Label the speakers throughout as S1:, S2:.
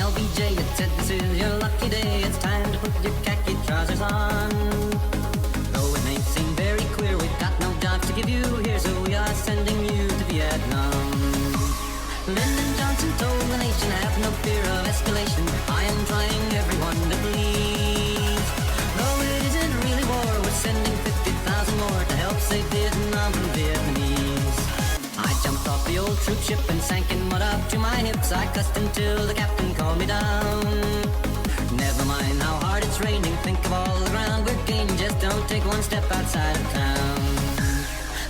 S1: LBJ, it said this is your lucky day. It's time to put your khaki trousers on. Though it may seem very queer, we've got no jobs to give you here, so we are sending you to Vietnam. Lyndon Johnson told the nation, have no fear of escalation. I am trying everyone to please. Though it isn't really war, we're sending 50,000 more to help save Vietnam from Vietnamese. I jumped off the old troop ship and sank in mud up to my hips. I cussed until the captain called me down. Never mind how hard it's raining, think of all the ground we're gaining. Just don't take one step outside of town.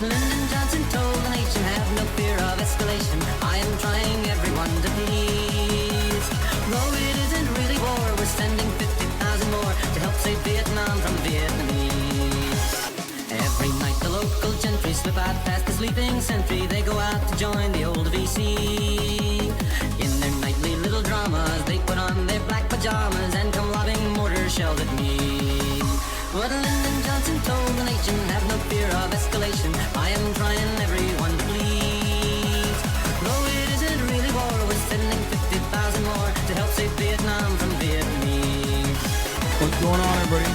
S1: Lyndon Johnson told the nation, have no fear of escalation. I am trying everyone to please. Though it isn't really war, we're sending 50,000 more to help save Vietnam from Vietnamese. Every night the local gentry slip out past the sleeping sentry. They go out to join the old VC. In their nightly little dramas, they put on their black pajamas and come lobbing mortar shells at me. But Lyndon Johnson told the nation, have no fear of escalation. I am trying everyone to please. Though it isn't really war, we're sending 50,000 more to help save Vietnam from Vietnamese.
S2: What's going on, everybody?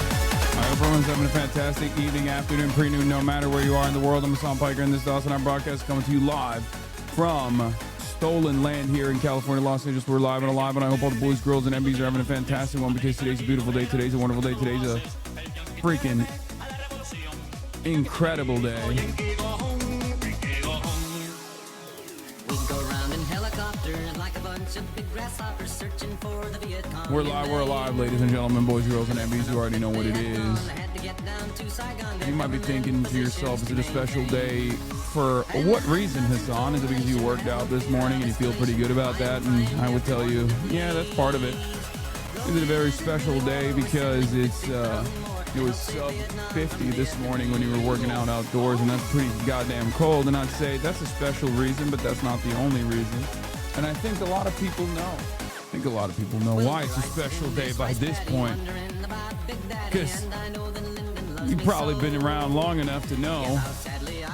S2: I hope everyone's having a fantastic evening, afternoon, pre-noon, no matter where you are in the world. I'm Hassan Piker, and this is HasanAbi broadcast coming to you live from stolen land here in California, Los Angeles. We're live and alive, and I hope all the boys, girls, and MBs are having a fantastic one, because today's a beautiful day. Today's a wonderful day. Today's a freaking incredible day. We're alive, ladies and gentlemen, boys, girls, and MBs. You already know what it is. You might be thinking to yourself, is it a special day? For what reason, Hassan? Is it because you worked out this morning and you feel pretty good about that? And I would tell you, yeah, that's part of it. Is it a very special day because it was sub 50 this morning when you were working out outdoors, and that's pretty goddamn cold. And I'd say that's a special reason, but that's not the only reason. And I think a lot of people know. Why it's a special day by this point. Because you've probably been around long enough to know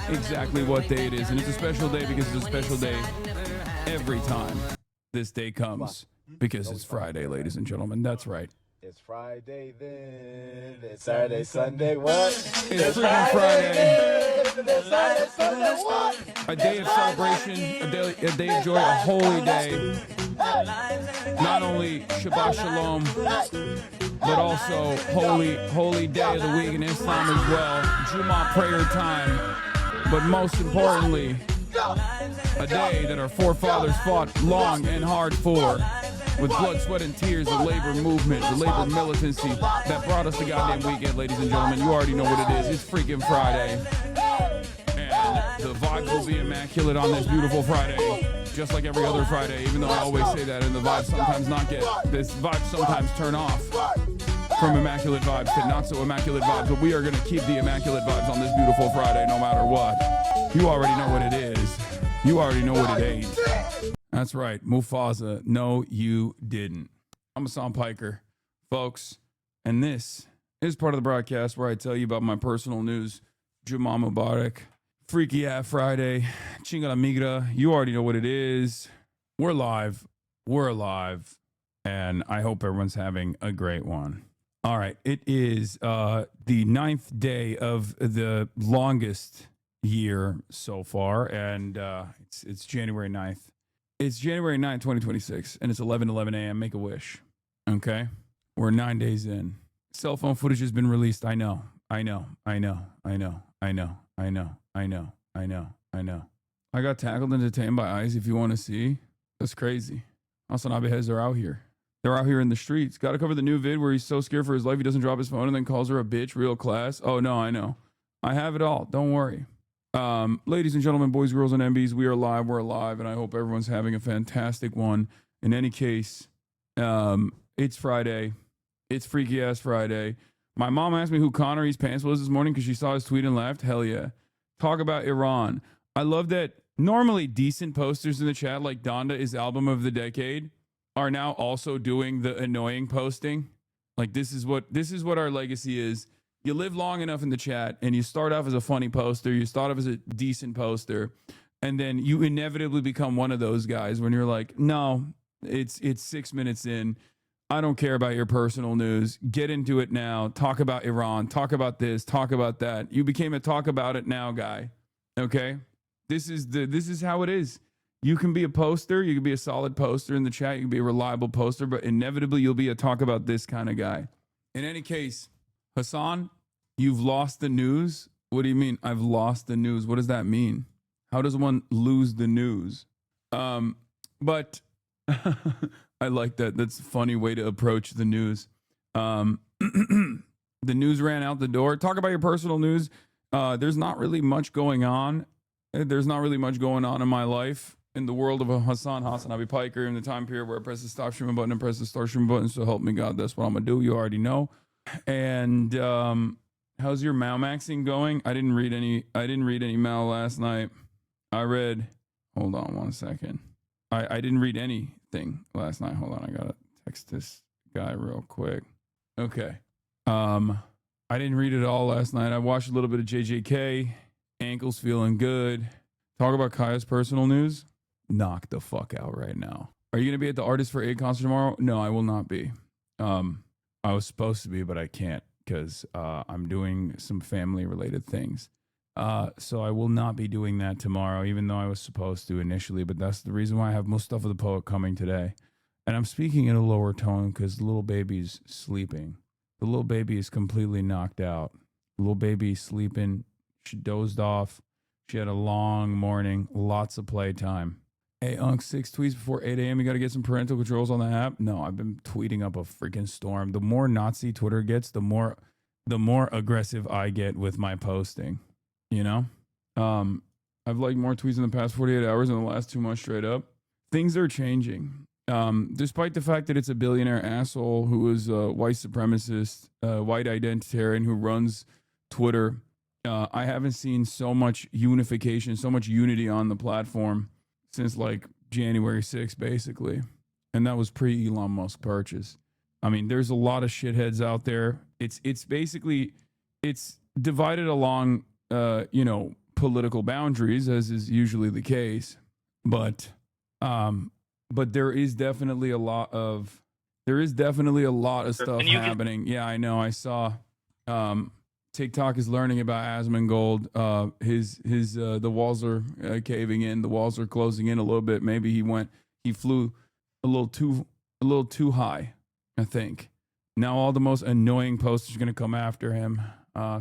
S2: exactly what day it is. And it's a special day because it's a special day every time this day comes. Because it's Friday, ladies and gentlemen. That's right.
S3: It's Friday then. It's Saturday, Sunday, what?
S2: It's freaking Friday.
S3: It's Saturday, Sunday, what?
S2: A day of celebration, a day of joy, a holy day. Not only Shabbat Shalom, but also holy day of the week in Islam as well. Jummah prayer time. But most importantly, a day that our forefathers fought long and hard for. With blood, sweat, and tears, the labor movement, the labor militancy that brought us the goddamn weekend, ladies and gentlemen. You already know what it is. It's freaking Friday. And the vibes will be immaculate on this beautiful Friday, just like every other Friday, even though I always say that, and the vibes sometimes turn off from immaculate vibes to not so immaculate vibes, but we are going to keep the immaculate vibes on this beautiful Friday no matter what. You already know what it is. You already know what it ain't. That's right, Mufasa. No, you didn't. I'm Hassan Piker, folks, and this is part of the broadcast where I tell you about my personal news. Jummah Mubarak, Freaky Ass Friday, Chingala Migra. You already know what it is. We're live, and I hope everyone's having a great one. All right, it is the 9th day of the longest year so far, and it's January 9th. It's January 9th, 2026, and it's 11:11 a.m. Make a wish. Okay? We're 9 days in. Cell phone footage has been released. I know. I got tackled and detained by ICE, if you want to see. That's crazy. HasanAbi heads are out here. They're out here in the streets. Got to cover the new vid where he's so scared for his life he doesn't drop his phone and then calls her a bitch real class. Oh, no, I know. I have it all. Don't worry. Ladies and gentlemen, boys, girls, and MBs, we're alive, and I hope everyone's having a fantastic one. In any case, it's Friday. It's Freaky Ass Friday. My mom asked me who Connery's pants was this morning because she saw his tweet and laughed. Hell yeah. Talk about Iran. I love that normally decent posters in the chat, like Donda is album of the decade, are now also doing the annoying posting. Like this is what our legacy is. You live long enough in the chat and you start off as a funny poster, you start off as a decent poster, and then you inevitably become one of those guys when you're like, no, It's 6 minutes in. I don't care about your personal news. Get into it now. Talk about Iran. Talk about this. Talk about that. You became a talk about it now guy. Okay? This is how it is. You can be a poster. You can be a solid poster in the chat. You can be a reliable poster, but inevitably you'll be a talk about this kind of guy. In any case, Hasan, you've lost the news. What do you mean? I've lost the news. What does that mean? How does one lose the news? But I like that. That's a funny way to approach the news. The news ran out the door. Talk about your personal news. There's not really much going on. There's not really much going on in my life. In the world of a HasanAbi Piker, in the time period where I press the stop streaming button and press the start streaming button, so help me God, that's what I'm gonna do. You already know. And how's your Mal maxing going? I didn't read any Mal last night. Hold on one second. I didn't read anything last night. Hold on, I gotta text this guy real quick. Okay. I didn't read it all last night. I watched a little bit of JJK. Ankle's feeling good. Talk about Kaya's personal news. Knock the fuck out right now. Are you gonna be at the Artist for Aid concert tomorrow? No, I will not be. I was supposed to be, but I can't because I'm doing some family related things. So I will not be doing that tomorrow, even though I was supposed to initially. But that's the reason why I have Mustafa the Poet coming today. And I'm speaking in a lower tone because the little baby's sleeping. The little baby is completely knocked out. The little baby's sleeping. She dozed off. She had a long morning, lots of playtime. Hey, Unc, 6 tweets before 8 a.m. You got to get some parental controls on the app. No, I've been tweeting up a freaking storm. The more Nazi Twitter gets, the more aggressive I get with my posting. You know, I've liked more tweets in the past 48 hours than the last 2 months straight up. Things are changing. Despite the fact that it's a billionaire asshole who is a white supremacist, white identitarian who runs Twitter, I haven't seen so much unification, so much unity on the platform since like January 6th, basically. And that was pre-Elon Musk purchase. I mean, there's a lot of shitheads out there. It's basically, it's divided along, political boundaries, as is usually the case. But there is definitely a lot of stuff happening. Yeah, I know. I saw, TikTok is learning about Asmongold. The walls are caving in. The walls are closing in a little bit. Maybe he flew a little too high, I think. Now all the most annoying posters are going to come after him.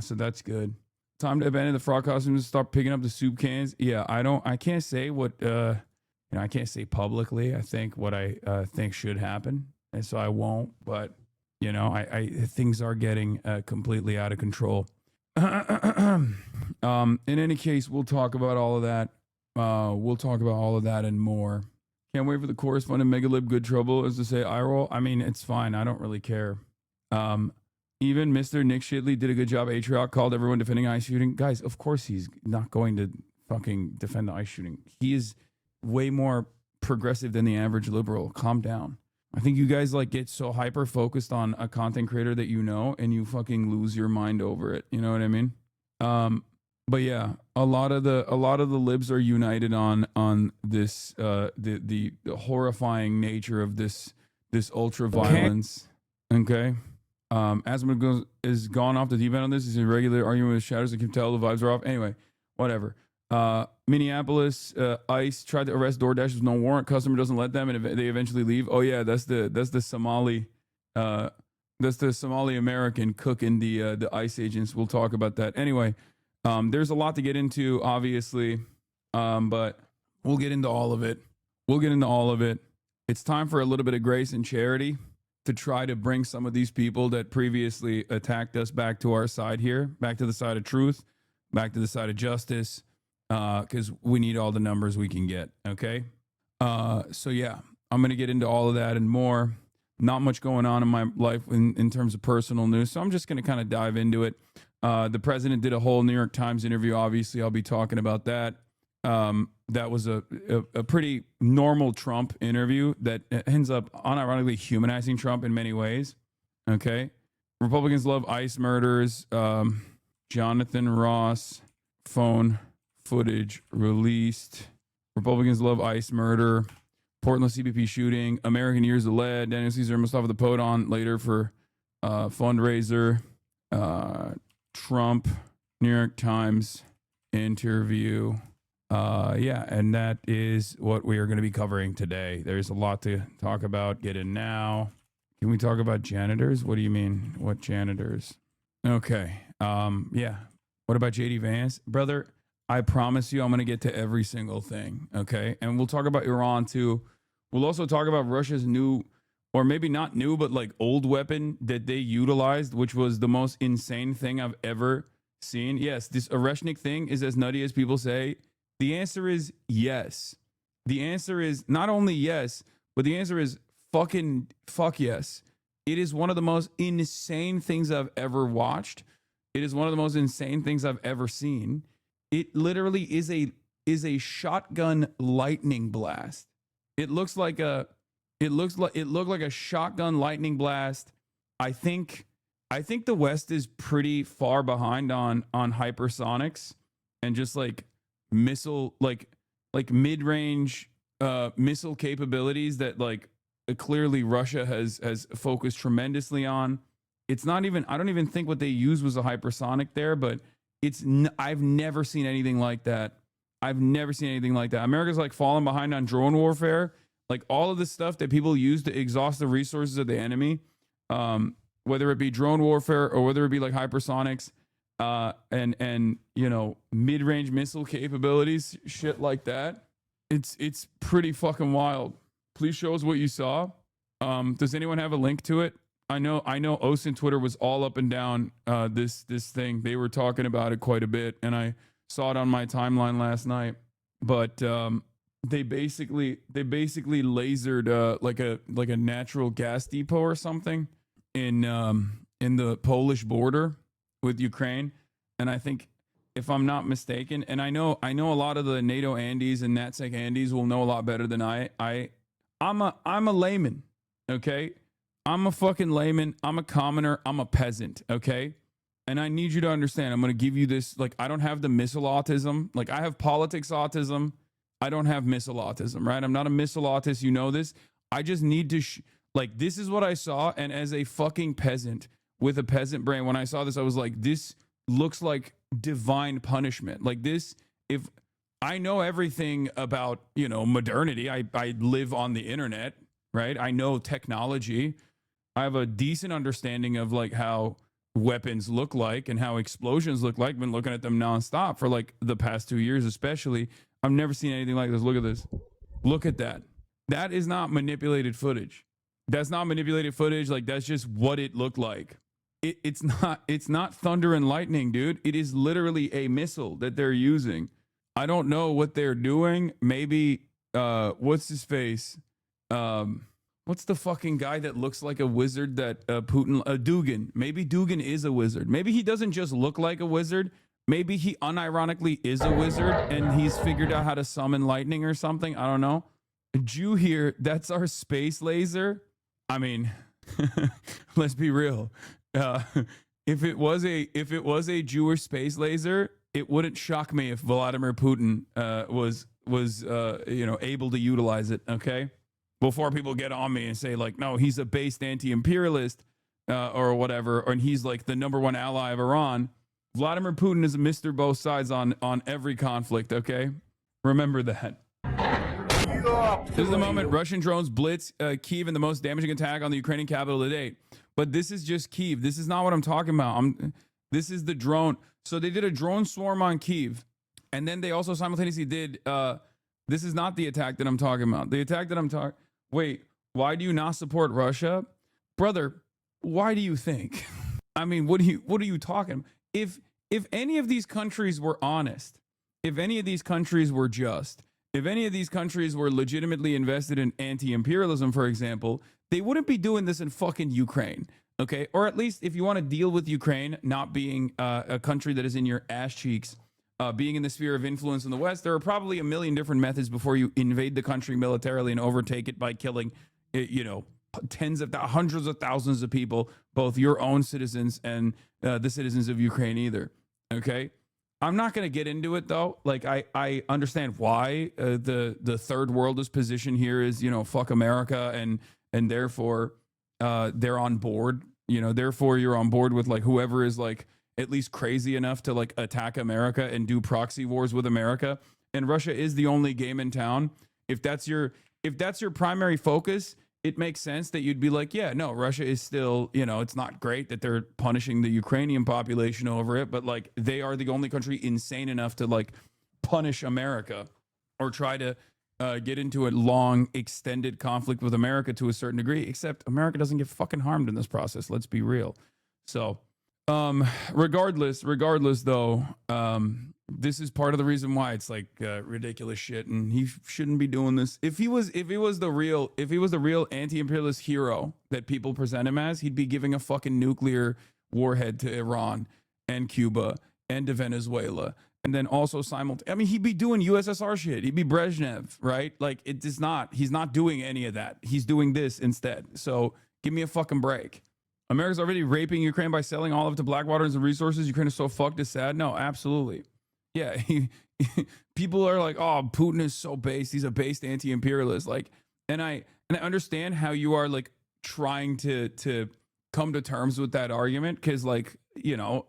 S2: So that's good. Time to abandon the frog costumes and start picking up the soup cans. Yeah, I can't say what, I can't say publicly, I think what I think should happen. And so I won't, but things are getting completely out of control. In any case, we'll talk about all of that. We'll talk about all of that and more. Can't wait for the correspondent Megalib Good Trouble, as to say eye roll. I mean, it's fine. I don't really care. Even Mr. Nick Shitley did a good job. Atrioc called everyone defending ice shooting. Guys, of course he's not going to fucking defend the ice shooting. He is way more progressive than the average liberal. Calm down. I think you guys get so hyper focused on a content creator that and you fucking lose your mind over it. You know what I mean? But yeah, a lot of the libs are united on this the horrifying nature of this ultra violence. Okay. Asma is gone off the deep end on this. He's in regular argument with Shadows. I can tell the vibes are off. Anyway, whatever. Minneapolis, ICE tried to arrest DoorDash with no warrant. Customer doesn't let them, and they eventually leave. Oh yeah, that's the Somali, Somali American cooking the ICE agents. We'll talk about that. Anyway, there's a lot to get into, obviously, but we'll get into all of it. It's time for a little bit of grace and charity to try to bring some of these people that previously attacked us back to our side here, back to the side of truth, back to the side of justice. Because we need all the numbers we can get, okay? So yeah, I'm going to get into all of that and more. Not much going on in my life in terms of personal news, so I'm just going to kind of dive into it. The president did a whole New York Times interview. Obviously, I'll be talking about that. That was a pretty normal Trump interview that ends up unironically humanizing Trump in many ways, okay? Republicans love ICE murders. Jonathan Ross phone footage released. Republicans love ICE murder. Portland CBP shooting, American Years of Lead, Daniel Caesar, Mustafa the Poet on later for fundraiser, Trump, New York Times interview. Yeah, and that is what we are going to be covering today. There's a lot to talk about. Get in now. Can we talk about janitors? What do you mean? What janitors? Okay. Yeah. What about JD Vance? Brother, I promise you I'm going to get to every single thing. Okay. And we'll talk about Iran too. We'll also talk about Russia's new, or maybe not new, but like old weapon that they utilized, which was the most insane thing I've ever seen. Yes, this Oreshnik thing is as nutty as people say. The answer is yes. The answer is not only yes, but the answer is fuck yes. It is one of the most insane things I've ever watched. It is one of the most insane things I've ever seen. It literally is a shotgun lightning blast. It looked like a shotgun lightning blast. I think the West is pretty far behind on hypersonics and just like missile like mid-range missile capabilities that like clearly Russia has focused tremendously on. It's not even, I don't even think what they used was a hypersonic there, but I've never seen anything like that. I've never seen anything like that. America's like falling behind on drone warfare. Like all of the stuff that people use to exhaust the resources of the enemy, whether it be drone warfare or whether it be like hypersonics, and you know, mid-range missile capabilities, shit like that. It's pretty fucking wild. Please show us what you saw. Does anyone have a link to it? I know Osin Twitter was all up and down this thing. They were talking about it quite a bit, and I saw it on my timeline last night. But they basically lasered like a natural gas depot or something in the Polish border with Ukraine. And I think, if I'm not mistaken, and I know a lot of the NATO Andes and NatSec Andes will know a lot better than I'm a layman, okay? I'm a fucking layman. I'm a commoner. I'm a peasant, okay? And I need you to understand, I'm going to give you this, like, I don't have the missile autism. Like, I have politics autism. I don't have missile autism, right? I'm not a missile autist. You know this. I just need to, like, this is what I saw. And as a fucking peasant with a peasant brain, when I saw this, I was like, this looks like divine punishment. Like this, if I know everything about, you know, modernity, I live on the internet, right? I know technology. I have a decent understanding of like how weapons look like and how explosions look like. I've been looking at them nonstop for like the past 2 years, especially. I've never seen anything like this. Look at this. Look at that. That is not manipulated footage. That's not manipulated footage. Like that's just what it looked like. It's not thunder and lightning, dude. It is literally a missile that they're using. I don't know what they're doing. Maybe what's his face? What's the fucking guy that looks like a wizard that Putin, Dugin. Maybe Dugin is a wizard. Maybe he doesn't just look like a wizard. Maybe he unironically is a wizard and he's figured out how to summon lightning or something. I don't know. Jew here, that's our space laser. I mean, let's be real. If it was a Jewish space laser, it wouldn't shock me if Vladimir Putin was able to utilize it. Okay. Before people get on me and say like, no, he's a based anti-imperialist or whatever, and he's like the #1 ally of Iran. Vladimir Putin is a Mr. Both Sides on every conflict, okay? Remember that. This is the moment Russian drones blitz Kyiv in the most damaging attack on the Ukrainian capital to date. But this is just Kyiv. This is not what I'm talking about. This is the drone. So they did a drone swarm on Kyiv, and then they also simultaneously did, this is not the attack that I'm talking about. The attack that I'm talking... Wait, why do you not support Russia? Brother, why do you think? I mean, what are you talking? If any of these countries were honest, if any of these countries were just, if any of these countries were legitimately invested in anti-imperialism, for example, they wouldn't be doing this in fucking Ukraine, okay? Or at least if you want to deal with Ukraine not being a country that is in your ass cheeks, being in the sphere of influence in the West, there are probably a million different methods before you invade the country militarily and overtake it by killing, hundreds of thousands of people, both your own citizens and the citizens of Ukraine either. Okay. I'm not going to get into it though. Like I understand why the third world is positioned here is, you know, fuck America, and therefore they're on board, you know, therefore you're on board with like whoever is like at least crazy enough to like attack America and do proxy wars with America. And Russia is the only game in town. If that's your primary focus, it makes sense that you'd be like, yeah, no, Russia is still, you know, it's not great that they're punishing the Ukrainian population over it, but like they are the only country insane enough to like punish America or try to get into a long extended conflict with America to a certain degree, except America doesn't get fucking harmed in this process. Let's be real. So regardless though, this is part of the reason why it's like ridiculous shit, and he shouldn't be doing this. If he was the real anti-imperialist hero that people present him as, he'd be giving a fucking nuclear warhead to Iran and Cuba and to Venezuela, and then also I mean, he'd be doing USSR shit. He'd be Brezhnev, right? Like it is not. He's not doing any of that. He's doing this instead. So give me a fucking break. America's already raping Ukraine by selling all of it to Blackwater and resources. Ukraine is so fucked, it's sad. No, absolutely. Yeah, people are like, oh, Putin is so based. He's a based anti-imperialist. Like, and I understand how you are like trying to come to terms with that argument, because like, you know,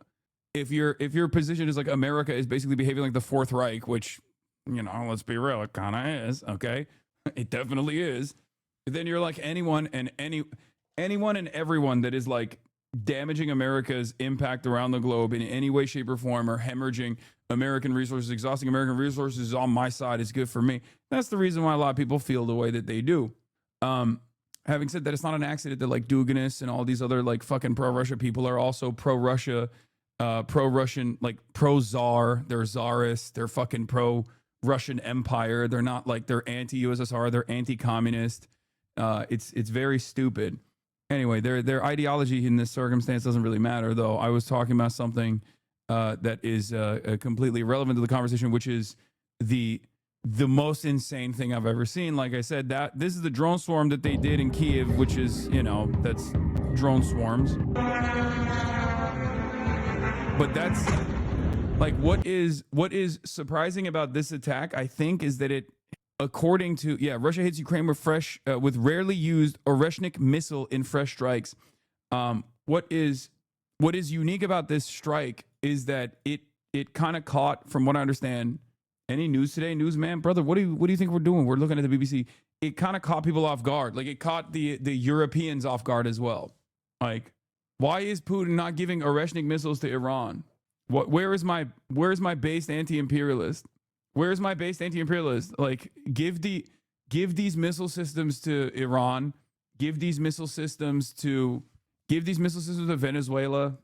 S2: if your position is like America is basically behaving like the Fourth Reich, which, you know, let's be real, it kind of is. Okay, it definitely is. Then you're like anyone and everyone that is like damaging America's impact around the globe in any way, shape, or form, or hemorrhaging American resources, exhausting American resources on my side is good for me. That's the reason why a lot of people feel the way that they do. Having said that, it's not an accident that like Duganists and all these other like fucking pro-Russia people are also pro-Russia, pro-Russian, like pro-Tsar. They're Tsarists. They're fucking pro-Russian Empire. They're not like, they're anti-USSR. They're anti-communist. It's very stupid. Anyway, their ideology in this circumstance doesn't really matter, though. I was talking about something that is completely irrelevant to the conversation, which is the most insane thing I've ever seen. Like I said, that this is the drone swarm that they did in Kiev, which is, you know, that's drone swarms. But that's like what is surprising about this attack, I think, is that it, according to, Russia hits Ukraine with rarely used Oreshnik missile in fresh strikes. What is unique about this strike is that it kind of caught, from what I understand, any news today, newsman, brother, what do you think we're doing? We're looking at the BBC. It kind of caught people off guard. Like it caught the Europeans off guard as well. Like, why is Putin not giving Oreshnik missiles to Iran? Where is my based anti-imperialist? Where's my based anti-imperialist? Like, give these missile systems to Iran. Give these missile systems to Venezuela.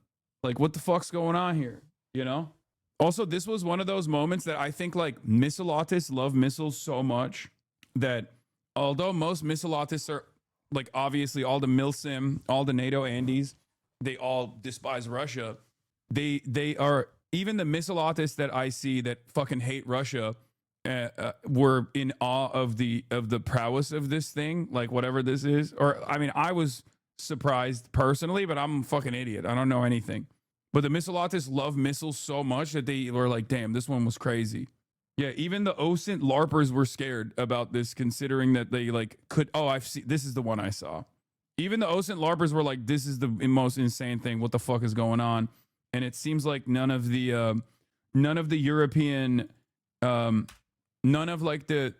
S2: Like, what the fuck's going on here? You know? Also, this was one of those moments that I think like missile autists love missiles so much that although most missile autists are like obviously all the MILSIM, all the NATO Andes, they all despise Russia. They are, even the missile autists that I see that fucking hate Russia were in awe of the prowess of this thing, like whatever this is. Or I mean, I was surprised personally, but I'm a fucking idiot. I don't know anything. But the missile autists love missiles so much that they were like, damn, this one was crazy. Yeah, even the OSINT LARPers were scared about this, considering that they like could, I've seen, this is the one I saw. Even the OSINT LARPers were like, this is the most insane thing. What the fuck is going on? And it seems like none of the European, none of like the,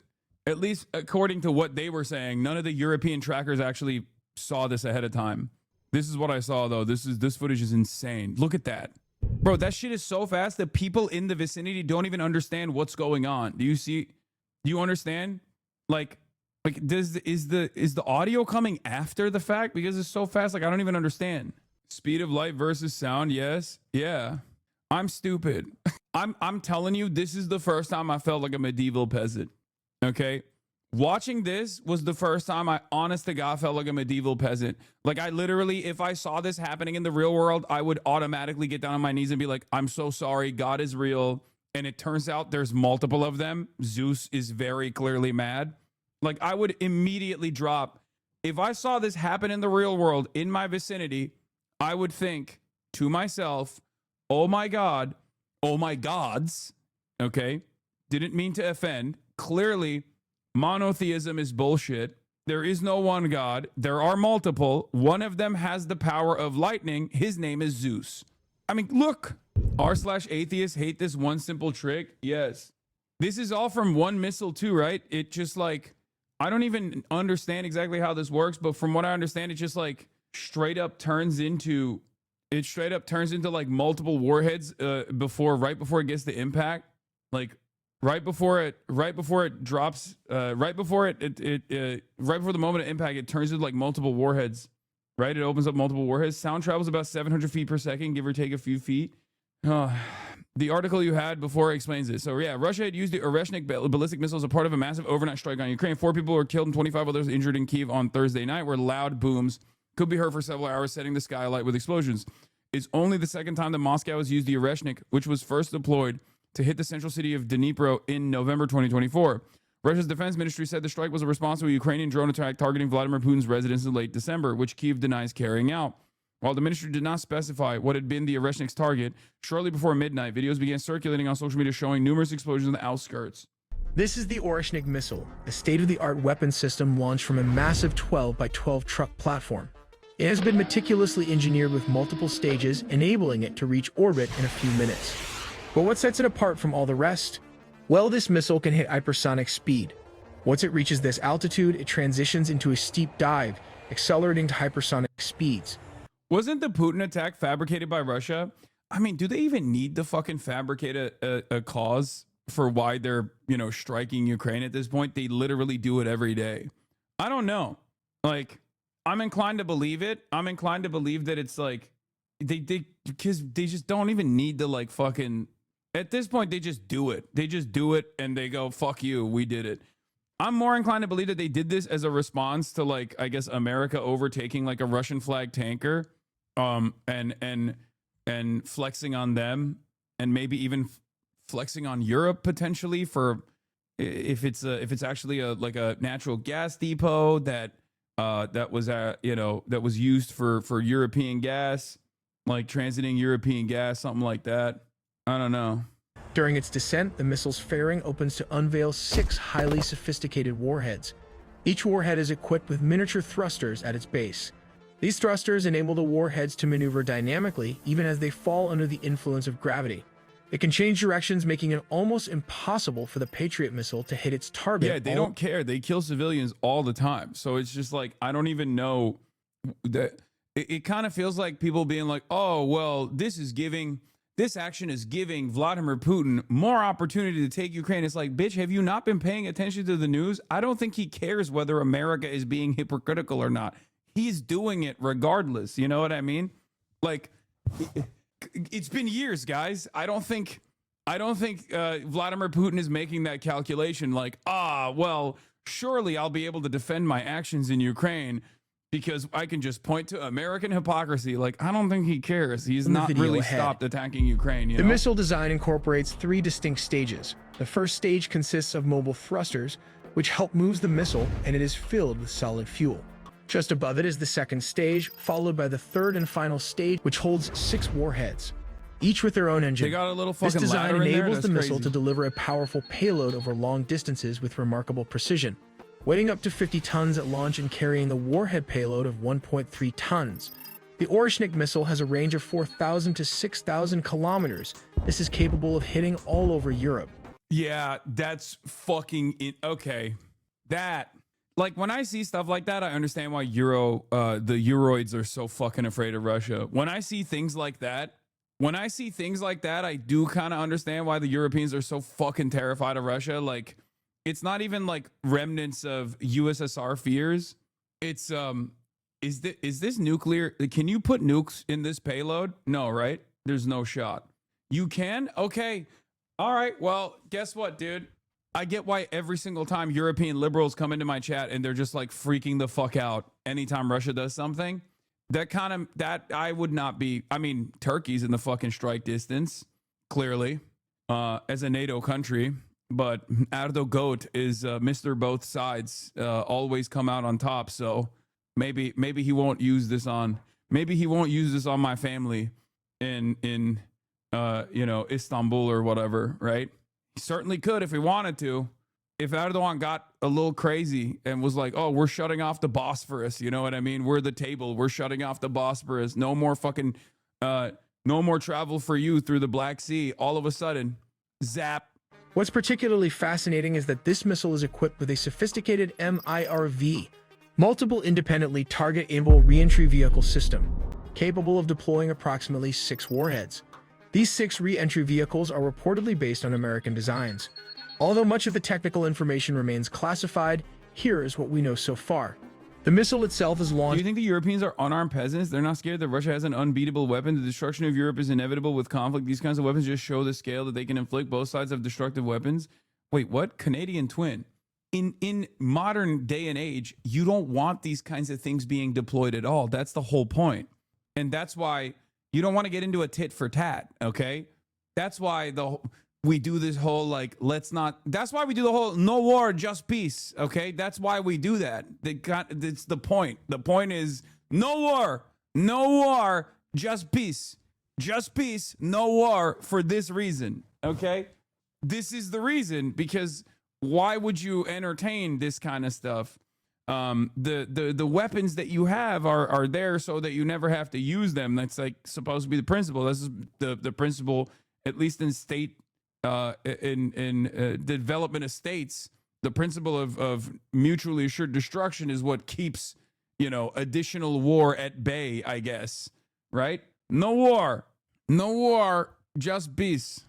S2: at least according to what they were saying, none of the European trackers actually saw this ahead of time. This is what I saw though. This footage is insane. Look at that. Bro, that shit is so fast that people in the vicinity don't even understand what's going on. Do you understand? Like is the audio coming after the fact? Because it's so fast, like I don't even understand. Speed of light versus sound, yes. Yeah. I'm stupid. I'm telling you, this is the first time I felt like a medieval peasant. Okay? Watching this was the first time I, honest to God, felt like a medieval peasant. Like I literally, if I saw this happening in the real world, I would automatically get down on my knees and be like, I'm so sorry, God is real. And it turns out there's multiple of them. Zeus is very clearly mad. Like I would immediately drop. If I saw this happen in the real world, in my vicinity, I would think to myself, oh my God, oh my gods, okay? Didn't mean to offend. Clearly, monotheism is bullshit. There is no one God. There are multiple. One of them has the power of lightning. His name is Zeus. I mean, look, r/atheists hate this one simple trick. Yes. This is all from one missile too, right? It just like, I don't even understand exactly how this works, but from what I understand, it just like straight up turns into like multiple warheads right before it gets the impact. Like right before it drops, right before the moment of impact, it turns into like multiple warheads, right? It opens up multiple warheads. Sound travels about 700 feet per second, give or take a few feet. The article you had before explains it. So yeah, Russia had used the Oreshnik ballistic missile as a part of a massive overnight strike on Ukraine. 4 people were killed and 25 others injured in Kyiv on Thursday night, where loud booms could be heard for several hours, setting the sky alight with explosions. It's only the second time that Moscow has used the Oreshnik, which was first deployed to hit the central city of Dnipro in November 2024. Russia's defense ministry said the strike was a response to a Ukrainian drone attack targeting Vladimir Putin's residence in late December, which Kyiv denies carrying out. While the ministry did not specify what had been the Oreshnik's target, shortly before midnight, videos began circulating on social media showing numerous explosions in the outskirts.
S4: This is the Oreshnik missile, a state-of-the-art weapon system launched from a massive 12 by 12 truck platform. It has been meticulously engineered with multiple stages, enabling it to reach orbit in a few minutes. But what sets it apart from all the rest? Well, this missile can hit hypersonic speed. Once it reaches this altitude, it transitions into a steep dive, accelerating to hypersonic speeds.
S2: Wasn't the Putin attack fabricated by Russia? I mean, do they even need to fucking fabricate a cause for why they're, striking Ukraine at this point? They literally do it every day. I don't know. Like, I'm inclined to believe it. I'm inclined to believe that it's like, because they just don't even need to like fucking, at this point, they just do it. They just do it and they go, fuck you, we did it. I'm more inclined to believe that they did this as a response to like, I guess, America overtaking like a Russian flag tanker. And flexing on them, and maybe even flexing on Europe potentially for if it's actually like a natural gas depot that was used for European gas, like transiting European gas, something like that. I don't know.
S4: During its descent, the missile's fairing opens to unveil 6 highly sophisticated warheads. Each warhead is equipped with miniature thrusters at its base. These thrusters enable the warheads to maneuver dynamically, even as they fall under the influence of gravity. It can change directions, making it almost impossible for the Patriot missile to hit its target.
S2: Yeah, they don't care. They kill civilians all the time. So it's just like, I don't even know that. It kind of feels like people being like, oh, well, this action is giving Vladimir Putin more opportunity to take Ukraine. It's like, bitch, have you not been paying attention to the news? I don't think he cares whether America is being hypocritical or not. He's doing it regardless. You know what I mean? Like, it's been years, guys. I don't think Vladimir Putin is making that calculation like, well, surely I'll be able to defend my actions in Ukraine because I can just point to American hypocrisy. Like, I don't think he cares. He's not really stopped attacking Ukraine.
S4: The missile design incorporates 3 distinct stages. The first stage consists of mobile thrusters, which help move the missile, and it is filled with solid fuel. Just above it is the second stage, followed by the third and final stage, which holds 6 warheads, each with their own engine.
S2: They got a little fucking
S4: This design
S2: ladder in there?
S4: enables
S2: That's
S4: the missile
S2: crazy.
S4: to deliver a powerful payload over long distances with remarkable precision, weighing up to 50 tons at launch and carrying the warhead payload of 1.3 tons. The Oreshnik missile has a range of 4,000 to 6,000 kilometers. This is capable of hitting all over Europe.
S2: Yeah, that's fucking okay. That, like, when I see stuff like that, I understand why the Euroids are so fucking afraid of Russia. When I see things like that, I do kind of understand why the Europeans are so fucking terrified of Russia. Like, it's not even like remnants of USSR fears. It's is this nuclear? Can you put nukes in this payload? No, right? There's no shot. You can? Okay. All right. Well, guess what, dude? I get why every single time European liberals come into my chat and they're just like freaking the fuck out anytime Russia does something. That I would not be. I mean, Turkey's in the fucking strike distance, clearly, as a NATO country. But Erdogan is Mr. Both Sides, always come out on top. So maybe he won't use this on. Maybe he won't use this on my family in Istanbul or whatever, right? He certainly could if he wanted to. If Erdogan got a little crazy and was like, oh, we're shutting off the Bosphorus, you know what I mean? We're the table. We're shutting off the Bosphorus. No more fucking, no more travel for you through the Black Sea. All of a sudden, zap.
S4: What's particularly fascinating is that this missile is equipped with a sophisticated MIRV, multiple independently target-able re-entry vehicle system, capable of deploying approximately 6 warheads. These 6 re-entry vehicles are reportedly based on American designs. Although much of the technical information remains classified, here is what we know so far. The missile itself is
S2: Do
S4: launched.
S2: you think the Europeans are unarmed peasants? They're not scared that Russia has an unbeatable weapon. The destruction of Europe is inevitable with conflict. These kinds of weapons just show the scale that they can inflict. Both sides have destructive weapons. Wait, what? Canadian twin. In modern day and age, you don't want these kinds of things being deployed at all. That's the whole point. And that's why you don't want to get into a tit for tat, okay? That's why we do this whole that's why we do the whole no war, just peace, okay? That's why we do that. It's the point. The point is no war, just peace. Just peace, no war for this reason, okay? This is the reason, because why would you entertain this kind of stuff? The weapons that you have are there so that you never have to use them. That's like supposed to be the principle. This is the principle, at least in state the development of states. The principle of mutually assured destruction is what keeps additional war at bay, I guess, right? No war, just peace.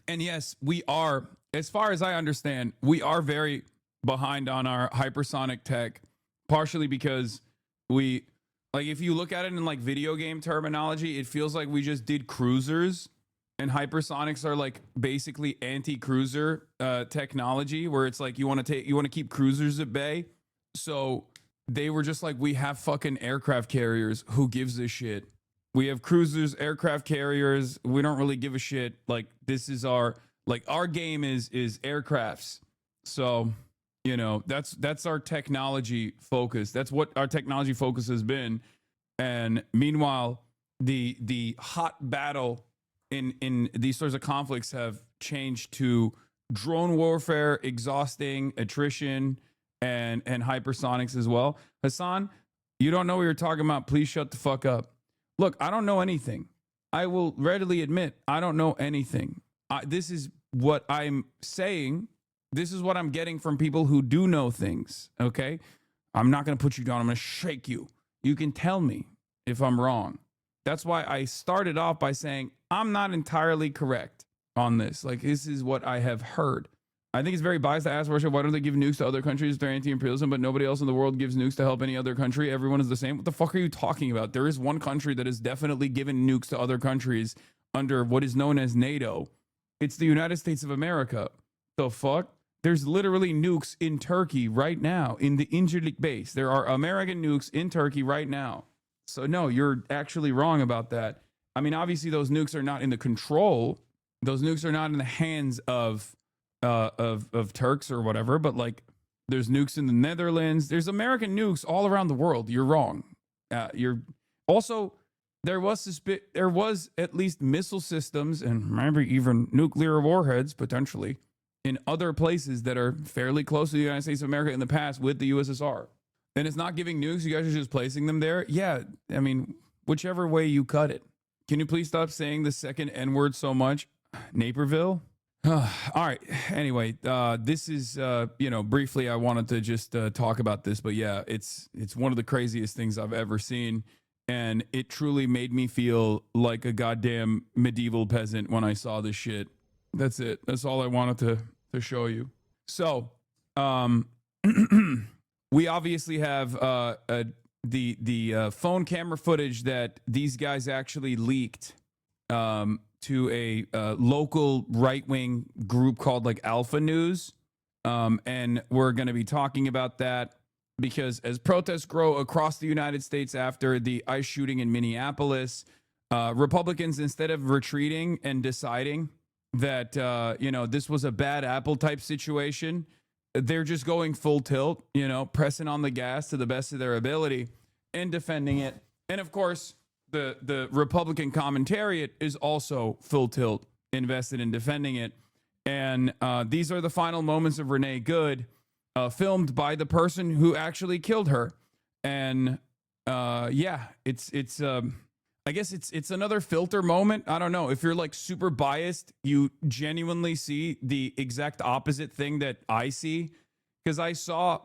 S2: And yes, we are, as far as I understand, we are very behind on our hypersonic tech. Partially because if you look at it in like video game terminology, it feels like we just did cruisers, and hypersonics are like basically anti-cruiser technology, where it's like you want to keep cruisers at bay. So they were just like, we have fucking aircraft carriers. Who gives a shit? We have cruisers, aircraft carriers. We don't really give a shit. Like, this is our game is aircrafts. So that's our technology focus. That's what our technology focus has been. And meanwhile, the hot battle in these sorts of conflicts have changed to drone warfare, exhausting, attrition, and hypersonics as well. Hasan, you don't know what you're talking about. Please shut the fuck up. Look, I don't know anything. I will readily admit I don't know anything. This is what I'm saying. This is what I'm getting from people who do know things, okay? I'm not going to put you down. I'm going to shake you. You can tell me if I'm wrong. That's why I started off by saying I'm not entirely correct on this. Like, this is what I have heard. I think it's very biased to ask Russia, why don't they give nukes to other countries if they're anti-imperialism, but nobody else in the world gives nukes to help any other country? Everyone is the same. What the fuck are you talking about? There is one country that has definitely given nukes to other countries under what is known as NATO. It's the United States of America. The fuck? There's literally nukes in Turkey right now in the Incirlik base. There are American nukes in Turkey right now. So no, you're actually wrong about that. I mean, obviously those nukes are not in the control. Those nukes are not in the hands of Turks or whatever, but like there's nukes in the Netherlands. There's American nukes all around the world. You're wrong. You're also, there was at least missile systems and maybe even nuclear warheads potentially in other places that are fairly close to the United States of America in the past with the USSR. And it's not giving nukes. You guys are just placing them there. Yeah, I mean, whichever way you cut it. Can you please stop saying the second N-word so much? Naperville? All right. Anyway, this is, briefly, I wanted to just talk about this. But yeah, it's one of the craziest things I've ever seen. And it truly made me feel like a goddamn medieval peasant when I saw this shit. That's it. That's all I wanted to show you. So, we obviously have the phone camera footage that these guys actually leaked to a local right-wing group called like Alpha News. And we're going to be talking about that because as protests grow across the United States after the ICE shooting in Minneapolis, Republicans, instead of retreating and deciding that, this was a bad apple type situation, they're just going full tilt, pressing on the gas to the best of their ability and defending it. And of course, the Republican commentariat is also full tilt invested in defending it. And these are the final moments of Renee Good, filmed by the person who actually killed her. And yeah, it's I guess it's another filter moment. I don't know. If you're like super biased, you genuinely see the exact opposite thing that I see. Because I saw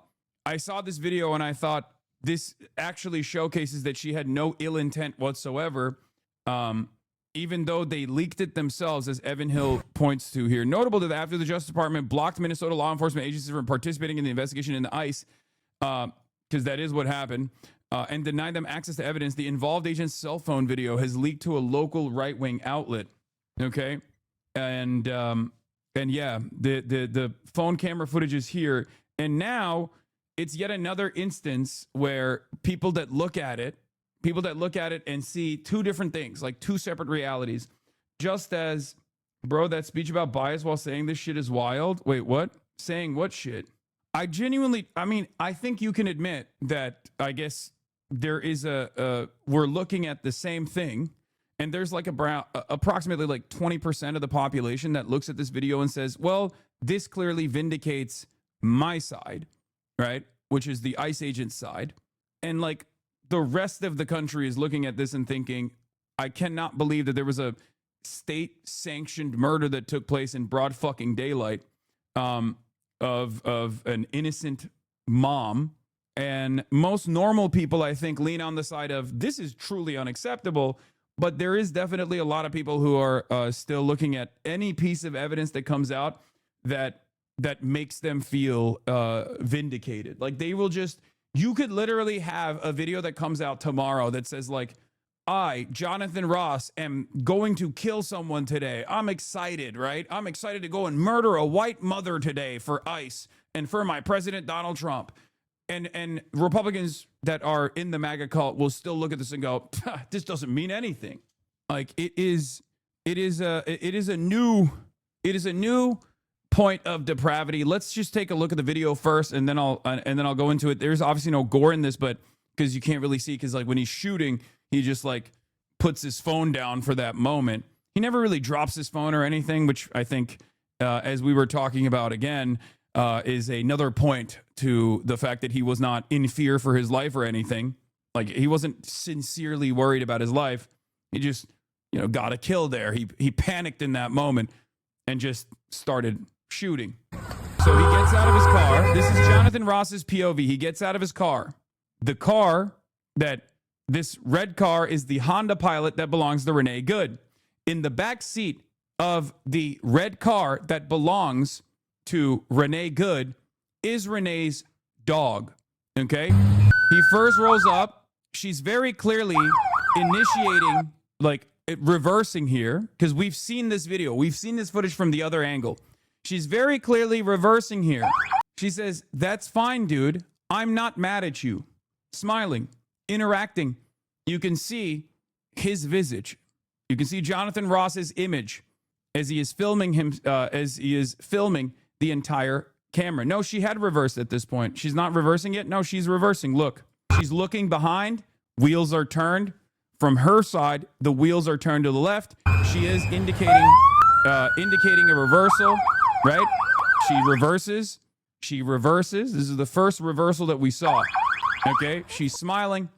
S2: this video and I thought this actually showcases that she had no ill intent whatsoever. Even though they leaked it themselves, as Evan Hill points to here. Notable that after the Justice Department blocked Minnesota law enforcement agencies from participating in the investigation into ICE, because that is what happened, and denied them access to evidence, the involved agent's cell phone video has leaked to a local right-wing outlet. Okay, and yeah, the phone camera footage is here, and now it's yet another instance where people that look at it and see two different things, like two separate realities. Just as, bro, that speech about bias while saying this shit is wild. Wait, what? Saying what shit? I think you can admit that, I guess, there is we're looking at the same thing, and there's like approximately like 20% of the population that looks at this video and says, well, this clearly vindicates my side, right? Which is the ICE agent's side. And like the rest of the country is looking at this and thinking, I cannot believe that there was a state-sanctioned murder that took place in broad fucking daylight of an innocent mom. And most normal people, I think, lean on the side of this is truly unacceptable. But there is definitely a lot of people who are still looking at any piece of evidence that comes out that makes them feel vindicated. Like they will just, you could literally have a video that comes out tomorrow that says like, I, Jonathan Ross, am going to kill someone today. I'm excited, right? I'm excited to go and murder a white mother today for ICE and for my president, Donald Trump. And Republicans that are in the MAGA cult will still look at this and go, this doesn't mean anything. Like it is a new point of depravity. Let's just take a look at the video first, and then I'll go into it. There's obviously no gore in this, but because you can't really see, because like when he's shooting, he just like puts his phone down for that moment. He never really drops his phone or anything, which I think, as we were talking about again, is another point to the fact that he was not in fear for his life or anything. Like he wasn't sincerely worried about his life. He just, got a kill there. He panicked in that moment and just started shooting. So he gets out of his car. This is Jonathan Ross's POV. He gets out of his car. The car this red car is the Honda Pilot that belongs to Renee Good. In the back seat of the red car that belongs to Renee Good is Renee's dog. Okay? He first rolls up. She's very clearly initiating, like reversing here, because we've seen this video. We've seen this footage from the other angle. She's very clearly reversing here. She says, that's fine, dude. I'm not mad at you. Smiling, interacting. You can see his visage. You can see Jonathan Ross's image as he is filming the entire camera. No, she had reversed at this point. She's not reversing it. No, she's reversing. Look, she's looking behind. Wheels are turned. From her side, the wheels are turned to the left. She is indicating a reversal, right? She reverses. This is the first reversal that we saw. Okay, she's smiling.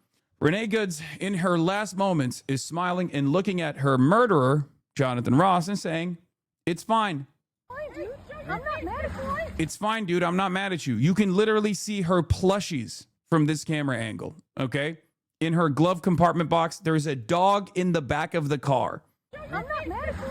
S2: Renee Goods, in her last moments, is smiling and looking at her murderer, Jonathan Ross, and saying, it's fine.
S5: I'm not mad at you.
S2: It's fine, dude. I'm not mad at you. You can literally see her plushies from this camera angle, okay? In her glove compartment box, there's a dog in the back of the car.
S5: I'm not mad at you.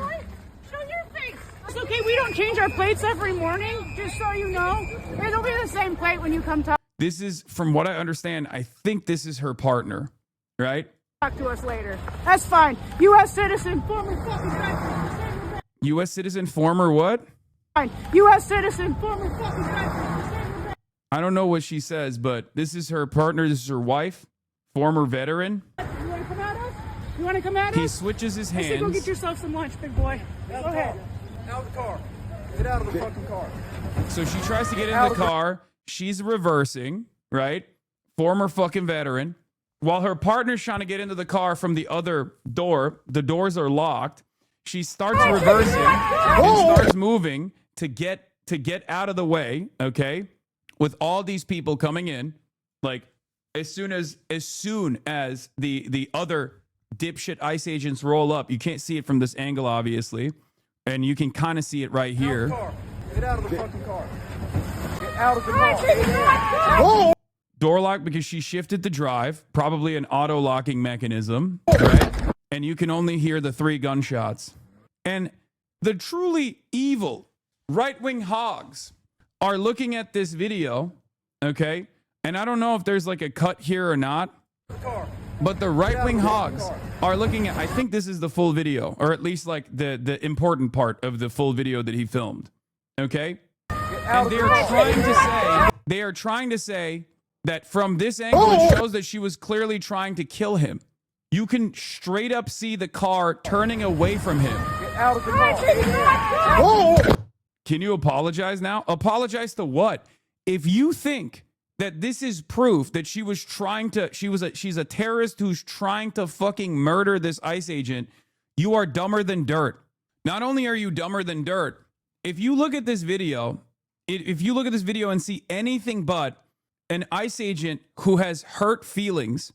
S5: Show your face. It's okay. We don't change our plates every morning, just so you know. It'll be the same plate when you come talk.
S2: This is, from what I understand, I think this is her partner, right?
S5: Talk to us later. That's fine. U.S. citizen, former fucking veteran.
S2: U.S. citizen, former what?
S5: Fine. U.S. citizen, former fucking veteran.
S2: I don't know what she says, but this is her partner. This is her wife, former veteran.
S5: You want to come at us? You want to come at us?
S2: He switches his hands.
S5: Go get yourself some lunch, big boy. Go ahead.
S3: Out of the car. Get out of the fucking car.
S2: So she tries to get in the car. She's reversing, right? Former fucking veteran. while her partner's trying to get into the car from the other door. The doors are locked. She starts reversing and starts moving to get out of the way, okay? With all these people coming in, like as soon as the other dipshit ICE agents roll up, you can't see it from this angle, obviously, and you can kind of see it right here.
S3: Get out of the fucking car. Get out of the car.
S2: Door lock because she shifted the drive, probably an auto locking mechanism, right? And you can only hear the 3 gunshots. And the truly evil right-wing hogs are looking at this video, okay? And I don't know if there's like a cut here or not, but the right-wing hogs are looking at, I think this is the full video, or at least like the important part of the full video that he filmed, okay? And they are trying to say that from this angle, it shows that she was clearly trying to kill him. You can straight up see the car turning away from him.
S3: Get out of the car.
S2: Can you apologize now? Apologize to what? If you think that this is proof that she was trying to, she's a terrorist who's trying to fucking murder this ICE agent, you are dumber than dirt. Not only are you dumber than dirt, if you look at this video, and see anything but an ICE agent who has hurt feelings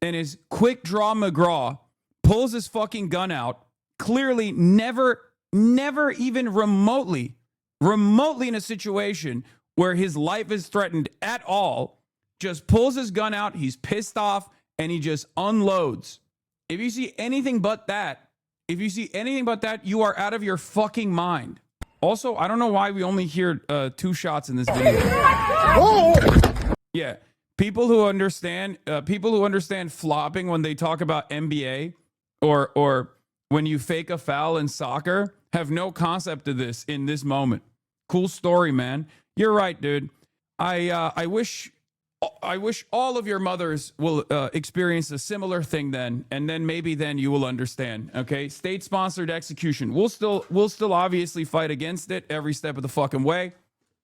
S2: and is quick draw McGraw, pulls his fucking gun out, clearly never even remotely in a situation where his life is threatened at all, just pulls his gun out, he's pissed off, and he just unloads. If you see anything but that, you are out of your fucking mind. Also, I don't know why we only hear 2 shots in this video. Yeah, people who understand flopping when they talk about NBA or when you fake a foul in soccer have no concept of this in this moment. Cool story, man. You're right, dude. I wish all of your mothers will experience a similar thing then, and then maybe then you will understand. Okay, state-sponsored execution. We'll still obviously fight against it every step of the fucking way,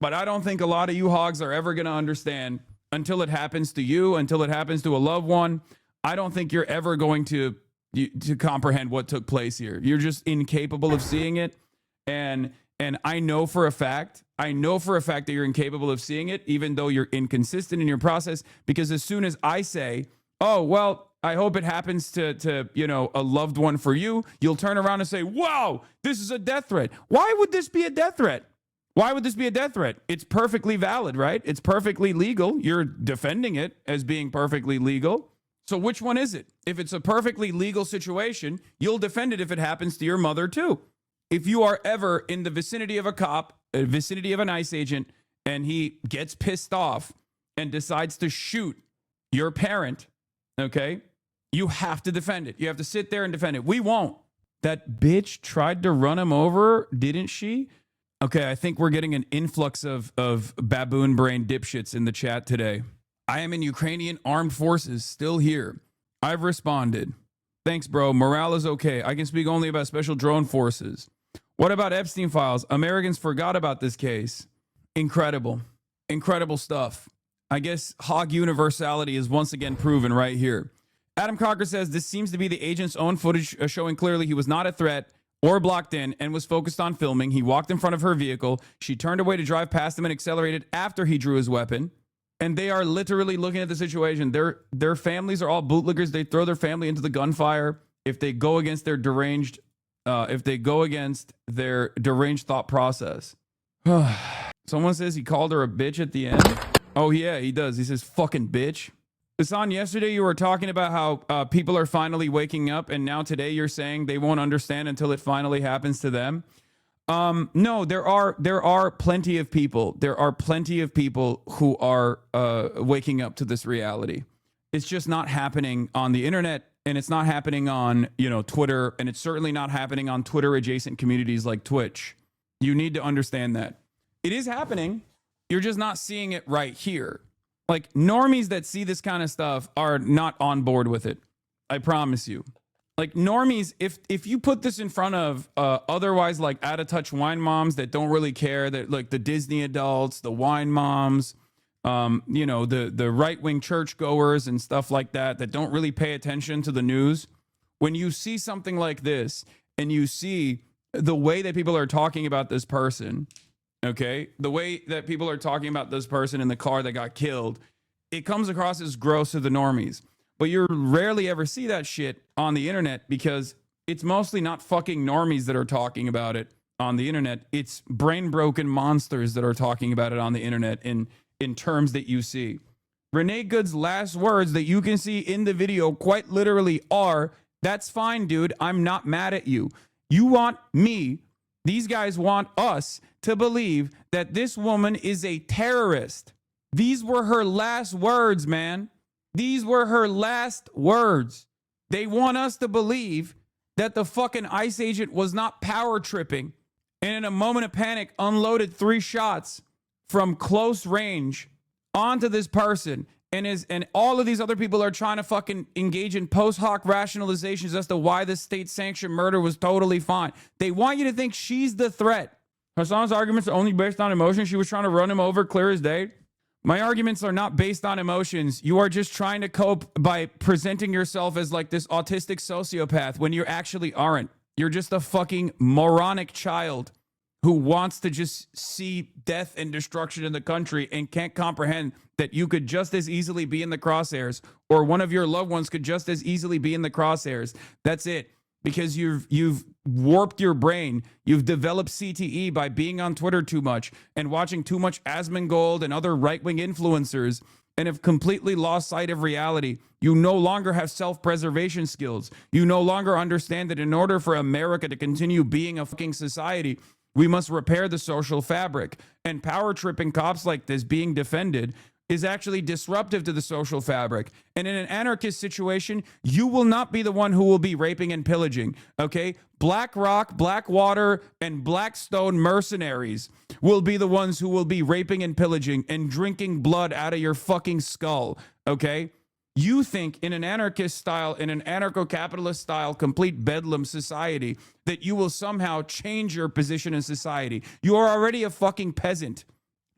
S2: but I don't think a lot of you hogs are ever gonna understand until it happens to you, until it happens to a loved one. I don't think you're ever going to comprehend what took place here. You're just incapable of seeing it, and I know for a fact that you're incapable of seeing it, even though you're inconsistent in your process, because as soon as I say, oh, well, I hope it happens to a loved one for you, you'll turn around and say, wow, this is a death threat. Why would this be a death threat? Why would this be a death threat? It's perfectly valid, right? It's perfectly legal. You're defending it as being perfectly legal. So which one is it? If it's a perfectly legal situation, you'll defend it if it happens to your mother too. If you are ever in the vicinity of a cop, vicinity of an ICE agent, and he gets pissed off and decides to shoot your parent, okay, you have to defend it. You have to sit there and defend it. We won't. That bitch tried to run him over, didn't she? Okay, I think we're getting an influx of baboon brain dipshits in the chat today. I am in Ukrainian armed forces, still here. I've responded. Thanks, bro. Morale is okay. I can speak only about special drone forces. What about Epstein files? Americans forgot about this case. Incredible. Incredible stuff. I guess hog universality is once again proven right here. Adam Cocker says this seems to be the agent's own footage showing clearly he was not a threat or blocked in and was focused on filming. He walked in front of her vehicle. She turned away to drive past him and accelerated after he drew his weapon. And they are literally looking at the situation. Their families are all bootlickers. They throw their family into the gunfire if they go against their deranged thought process. Someone says he called her a bitch at the end. Oh yeah, he does. He says fucking bitch. Hasan, yesterday you were talking about how people are finally waking up, and now today you're saying they won't understand until it finally happens to them. No, there are plenty of people. There are plenty of people who are waking up to this reality. It's just not happening on the internet, and it's not happening on, Twitter, and it's certainly not happening on Twitter adjacent communities like Twitch. You need to understand that. It is happening. You're just not seeing it right here. Like, normies that see this kind of stuff are not on board with it. I promise you. Like, normies, if you put this in front of otherwise like out of touch wine moms that don't really care, that like the Disney adults, the wine moms, you know, the right-wing churchgoers and stuff like that don't really pay attention to the news, when you see something like this and you see the way that people are talking about this person, okay, the way that people are talking about this person in the car that got killed, it comes across as gross to the normies. But you rarely ever see that shit on the internet because it's mostly not fucking normies that are talking about it on the internet. It's brain-broken monsters that are talking about it on the internet in terms that you see. Renee Good's last words that you can see in the video quite literally are, "That's fine, dude. I'm not mad at you." You want me, these guys want us to believe that this woman is a terrorist. These were her last words, man. These were her last words. They want us to believe that the fucking ICE agent was not power tripping and in a moment of panic unloaded 3 shots from close range onto this person, and all of these other people are trying to fucking engage in post hoc rationalizations as to why this state-sanctioned murder was totally fine. They want you to think she's the threat. Hassan's arguments are only based on emotion. She was trying to run him over clear as day. My arguments are not based on emotions. You are just trying to cope by presenting yourself as like this autistic sociopath when you actually aren't. You're just a fucking moronic child who wants to just see death and destruction in the country and can't comprehend that you could just as easily be in the crosshairs, or one of your loved ones could just as easily be in the crosshairs. That's it. Because you've warped your brain. You've developed CTE by being on Twitter too much and watching too much Asmongold and other right-wing influencers, and have completely lost sight of reality. You no longer have self-preservation skills. You no longer understand that in order for America to continue being a fucking society, we must repair the social fabric. And power-tripping cops like this being defended is actually disruptive to the social fabric. And in an anarchist situation, you will not be the one who will be raping and pillaging, okay? BlackRock, Blackwater, and Blackstone mercenaries will be the ones who will be raping and pillaging and drinking blood out of your fucking skull, okay? You think in an anarchist style, in an anarcho-capitalist style, complete bedlam society, that you will somehow change your position in society. You are already a fucking peasant.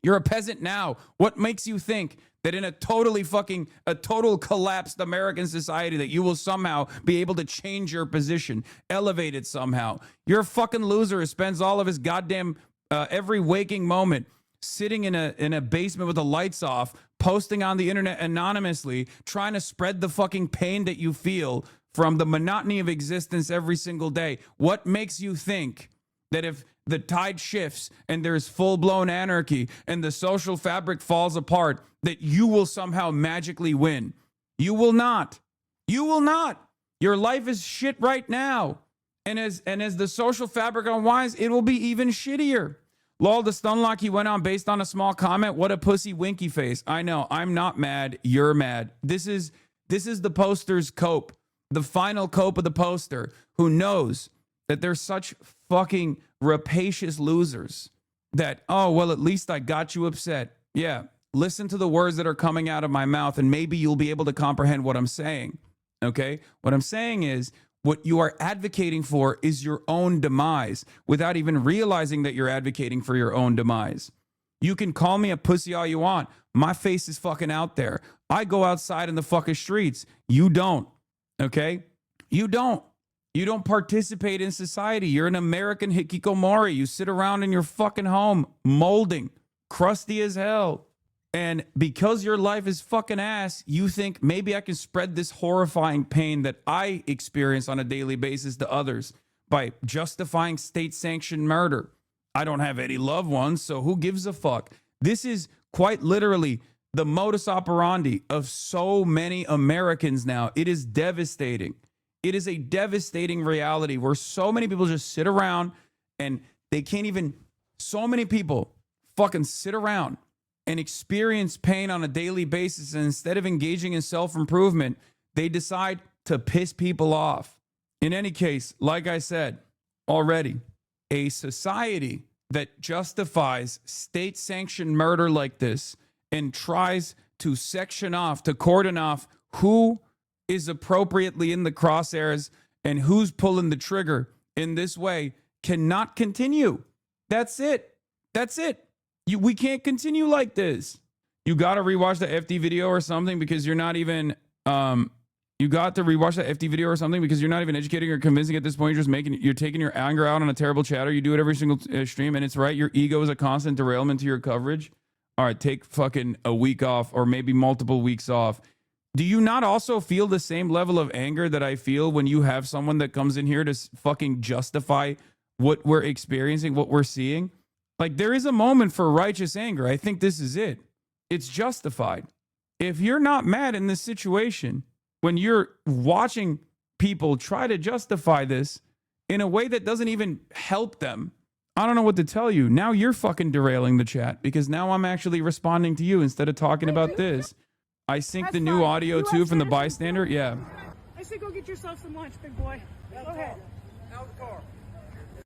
S2: You're a peasant now. What makes you think that in a total collapsed American society that you will somehow be able to change your position, elevate it somehow? You're a fucking loser who spends all of his goddamn every waking moment sitting in a basement with the lights off, posting on the internet anonymously, trying to spread the fucking pain that you feel from the monotony of existence every single day. What makes you think that if the tide shifts and there's full-blown anarchy and the social fabric falls apart, that you will somehow magically win? You will not. You will not. Your life is shit right now. And as the social fabric unwinds, it will be even shittier. Lol, the stunlock he went on based on a small comment. What a pussy winky face. I know. I'm not mad. You're mad. This is the poster's cope. The final cope of the poster, who knows that they're such fucking rapacious losers that, oh, well, at least I got you upset. Yeah, listen to the words that are coming out of my mouth and maybe you'll be able to comprehend what I'm saying, okay? What I'm saying is what you are advocating for is your own demise without even realizing that you're advocating for your own demise. You can call me a pussy all you want. My face is fucking out there. I go outside in the fucking streets. You don't, okay? You don't. You don't participate in society. You're an American hikikomori. You sit around in your fucking home, molding, crusty as hell. And because your life is fucking ass, you think maybe I can spread this horrifying pain that I experience on a daily basis to others by justifying state-sanctioned murder. I don't have any loved ones, so who gives a fuck? This is quite literally the modus operandi of so many Americans now. It is devastating. It is a devastating reality where so many people just sit around and they can't even, so many people fucking sit around and experience pain on a daily basis. And instead of engaging in self-improvement, they decide to piss people off. In any case, like I said already, a society that justifies state-sanctioned murder like this and tries to section off, to cordon off who is appropriately in the crosshairs and who's pulling the trigger in this way cannot continue. That's it. That's it. We can't continue like this. You got to rewatch the FD video or something because you're not even, you got to rewatch the FD video or something because you're not even educating or convincing at this point. You're taking your anger out on a terrible chatter. You do it every single stream, and it's right. Your ego is a constant derailment to your coverage. All right, take fucking a week off or maybe multiple weeks off. Do you not also feel the same level of anger that I feel when you have someone that comes in here to fucking justify what we're experiencing, what we're seeing? Like, there is a moment for righteous anger. I think this is it. It's justified. If you're not mad in this situation, when you're watching people try to justify this in a way that doesn't even help them, I don't know what to tell you. Now you're fucking derailing the chat because now I'm actually responding to you instead of talking about this. I synced the new audio too from the bystander. Yeah.
S5: I say go get yourself some lunch, big boy. Go ahead.
S3: Out of the car.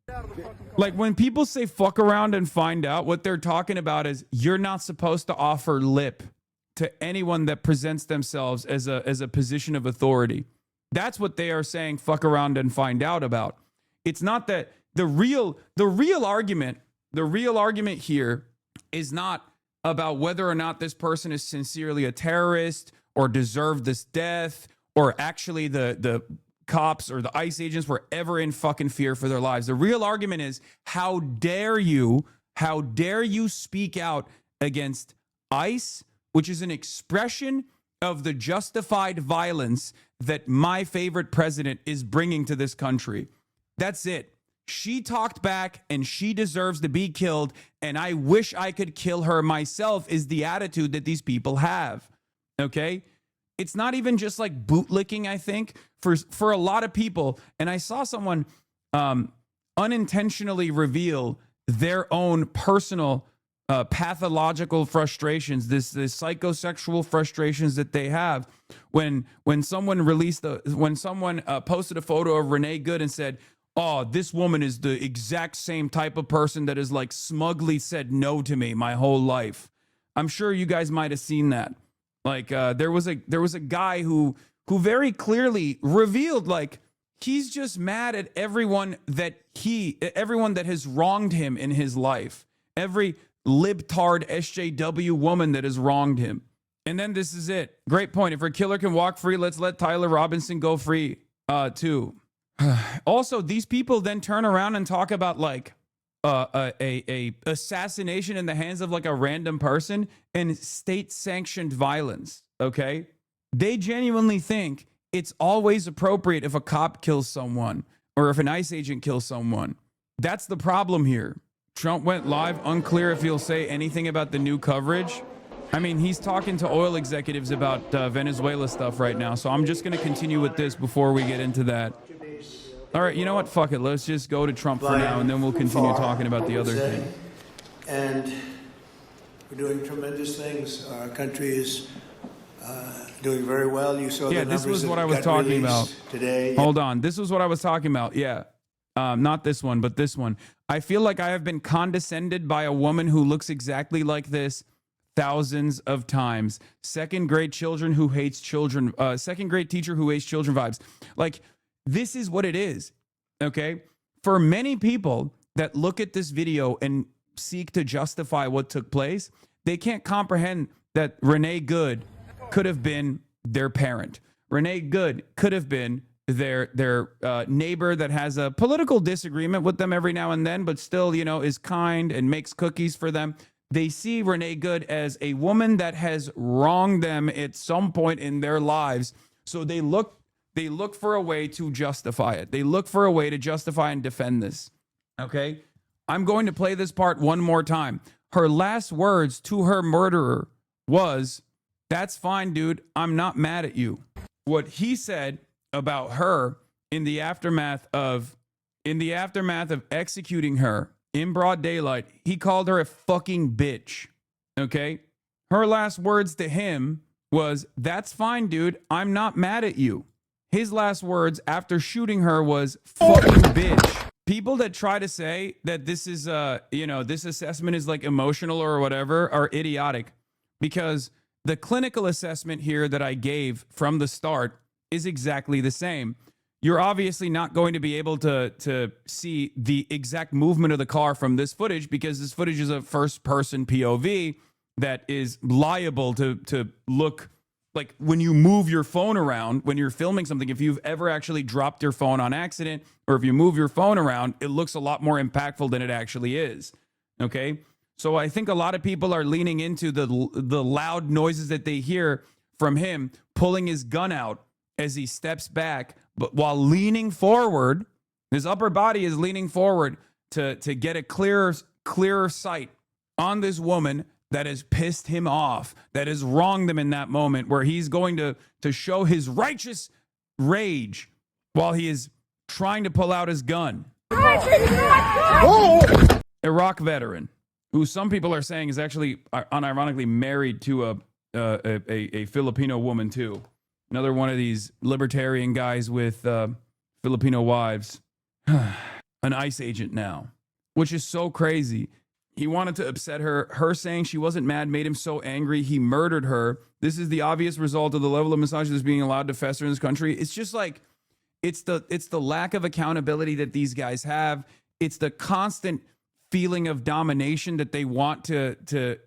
S3: Get out of the fucking car.
S2: Like when people say fuck around and find out, what they're talking about is you're not supposed to offer lip to anyone that presents themselves as a position of authority. That's what they are saying fuck around and find out about. It's not that the real argument here is not about whether or not this person is sincerely a terrorist or deserved this death or actually the cops or the ICE agents were ever in fucking fear for their lives. The real argument is how dare you speak out against ICE, which is an expression of the justified violence that my favorite president is bringing to this country. That's it. She talked back and she deserves to be killed. And I wish I could kill her myself is the attitude that these people have. Okay. It's not even just like bootlicking, I think, for a lot of people. And I saw someone unintentionally reveal their own personal pathological frustrations, this psychosexual frustrations that they have when someone posted a photo of Renee Good and said, oh, this woman is the exact same type of person that has like smugly said no to me my whole life. I'm sure you guys might have seen that. Like there was a guy who very clearly revealed like he's just mad at everyone that has wronged him in his life. Every libtard SJW woman that has wronged him. And then this is it. Great point. If a killer can walk free, let's let Tyler Robinson go free too. Also, these people then turn around and talk about like a assassination in the hands of like a random person and state sanctioned violence. Okay. They genuinely think it's always appropriate if a cop kills someone or if an ICE agent kills someone. That's the problem here. Trump went live, unclear if he'll say anything about the new coverage. I mean, he's talking to oil executives about Venezuela stuff right now. So I'm just going to continue with this before we get into that. All right, you know what? Fuck it. Let's just go to Trump for now, and then we'll continue talking about the other thing.
S6: And we're doing tremendous things. Our country is doing very well. You saw the numbers.
S2: This was what I was talking about
S6: today.
S2: Hold on. This was what I was talking about. Yeah. Not this one, but this one. I feel like I have been condescended by a woman who looks exactly like this thousands of times. Second grade children who hates children. Second grade teacher who hates children vibes. Like, this is what it is, okay? For many people that look at this video and seek to justify what took place, they can't comprehend that Renee Good could have been their parent. Renee Good could have been their neighbor that has a political disagreement with them every now and then, but still, you know, is kind and makes cookies for them. They see Renee Good as a woman that has wronged them at some point in their lives, so they look for a way to justify it. They look for a way to justify and defend this. Okay? I'm going to play this part one more time. Her last words to her murderer was, "That's fine, dude. I'm not mad at you." What he said about her in the aftermath of executing her in broad daylight, he called her a fucking bitch. Okay? Her last words to him was, "That's fine, dude. I'm not mad at you." His last words after shooting her was "fucking bitch." People that try to say that this is this assessment is like emotional or whatever are idiotic, because the clinical assessment here that I gave from the start is exactly the same. You're obviously not going to be able to see the exact movement of the car from this footage because this footage is a first person POV that is liable to look like when you move your phone around, when you're filming something, if you've ever actually dropped your phone on accident, or if you move your phone around, it looks a lot more impactful than it actually is. Okay. So I think a lot of people are leaning into the loud noises that they hear from him pulling his gun out as he steps back, but while leaning forward, his upper body is leaning forward to get a clearer sight on this woman that has pissed him off, that has wronged him in that moment, where he's going to show his righteous rage while he is trying to pull out his gun. Iraq veteran, who some people are saying is actually unironically married to a Filipino woman too. Another one of these libertarian guys with Filipino wives. An ICE agent now, which is so crazy. He wanted to upset her. Her saying she wasn't mad made him so angry he murdered her. This is the obvious result of the level of misogyny that's being allowed to fester in this country. It's just like, it's the lack of accountability that these guys have. It's the constant feeling of domination that they want to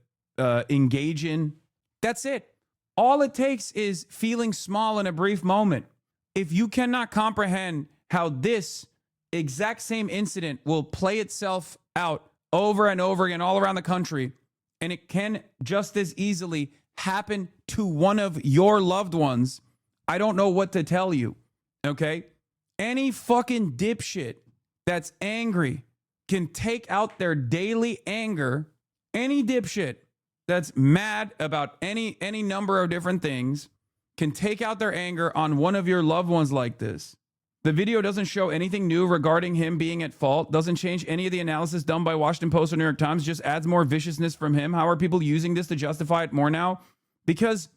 S2: engage in. That's it. All it takes is feeling small in a brief moment. If you cannot comprehend how this exact same incident will play itself out over and over again all around the country, and it can just as easily happen to one of your loved ones, I don't know what to tell you, okay? Any fucking dipshit that's angry can take out their daily anger. Any dipshit that's mad about any number of different things can take out their anger on one of your loved ones like this. The video doesn't show anything new regarding him being at fault, doesn't change any of the analysis done by Washington Post or New York Times, just adds more viciousness from him. How are people using this to justify it more now? Because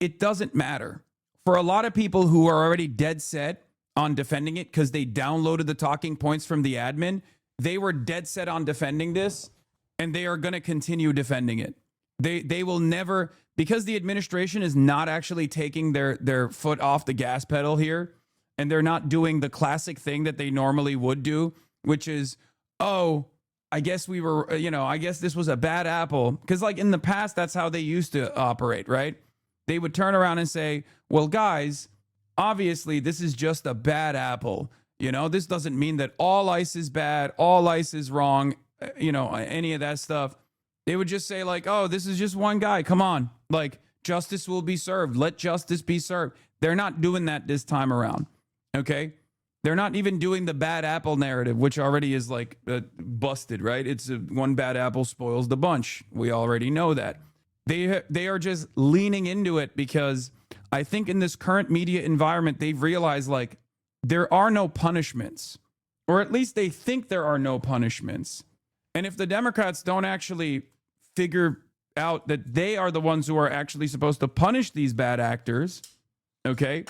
S2: it doesn't matter. For a lot of people who are already dead set on defending it because they downloaded the talking points from the admin, they were dead set on defending this, and they are going to continue defending it. They will never, because the administration is not actually taking their foot off the gas pedal here, and they're not doing the classic thing that they normally would do, which is, oh, I guess we were, I guess this was a bad apple. Because like in the past, that's how they used to operate, right? They would turn around and say, well, guys, obviously this is just a bad apple. This doesn't mean that all ICE is bad, all ICE is wrong, any of that stuff. They would just say like, oh, this is just one guy. Come on. Like, justice will be served. Let justice be served. They're not doing that this time around. Okay, they're not even doing the bad apple narrative, which already is like busted, right? It's one bad apple spoils the bunch. We already know that. They are just leaning into it because I think in this current media environment, they've realized like there are no punishments, or at least they think there are no punishments. And if the Democrats don't actually figure out that they are the ones who are actually supposed to punish these bad actors, okay,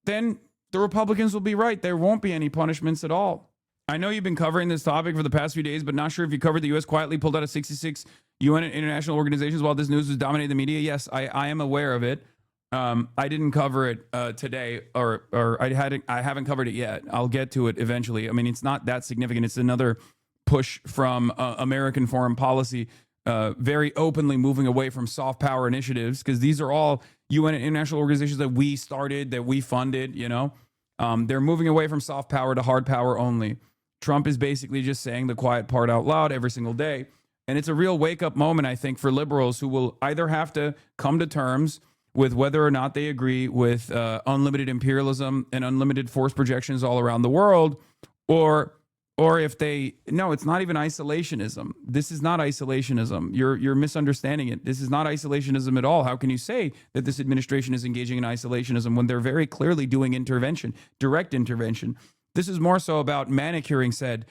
S2: then the Republicans will be right. There won't be any punishments at all. I know you've been covering this topic for the past few days, but not sure if you covered the U.S. quietly pulled out of 66 UN and international organizations while this news was dominating the media. Yes, I am aware of it. I didn't cover it today, or I haven't covered it yet. I'll get to it eventually. I mean, it's not that significant. It's another push from American foreign policy, very openly moving away from soft power initiatives, because these are all UN and international organizations that we started, that we funded, they're moving away from soft power to hard power only. Trump is basically just saying the quiet part out loud every single day. And it's a real wake-up moment, I think, for liberals who will either have to come to terms with whether or not they agree with unlimited imperialism and unlimited force projections all around the world, or if no, it's not even isolationism. This is not isolationism. You're misunderstanding it. This is not isolationism at all. How can you say that this administration is engaging in isolationism when they're very clearly doing intervention, direct intervention? This is more so about manicuring said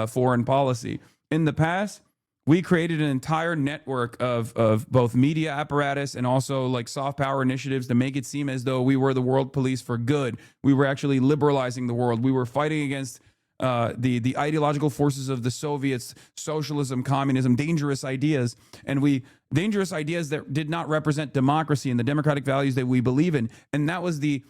S2: foreign policy. In the past, we created an entire network of both media apparatus and also like soft power initiatives to make it seem as though we were the world police for good. We were actually liberalizing the world. We were fighting against the ideological forces of the Soviets, socialism, communism, dangerous ideas, dangerous ideas that did not represent democracy and the democratic values that we believe in. And that was the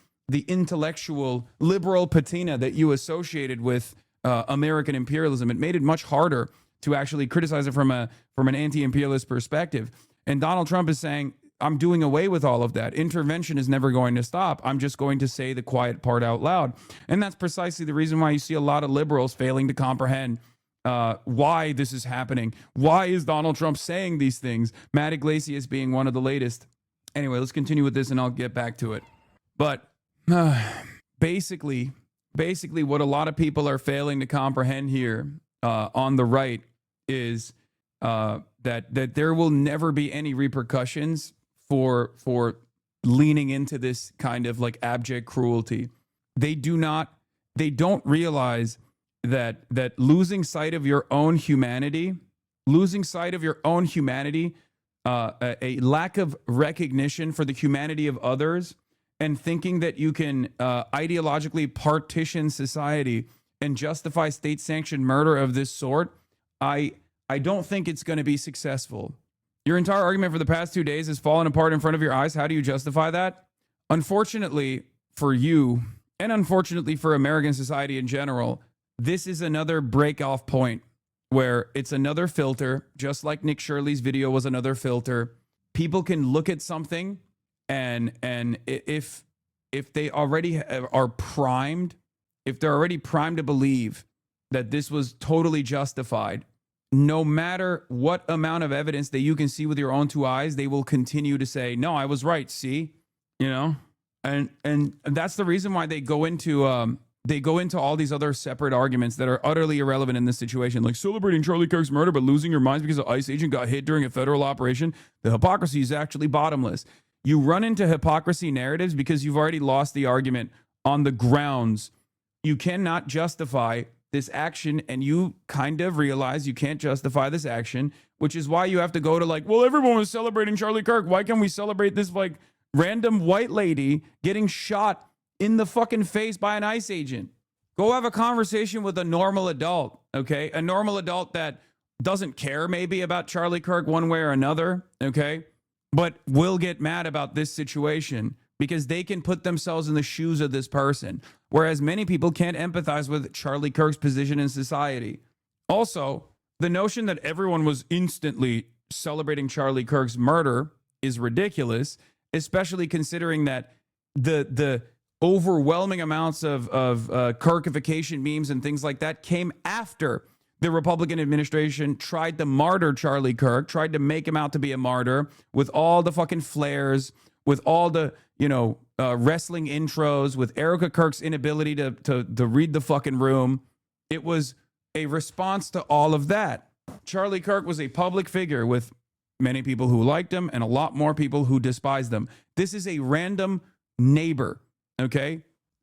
S2: intellectual liberal patina that you associated with American imperialism. It made it much harder to actually criticize it from an anti-imperialist perspective. And Donald Trump is saying, I'm doing away with all of that. Intervention is never going to stop. I'm just going to say the quiet part out loud. And that's precisely the reason why you see a lot of liberals failing to comprehend why this is happening. Why is Donald Trump saying these things? Matt Iglesias being one of the latest. Anyway, let's continue with this and I'll get back to it. But basically, what a lot of people are failing to comprehend here on the right is that there will never be any repercussions for leaning into this kind of like abject cruelty. They don't realize that losing sight of your own humanity, a lack of recognition for the humanity of others, and thinking that you can ideologically partition society and justify state-sanctioned murder of this sort, I don't think it's going to be successful. Your entire argument for the past 2 days has fallen apart in front of your eyes. How do you justify that? Unfortunately for you, and unfortunately for American society in general, this is another break-off point where it's another filter, just like Nick Shirley's video was another filter. People can look at something and if they already are primed, if they're already primed to believe that this was totally justified, no matter what amount of evidence that you can see with your own two eyes, they will continue to say, no, I was right. See, and that's the reason why they go into all these other separate arguments that are utterly irrelevant in this situation, like celebrating Charlie Kirk's murder but losing your minds because an ICE agent got hit during a federal operation. The hypocrisy is actually bottomless. You run into hypocrisy narratives because you've already lost the argument on the grounds you cannot justify this action, and you kind of realize you can't justify this action, which is why you have to go to like, well, everyone was celebrating Charlie Kirk. Why can't we celebrate this like random white lady getting shot in the fucking face by an ICE agent? Go have a conversation with a normal adult, okay? A normal adult that doesn't care maybe about Charlie Kirk one way or another, okay? But will get mad about this situation because they can put themselves in the shoes of this person, whereas many people can't empathize with Charlie Kirk's position in society. Also, the notion that everyone was instantly celebrating Charlie Kirk's murder is ridiculous, especially considering that the overwhelming amounts of Kirkification memes and things like that came after the Republican administration tried to martyr Charlie Kirk, tried to make him out to be a martyr with all the fucking flares, with all the, wrestling intros, with Erica Kirk's inability to read the fucking room. It was a response to all of that. Charlie Kirk was a public figure with many people who liked him and a lot more people who despised him. This is a random neighbor, okay?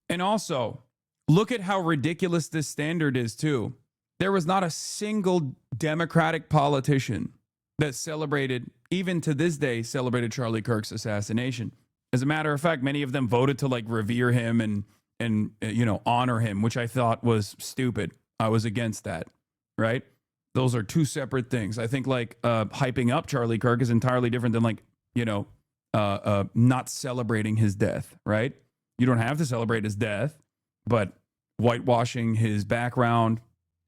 S2: And also, look at how ridiculous this standard is, too. There was not a single Democratic politician that celebrated, even to this day, celebrated Charlie Kirk's assassination. As a matter of fact, many of them voted to like revere him and honor him, which I thought was stupid. I was against that, right? Those are two separate things. I think like hyping up Charlie Kirk is entirely different than like, not celebrating his death, right? You don't have to celebrate his death, but whitewashing his background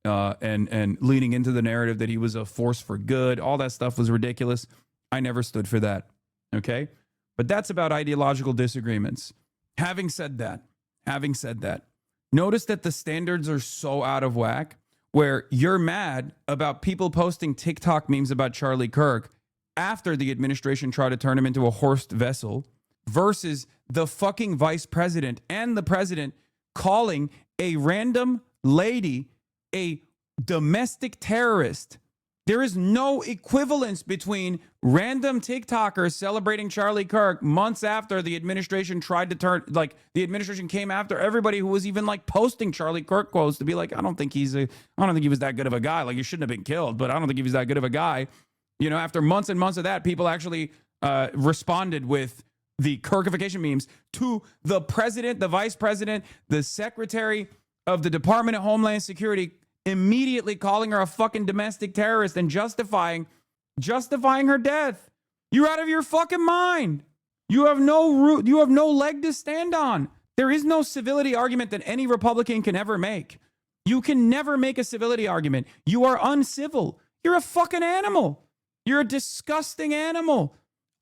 S2: and leading into the narrative that he was a force for good, all that stuff was ridiculous. I never stood for that, okay? But that's about ideological disagreements. Having said that, notice that the standards are so out of whack where you're mad about people posting TikTok memes about Charlie Kirk after the administration tried to turn him into a horsed vessel versus the fucking vice president and the president calling a random lady a domestic terrorist. There is no equivalence between random TikTokers celebrating Charlie Kirk months after the administration tried to turn, like the administration came after everybody who was even like posting Charlie Kirk quotes to be like, I don't think he was that good of a guy. Like he shouldn't have been killed, but I don't think he was that good of a guy. After months and months of that, people actually responded with the Kirkification memes to the president, the vice president, the secretary of the Department of Homeland Security, immediately calling her a fucking domestic terrorist and justifying her death. You're out of your fucking mind. You have no root. You have no leg to stand on. There is no civility argument that any Republican can ever make. You can never make a civility argument. You are uncivil. You're a fucking animal. You're a disgusting animal.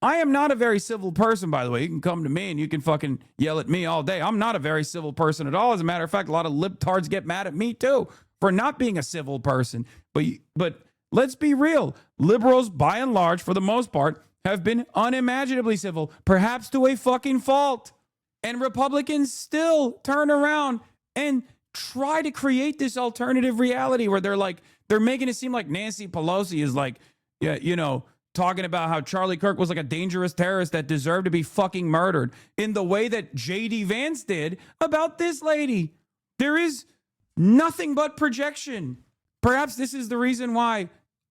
S2: I am not a very civil person, by the way. You can come to me and you can fucking yell at me all day. I'm not a very civil person at all. As a matter of fact, a lot of libtards get mad at me too for not being a civil person. But let's be real. Liberals, by and large, for the most part, have been unimaginably civil, perhaps to a fucking fault. And Republicans still turn around and try to create this alternative reality where they're making it seem like Nancy Pelosi is like, yeah, you know, talking about how Charlie Kirk was like a dangerous terrorist that deserved to be fucking murdered in the way that J.D. Vance did about this lady. There is nothing but projection. Perhaps this is the reason why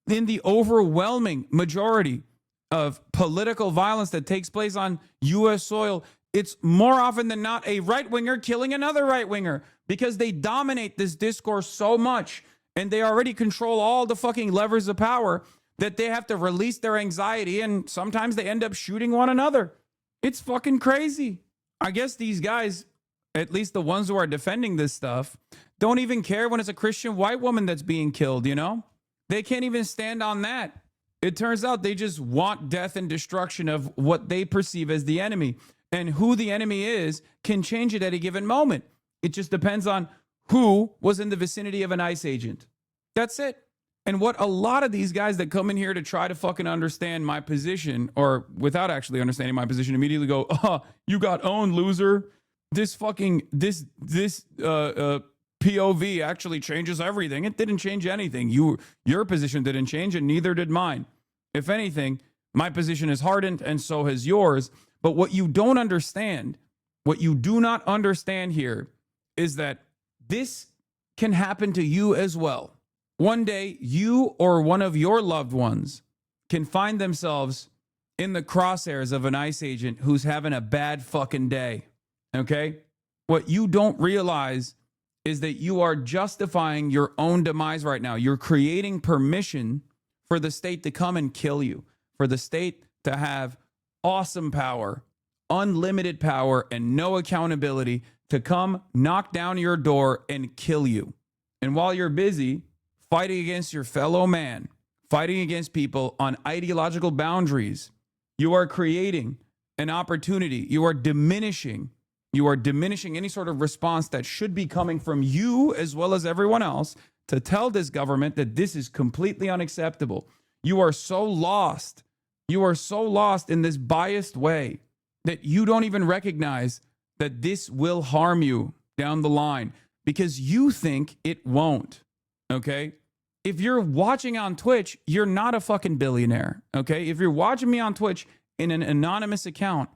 S2: in the overwhelming majority of political violence that takes place on U.S. soil, it's more often than not a right-winger killing another right-winger because they dominate this discourse so much and they already control all the fucking levers of power that they have to release their anxiety and sometimes they end up shooting one another. It's fucking crazy. I guess these guys, at least the ones who are defending this stuff, don't even care when it's a Christian white woman that's being killed, you know? They can't even stand on that. It turns out they just want death and destruction of what they perceive as the enemy. And who the enemy is can change it at a given moment. It just depends on who was in the vicinity of an ICE agent. That's it. And what a lot of these guys that come in here to try to fucking understand my position, or without actually understanding my position, immediately go, "Oh, you got owned, loser. This fucking this POV actually changes everything." It didn't change anything. Your position didn't change, and neither did mine. If anything, my position is hardened, and so has yours. But what you don't understand, what you do not understand here, is that this can happen to you as well. One day, you or one of your loved ones can find themselves in the crosshairs of an ICE agent who's having a bad fucking day. Okay? What you don't realize is that you are justifying your own demise right now. You're creating permission for the state to come and kill you, for the state to have awesome power, unlimited power, and no accountability to come knock down your door and kill you. And while you're busy fighting against your fellow man, fighting against people on ideological boundaries, you are creating an opportunity. You are diminishing any sort of response that should be coming from you as well as everyone else to tell this government that this is completely unacceptable. You are so lost. You are so lost in this biased way that you don't even recognize that this will harm you down the line because you think it won't. Okay? If you're watching on Twitch, you're not a fucking billionaire. Okay? If you're watching me on Twitch in an anonymous account,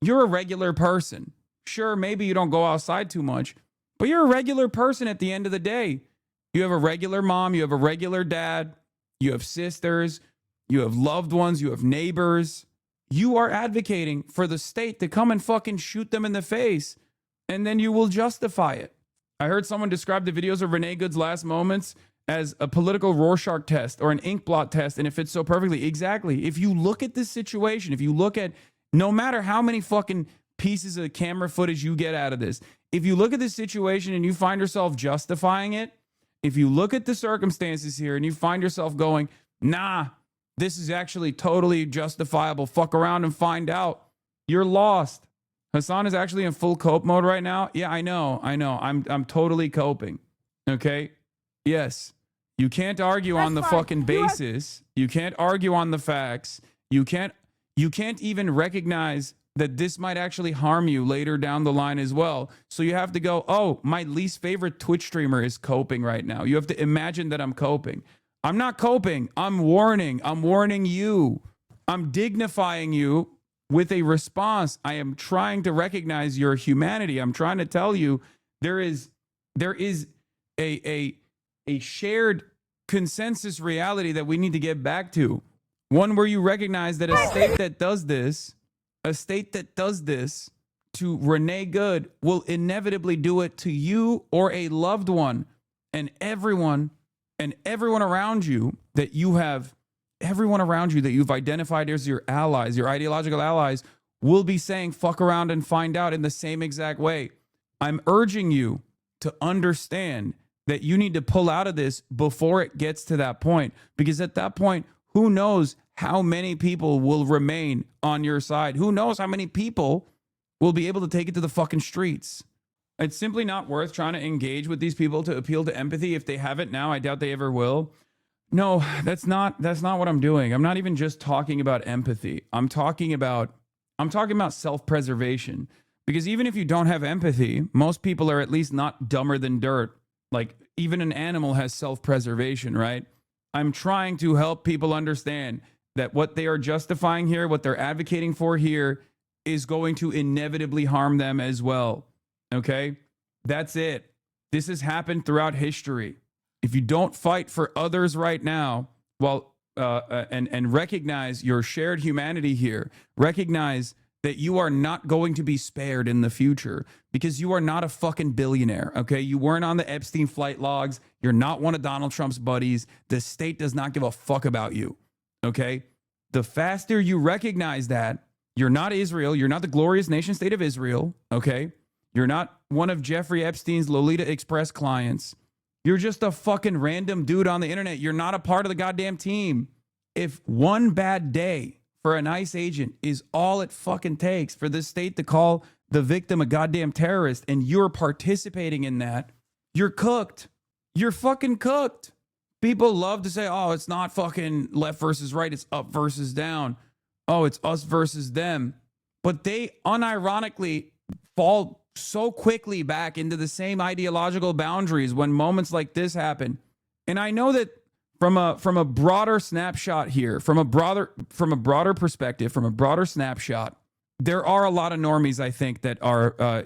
S2: you're a regular person. Sure, maybe you don't go outside too much, but you're a regular person at the end of the day. You have a regular mom, you have a regular dad, you have sisters, you have loved ones, you have neighbors. You are advocating for the state to come and fucking shoot them in the face, and then you will justify it. I heard someone describe the videos of Renee Good's last moments as a political Rorschach test or an inkblot test, and it fits so perfectly. Exactly. If you look at this situation, if you look at no matter how many fucking pieces of camera footage you get out of this, if you look at this situation and you find yourself justifying it, if you look at the circumstances here and you find yourself going, nah, this is actually totally justifiable, fuck around and find out, you're lost. Hasan is actually in full cope mode right now. Yeah, I know. I'm totally coping. Okay? Yes. You can't argue on the fucking basis. You can't argue on the facts. You can't even recognize that this might actually harm you later down the line as well. So you have to go, oh, my least favorite Twitch streamer is coping right now. You have to imagine that I'm coping. I'm not coping. I'm warning. I'm warning you. I'm dignifying you with a response. I am trying to recognize your humanity. I'm trying to tell you there is a shared consensus reality that we need to get back to. One where you recognize that a state that does this to Renee Good will inevitably do it to you or a loved one, and everyone around you that you've identified as your allies, your ideological allies, will be saying fuck around and find out in the same exact way. I'm urging you to understand that you need to pull out of this before it gets to that point, because at that point, who knows how many people will remain on your side? Who knows how many people will be able to take it to the fucking streets? It's simply not worth trying to engage with these people to appeal to empathy. If they haven't now, I doubt they ever will. No, that's not what I'm doing. I'm not even just talking about empathy. I'm talking about self-preservation. Because even if you don't have empathy, most people are at least not dumber than dirt. Like, even an animal has self-preservation, right? I'm trying to help people understand that what they are justifying here, what they're advocating for here, is going to inevitably harm them as well. Okay? That's it. This has happened throughout history. If you don't fight for others right now, well, and recognize your shared humanity here, recognize that you are not going to be spared in the future because you are not a fucking billionaire, okay? You weren't on the Epstein flight logs. You're not one of Donald Trump's buddies. The state does not give a fuck about you, okay? The faster you recognize that, you're not Israel. You're not the glorious nation state of Israel, okay? You're not one of Jeffrey Epstein's Lolita Express clients. You're just a fucking random dude on the internet. You're not a part of the goddamn team. If one bad day for an ICE agent is all it fucking takes for this state to call the victim a goddamn terrorist and you're participating in that, you're cooked. You're fucking cooked. People love to say, oh, it's not fucking left versus right. It's up versus down. Oh, it's us versus them. But they unironically fall so quickly back into the same ideological boundaries when moments like this happen. And I know that from a broader snapshot here, from a broader perspective, from a broader snapshot, there are a lot of normies, I think, that are,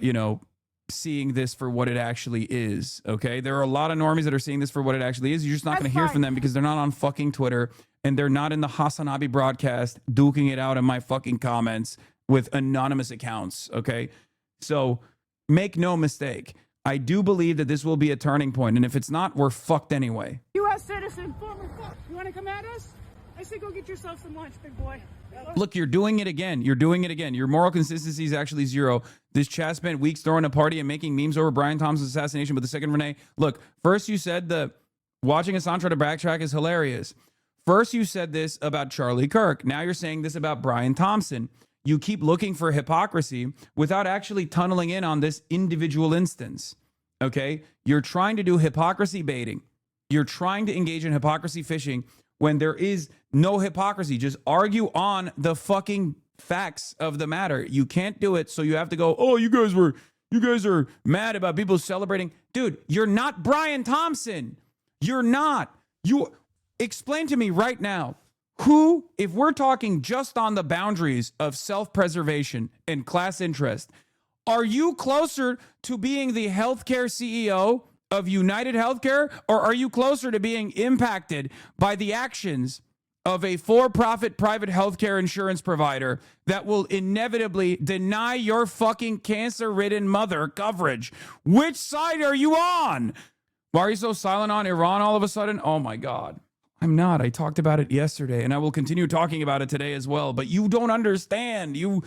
S2: seeing this for what it actually is. Okay. There are a lot of normies that are seeing this for what it actually is. You're just not going to hear from them because they're not on fucking Twitter and they're not in the HasanAbi broadcast duking it out in my fucking comments with anonymous accounts. Okay. So make no mistake. I do believe that this will be a turning point, and if it's not, we're fucked anyway.
S5: U.S. citizen, former fuck. You want to come at us? I say go get yourself some lunch, big boy.
S2: Look, you're doing it again. You're doing it again. Your moral consistency is actually zero. This chat spent weeks throwing a party and making memes over Brian Thompson's assassination, but the second, Renee, look, first you said the watching Hassan try to backtrack is hilarious. First you said this about Charlie Kirk. Now you're saying this about Brian Thompson. You keep looking for hypocrisy without actually tunneling in on this individual instance, okay? You're trying to do hypocrisy baiting. You're trying to engage in hypocrisy fishing when there is no hypocrisy. Just argue on the fucking facts of the matter. You can't do it, so you have to go, oh, you guys are mad about people celebrating. Dude, you're not Brian Thompson. You're not. You explain to me right now. Who, if we're talking just on the boundaries of self-preservation and class interest, are you closer to being the healthcare CEO of United Healthcare, or are you closer to being impacted by the actions of a for-profit private healthcare insurance provider that will inevitably deny your fucking cancer-ridden mother coverage? Which side are you on? Why are you so silent on Iran all of a sudden? Oh my God. I'm not. I talked about it yesterday and I will continue talking about it today as well. But you don't understand. You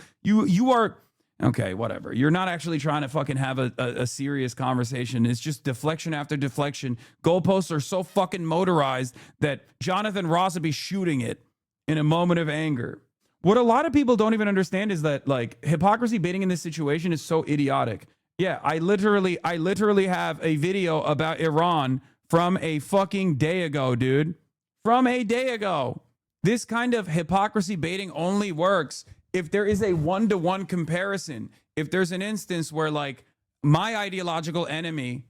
S2: are, okay, whatever. You're not actually trying to fucking have a serious conversation. It's just deflection after deflection. Goalposts are so fucking motorized that Jonathan Ross would be shooting it in a moment of anger. What a lot of people don't even understand is that, like, hypocrisy baiting in this situation is so idiotic. Yeah, I literally have a video about Iran from a fucking day ago, dude. From a day ago. This kind of hypocrisy baiting only works if there is a one-to-one comparison. If there's an instance where, like, my ideological enemy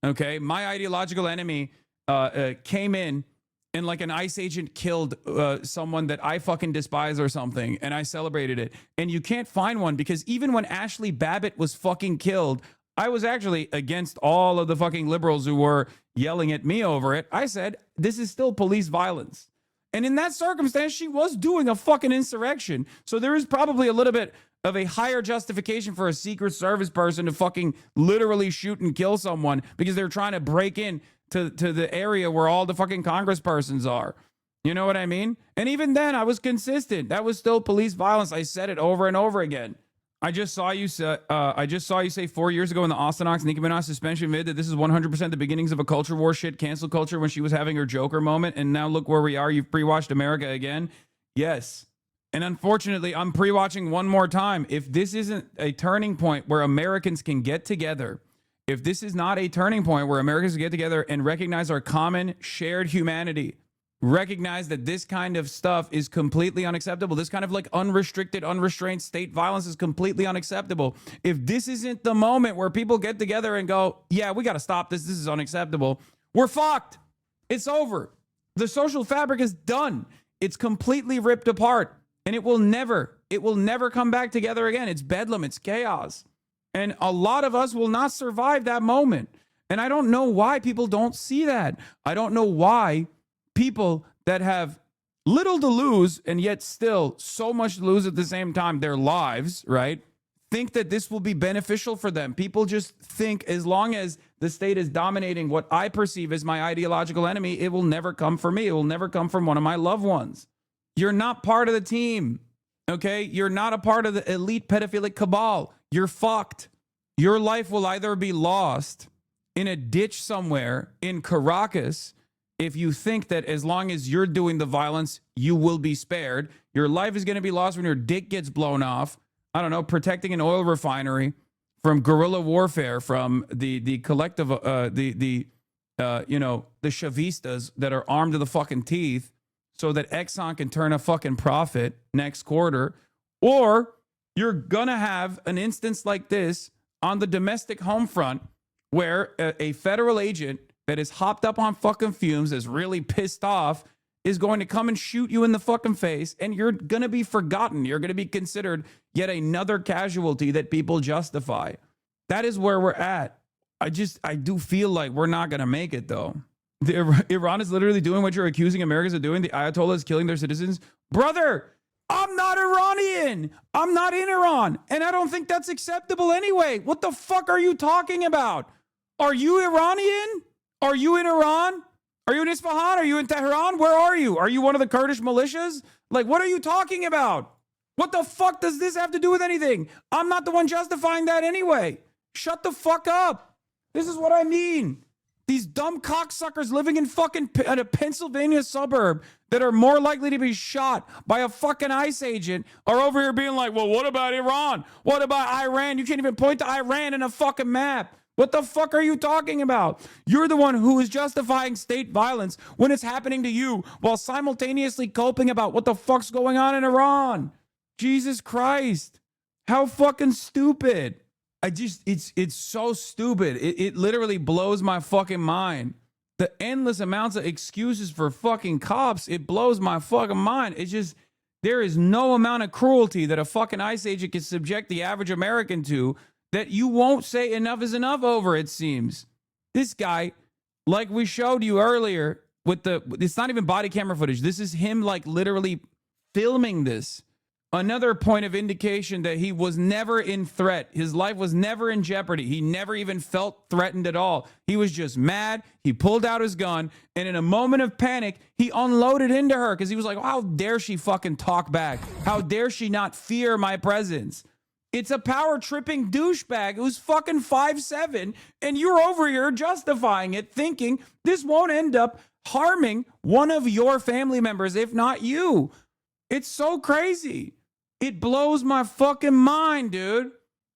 S2: came in and, like, an ICE agent killed someone that I fucking despise or something, and I celebrated it. And you can't find one because even when Ashley Babbitt was fucking killed, I was actually against all of the fucking liberals who were yelling at me over it. I said, this is still police violence. And in that circumstance, she was doing a fucking insurrection. So there is probably a little bit of a higher justification for a Secret Service person to fucking literally shoot and kill someone because they're trying to break in to the area where all the fucking congresspersons are. You know what I mean? And even then, I was consistent. That was still police violence. I said it over and over again. I just saw you say 4 years ago in the Austin Ox Nicki Minaj suspension vid that this is 100% the beginnings of a culture war shit, cancel culture, when she was having her Joker moment. And now look where we are. You've pre-watched America again. Yes. And unfortunately, I'm pre-watching one more time. If this isn't a turning point where Americans can get together, if this is not a turning point where Americans get together and recognize our common shared humanity, recognize that this kind of stuff is completely unacceptable. This kind of like unrestricted, unrestrained state violence is completely unacceptable. If this isn't the moment where people get together and go, yeah, we got to stop this. This is unacceptable. We're fucked. It's over. The social fabric is done. It's completely ripped apart. And it will never come back together again. It's bedlam. It's chaos. And a lot of us will not survive that moment. And I don't know why people don't see that. I don't know why people that have little to lose and yet still so much to lose at the same time, their lives, right, think that this will be beneficial for them. People just think as long as the state is dominating what I perceive as my ideological enemy, it will never come for me. It will never come from one of my loved ones. You're not part of the team, okay? You're not a part of the elite pedophilic cabal. You're fucked. Your life will either be lost in a ditch somewhere in Caracas if you think that as long as you're doing the violence, you will be spared. Your life is going to be lost when your dick gets blown off. I don't know, protecting an oil refinery from guerrilla warfare, from the collective, the Chavistas that are armed to the fucking teeth, so that Exxon can turn a fucking profit next quarter. Or you're going to have an instance like this on the domestic home front where a federal agent that is hopped up on fucking fumes, is really pissed off, is going to come and shoot you in the fucking face, and you're going to be forgotten. You're going to be considered yet another casualty that people justify. That is where we're at. I do feel like we're not going to make it, though. Iran is literally doing what you're accusing Americans of doing. The Ayatollah is killing their citizens. Brother, I'm not Iranian. I'm not in Iran. And I don't think that's acceptable anyway. What the fuck are you talking about? Are you Iranian? Are you in Iran? Are you in Isfahan? Are you in Tehran? Where are you? Are you one of the Kurdish militias? Like, what are you talking about? What the fuck does this have to do with anything? I'm not the one justifying that anyway. Shut the fuck up. This is what I mean. These dumb cocksuckers living in a Pennsylvania suburb that are more likely to be shot by a fucking ICE agent are over here being like, well, what about Iran? What about Iran? You can't even point to Iran in a fucking map. What the fuck are you talking about? You're the one who is justifying state violence when it's happening to you while simultaneously coping about what the fuck's going on in Iran. Jesus Christ. How fucking stupid. It's so stupid. It literally blows my fucking mind. The endless amounts of excuses for fucking cops, it blows my fucking mind. It's just, there is no amount of cruelty that a fucking ICE agent can subject the average American to that you won't say enough is enough over, it seems. This guy, like we showed you earlier, it's not even body camera footage. This is him like literally filming this. Another point of indication that he was never in threat. His life was never in jeopardy. He never even felt threatened at all. He was just mad. He pulled out his gun, and in a moment of panic, he unloaded into her because he was like, oh, how dare she fucking talk back? How dare she not fear my presence? It's a power-tripping douchebag who's fucking 5'7", and you're over here justifying it, thinking this won't end up harming one of your family members, if not you. It's so crazy. It blows my fucking mind, dude.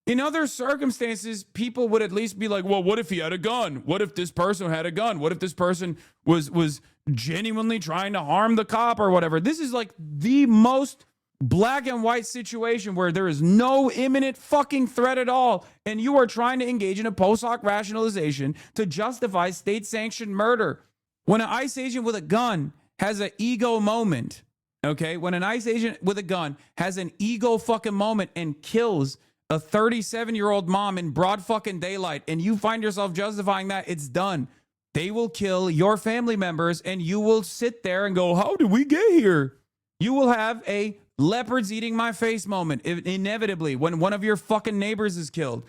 S2: In other circumstances, people would at least be like, well, what if he had a gun? What if this person had a gun? What if this person was genuinely trying to harm the cop or whatever? This is like the most black and white situation where there is no imminent fucking threat at all, and you are trying to engage in a post hoc rationalization to justify state-sanctioned murder. When an ICE agent with a gun has an ego moment, okay? When an ICE agent with a gun has an ego fucking moment and kills a 37-year-old mom in broad fucking daylight, and you find yourself justifying that, it's done. They will kill your family members, and you will sit there and go, how did we get here? You will have a leopards eating my face moment, inevitably, when one of your fucking neighbors is killed.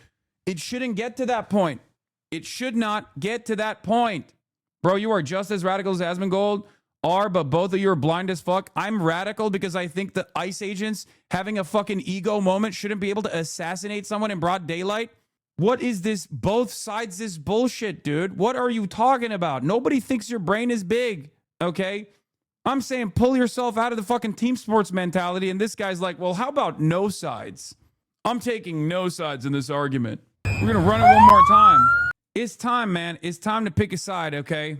S2: It shouldn't get to that point. It should not get to that point. Bro, you are just as radical as Asmongold are, but both of you are blind as fuck. I'm radical because I think the ICE agents having a fucking ego moment shouldn't be able to assassinate someone in broad daylight. What is this, both sides this bullshit, dude? What are you talking about? Nobody thinks your brain is big, okay? I'm saying pull yourself out of the fucking team sports mentality. And this guy's like, well, how about no sides? I'm taking no sides in this argument. We're going to run it one more time. It's time, man. It's time to pick a side, okay?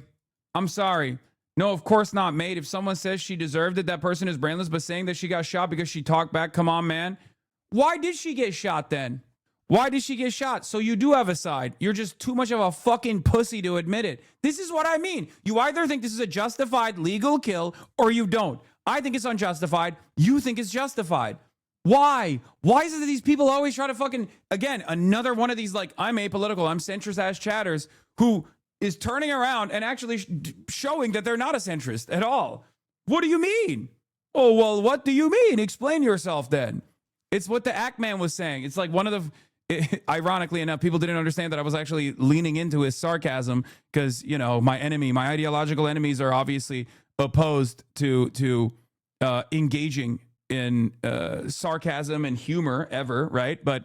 S2: I'm sorry. No, of course not, mate. If someone says she deserved it, that person is brainless. But saying that she got shot because she talked back, come on, man. Why did she get shot then? Why did she get shot? So you do have a side. You're just too much of a fucking pussy to admit it. This is what I mean. You either think this is a justified legal kill or you don't. I think it's unjustified. You think it's justified. Why? Why is it that these people always try to fucking, again, another one of these, like, I'm apolitical, I'm centrist ass chatters who is turning around and actually showing that they're not a centrist at all. What do you mean? Oh, well, what do you mean? Explain yourself then. It's what the Act Man was saying. It's like one of the... ironically enough, people didn't understand that I was actually leaning into his sarcasm because, you know, my ideological enemies are obviously opposed to engaging in sarcasm and humor ever, right? But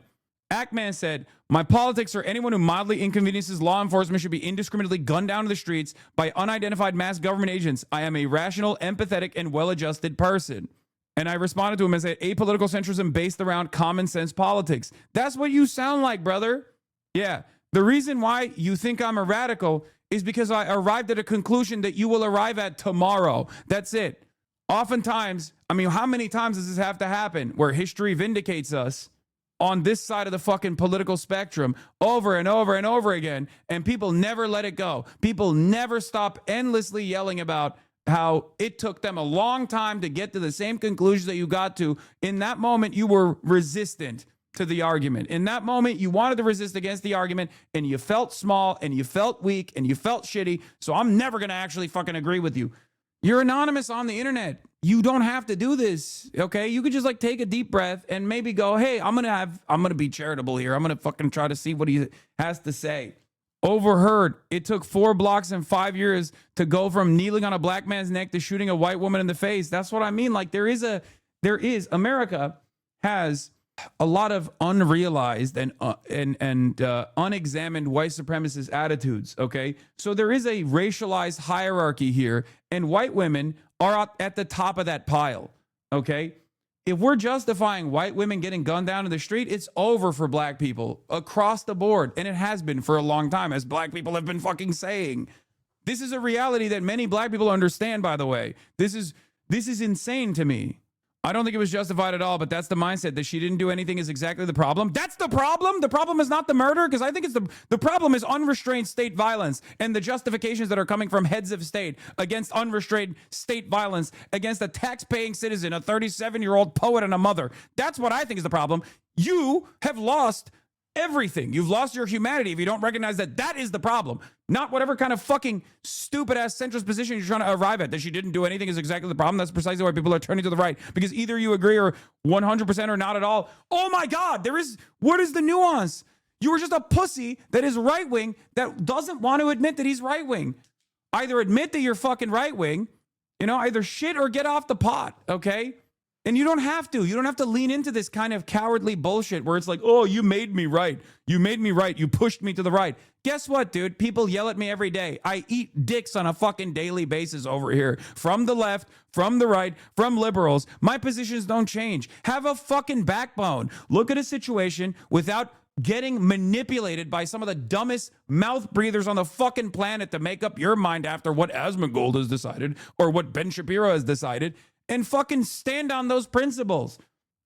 S2: Ackman said, my politics or anyone who mildly inconveniences law enforcement should be indiscriminately gunned down to the streets by unidentified mass government agents. I am a rational, empathetic, and well-adjusted person. And I responded to him and said, apolitical centrism based around common sense politics. That's what you sound like, brother. Yeah. The reason why you think I'm a radical is because I arrived at a conclusion that you will arrive at tomorrow. That's it. Oftentimes, I mean, how many times does this have to happen where history vindicates us on this side of the fucking political spectrum over and over and over again, and people never let it go. People never stop endlessly yelling about how it took them a long time to get to the same conclusions that you got to. In that moment, you were resistant to the argument. In that moment, you wanted to resist against the argument, and you felt small, and you felt weak, and you felt shitty, so I'm never going to actually fucking agree with you. You're anonymous on the internet. You don't have to do this, okay? You could just like take a deep breath and maybe go, hey, I'm going to be charitable here. I'm going to fucking try to see what he has to say. Overheard, it took 4 blocks and 5 years to go from kneeling on a black man's neck to shooting a white woman in the face. That's what I mean. Like America has a lot of unrealized and unexamined white supremacist attitudes, okay? So there is a racialized hierarchy here, and white women are at the top of that pile, okay? If we're justifying white women getting gunned down in the street, it's over for black people across the board, and it has been for a long time, as black people have been fucking saying. This is a reality that many black people understand, by the way. This is insane to me. I don't think it was justified at all, but that's the mindset. That she didn't do anything is exactly the problem. That's the problem. The problem is not the murder, because I think it's the problem is unrestrained state violence and the justifications that are coming from heads of state against unrestrained state violence against a tax-paying citizen, a 37-year-old poet and a mother. That's what I think is the problem. You have lost everything. You've lost your humanity if you don't recognize that that is the problem. Not whatever kind of fucking stupid-ass centrist position you're trying to arrive at. That she didn't do anything is exactly the problem. That's precisely why people are turning to the right. Because either you agree or 100% or not at all. Oh my God, what is the nuance? You were just a pussy that is right-wing that doesn't want to admit that he's right-wing. Either admit that you're fucking right-wing, either shit or get off the pot, okay? And you don't have to. You don't have to lean into this kind of cowardly bullshit where it's like, oh, you made me right. You made me right. You pushed me to the right. Guess what, dude? People yell at me every day. I eat dicks on a fucking daily basis over here. From the left, from the right, from liberals. My positions don't change. Have a fucking backbone. Look at a situation without getting manipulated by some of the dumbest mouth breathers on the fucking planet to make up your mind after what Asmongold has decided or what Ben Shapiro has decided. And fucking stand on those principles.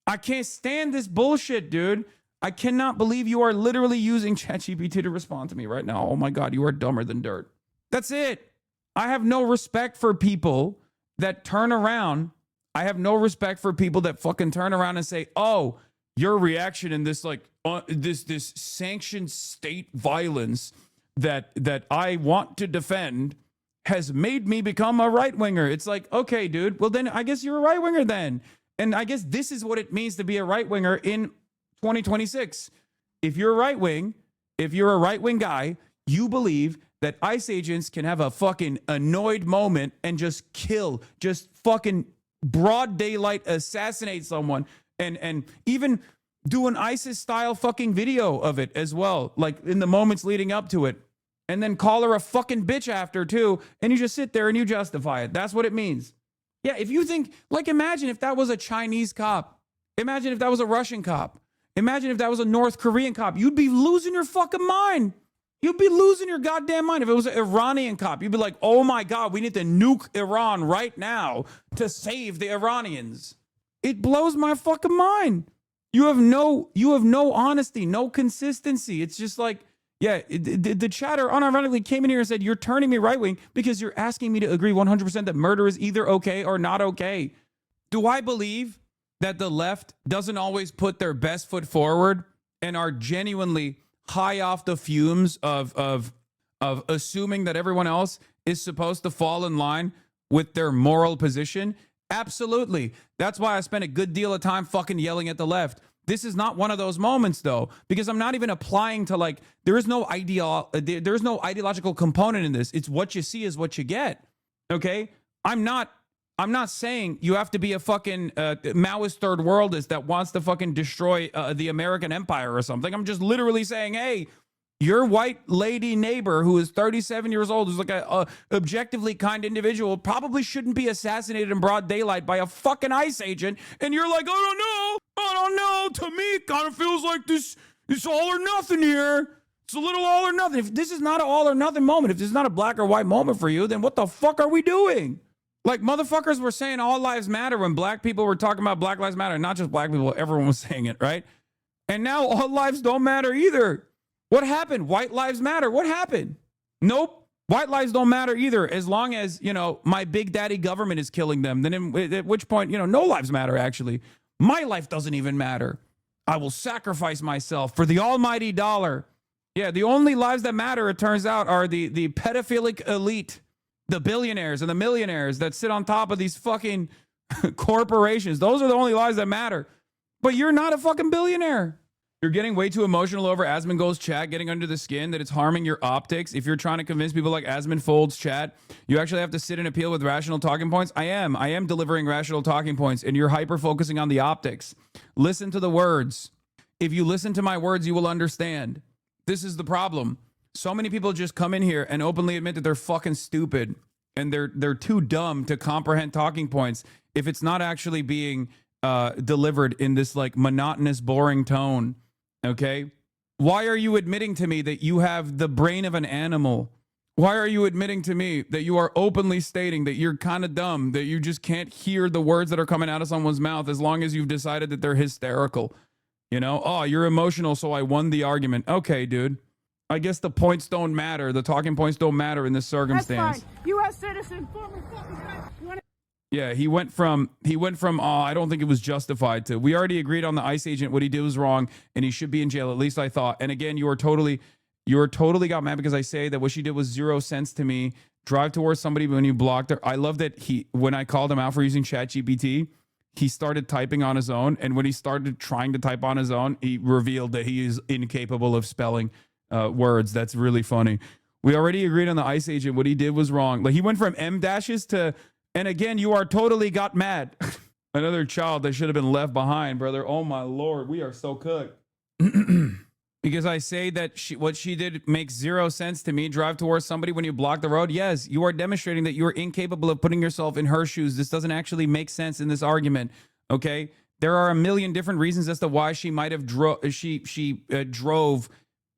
S2: I can't stand this bullshit, dude. I cannot believe you are literally using ChatGPT to respond to me right now. Oh my God, you are dumber than dirt. That's it. I have no respect for people that turn around. I have no respect for people that fucking turn around and say, oh, your reaction in this this sanctioned state violence that I want to defend has made me become a right-winger. It's like, okay, dude, well then I guess you're a right-winger then. And I guess this is what it means to be a right-winger in 2026. If you're a right-wing guy, you believe that ICE agents can have a fucking annoyed moment and just kill, just fucking broad daylight assassinate someone and even do an ISIS-style fucking video of it as well, like in the moments leading up to it. And then call her a fucking bitch after too, and you just sit there and you justify it. That's what it means. Yeah, if you think, like, imagine if that was a Chinese cop. Imagine if that was a Russian cop. Imagine if that was a North Korean cop. You'd be losing your fucking mind. You'd be losing your goddamn mind. If it was an Iranian cop, you'd be like, oh my God, we need to nuke Iran right now to save the Iranians. It blows my fucking mind. You have no honesty, no consistency. It's just like, yeah, the chatter unironically came in here and said, you're turning me right wing because you're asking me to agree 100% that murder is either okay or not okay. Do I believe that the left doesn't always put their best foot forward and are genuinely high off the fumes of assuming that everyone else is supposed to fall in line with their moral position? Absolutely. That's why I spent a good deal of time fucking yelling at the left. This is not one of those moments, though, because I'm not even applying to, like, there's no ideological component in this. It's what you see is what you get. Okay? I'm not saying you have to be a fucking Maoist third worldist that wants to fucking destroy the American empire or something. I'm just literally saying, hey, your white lady neighbor who is 37 years old, who's like a objectively kind individual, probably shouldn't be assassinated in broad daylight by a fucking ICE agent. And you're like, I don't know. To me, it kind of feels like this all or nothing here. It's a little all or nothing. If this is not an all or nothing moment, if this is not a black or white moment for you, then what the fuck are we doing? Like, motherfuckers were saying all lives matter when black people were talking about Black Lives Matter. Not just black people, everyone was saying it, right? And now all lives don't matter either. What happened? White lives matter. What happened? Nope. White lives don't matter either. As long as, my big daddy government is killing them, then at which point, no lives matter, actually. My life doesn't even matter. I will sacrifice myself for the almighty dollar. Yeah, the only lives that matter, it turns out, are the pedophilic elite, the billionaires and the millionaires that sit on top of these fucking corporations. Those are the only lives that matter. But you're not a fucking billionaire. You're getting way too emotional over Asmongold's chat, getting under the skin, that it's harming your optics. If you're trying to convince people like Asmongold's chat, you actually have to sit and appeal with rational talking points. I am delivering rational talking points, and you're hyper-focusing on the optics. Listen to the words. If you listen to my words, you will understand. This is the problem. So many people just come in here and openly admit that they're fucking stupid, and they're too dumb to comprehend talking points if it's not actually being delivered in this, like, monotonous, boring tone. Okay? Why are you admitting to me that you have the brain of an animal? Why are you admitting to me that you are openly stating that you're kind of dumb, that you just can't hear the words that are coming out of someone's mouth as long as you've decided that they're hysterical? Oh, you're emotional, so I won the argument. Okay, dude. I guess the points don't matter. The talking points don't matter in this circumstance.
S5: That's fine. U.S. citizen, former fucking guy.
S2: Yeah, he went from I don't think it was justified to, we already agreed on the ICE agent, what he did was wrong and he should be in jail, at least I thought. And again, you were totally got mad because I say that what she did was 0 cents to me. Drive towards somebody when you blocked her. I love that when I called him out for using ChatGPT, he started typing on his own, and when he started trying to type on his own, he revealed that he is incapable of spelling words. That's really funny. We already agreed on the ICE agent, what he did was wrong. Like, he went from M dashes to, and again, you are totally got mad. Another child that should have been left behind, brother. Oh my Lord, we are so cooked. Because I say that what she did makes 0 sense to me. Drive towards somebody when you block the road. Yes, you are demonstrating that you are incapable of putting yourself in her shoes. This doesn't actually make sense in this argument. Okay, there are a million different reasons as to why she might have drove,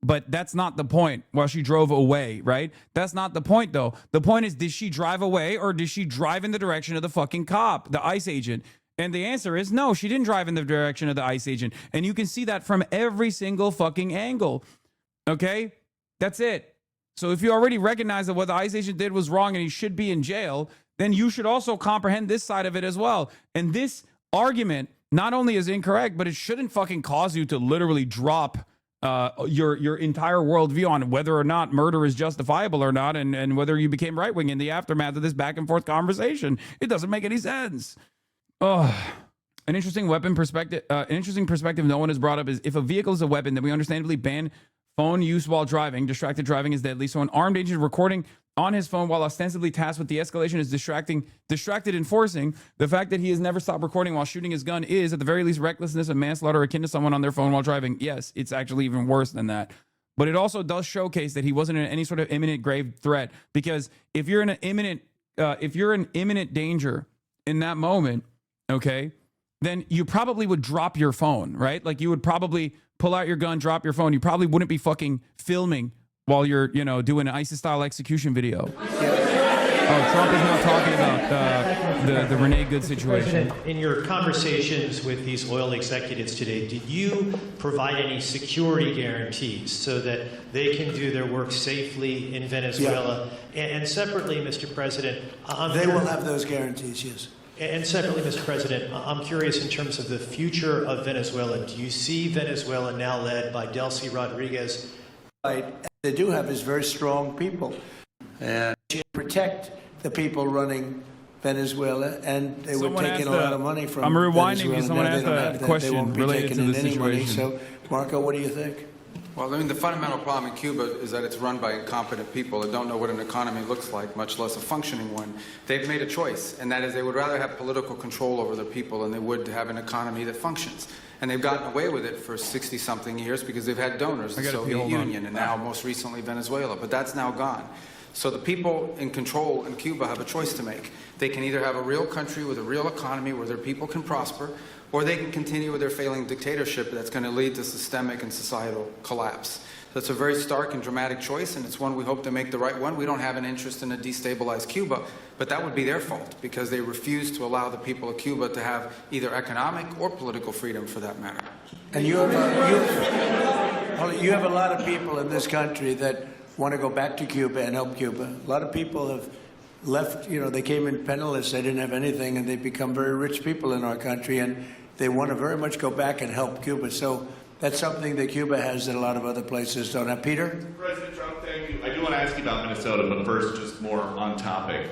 S2: but that's not the point. While she drove away, right? That's not the point, though. The point is, did she drive away or did she drive in the direction of the fucking cop, the ICE agent? And the answer is no, she didn't drive in the direction of the ICE agent. And you can see that from every single fucking angle. Okay? That's it. So if you already recognize that what the ICE agent did was wrong and he should be in jail, then you should also comprehend this side of it as well. And this argument not only is incorrect, but it shouldn't fucking cause you to literally drop your entire worldview on whether or not murder is justifiable or not, and whether you became right-wing in the aftermath of this back-and-forth conversation. It doesn't make any sense. Oh, an interesting perspective no one has brought up is, if a vehicle is a weapon, then we understandably ban phone use while driving. Distracted driving is deadly. So an armed agent recording on his phone while ostensibly tasked with de-escalation is distracted enforcing. The fact that he has never stopped recording while shooting his gun is, at the very least, recklessness and manslaughter akin to someone on their phone while driving. Yes, it's actually even worse than that. But it also does showcase that he wasn't in any sort of imminent grave threat, because if you're in imminent danger in that moment, okay, then you probably would drop your phone, right? Like you would probably pull out your gun, drop your phone. You probably wouldn't be fucking filming while you're, you know, doing an ISIS-style execution video. Oh, Trump is now talking about the Renee Good situation.
S7: President, in your conversations with these oil executives today, did you provide any security guarantees so that they can do their work safely in Venezuela? Yeah. And separately, Mr. President,
S6: they will have those guarantees, yes.
S7: And separately, Mr. President, I'm curious in terms of the future of Venezuela. Do you see Venezuela now led by Delcy Rodriguez?
S6: Right. They do have is very strong people. And protect the people running Venezuela, and they were taking a lot of money from
S2: I'm rewinding
S6: Venezuela.
S2: because someone asked a question related to the situation.
S6: Money. So, Marco, what do you think?
S8: Well, I mean, the fundamental problem in Cuba is that it's run by incompetent people that don't know what an economy looks like, much less a functioning one. They've made a choice, and that is they would rather have political control over the people than they would to have an economy that functions. And they've gotten away with it for 60-something years because they've had donors, the Soviet Union, and now most recently Venezuela. But that's now gone. So the people in control in Cuba have a choice to make. They can either have a real country with a real economy where their people can prosper, or they can continue with their failing dictatorship that's going to lead to systemic and societal collapse. That's a very stark and dramatic choice, and it's one we hope to make the right one. We don't have an interest in a destabilized Cuba, but that would be their fault because they refuse to allow the people of Cuba to have either economic or political freedom for that matter.
S6: And you have a lot of people in this country that want to go back to Cuba and help Cuba. A lot of people have left, you know, they came in penniless, they didn't have anything, and they've become very rich people in our country, and they want to very much go back and help Cuba. So that's something that Cuba has that a lot of other places don't have. Peter?
S9: President Trump, thank you. I do want to ask you about Minnesota, but first, just more on topic.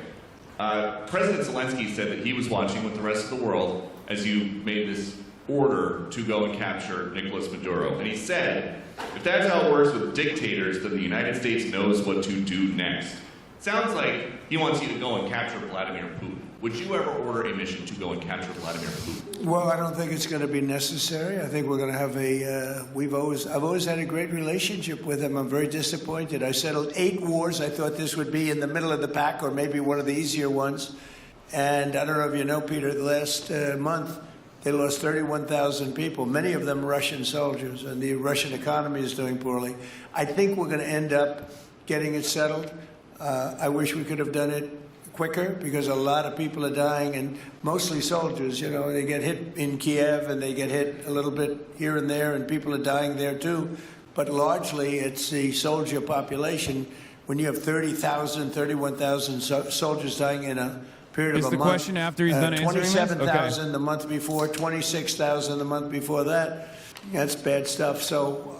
S9: President Zelensky said that he was watching with the rest of the world as you made this order to go and capture Nicolas Maduro. And he said, if that's how it works with dictators, then the United States knows what to do next. Sounds like he wants you to go and capture Vladimir Putin. Would you ever order a mission to go and capture Vladimir Putin?
S6: Well, I don't think it's going to be necessary. I think we're going to have I've always had a great relationship with him. I'm very disappointed. I settled 8 wars. I thought this would be in the middle of the pack or maybe one of the easier ones. And I don't know if you know, Peter, the last month, they lost 31,000 people, many of them Russian soldiers, and the Russian economy is doing poorly. I think we're going to end up getting it settled. I wish we could have done it quicker because a lot of people are dying, and mostly soldiers. You know, they get hit in Kiev and they get hit a little bit here and there, and people are dying there too. But largely, it's the soldier population. When you have 30,000, 31,000 soldiers dying in a period of a month.
S2: Is the question after he's done answering this?
S6: 27,000 the month before, 26,000 the month before that. That's bad stuff. So,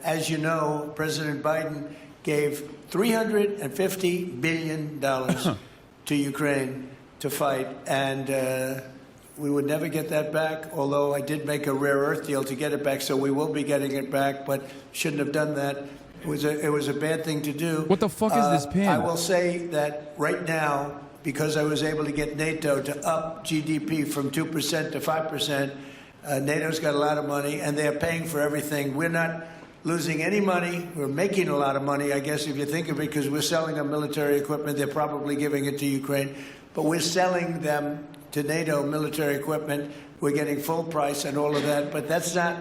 S6: as you know, President Biden gave $350 billion to Ukraine to fight, and we would never get that back, although I did make a rare earth deal to get it back, so we will be getting it back, but shouldn't have done that. It was a bad thing to do.
S2: What the fuck is this pin?
S6: I will say that right now, because I was able to get NATO to up GDP from 2% to 5%, NATO's got a lot of money, and they're paying for everything. We're not losing any money. We're making a lot of money, I guess, if you think of it, because we're selling them military equipment. They're probably giving it to Ukraine. But we're selling them to NATO military equipment. We're getting full price and all of that. But that's not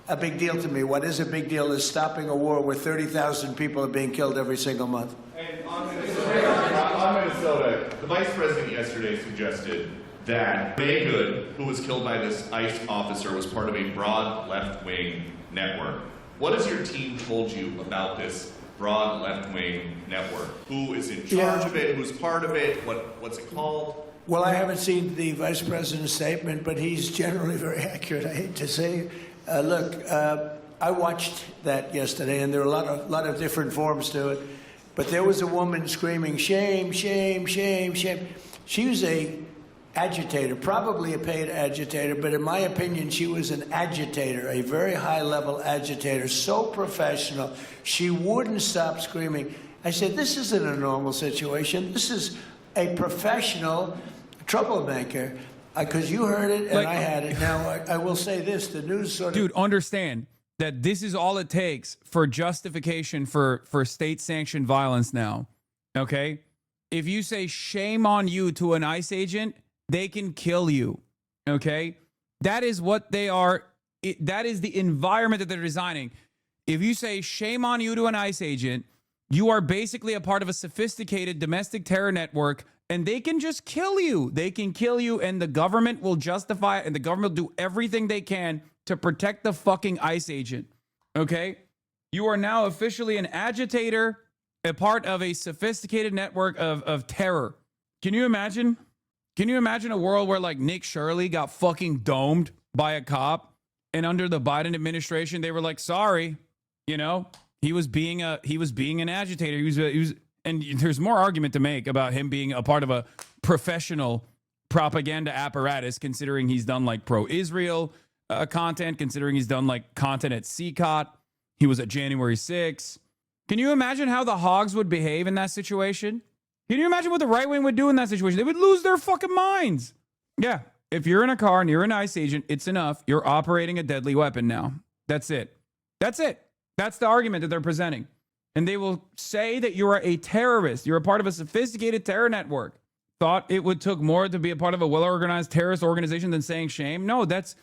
S6: a big deal to me. What is a big deal is stopping a war where 30,000 people are being killed every single month.
S9: And on Minnesota, the vice president yesterday suggested that Renee Good, who was killed by this ICE officer, was part of a broad left-wing network. What has your team told you about this broad left-wing network? Who is in charge of it? Who's part of it? What's it called?
S6: Well, I haven't seen the vice president's statement, but he's generally very accurate. I hate to say. Look, I watched that yesterday, and there are a lot of different forms to it. But there was a woman screaming, "Shame, shame, shame, shame." She was a agitator, probably a paid agitator, but in my opinion, she was an agitator, a very high-level agitator, so professional. She wouldn't stop screaming. I said, this isn't a normal situation. This is a professional troublemaker. Because you heard it and I had it. Now, I will say this, the news sort of...
S2: Dude, understand that this is all it takes for justification for state-sanctioned violence now, okay? If you say shame on you to an ICE agent, they can kill you. Okay? That is what they are. That is the environment that they're designing. If you say shame on you to an ICE agent, you are basically a part of a sophisticated domestic terror network, and they can just kill you. They can kill you, and the government will justify it, and the government will do everything they can to protect the fucking ICE agent. Okay? You are now officially an agitator, a part of a sophisticated network of terror. Can you imagine? Can you imagine a world where like Nick Shirley got fucking domed by a cop, and under the Biden administration, they were like, sorry, you know, he was being an agitator. He was, and there's more argument to make about him being a part of a professional propaganda apparatus, considering he's done like pro-Israel content, considering he's done like content at CCOT. He was at January 6th. Can you imagine how the hogs would behave in that situation? Can you imagine what the right wing would do in that situation? They would lose their fucking minds. Yeah. If you're in a car and you're an ICE agent, it's enough. You're operating a deadly weapon now. That's it. That's it. That's the argument that they're presenting. And they will say that you are a terrorist. You're a part of a sophisticated terror network. Thought it would took more to be a part of a well-organized terrorist organization than saying shame? No, that's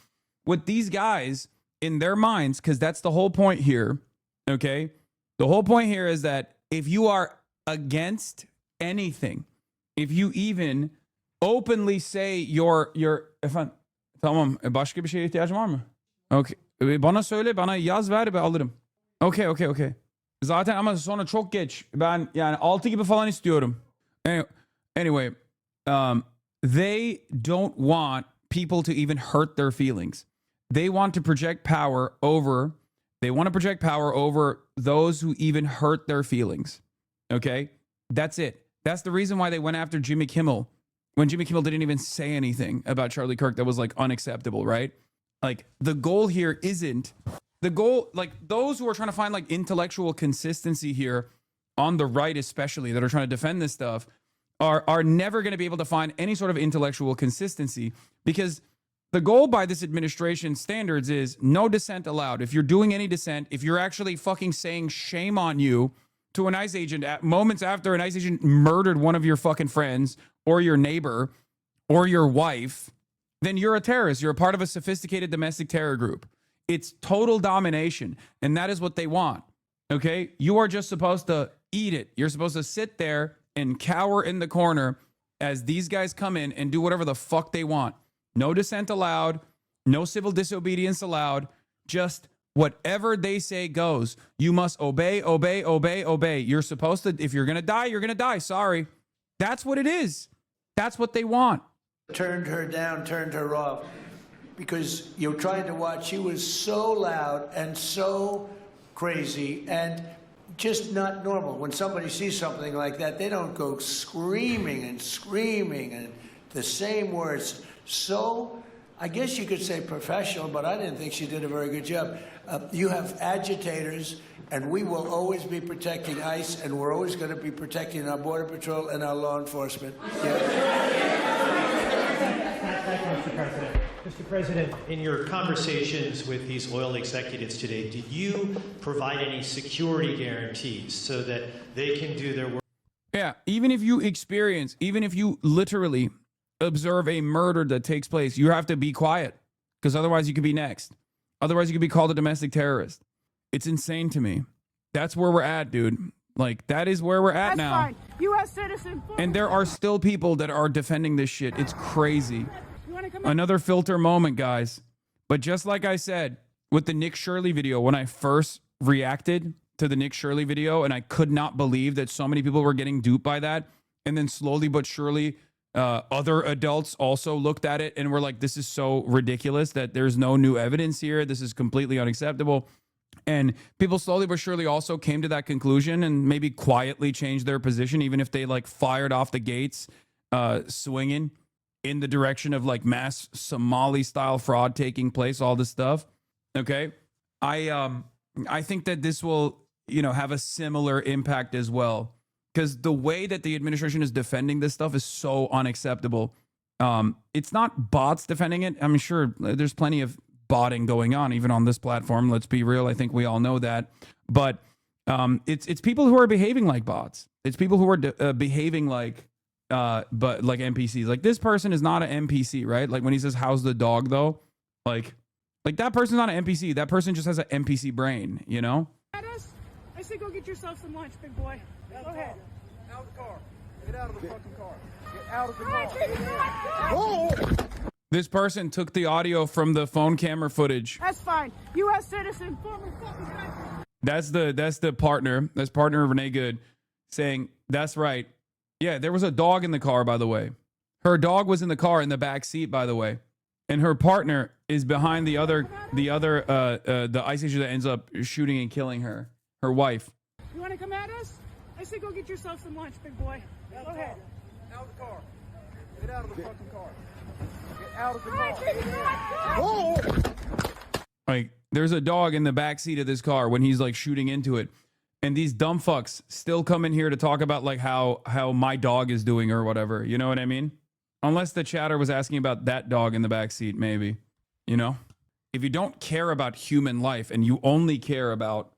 S2: what these guys in their minds, because that's the whole point here, okay? The whole point here is that if you are against anything, if you even openly say efendim tamam başka bir şeye ihtiyacın var mı? Okay. Bana söyle, bana yaz ver ve alırım. Okay. Zaten ama sonra çok geç. Ben yani 6 gibi falan istiyorum. Anyway, they don't want people to even hurt their feelings. They want to project power over those who even hurt their feelings. Okay? That's it. That's the reason why they went after Jimmy Kimmel when Jimmy Kimmel didn't even say anything about Charlie Kirk that was like unacceptable, right? Like the goal here isn't the goal, like those who are trying to find like intellectual consistency here on the right, especially that are trying to defend this stuff are never going to be able to find any sort of intellectual consistency, because the goal by this administration standards is no dissent allowed. If you're doing any dissent, if you're actually fucking saying shame on you to an ICE agent at moments after an ICE agent murdered one of your fucking friends or your neighbor or your wife, then you're a terrorist. You're a part of a sophisticated domestic terror group. It's total domination, and that is what they want, okay? You are just supposed to eat it. You're supposed to sit there and cower in the corner as these guys come in and do whatever the fuck they want. No dissent allowed, no civil disobedience allowed, just whatever they say goes. You must obey. You're supposed to, if you're going to die, you're going to die. Sorry. That's what it is. That's what they want.
S6: Turned her down, turned her off, because you're trying to watch. She was so loud and so crazy and just not normal. When somebody sees something like that, they don't go screaming and the same words. So I guess you could say professional, but I didn't think she did a very good job. You have agitators, and we will always be protecting ICE, and we're always going to be protecting our Border Patrol and our law enforcement.
S7: Mr. President, in your conversations with these oil executives today, did you provide any security guarantees so that they can do their work?
S2: Yeah, even if you literally observe a murder that takes place, you have to be quiet, because otherwise you could be next. Otherwise you could be called a domestic terrorist. It's insane to me. That's where we're at, dude. Like, that is where we're at now.
S5: Fine. U.S. citizen.
S2: And there are still people that are defending this shit. It's crazy. Another filter moment, guys. But just like I said with the Nick Shirley video, when I first reacted to the Nick Shirley video, and I could not believe that so many people were getting duped by that, and then slowly but surely other adults also looked at it and were like, this is so ridiculous that there's no new evidence here. This is completely unacceptable. And people slowly but surely also came to that conclusion and maybe quietly changed their position, even if they like fired off the gates swinging in the direction of like mass Somali style fraud taking place, all this stuff. Okay. I think that this will, have a similar impact as well, because the way that the administration is defending this stuff is so unacceptable. It's not bots defending it. I'm sure there's plenty of botting going on, even on this platform. Let's be real. I think we all know that. But it's people who are behaving like bots. It's people who are behaving like but like NPCs. Like this person is not an NPC, right? Like when he says, "How's the dog?" though, like that person's not an NPC. That person just has an NPC brain, you know?
S5: I say go get yourself some lunch, big boy. Go ahead.
S3: Out of the car. Get out of the fucking car. Get out of the car.
S2: This person took the audio from the phone camera footage.
S5: That's fine. U.S. citizen, former fucking guy.
S2: That's the partner. That's partner Renee Good saying, "That's right. Yeah, there was a dog in the car, by the way. Her dog was in the car in the back seat, by the way. And her partner is behind the ice agent that ends up shooting and killing her wife."
S5: You want to come at us? I say go get yourself some lunch, big boy. Go ahead.
S3: Out of the car. Get out of the fucking car. Get out of the car.
S2: Like, there's a dog in the back seat of this car when he's like shooting into it. And these dumb fucks still come in here to talk about like how my dog is doing or whatever. You know what I mean? Unless the chatter was asking about that dog in the back seat, maybe. You know? If you don't care about human life and you only care about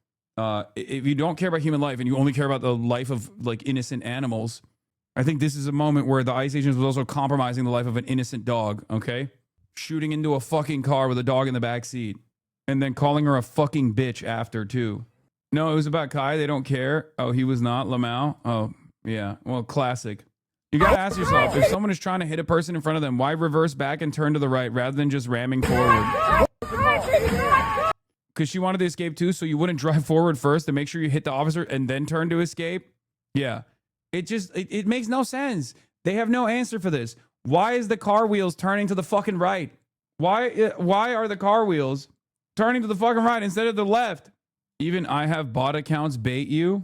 S2: if you don't care about human life and you only care about the life of like innocent animals, I think this is a moment where the ICE agent was also compromising the life of an innocent dog, okay? Shooting into a fucking car with a dog in the back seat and then calling her a fucking bitch after too. No, it was about Kai. They don't care. Oh, he was not Lamau. Oh, yeah. Well, classic. You gotta ask yourself, if someone is trying to hit a person in front of them, why reverse back and turn to the right rather than just ramming forward? Because she wanted to escape too, so you wouldn't drive forward first to make sure you hit the officer and then turn to escape? Yeah. It makes no sense. They have no answer for this. Why is the car wheels turning to the fucking right? Why are the car wheels turning to the fucking right instead of the left? Even I have bot accounts bait you?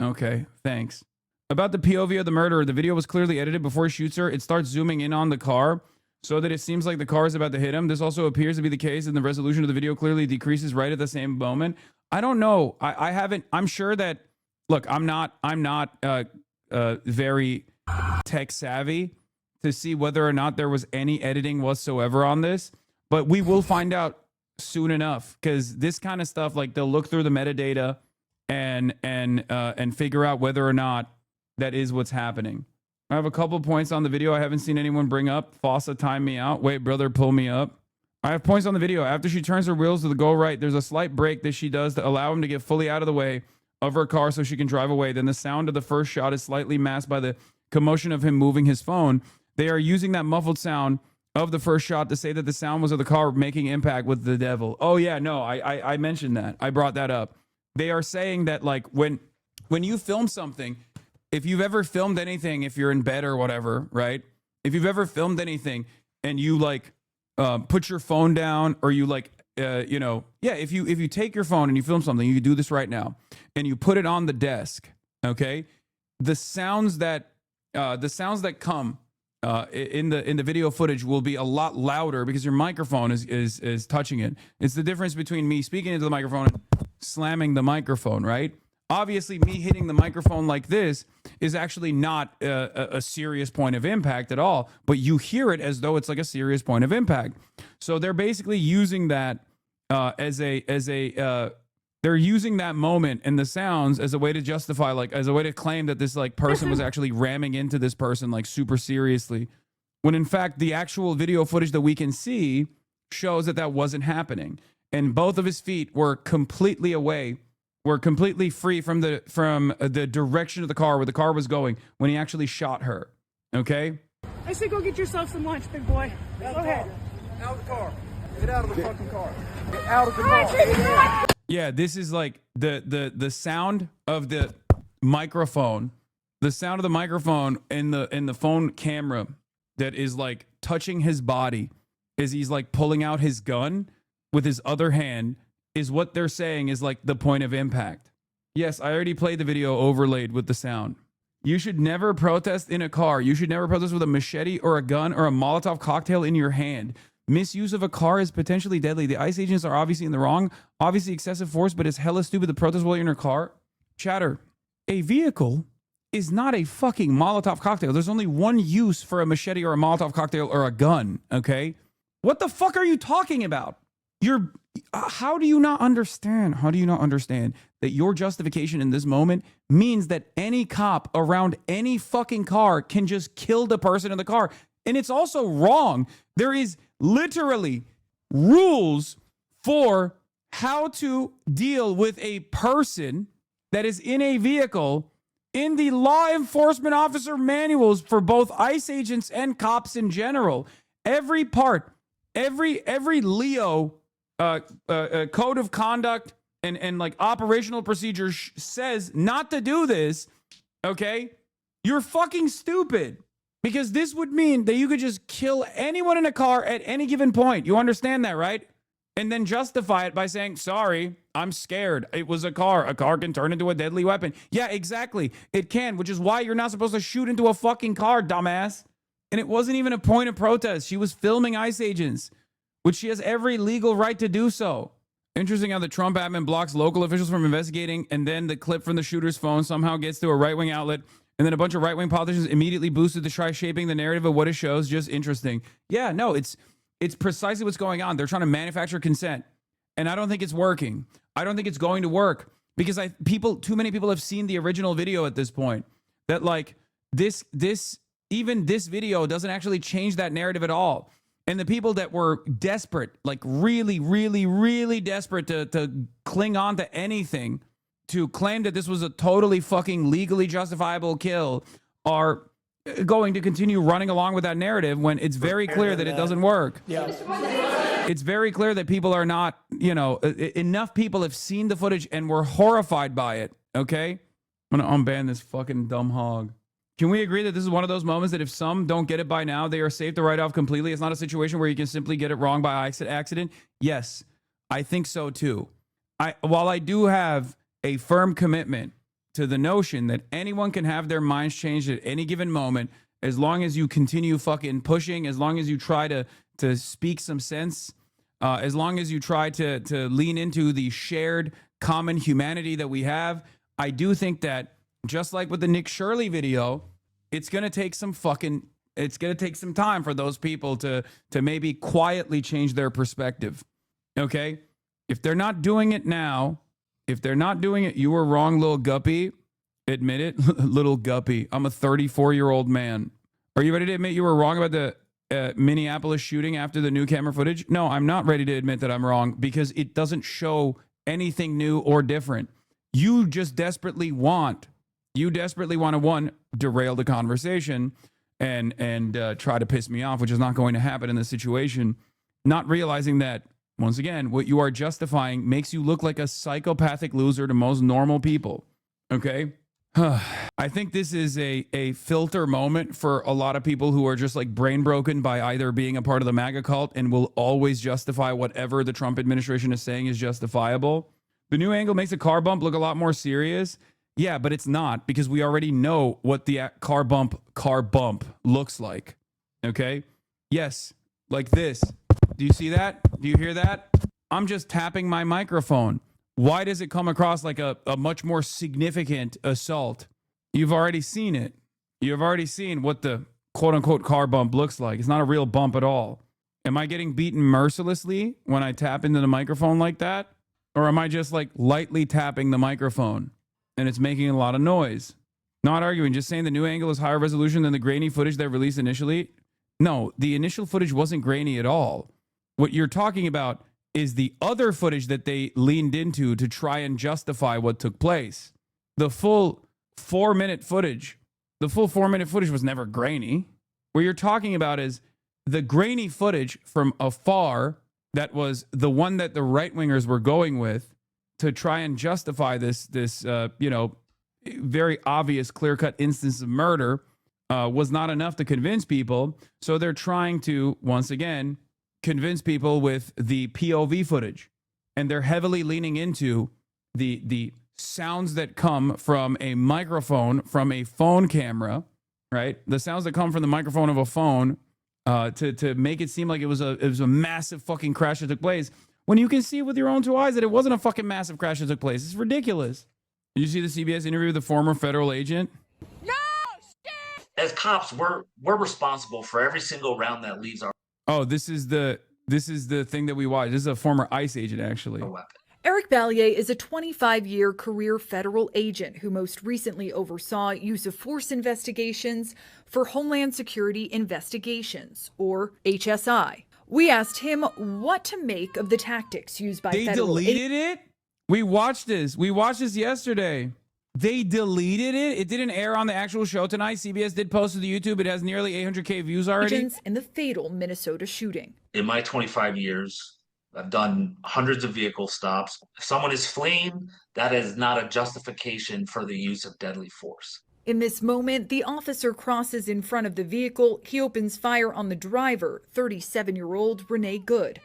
S2: Okay, thanks. About the POV of the murderer, the video was clearly edited before he shoots her. It starts zooming in on the car so that it seems like the car is about to hit him. This also appears to be the case, and the resolution of the video clearly decreases right at the same moment. I don't know. I haven't. I'm sure that. Look, I'm not very tech savvy to see whether or not there was any editing whatsoever on this, but we will find out soon enough, because this kind of stuff, like they'll look through the metadata and figure out whether or not that is what's happening. I have a couple points on the video I haven't seen anyone bring up. Fossa, time me out. Wait, brother, pull me up. I have points on the video. After she turns her wheels to the go right, there's a slight brake that she does to allow him to get fully out of the way of her car so she can drive away. Then the sound of the first shot is slightly masked by the commotion of him moving his phone. They are using that muffled sound of the first shot to say that the sound was of the car making impact with the devil. Oh yeah, no, I mentioned that. I brought that up. They are saying that like when you film something, if you've ever filmed anything, if you're in bed or whatever, right? If you've ever filmed anything and you like put your phone down, or you like if you take your phone and you film something, you can do this right now, and you put it on the desk, okay? The sounds that come in the video footage will be a lot louder because your microphone is touching it. It's the difference between me speaking into the microphone and slamming the microphone, right? Obviously, me hitting the microphone like this is actually not a serious point of impact at all, but you hear it as though it's like a serious point of impact. So they're basically using that they're using that moment and the sounds as a way to justify, like as a way to claim that this like person was actually ramming into this person like super seriously, when in fact the actual video footage that we can see shows that that wasn't happening, and both of his feet were completely away. Were completely free from the direction of the car where the car was going when he actually shot her. Okay?
S5: I say go get yourself some lunch, big boy. Go ahead.
S3: Out of the car. Get out of the fucking car. Get out of the car.
S2: Yeah, this is like the sound of the microphone. The sound of the microphone in the phone camera that is like touching his body as he's like pulling out his gun with his other hand is what they're saying is like the point of impact. Yes, I already played the video overlaid with the sound. You should never protest in a car. You should never protest with a machete or a gun or a Molotov cocktail in your hand. Misuse of a car is potentially deadly. The ICE agents are obviously in the wrong. Obviously excessive force, but it's hella stupid to protest while you're in a car. Chatter. A vehicle is not a fucking Molotov cocktail. There's only one use for a machete or a Molotov cocktail or a gun, okay? What the fuck are you talking about? how do you not understand? How do you not understand that your justification in this moment means that any cop around any fucking car can just kill the person in the car? And it's also wrong. There is literally rules for how to deal with a person that is in a vehicle in the law enforcement officer manuals for both ICE agents and cops in general. Every part, every Leo code of conduct and like operational procedures says not to do this, okay? You're fucking stupid, because this would mean that you could just kill anyone in a car at any given point. You understand that, right? And then justify it by saying, sorry, I'm scared. It was a car. A car can turn into a deadly weapon. Yeah, exactly. It can, which is why you're not supposed to shoot into a fucking car, dumbass. And it wasn't even a point of protest. She was filming ICE agents, which she has every legal right to do so. Interesting how the Trump admin blocks local officials from investigating, and then the clip from the shooter's phone somehow gets to a right-wing outlet, and then a bunch of right-wing politicians immediately boosted to try shaping the narrative of what it shows. Just interesting. Yeah, no, it's precisely what's going on. They're trying to manufacture consent, and I don't think it's working. I don't think it's going to work, because too many people have seen the original video at this point. That like even this video doesn't actually change that narrative at all. And the people that were desperate, like really, really, really desperate to cling on to anything, to claim that this was a totally fucking legally justifiable kill, are going to continue running along with that narrative when it's very clear that it doesn't work.
S6: Yeah.
S2: It's very clear that people are not, enough people have seen the footage and were horrified by it, okay? I'm going to unban this fucking dumb hog. Can we agree that this is one of those moments that if some don't get it by now, they are safe to write off completely? It's not a situation where you can simply get it wrong by accident? Yes, I think so too. While I do have a firm commitment to the notion that anyone can have their minds changed at any given moment, as long as you continue fucking pushing, as long as you try to speak some sense, as long as you try to lean into the shared common humanity that we have, I do think that, just like with the Nick Shirley video, it's going to take some time for those people to maybe quietly change their perspective. Okay? If they're not doing it now, you were wrong, little guppy. Admit it, little guppy. I'm a 34-year-old man. Are you ready to admit you were wrong about the Minneapolis shooting after the new camera footage? No, I'm not ready to admit that I'm wrong, because it doesn't show anything new or different. You just desperately want to, one, derail the conversation and try to piss me off, which is not going to happen in this situation, not realizing that, once again, what you are justifying makes you look like a psychopathic loser to most normal people, okay? I think this is a filter moment for a lot of people who are just like brain broken by either being a part of the MAGA cult and will always justify whatever the Trump administration is saying is justifiable. The new angle makes a car bump look a lot more serious. Yeah, but it's not, because we already know what the car bump looks like. Okay? Yes, like this. Do you see that? Do you hear that? I'm just tapping my microphone. Why does it come across like a much more significant assault? You've already seen it. You've already seen what the quote-unquote car bump looks like. It's not a real bump at all. Am I getting beaten mercilessly when I tap into the microphone like that? Or am I just like lightly tapping the microphone and it's making a lot of noise? Not arguing, just saying the new angle is higher resolution than the grainy footage they released initially. No, the initial footage wasn't grainy at all. What you're talking about is the other footage that they leaned into to try and justify what took place. The full 4-minute footage. The full 4-minute footage was never grainy. What you're talking about is the grainy footage from afar that was the one that the right-wingers were going with to try and justify this very obvious, clear-cut instance of murder was not enough to convince people. So they're trying to, once again, convince people with the POV footage. And they're heavily leaning into the sounds that come from a microphone, from a phone camera, right? The sounds that come from the microphone of a phone to make it seem like it was a massive fucking crash that took place, when you can see with your own two eyes that it wasn't a fucking massive crash that took place. It's ridiculous. Did you see the CBS interview with the former federal agent?
S5: No! Shit!
S10: As cops, we're responsible for every single round that leaves our...
S2: Oh, this is the This is the thing that we watched. This is a former ICE agent, actually.
S10: Eric Ballier is a 25-year career federal agent who most recently oversaw use of force investigations for Homeland Security Investigations, or HSI. We asked him what to make of the tactics used by federal agents. They
S2: deleted it? We watched this. We watched this yesterday. They deleted it? It didn't air on the actual show tonight. CBS did post to the YouTube. It has nearly 800K views already.
S10: In the fatal Minnesota shooting.
S11: In my 25 years, I've done hundreds of vehicle stops. If someone is fleeing, that is not a justification for the use of deadly force.
S10: In this moment, the officer crosses in front of the vehicle. He opens fire on the driver, 37-year-old Renee Good.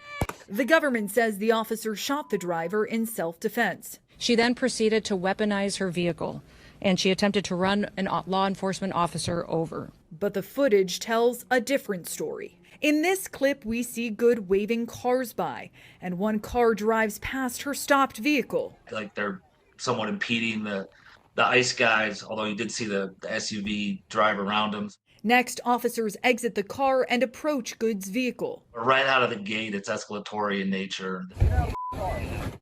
S10: The government says the officer shot the driver in self-defense.
S12: She then proceeded to weaponize her vehicle, and she attempted to run a law enforcement officer over.
S10: But the footage tells a different story. In this clip, we see Good waving cars by, and one car drives past her stopped vehicle.
S11: Like they're somewhat impeding the ICE guys, although you did see the SUV drive around them.
S10: Next, officers exit the car and approach Good's vehicle.
S11: Right out of the gate, it's escalatory in nature.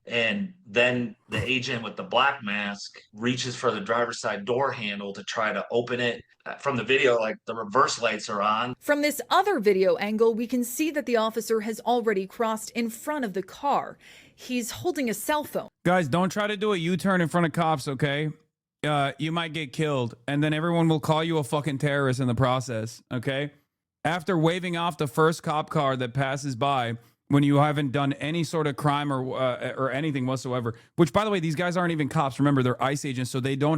S11: And then the agent with the black mask reaches for the driver's side door handle to try to open it. From the video, like the reverse lights are on.
S10: From this other video angle, we can see that the officer has already crossed in front of the car. He's holding a cell phone.
S2: Guys, don't try to do a U-turn in front of cops, okay? You might get killed, and then everyone will call you a fucking terrorist in the process, okay? After waving off the first cop car that passes by, when you haven't done any sort of crime or anything whatsoever, which, by the way, these guys aren't even cops. Remember, they're ICE agents, so they do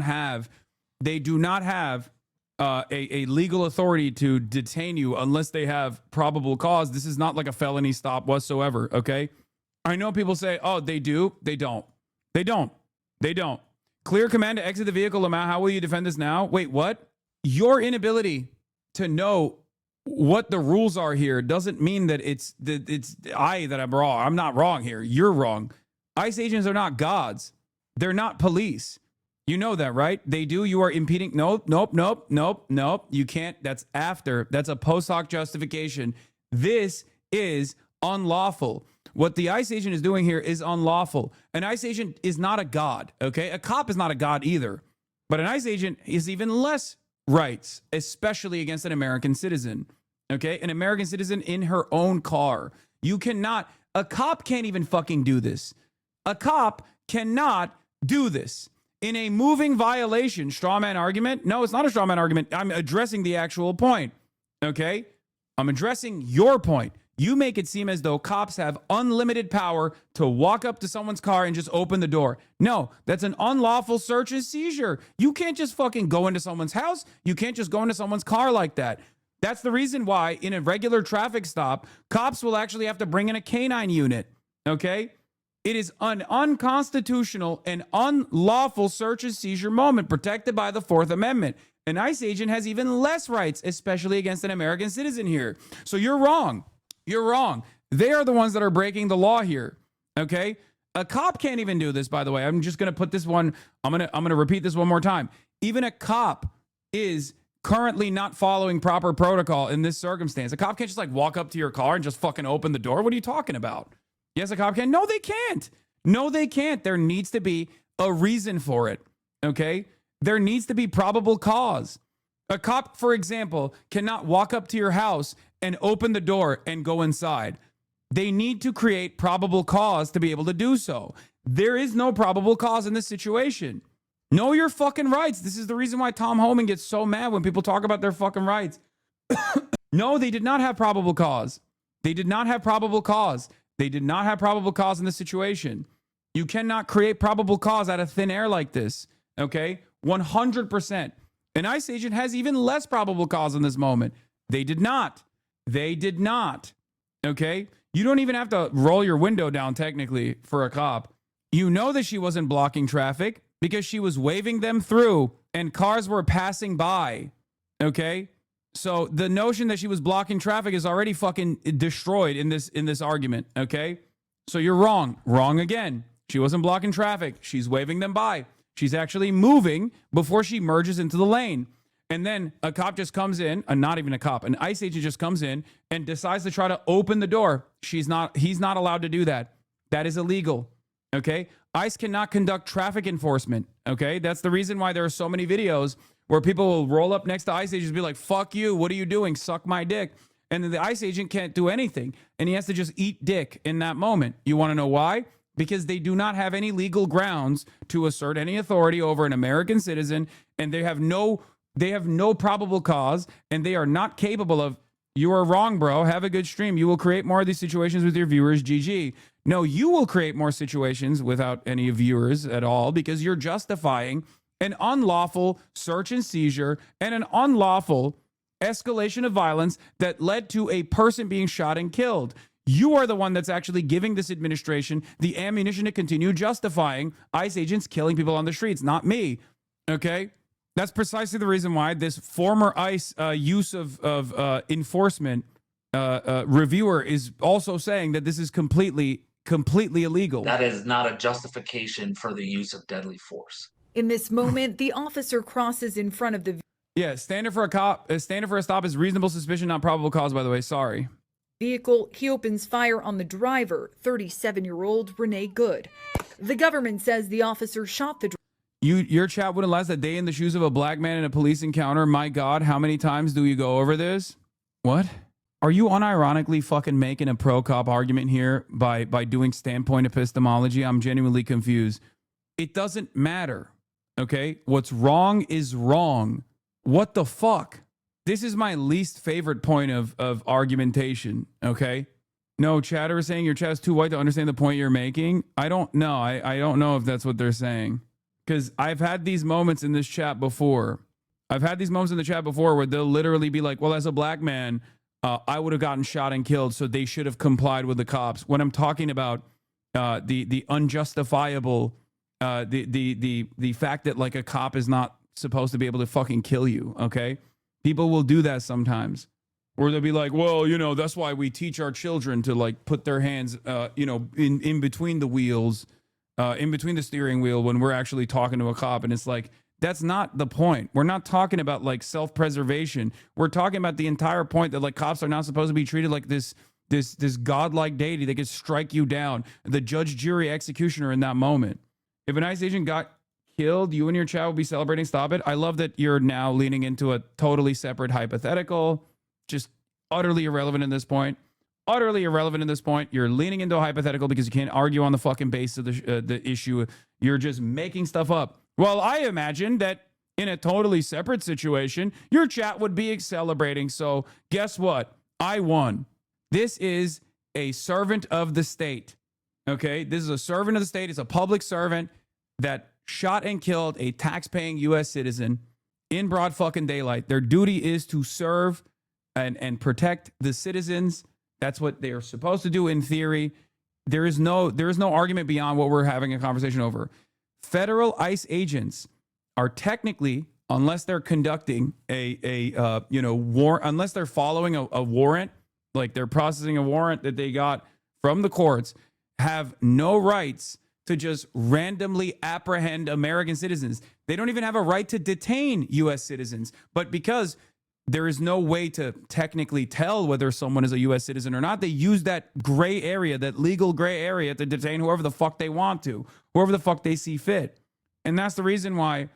S2: not have a legal authority to detain you unless they have probable cause. This is not like a felony stop whatsoever, okay? I know people say, oh, they do. They don't. They don't. They don't. Clear command to exit the vehicle. Lamau, how will you defend this now? Wait, what? Your inability to know what the rules are here doesn't mean that it's I that I'm wrong. I'm not wrong here. You're wrong. ICE agents are not gods. They're not police. You know that, right? They do. You are impeding. Nope. You can't. That's after. That's a post hoc justification. This is unlawful. What the ICE agent is doing here is unlawful. An ICE agent is not a god, okay? A cop is not a god either. But an ICE agent is even less rights, especially against an American citizen, okay? An American citizen in her own car. You cannot, a cop can't even fucking do this. A cop cannot do this. In a moving violation, straw man argument? No, it's not a straw man argument. I'm addressing the actual point, okay? I'm addressing your point. You make it seem as though cops have unlimited power to walk up to someone's car and just open the door. No, that's an unlawful search and seizure. You can't just fucking go into someone's house. You can't just go into someone's car like that. That's the reason why in a regular traffic stop, cops will actually have to bring in a canine unit, okay? It is an unconstitutional and unlawful search and seizure moment protected by the Fourth Amendment. An ICE agent has even less rights, especially against an American citizen here. So you're wrong. You're wrong. They are the ones that are breaking the law here, okay? A cop can't even do this, by the way. I'm just going to put this one, I'm going to repeat this one more time. Even a cop is currently not following proper protocol in this circumstance. A cop can't just like walk up to your car and just fucking open the door. What are you talking about? Yes, a cop can. No, they can't. No, they can't. There needs to be a reason for it, okay? There needs to be probable cause. A cop, for example, cannot walk up to your house and open the door and go inside. They need to create probable cause to be able to do so. There is no probable cause in this situation. Know your fucking rights. This is the reason why Tom Homan gets so mad when people talk about their fucking rights. No, they did not have probable cause. They did not have probable cause. They did not have probable cause in this situation. You cannot create probable cause out of thin air like this, okay? 100%. An ICE agent has even less probable cause in this moment. They did not. They did not. Okay? You don't even have to roll your window down technically for a cop. You know that she wasn't blocking traffic because she was waving them through and cars were passing by. Okay? So the notion that she was blocking traffic is already fucking destroyed in this argument. Okay? So you're wrong. Wrong again. She wasn't blocking traffic. She's waving them by. She's actually moving before she merges into the lane. And then a cop just comes in, not even a cop, an ICE agent just comes in and decides to try to open the door. He's not allowed to do that. That is illegal. Okay. ICE cannot conduct traffic enforcement. Okay. That's the reason why there are so many videos where people will roll up next to ICE agents and be like, fuck you. What are you doing? Suck my dick. And then the ICE agent can't do anything. And he has to just eat dick in that moment. You want to know why? Because they do not have any legal grounds to assert any authority over an American citizen. And they have no probable cause, and they are not capable of, you are wrong, bro. Have a good stream. You will create more of these situations with your viewers. GG. No, you will create more situations without any viewers at all because you're justifying an unlawful search and seizure and an unlawful escalation of violence that led to a person being shot and killed. You are the one that's actually giving this administration the ammunition to continue justifying ICE agents killing people on the streets, not me. Okay? That's precisely the reason why this former ICE use of enforcement reviewer is also saying that this is completely illegal.
S11: That is not a justification for the use of deadly force.
S10: In this moment, the officer crosses in front of the
S2: Yeah, standard for a stop is reasonable suspicion, not probable cause, by the way. Sorry.
S10: vehicle. He opens fire on the driver, 37-year-old Renee Good. The government says the officer shot the driver.
S2: Your chat wouldn't last a day in the shoes of a black man in a police encounter. My God, how many times do we go over this? What? Are you unironically fucking making a pro-cop argument here by doing standpoint epistemology? I'm genuinely confused. It doesn't matter, okay? What's wrong is wrong. What the fuck? This is my least favorite point of argumentation, okay? No, chatter is saying your chat is too white to understand the point you're making. I don't know. I don't know if that's what they're saying. Because I've had these moments in this chat before. I've had these moments in the chat before where they'll literally be like, well, as a black man, I would have gotten shot and killed, so they should have complied with the cops. When I'm talking about the unjustifiable, the fact that like a cop is not supposed to be able to fucking kill you, okay? People will do that sometimes. Or they'll be like, well, you know, that's why we teach our children to like put their hands, you know, in between the wheels, in between the steering wheel when we're actually talking to a cop. And it's like, that's not the point. We're not talking about like self-preservation. We're talking about the entire point that like cops are not supposed to be treated like this godlike deity that could strike you down. The judge, jury, executioner in that moment. If an ICE agent got killed, you and your chat will be celebrating. Stop it. I love that you're now leaning into a totally separate hypothetical. Just utterly irrelevant in this point. Utterly irrelevant in this point. You're leaning into a hypothetical because you can't argue on the fucking base of the issue. You're just making stuff up. Well, I imagine that in a totally separate situation, your chat would be celebrating. So guess what? I won. This is a servant of the state. Okay? This is a servant of the state. It's a public servant that shot and killed a tax-paying U.S. citizen in broad fucking daylight. Their duty is to serve and protect the citizens. That's what they are supposed to do in theory. There is no argument beyond what we're having a conversation over. Federal ICE agents are technically, unless they're conducting unless they're following a warrant, like they're processing a warrant that they got from the courts, have no rights to just randomly apprehend American citizens. They don't even have a right to detain U.S. citizens. But because there is no way to technically tell whether someone is a U.S. citizen or not, they use that gray area, that legal gray area, to detain whoever the fuck they want to, whoever the fuck they see fit. And that's the reason why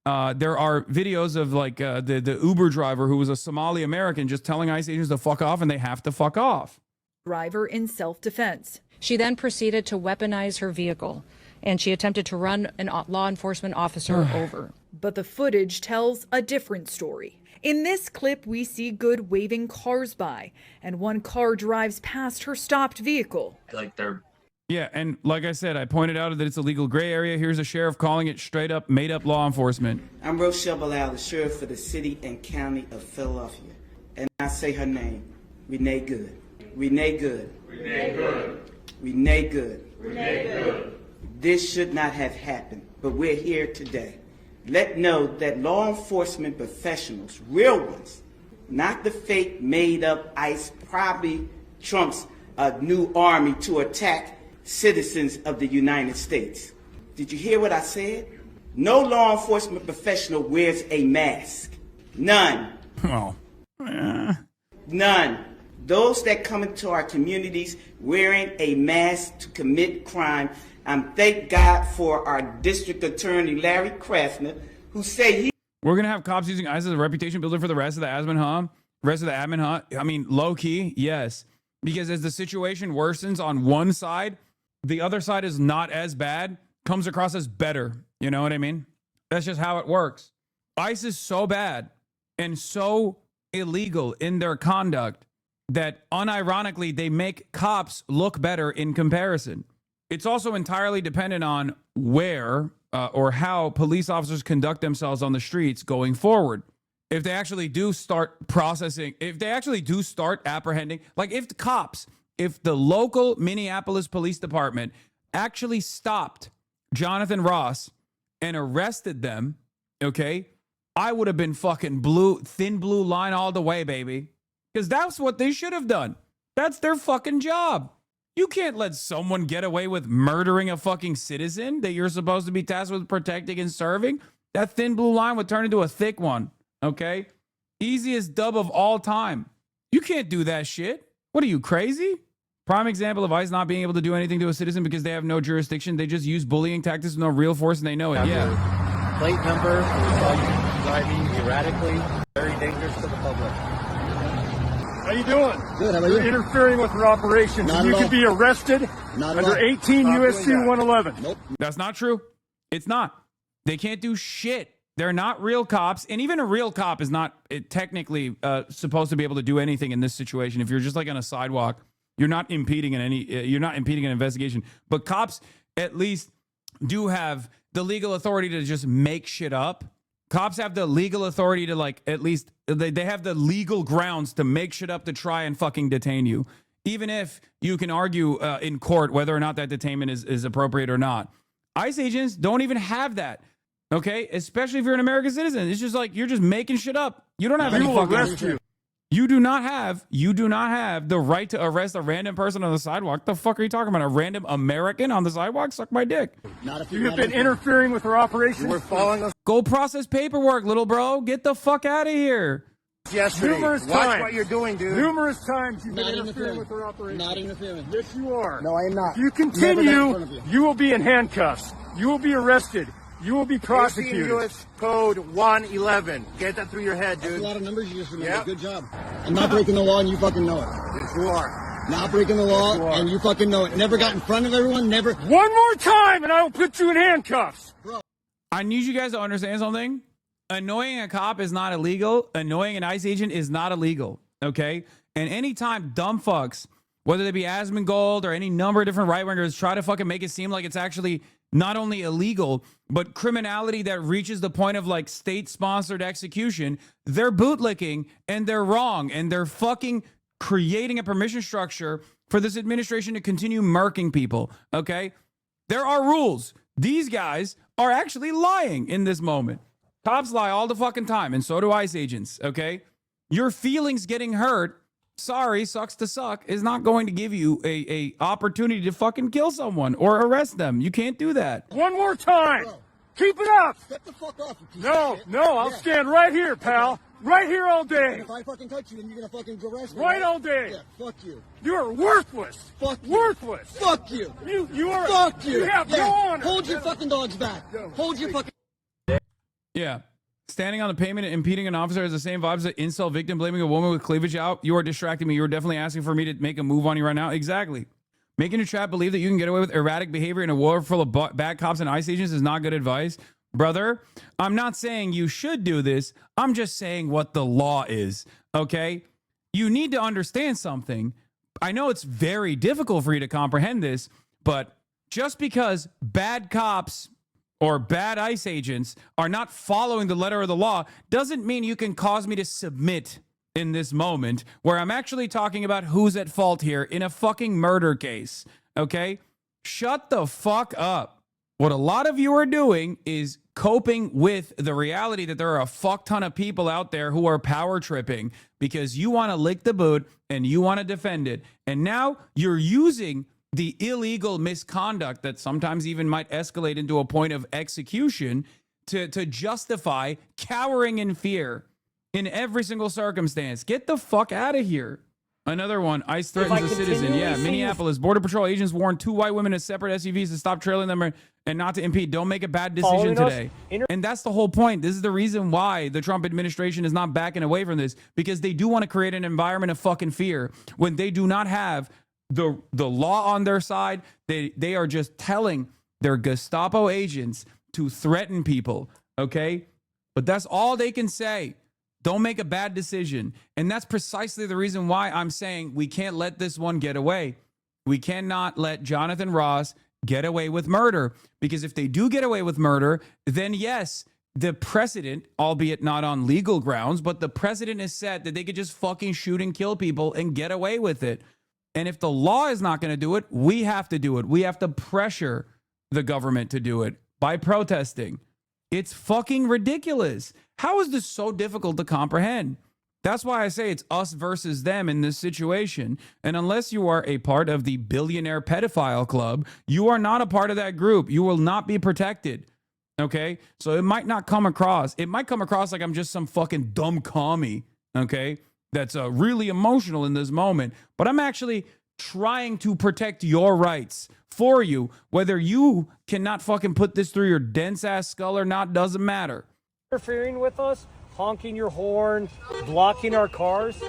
S2: there are videos of like the Uber driver who was a Somali American just telling ICE agents to fuck off, and they have to fuck off.
S10: Driver in self-defense.
S12: She then proceeded to weaponize her vehicle, and she attempted to run a law enforcement officer over.
S10: But the footage tells a different story. In this clip, we see Good waving cars by, and one car drives past her stopped vehicle.
S11: Like they're...
S2: Yeah, and like I said, I pointed out that it's a legal gray area. Here's a sheriff calling it straight up, made up law enforcement.
S13: I'm Rochelle Bilal, the sheriff for the city and county of Philadelphia. And I say her name, Renee Good. Renee Good. Renee Good. Renee Good. Renee Good. This should not have happened, but we're here today. Let know that law enforcement professionals, real ones, not the fake made up ICE, probably Trump's new army to attack citizens of the United States. Did you hear what I said? No law enforcement professional wears a mask. None.
S2: Oh.
S13: None. Those that come into our communities wearing a mask to commit crime, thank God for our district attorney, Larry Krasner, who say he...
S2: We're going to have cops using ICE as a reputation builder for the rest of the admin, huh? I mean, low key, yes. Because as the situation worsens on one side, the other side is not as bad, comes across as better. You know what I mean? That's just how it works. ICE is so bad and so illegal in their conduct that unironically they make cops look better in comparison. It's also entirely dependent on where or how police officers conduct themselves on the streets going forward. If they actually do start processing, if they actually do start apprehending, like if the local Minneapolis Police Department actually stopped Jonathan Ross and arrested them, okay, I would have been fucking thin blue line all the way, baby. Because that's what they should have done. That's their fucking job. You can't let someone get away with murdering a fucking citizen that you're supposed to be tasked with protecting and serving. That thin blue line would turn into a thick one, okay? Easiest dub of all time. You can't do that shit. What are you, crazy? Prime example of ICE not being able to do anything to a citizen because they have no jurisdiction. They just use bullying tactics with no real force and they know it. Yeah.
S14: Plate number, driving erratically, very dangerous to the public.
S3: How you doing?
S14: Good, how about
S3: You're
S14: you?
S3: interfering with our operations.
S14: Not
S3: You
S14: at
S3: could
S14: all.
S3: be arrested
S14: Not at
S3: under
S14: all.
S3: 18
S14: Stop
S3: USC
S14: doing that.
S3: 111.
S14: Nope.
S2: That's not true. It's not. They can't do shit. They're not real cops. And even a real cop is not technically supposed to be able to do anything in this situation. If you're just like on a sidewalk, you're not impeding an investigation. But cops at least do have the legal authority to just make shit up. Cops have the legal authority to, like, at least they have the legal grounds to make shit up to try and fucking detain you. Even if you can argue in court whether or not that detainment is appropriate or not. ICE agents don't even have that. Okay? Especially if you're an American citizen. It's just like, you're just making shit up. You don't have any fucking... You do not have the right to arrest a random person on the sidewalk. The fuck are you talking about? A random American on the sidewalk? Suck my dick.
S3: You have been interfering with our operations. We're following us
S2: Go process paperwork, little bro. Get the fuck out of here.
S3: yesterday.
S14: Numerous
S3: Watch
S14: times.
S3: what you're doing, dude. Numerous times you've been
S14: Not
S3: interfering
S14: interfering.
S3: with our operations.
S14: Not interfering.
S3: Yes, you are.
S14: No, I am not.
S3: If you
S14: Never got in front
S3: continue,
S14: of you.
S3: you will be in handcuffs. You will be arrested. You will be prosecuted.
S14: U.S. Code 111. Get that through your head,
S15: That's
S14: dude.
S15: a lot of numbers you just remember.
S14: Yep.
S15: Good job. I'm not breaking the law, and you fucking know it.
S14: Yes, you are.
S15: Not breaking the law,
S14: Yes, you are.
S15: and you fucking know it. Never got in front of everyone. Never.
S3: One more time, and I will put you in handcuffs.
S2: I need you guys to understand something. Annoying a cop is not illegal. Annoying an ICE agent is not illegal. Okay? And anytime dumb fucks, whether they be Asmongold or any number of different right-wingers, try to fucking make it seem like it's actually not only illegal, but criminality that reaches the point of like state-sponsored execution, they're bootlicking and they're wrong and they're fucking creating a permission structure for this administration to continue murking people. Okay? There are rules. These guys are actually lying in this moment. Cops lie all the fucking time, and so do ICE agents, okay? Your feelings getting hurt, sorry, sucks to suck, is not going to give you a opportunity to fucking kill someone or arrest them. You can't do that.
S3: One more time. Keep it up.
S15: Step the fuck off, you piece
S3: No,
S15: of shit.
S3: no, I'll stand right here, pal. Right here all day.
S15: If I fucking touch you, then you're gonna fucking arrest me.
S3: Right all day.
S15: Yeah, fuck you.
S3: You are worthless.
S15: Fuck you.
S3: Worthless.
S15: Fuck you.
S3: You are.
S15: Fuck you.
S3: You have
S15: Yeah.
S3: no honor.
S15: Hold your fucking dogs back. Hold your fucking.
S2: Yeah. Standing on the pavement and impeding an officer has the same vibes as an insult victim blaming a woman with cleavage out. You are distracting me. You are definitely asking for me to make a move on you right now. Exactly. Making a trap believe that you can get away with erratic behavior in a war full of bad cops and ICE agents is not good advice. Brother, I'm not saying you should do this. I'm just saying what the law is, okay? You need to understand something. I know it's very difficult for you to comprehend this, but just because bad cops or bad ICE agents are not following the letter of the law doesn't mean you can cause me to submit in this moment where I'm actually talking about who's at fault here in a fucking murder case, okay? Shut the fuck up. What a lot of you are doing is coping with the reality that there are a fuck ton of people out there who are power tripping because you want to lick the boot and you want to defend it. And now you're using the illegal misconduct that sometimes even might escalate into a point of execution to justify cowering in fear. in every single circumstance. Get the fuck out of here. Another one, ICE threatens a citizen. Yeah, Minneapolis. Border Patrol agents warned 2 white women in separate SUVs to stop trailing them and not to impede. Don't make a bad decision today. And that's the whole point. This is the reason why the Trump administration is not backing away from this, because they do want to create an environment of fucking fear when they do not have the law on their side. They are just telling their Gestapo agents to threaten people, okay? But that's all they can say. Don't make a bad decision. And that's precisely the reason why I'm saying we can't let this one get away. We cannot let Jonathan Ross get away with murder, because if they do get away with murder, then yes, the precedent, albeit not on legal grounds, but the precedent is set that they could just fucking shoot and kill people and get away with it. And if the law is not going to do it, we have to do it. We have to pressure the government to do it by protesting. It's fucking ridiculous. How is this so difficult to comprehend? That's why I say it's us versus them in this situation. And unless you are a part of the billionaire pedophile club, you are not a part of that group. You will not be protected. Okay? So it might not come across. It might come across like I'm just some fucking dumb commie. Okay? That's really emotional in this moment. But I'm actually trying to protect your rights for you. Whether you cannot fucking put this through your dense ass skull or not doesn't matter.
S16: Interfering with us, honking your horn, blocking our cars,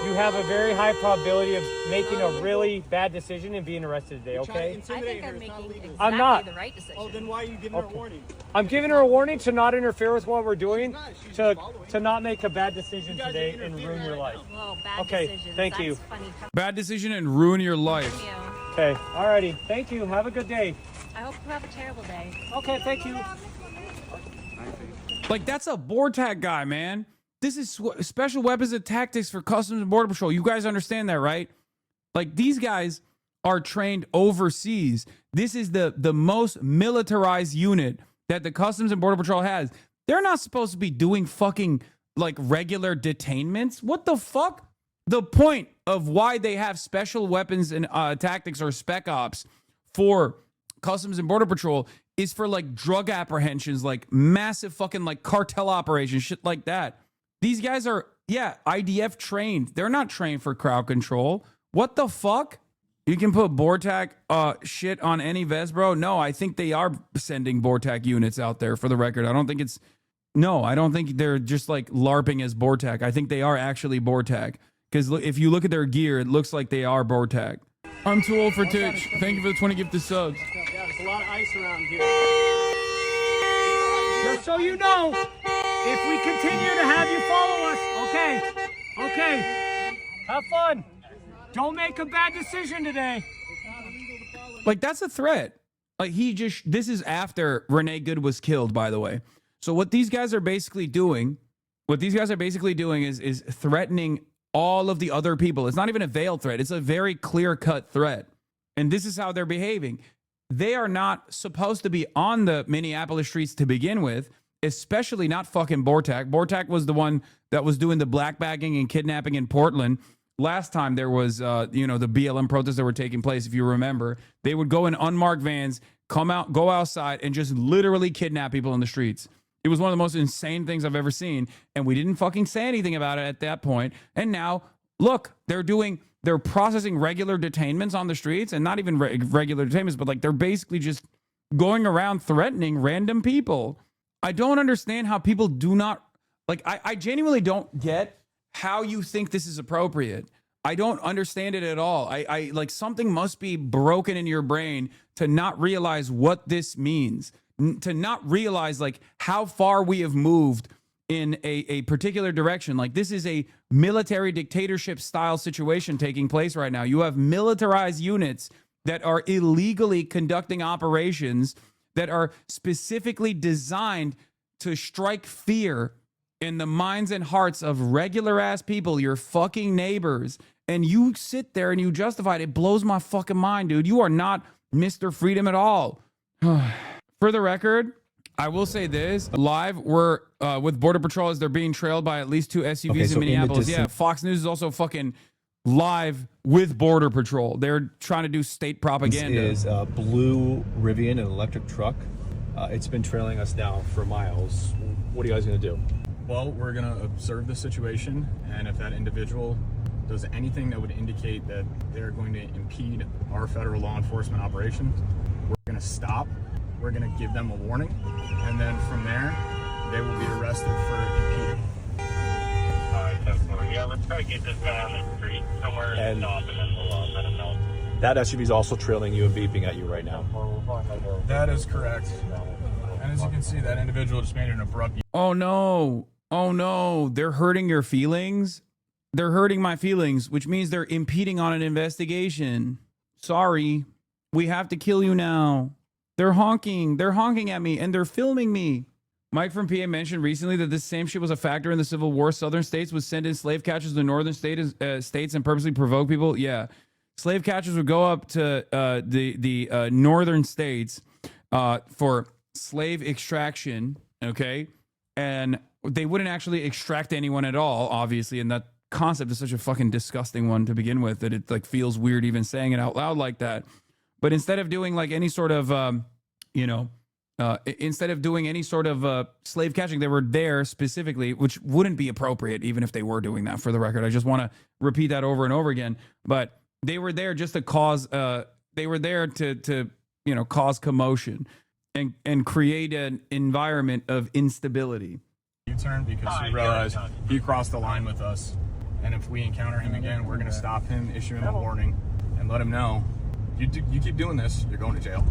S16: you have a very high probability of making a really bad decision and being arrested today, okay?
S17: I think I'm making exactly
S16: I'm not.
S17: the right decision.
S16: Oh, then why are you giving her a warning? I'm giving her a warning to not interfere with what we're doing, to not make a bad decision today and ruin your life.
S17: Well, bad
S16: Okay,
S17: decisions.
S16: thank you.
S17: That's funny.
S2: Bad decision and ruin your life.
S16: Okay, alrighty. Thank you. Have a good day.
S17: I hope you have a terrible day.
S16: Okay, thank you.
S2: Like, that's a BORTAC guy, man. This is special weapons and tactics for Customs and Border Patrol. You guys understand that, right? Like, these guys are trained overseas. This is the most militarized unit that the Customs and Border Patrol has. They're not supposed to be doing fucking, like, regular detainments. What the fuck? The point of why they have special weapons and tactics or spec ops for Customs and Border Patrol is for, like, drug apprehensions, like massive fucking, like, cartel operations, shit like that. These guys are, yeah, IDF trained. They're not trained for crowd control. What the fuck? You can put BORTAC shit on any vest, bro. No, I think they are sending BORTAC units out there, for the record. I don't think it's, no, I don't think they're just, like, LARPing as BORTAC. I think they are actually BORTAC. Because if you look at their gear, it looks like they are BORTAC. I'm too old for Titch. Thank you for the 20 gifted subs.
S16: Yeah, there's a lot of ice around here. Just so you know, if we continue to have you follow us, okay, have fun. Don't make a bad decision today.
S2: Like, that's a threat. Like, this is after Renee Good was killed, by the way. So what these guys are basically doing, is threatening all of the other people. It's not even a veiled threat. It's a very clear-cut threat. And this is how they're behaving. They are not supposed to be on the Minneapolis streets to begin with, especially not fucking BORTAC. BORTAC was the one that was doing the black bagging and kidnapping in Portland. Last time there was, the BLM protests that were taking place, if you remember, they would go in unmarked vans, go outside, and just literally kidnap people in the streets. It was one of the most insane things I've ever seen, and we didn't fucking say anything about it at that point. And now, look, they're processing regular detainments on the streets, and not even regular detainments, but like they're basically just going around threatening random people. I don't understand how people do not, like, I genuinely don't get how you think this is appropriate. I don't understand it at all. I like, something must be broken in your brain to not realize what this means. To not realize, like, how far we have moved in a particular direction. Like, this is a military dictatorship style situation taking place right now. You have militarized units that are illegally conducting operations that are specifically designed to strike fear in the minds and hearts of regular ass people, your fucking neighbors. And you sit there and you justify it. It blows my fucking mind, dude. You are not Mr. Freedom at all. For the record, I will say this. Live, we're with Border Patrol as they're being trailed by at least 2 SUVs in Minneapolis. Yeah, Fox News is also fucking live with Border Patrol. They're trying to do state propaganda.
S18: This is a blue Rivian, an electric truck. It's been trailing us now for miles. What are you guys going to do? Well, we're going to observe the situation, and if that individual does anything that would indicate that they're going to impede our federal law enforcement operations, we're going to stop. We're going to give them a warning, and then from there, they will be arrested for impeding.
S19: Alright, definitely. Yeah, let's try to get this guy on the street somewhere and stop, and then we'll let him know.
S20: That SUV is also trailing you and beeping at you right now.
S18: That is correct. And as you can see, that individual just made an abrupt...
S2: Oh, no. Oh, no. They're hurting your feelings? They're hurting my feelings, which means they're impeding on an investigation. Sorry. We have to kill you now. They're honking. They're honking at me, and they're filming me. Mike from PA mentioned recently that this same shit was a factor in the Civil War. Southern states would send in slave catchers to northern states and purposely provoke people. Yeah. Slave catchers would go up to the northern states for slave extraction, okay? And they wouldn't actually extract anyone at all, obviously, and that concept is such a fucking disgusting one to begin with that it like feels weird even saying it out loud like that. But instead of doing like any sort of, instead of doing any sort of slave catching, they were there specifically, which wouldn't be appropriate even if they were doing that, for the record. I just want to repeat that over and over again. But they were there just to cause, they were there to cause commotion and create an environment of instability.
S18: U-turn because he realized he crossed the line with us. And if we encounter him again, we're going to stop him, issue him a warning, and let him know, you keep doing this, you're going to jail.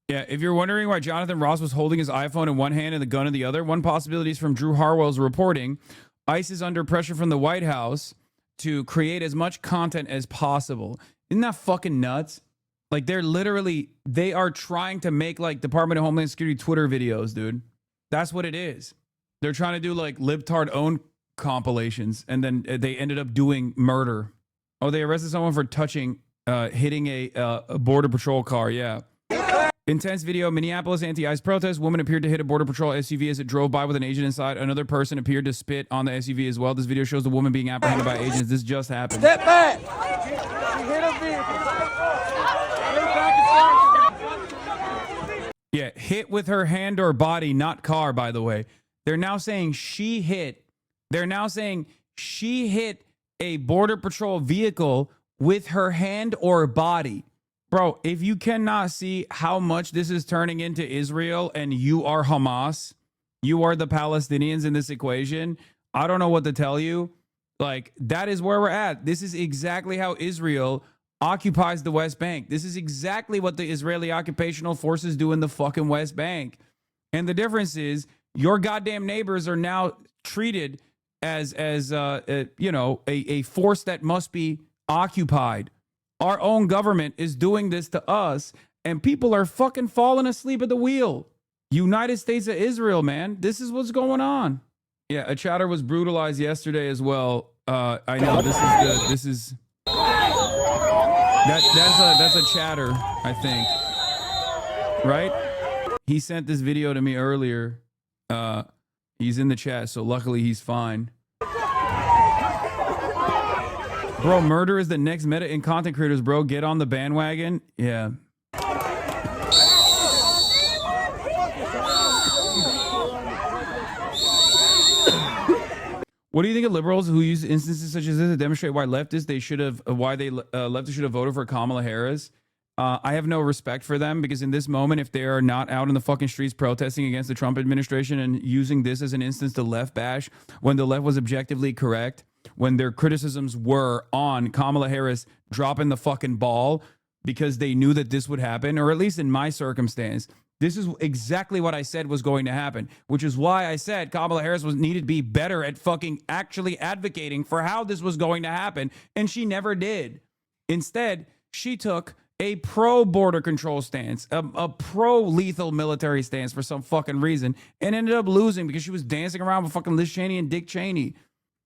S2: Yeah, if you're wondering why Jonathan Ross was holding his iPhone in one hand and the gun in the other, one possibility is from Drew Harwell's reporting. ICE is under pressure from the White House to create as much content as possible. Isn't that fucking nuts? Like, they are trying to make, like, Department of Homeland Security Twitter videos, dude. That's what it is. They're trying to do, like, libtard-owned compilations, and then they ended up doing murder. Oh, they arrested someone for hitting a Border Patrol car, yeah. Intense video, Minneapolis anti-ICE protest. Woman appeared to hit a Border Patrol SUV as it drove by with an agent inside. Another person appeared to spit on the SUV as well. This video shows the woman being apprehended by agents. This just happened.
S3: Step back! She hit a vehicle.
S2: Yeah, hit with her hand or body, not car, by the way. They're now saying she hit a Border Patrol vehicle with her hand or body. Bro, if you cannot see how much this is turning into Israel and you are Hamas, you are the Palestinians in this equation, I don't know what to tell you. Like, that is where we're at. This is exactly how Israel occupies the West Bank. This is exactly what the Israeli occupational forces do in the fucking West Bank. And the difference is your goddamn neighbors are now treated as a force that must be occupied. Our own government is doing this to us, and people are fucking falling asleep at the wheel. United States of Israel, man. This is what's going on. Yeah, a chatter was brutalized yesterday as well. I know this is that's a chatter, I think. Right? He sent this video to me earlier. He's in the chat, so luckily he's fine. Bro, murder is the next meta in content creators, bro. Get on the bandwagon. Yeah. What do you think of liberals who use instances such as this to demonstrate why leftists should have voted for Kamala Harris? I have no respect for them because in this moment, if they are not out in the fucking streets protesting against the Trump administration and using this as an instance to left bash when the left was objectively correct, when their criticisms were on Kamala Harris dropping the fucking ball because they knew that this would happen, or at least in my circumstance, this is exactly what I said was going to happen, which is why I said Kamala Harris needed to be better at fucking actually advocating for how this was going to happen, and she never did. Instead, she took a pro-border control stance, a pro-lethal military stance for some fucking reason, and ended up losing because she was dancing around with fucking Liz Cheney and Dick Cheney.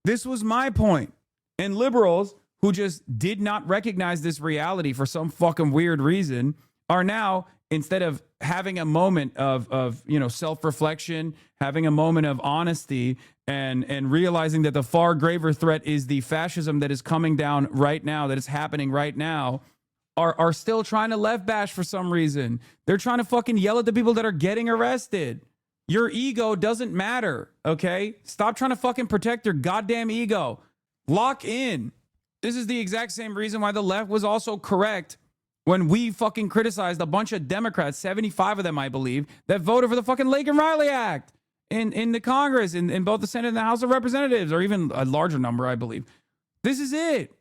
S2: This was my point. And liberals who just did not recognize this reality for some fucking weird reason are now, instead of having a moment of self-reflection, having a moment of honesty, and realizing that the far graver threat is the fascism that is coming down right now, that is happening right now, are still trying to left bash for some reason. They're trying to fucking yell at the people that are getting arrested. Your ego doesn't matter, okay? Stop trying to fucking protect your goddamn ego. Lock in. This is the exact same reason why the left was also correct when we fucking criticized a bunch of Democrats, 75 of them, I believe, that voted for the fucking Lake and Riley Act in the Congress, in both the Senate and the House of Representatives, or even a larger number, I believe. This is it.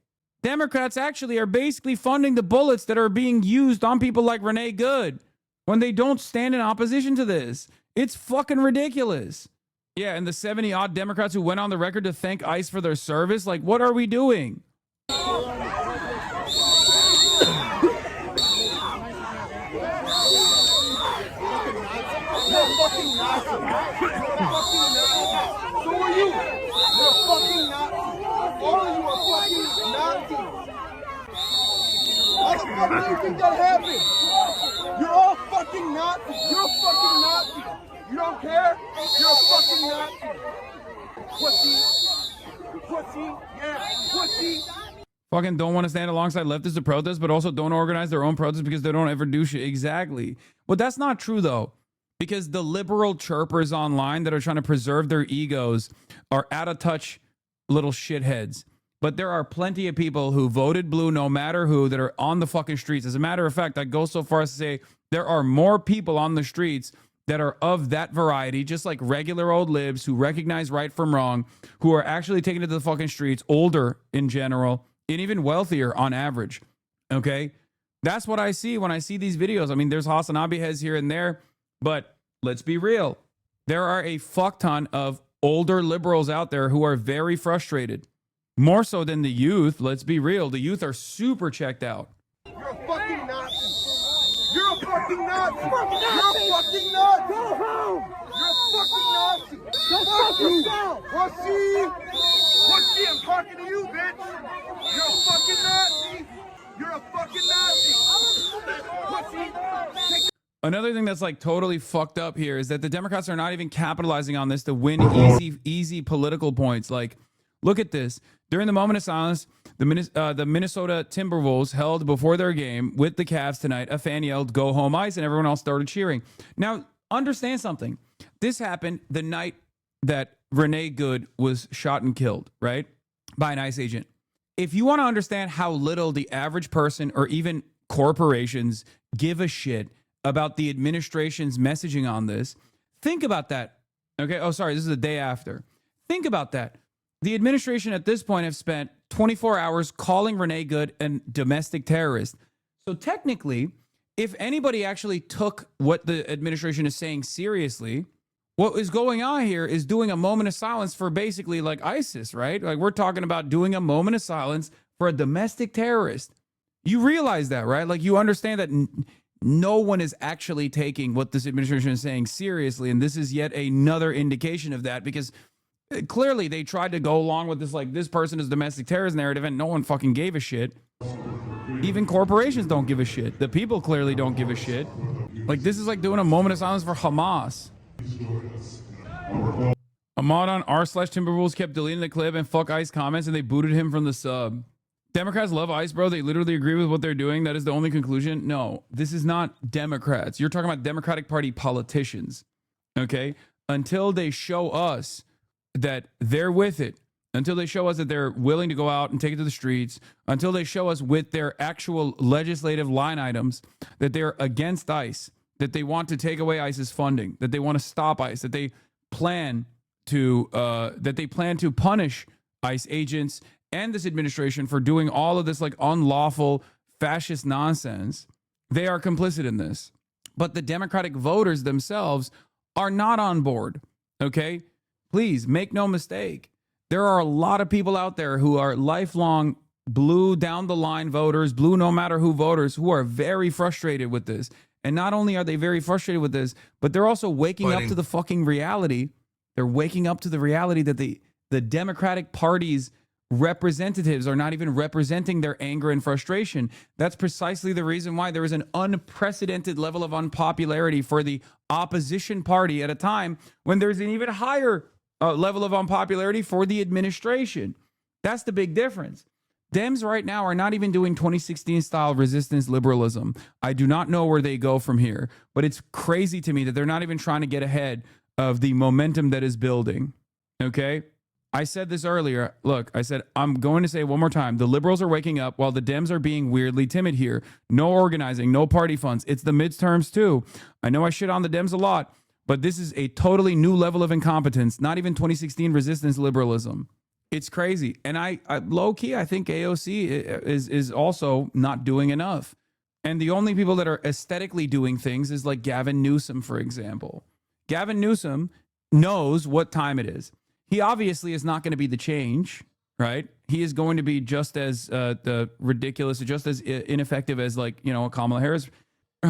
S2: Democrats actually are basically funding the bullets that are being used on people like Renee Good when they don't stand in opposition to this. It's fucking ridiculous. Yeah, and the 70-odd Democrats who went on the record to thank ICE for their service, like, what are we doing?
S3: So are you. You're a fucking Nazi. All of you are fucking Nazis. How the fuck do you think that happened? You're all fucking Nazis. You're a fucking Nazi. You don't care? You're a fucking Nazi. Pussy. Pussy. Yeah. Pussy.
S2: Fucking don't want to stand alongside leftists to protest, but also don't organize their own protests because they don't ever do shit. Exactly. But that's not true, though. Because the liberal chirpers online that are trying to preserve their egos are out of touch little shitheads. But there are plenty of people who voted blue no matter who that are on the fucking streets. As a matter of fact, I go so far as to say there are more people on the streets that are of that variety, just like regular old libs who recognize right from wrong, who are actually taken to the fucking streets, older in general, and even wealthier on average. Okay? That's what I see when I see these videos. I mean, there's HasanAbi heads here and there. But let's be real. There are a fuck ton of older liberals out there who are very frustrated. More so than the youth. Let's be real. The youth are super checked out.
S3: You're a fucking Nazi. You're a fucking Nazi. You're a fucking Nazi. Go home. You're a fucking Nazi. Go fuck yourself. Pussy. Pussy, I'm talking to you, bitch. You're a fucking Nazi. You're a fucking Nazi. Pussy.
S2: Another thing that's like totally fucked up here is that the Democrats are not even capitalizing on this to win easy political points. Like, look at this. During the moment of silence, the Minnesota Timberwolves held before their game with the Cavs tonight. A fan yelled, "Go home ICE," and everyone else started cheering. Now, understand something. This happened the night that Renee Good was shot and killed, right? By an ICE agent. If you want to understand how little the average person or even corporations give a shit about the administration's messaging on this, think about that. Okay. Oh, sorry. This is the day after. Think about that. The administration at this point have spent 24 hours calling Renee Good a domestic terrorist. So technically, if anybody actually took what the administration is saying seriously, what is going on here is doing a moment of silence for basically like ISIS, right? Like we're talking about doing a moment of silence for a domestic terrorist. You realize that, right? Like you understand that no one is actually taking what this administration is saying seriously. And this is yet another indication of that, because clearly they tried to go along with this, like this person is domestic terrorist narrative, and no one fucking gave a shit. Even corporations don't give a shit. The people clearly don't give a shit. Like this is like doing a moment of silence for Hamas. Ahmad on r/Timberwolves kept deleting the clip and fuck ICE comments, and they booted him from the sub. Democrats love ICE, bro. They literally agree with what they're doing. That is the only conclusion. No, this is not Democrats. You're talking about Democratic Party politicians. Okay? Until they show us that they're with it, until they show us that they're willing to go out and take it to the streets, until they show us with their actual legislative line items that they're against ICE, that they want to take away ICE's funding, that they want to stop ICE, that they plan to punish ICE agents and this administration for doing all of this like unlawful fascist nonsense. They are complicit in this. But the Democratic voters themselves are not on board. Okay? Please make no mistake. There are a lot of people out there who are lifelong blue down the line voters, blue no matter who voters, who are very frustrated with this. And not only are they very frustrated with this, but they're also waking up to the fucking reality. They're waking up to the reality that the Democratic Party's representatives are not even representing their anger and frustration. That's precisely the reason why there is an unprecedented level of unpopularity for the opposition party at a time when there's an even higher level of unpopularity for the administration. That's the big difference. Dems right now are not even doing 2016 style resistance liberalism. I do not know where they go from here, but it's crazy to me that they're not even trying to get ahead of the momentum that is building. Okay? I said this earlier. Look, I said, I'm going to say it one more time. The liberals are waking up while the Dems are being weirdly timid here. No organizing, no party funds. It's the midterms too. I know I shit on the Dems a lot, but this is a totally new level of incompetence. Not even 2016 resistance liberalism. It's crazy. And I low key, I think AOC is also not doing enough. And the only people that are aesthetically doing things is like Gavin Newsom, for example. Gavin Newsom knows what time it is. He obviously is not going to be the change, right? He is going to be just as ridiculous, just as ineffective as, like, you know, a Kamala Harris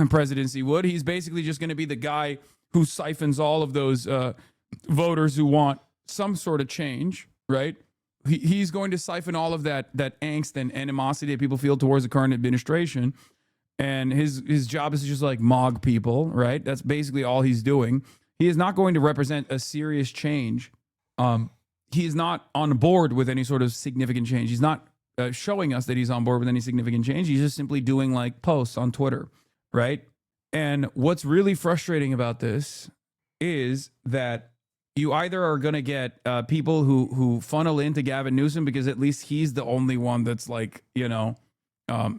S2: presidency would. He's basically just going to be the guy who siphons all of those voters who want some sort of change, right? He's going to siphon all of that angst and animosity that people feel towards the current administration. And his job is to just like mog people, right? That's basically all he's doing. He is not going to represent a serious change. He is not on board with any sort of significant change. He's not showing us that he's on board with any significant change. He's just simply doing like posts on Twitter, right? And what's really frustrating about this is that you either are going to get people who funnel into Gavin Newsom because at least he's the only one that's like, you know,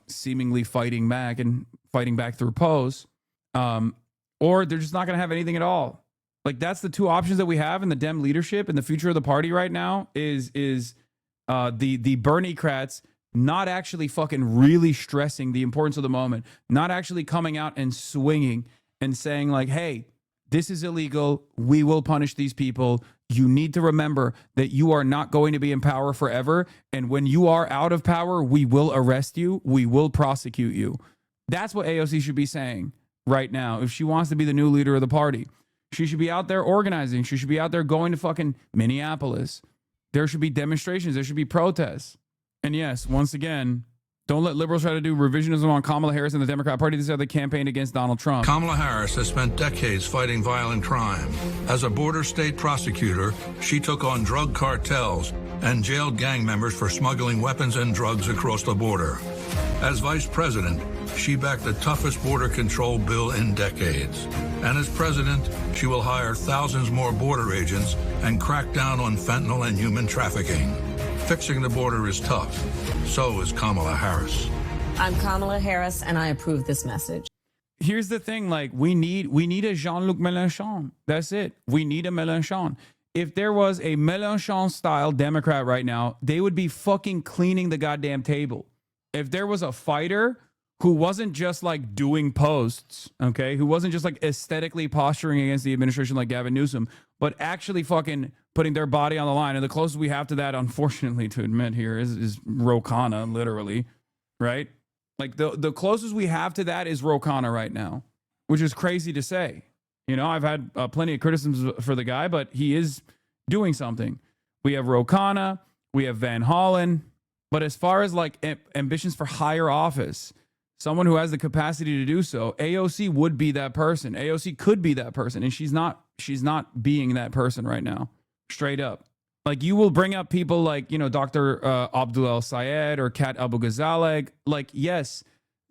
S2: seemingly fighting back through posts, or they're just not going to have anything at all. Like, that's the two options that we have in the Dem leadership and the future of the party right now is the Bernie-crats not actually fucking really stressing the importance of the moment, not actually coming out and swinging and saying like, hey, this is illegal. We will punish these people. You need to remember that you are not going to be in power forever. And when you are out of power, we will arrest you. We will prosecute you. That's what AOC should be saying right now. If she wants to be the new leader of the party, she should be out there organizing. She should be out there going to fucking Minneapolis. There should be demonstrations. There should be protests. And yes, once again, don't let liberals try to do revisionism on Kamala Harris and the Democrat Party. This is how they campaigned against Donald Trump.
S21: Kamala Harris has spent decades fighting violent crime. As a border state prosecutor, she took on drug cartels and jailed gang members for smuggling weapons and drugs across the border. As vice president, she backed the toughest border control bill in decades. And as president, she will hire thousands more border agents and crack down on fentanyl and human trafficking. Fixing the border is tough. So is Kamala Harris.
S22: I'm Kamala Harris, and I approve this message.
S2: Here's the thing, like, we need a Jean-Luc Mélenchon. That's it. We need a Mélenchon. If there was a Mélenchon-style Democrat right now, they would be fucking cleaning the goddamn table. If there was a fighter who wasn't just like doing posts, okay, who wasn't just like aesthetically posturing against the administration like Gavin Newsom, but actually fucking putting their body on the line. And the closest we have to that, unfortunately, to admit here is Ro Khanna, literally, right? Like the closest we have to that is Ro Khanna right now, which is crazy to say. You know, I've had plenty of criticisms for the guy, but he is doing something. We have Ro Khanna, we have Van Hollen, but as far as like ambitions for higher office, someone who has the capacity to do so, AOC would be that person. AOC could be that person, and she's not being that person right now. Straight up. Like, you will bring up people like, you know, Dr. Abdul El Sayed or Kat Abu Ghazaleh. Like, yes,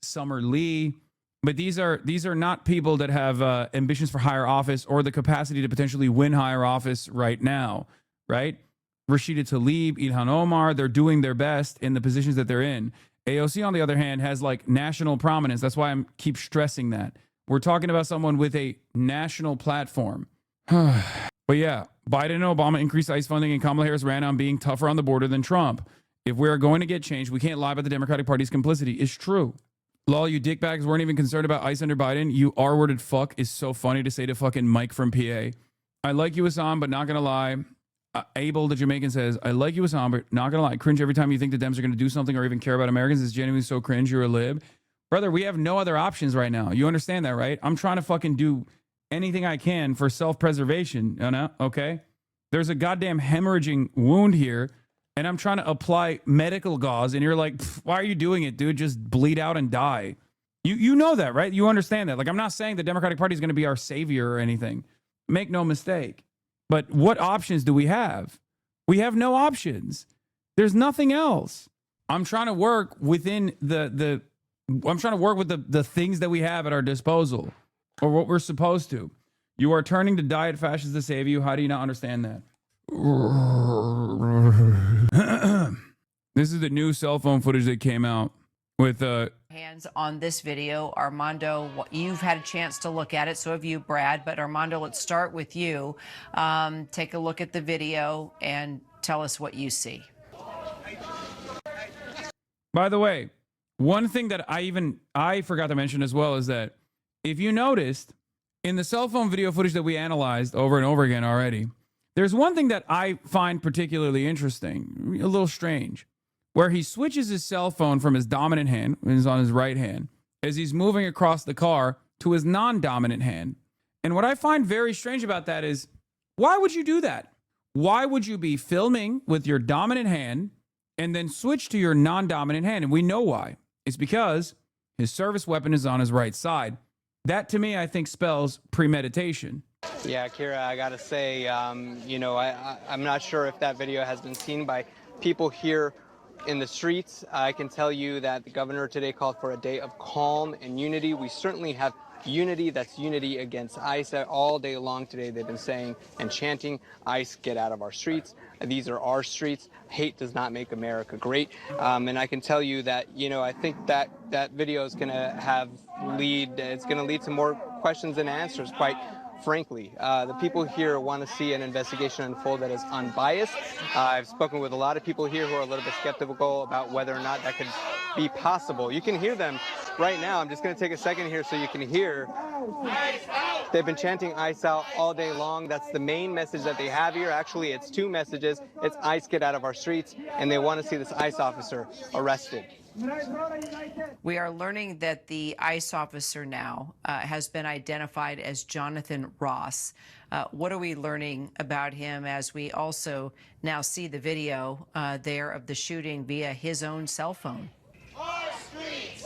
S2: Summer Lee, but these are not people that have ambitions for higher office or the capacity to potentially win higher office right now, right? Rashida Tlaib, Ilhan Omar, they're doing their best in the positions that they're in. AOC, on the other hand, has like national prominence. That's why I keep stressing that. We're talking about someone with a national platform. But yeah, Biden and Obama increased ICE funding, and Kamala Harris ran on being tougher on the border than Trump. If we are going to get change, we can't lie about the Democratic Party's complicity. It's true. Lol, you dickbags weren't even concerned about ICE under Biden. You R-worded fuck is so funny to say to fucking Mike from PA. I like you, Hassan, but not gonna lie. Abel, the Jamaican, says, I like you, Hassan, but not gonna lie. Cringe every time you think the Dems are gonna do something or even care about Americans. It's genuinely so cringe. You're a lib. Brother, we have no other options right now. You understand that, right? I'm trying to fucking do anything I can for self-preservation, you know? Okay? There's a goddamn hemorrhaging wound here, and I'm trying to apply medical gauze, and you're like, why are you doing it, dude? Just bleed out and die. You know that, right? You understand that. Like, I'm not saying the Democratic Party is going to be our savior or anything. Make no mistake. But what options do we have? We have no options. There's nothing else. I'm trying to work within I'm trying to work with the things that we have at our disposal, or what we're supposed to. You are turning to diet fascists to save you. How do you not understand that? This is the new cell phone footage that came out with
S1: hands on this video. Armando, you've had a chance to look at it, so have you, Brad. But Armando, let's start with you. Take a look at the video and tell us what you see.
S2: By the way, one thing that I forgot to mention as well is that if you noticed in the cell phone video footage that we analyzed over and over again already, there's one thing that I find particularly interesting, a little strange, where he switches his cell phone from his dominant hand, when he's on his right hand, as he's moving across the car to his non-dominant hand. And what I find very strange about that is, why would you do that? Why would you be filming with your dominant hand and then switch to your non-dominant hand? And we know why. It's because his service weapon is on his right side. That, to me, I think spells premeditation.
S4: Yeah, Kira, I gotta say, you know, I'm not sure if that video has been seen by people here in the streets. I can tell you that the governor today called for a day of calm and unity. We certainly have unity. That's unity against ICE. All day long today they've been saying and chanting, ICE, get out of our streets. These are our streets. Hate does not make America great. And I can tell you that, you know, I think that that video is going to it's going to lead to more questions and answers, quite frankly. The people here want to see an investigation unfold that is unbiased. I've spoken with a lot of people here who are a little bit skeptical about whether or not that could be possible. You can hear them right now. I'm just going to take a second here so you can hear. They've been chanting ICE out all day long. That's the main message that they have here. Actually, it's two messages. It's ICE, get out of our streets, and they want to see this ICE officer arrested.
S1: We are learning that the ICE officer now has been identified as Jonathan Ross. What are we learning about him as we also now see the video there of the shooting via his own cell phone?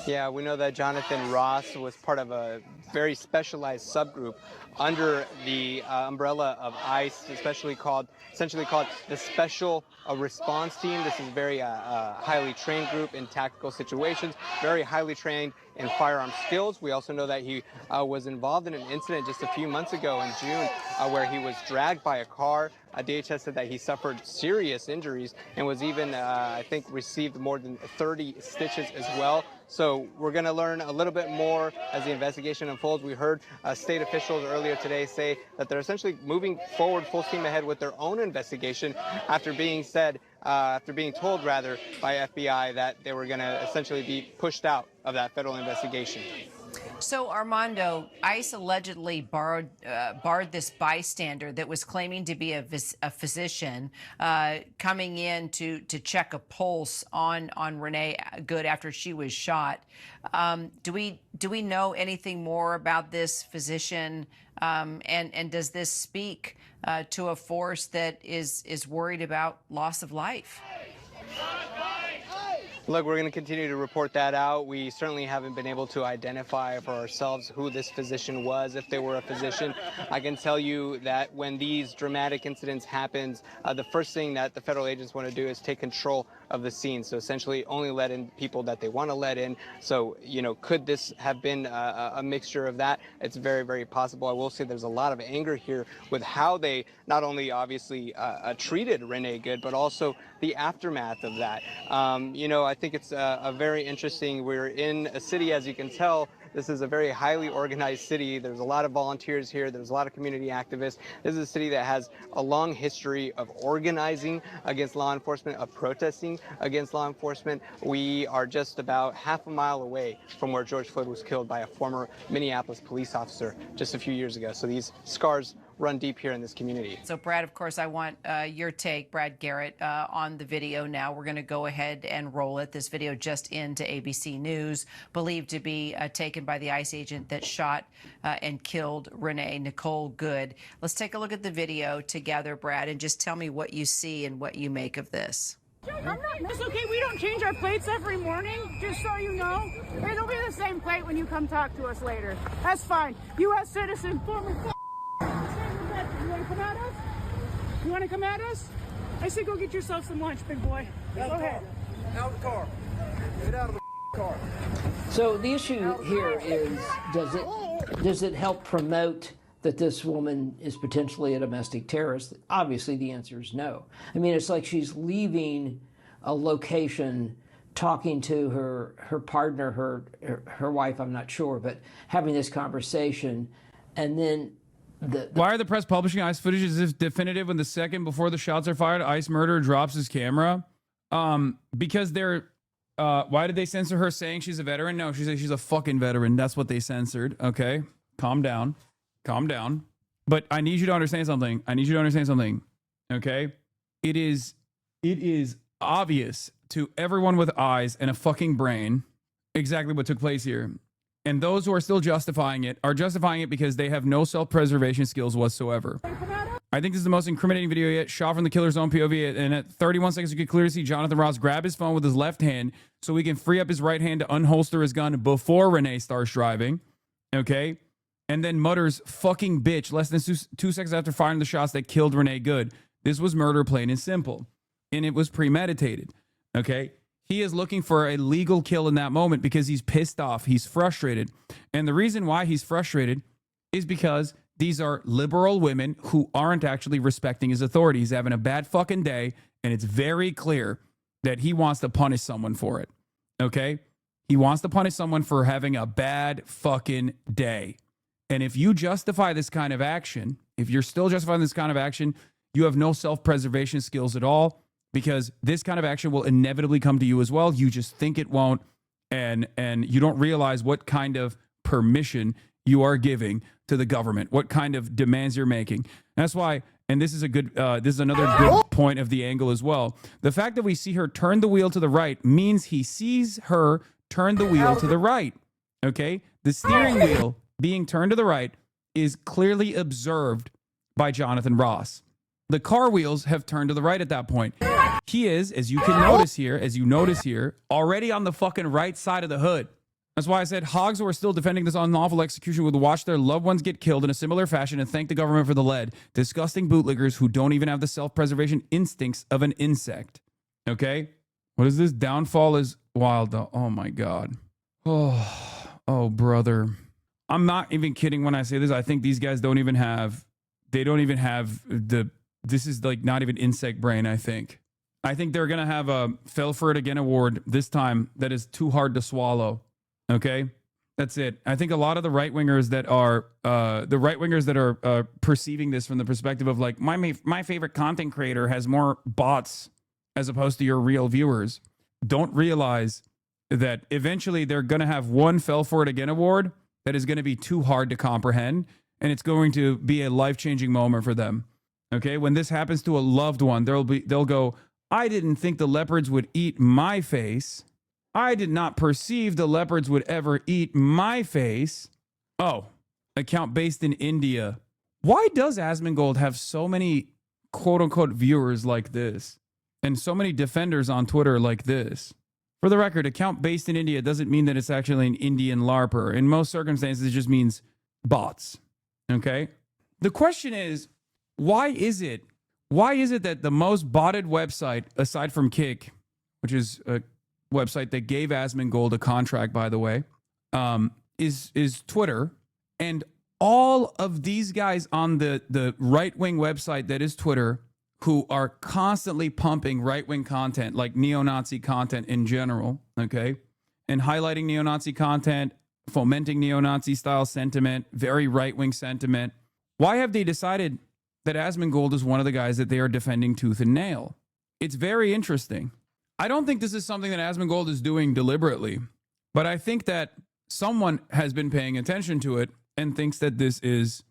S4: Yeah, we know that Jonathan Ross was part of a very specialized subgroup under the umbrella of ICE, essentially called the Special Response Team. This is a very highly trained group in tactical situations, very highly trained in firearm skills. We also know that he was involved in an incident just a few months ago in June where he was dragged by a car. DHS said that he suffered serious injuries and was even, I think, received more than 30 stitches as well. So we're going to learn a little bit more as the investigation unfolds. We heard state officials earlier today say that they're essentially moving forward full steam ahead with their own investigation after being told rather by FBI that they were going to essentially be pushed out of that federal investigation.
S1: So, Armando, ICE allegedly barred this bystander that was claiming to be a physician coming in to check a pulse on Renee Good after she was shot. Do we know anything more about this physician? And does this speak to a force that is worried about loss of life?
S4: Look, we're going to continue to report that out. We certainly haven't been able to identify for ourselves who this physician was, if they were a physician. I can tell you that when these dramatic incidents happen, the first thing that the federal agents want to do is take control of the scene. So essentially only let in people that they want to let in. So, you know, could this have been a mixture of that? It's very, very possible. I will say there's a lot of anger here with how they not only obviously treated Renee Good, but also the aftermath of that. You know, I think it's a very interesting. We're in a city, as you can tell. This is a very highly organized city. There's a lot of volunteers here. There's a lot of community activists. This is a city that has a long history of organizing against law enforcement, of protesting against law enforcement. We are just about half a mile away from where George Floyd was killed by a former Minneapolis police officer just a few years ago. So these scars run deep here in this community.
S1: So, Brad, of course, I want your take, Brad Garrett, on the video now. We're going to go ahead and roll it. This video just into ABC News, believed to be taken by the ICE agent that shot and killed Renee, Nicole Good. Let's take a look at the video together, Brad, and just tell me what you see and what you make of this.
S5: It's okay, we don't change our plates every morning, just so you know. It'll be the same plate when you come talk to us later. That's fine. U.S. citizen, former... You want to come at us? You want to come at us? I say go get yourself some lunch, big boy. Go ahead.
S3: Out of the car. Get out of the car.
S23: So the issue here is, does it help promote
S8: that this woman is potentially a domestic terrorist? Obviously, the answer is no. I mean, it's like she's leaving a location, talking to her partner, her wife, I'm not sure, but having this conversation, and then
S2: why are the press publishing ICE footage as if definitive when the second before the shots are fired, ICE murderer drops his camera? Because they're why did they censor her saying she's a veteran? No, she said she's a fucking veteran. That's what they censored. Okay, calm down. But I need you to understand something. Okay, it is obvious to everyone with eyes and a fucking brain exactly what took place here. And those who are still justifying it are justifying it because they have no self-preservation skills whatsoever. I think this is the most incriminating video yet, shot from the killer's own POV, and at 31 seconds you can clearly see Jonathan Ross grab his phone with his left hand so he can free up his right hand to unholster his gun before Renee starts driving, okay? And then mutters, fucking bitch, less than 2 seconds after firing the shots that killed Renee Good. This was murder, plain and simple. And it was premeditated, okay? He is looking for a legal kill in that moment because he's pissed off. He's frustrated. And the reason why he's frustrated is because these are liberal women who aren't actually respecting his authority. He's having a bad fucking day, and it's very clear that he wants to punish someone for it, okay? He wants to punish someone for having a bad fucking day. And if you justify this kind of action, if you're still justifying this kind of action, you have no self-preservation skills at all, because this kind of action will inevitably come to you as well. You just think it won't, and you don't realize what kind of permission you are giving to the government, what kind of demands you're making. That's why, and this is another good point of the angle as well. The fact that we see her turn the wheel to the right means he sees her turn the wheel to the right, okay? The steering wheel being turned to the right is clearly observed by Jonathan Ross. The car wheels have turned to the right at that point. He is, as you notice here, already on the fucking right side of the hood. That's why I said hogs who are still defending this unlawful execution would watch their loved ones get killed in a similar fashion and thank the government for the lead. Disgusting bootlickers who don't even have the self-preservation instincts of an insect. Okay? What is this? Downfall is wild, though. Oh, my God. Oh, brother. I'm not even kidding when I say this. I think these guys don't even have this is like not even insect brain, I think. I think they're going to have a Fell For It Again award this time that is too hard to swallow. Okay? That's it. I think a lot of the right-wingers that are perceiving this from the perspective of like, my favorite content creator has more bots as opposed to your real viewers, don't realize that eventually they're going to have one Fell For It Again award that is going to be too hard to comprehend, and it's going to be a life-changing moment for them. Okay? When this happens to a loved one, they'll go, I didn't think the leopards would eat my face. I did not perceive the leopards would ever eat my face. Oh, account based in India. Why does Asmongold have so many quote-unquote viewers like this and so many defenders on Twitter like this? For the record, account based in India doesn't mean that it's actually an Indian LARPer. In most circumstances, it just means bots. Okay? The question is, why is it that the most botted website, aside from Kick, which is a website that gave Asmongold a contract, by the way, is Twitter, and all of these guys on the right-wing website that is Twitter, who are constantly pumping right-wing content, like neo-Nazi content in general, okay, and highlighting neo-Nazi content, fomenting neo-Nazi style sentiment, very right-wing sentiment. Why have they decided that Asmongold is one of the guys that they are defending tooth and nail? It's very interesting. I don't think this is something that Asmongold is doing deliberately, but I think that someone has been paying attention to it and thinks that this is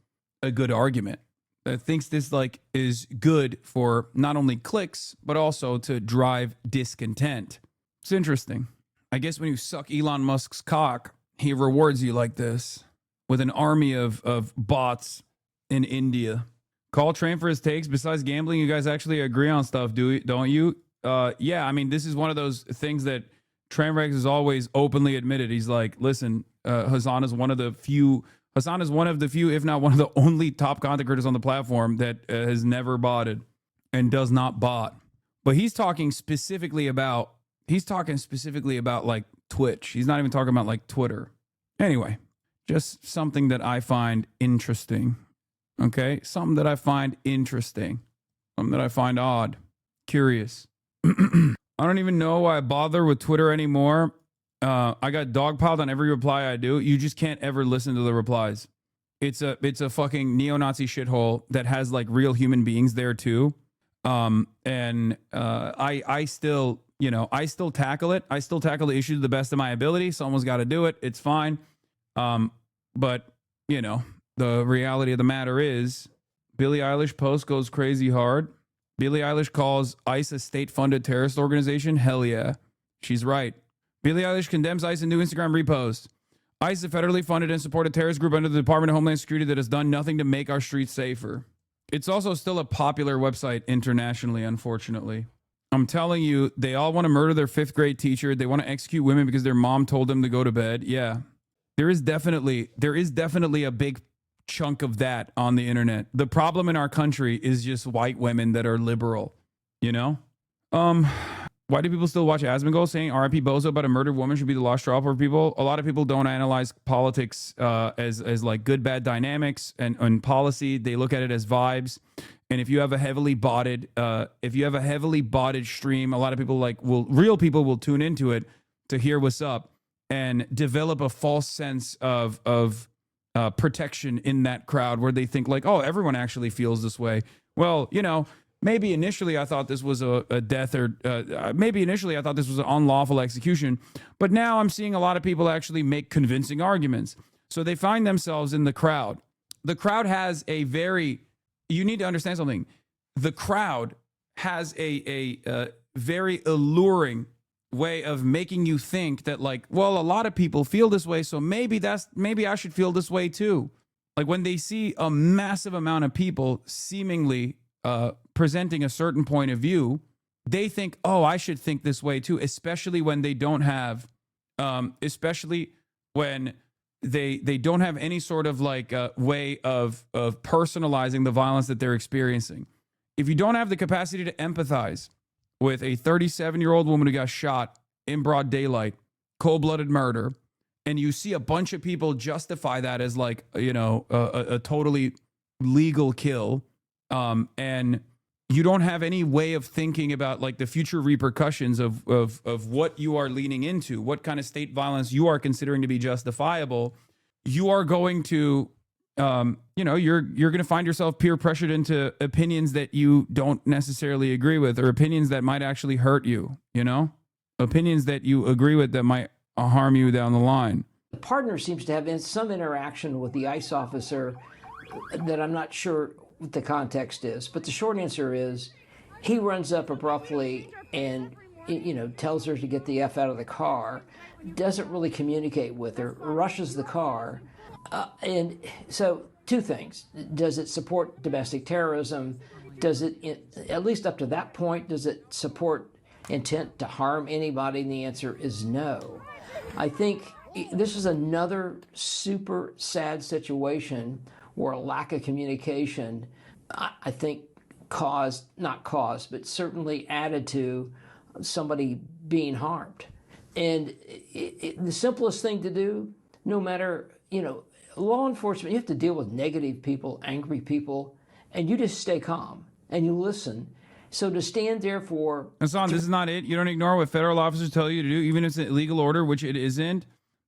S2: a good argument. Thinks this is good for not only clicks, but also to drive discontent. It's interesting. I guess when you suck Elon Musk's cock, he rewards you like this with an army of bots in India. Call Train for his takes. Besides gambling, you guys actually agree on stuff, don't you? Yeah, I mean, this is one of those things that Trainwreck has always openly admitted. He's like, listen, Hasan is one of the few, if not one of the only top content creators on the platform that has never botted and does not bot. But he's talking specifically about like Twitch. He's not even talking about like Twitter. Anyway, just something that I find interesting. Okay, something that I find interesting, something that I find odd, curious. I don't even know why I bother with Twitter anymore. I got dogpiled on every reply I do. You just can't ever listen to the replies. It's a fucking neo-Nazi shithole that has like real human beings there too. I still, I still tackle it. I still tackle the issue to the best of my ability. Someone's got to do it. It's fine. But the reality of the matter is Billie Eilish post goes crazy hard. Billie Eilish calls ICE a state-funded terrorist organization. Hell yeah. She's right. Billie Eilish condemns ICE in new Instagram repost. ICE is a federally funded and supported terrorist group under the Department of Homeland Security that has done nothing to make our streets safer. It's also still a popular website internationally, unfortunately. I'm telling you, they all want to murder their 5th grade teacher. They want to execute women because their mom told them to go to bed. Yeah. There is definitely a big chunk of that on the internet. The problem in our country is just white women that are liberal, Why do people still watch Asmongold saying R.I.P. Bozo about a murdered woman should be the lost straw for people? A lot of people don't analyze politics as like good, bad dynamics and policy. They look at it as vibes. And if you have a heavily botted, stream, a lot of people real people will tune into it to hear what's up and develop a false sense of protection in that crowd where they think like, oh, everyone actually feels this way. Well, maybe initially I thought this was a death or maybe initially I thought this was an unlawful execution. But now I'm seeing a lot of people actually make convincing arguments. So they find themselves in the crowd. The crowd has you need to understand something. The crowd has a very alluring way of making you think that like, well, a lot of people feel this way. So maybe I should feel this way too. Like when they see a massive amount of people seemingly presenting a certain point of view, they think, oh, I should think this way too, especially when they don't have, especially when they don't have any sort of like way of personalizing the violence that they're experiencing. If you don't have the capacity to empathize with a 37-year-old woman who got shot in broad daylight, cold-blooded murder, and you see a bunch of people justify that as like, a totally legal kill, and you don't have any way of thinking about like the future repercussions of what you are leaning into, what kind of state violence you are considering to be justifiable, you are going to, you're going to find yourself peer pressured into opinions that you don't necessarily agree with, or opinions that might actually hurt you, opinions that you agree with that might harm you down the line.
S8: The partner seems to have some interaction with the ICE officer that I'm not sure what the context is, but the short answer is he runs up abruptly and tells her to get the F out of the car, doesn't really communicate with her, rushes the car, and so two things. Does it support domestic terrorism? Does it, at least up to that point, does it support intent to harm anybody? And the answer is no. I think this is another super sad situation where a lack of communication, I think, but certainly added to somebody being harmed. And the simplest thing to do, no matter, law enforcement, you have to deal with negative people, angry people, and you just stay calm and you listen. So to stand there for...
S2: Hasan, this is not it. You don't ignore what federal officers tell you to do, even if it's an illegal order, which it isn't.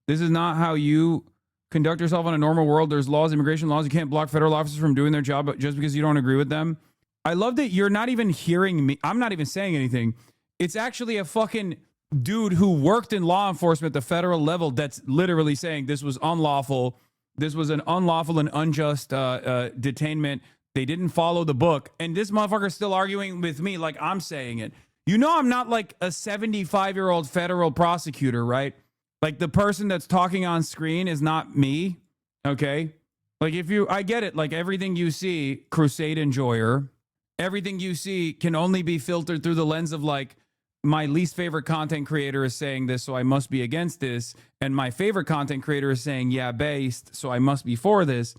S2: This is not how you conduct yourself in a normal world. There's laws, immigration laws. You can't block federal officers from doing their job just because you don't agree with them. I love that you're not even hearing me. I'm not even saying anything. It's actually a fucking dude who worked in law enforcement at the federal level that's literally saying this was unlawful. This was an unlawful and unjust detainment. They didn't follow the book. And this motherfucker's still arguing with me like I'm saying it. I'm not like a 75-year-old federal prosecutor, right? Like the person that's talking on screen is not me, okay? Like I get it. Like everything you see, crusade enjoyer, everything you see can only be filtered through the lens of like, my least favorite content creator is saying this, so I must be against this. And my favorite content creator is saying, yeah, based, so I must be for this.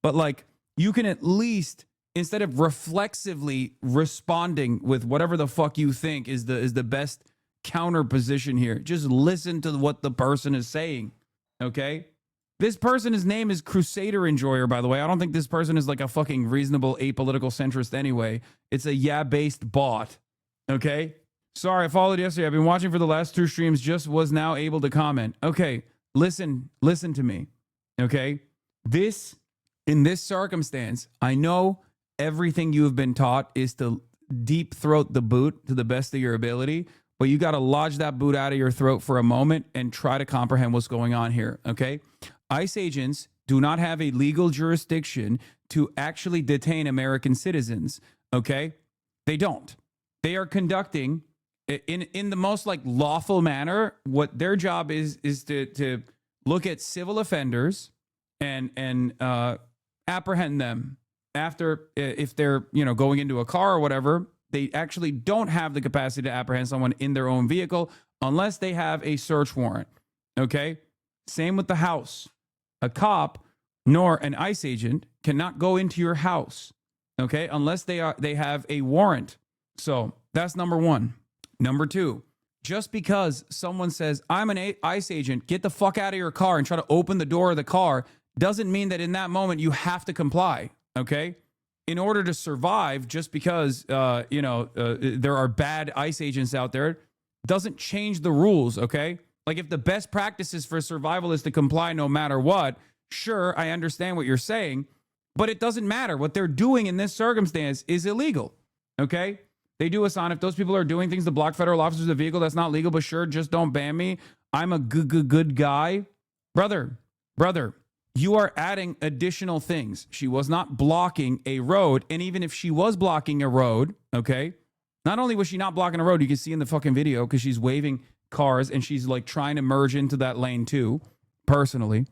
S2: But like, you can at least, instead of reflexively responding with whatever the fuck you think is the best counter position here, just listen to what the person is saying, okay? This person's name is Crusader Enjoyer, by the way. I don't think this person is like a fucking reasonable apolitical centrist anyway. It's a yeah-based bot, okay? Sorry, I followed yesterday. I've been watching for the last 2 streams, just was now able to comment. Okay, listen to me, okay? In this circumstance, I know everything you have been taught is to deep throat the boot to the best of your ability, but you got to lodge that boot out of your throat for a moment and try to comprehend what's going on here, okay? ICE agents do not have a legal jurisdiction to actually detain American citizens, okay? They don't. They are conducting, in the most like lawful manner, what their job is to look at civil offenders and apprehend them after, if they're, going into a car or whatever. They actually don't have the capacity to apprehend someone in their own vehicle unless they have a search warrant, okay? Same with the house. A cop nor an ICE agent cannot go into your house, okay, unless they have a warrant. So that's number 1. Number 2, just because someone says, I'm an ICE agent, get the fuck out of your car and try to open the door of the car, doesn't mean that in that moment you have to comply, okay? In order to survive, just because, there are bad ICE agents out there, doesn't change the rules, okay? Like, if the best practices for survival is to comply no matter what, sure, I understand what you're saying, but it doesn't matter. What they're doing in this circumstance is illegal, okay? They do, Hasan, if those people are doing things to block federal officers of the vehicle, that's not legal, but sure, just don't ban me. I'm a good guy. Brother, you are adding additional things. She was not blocking a road, and even if she was blocking a road, okay, not only was she not blocking a road, you can see in the fucking video because she's waving cars and she's like trying to merge into that lane too, personally,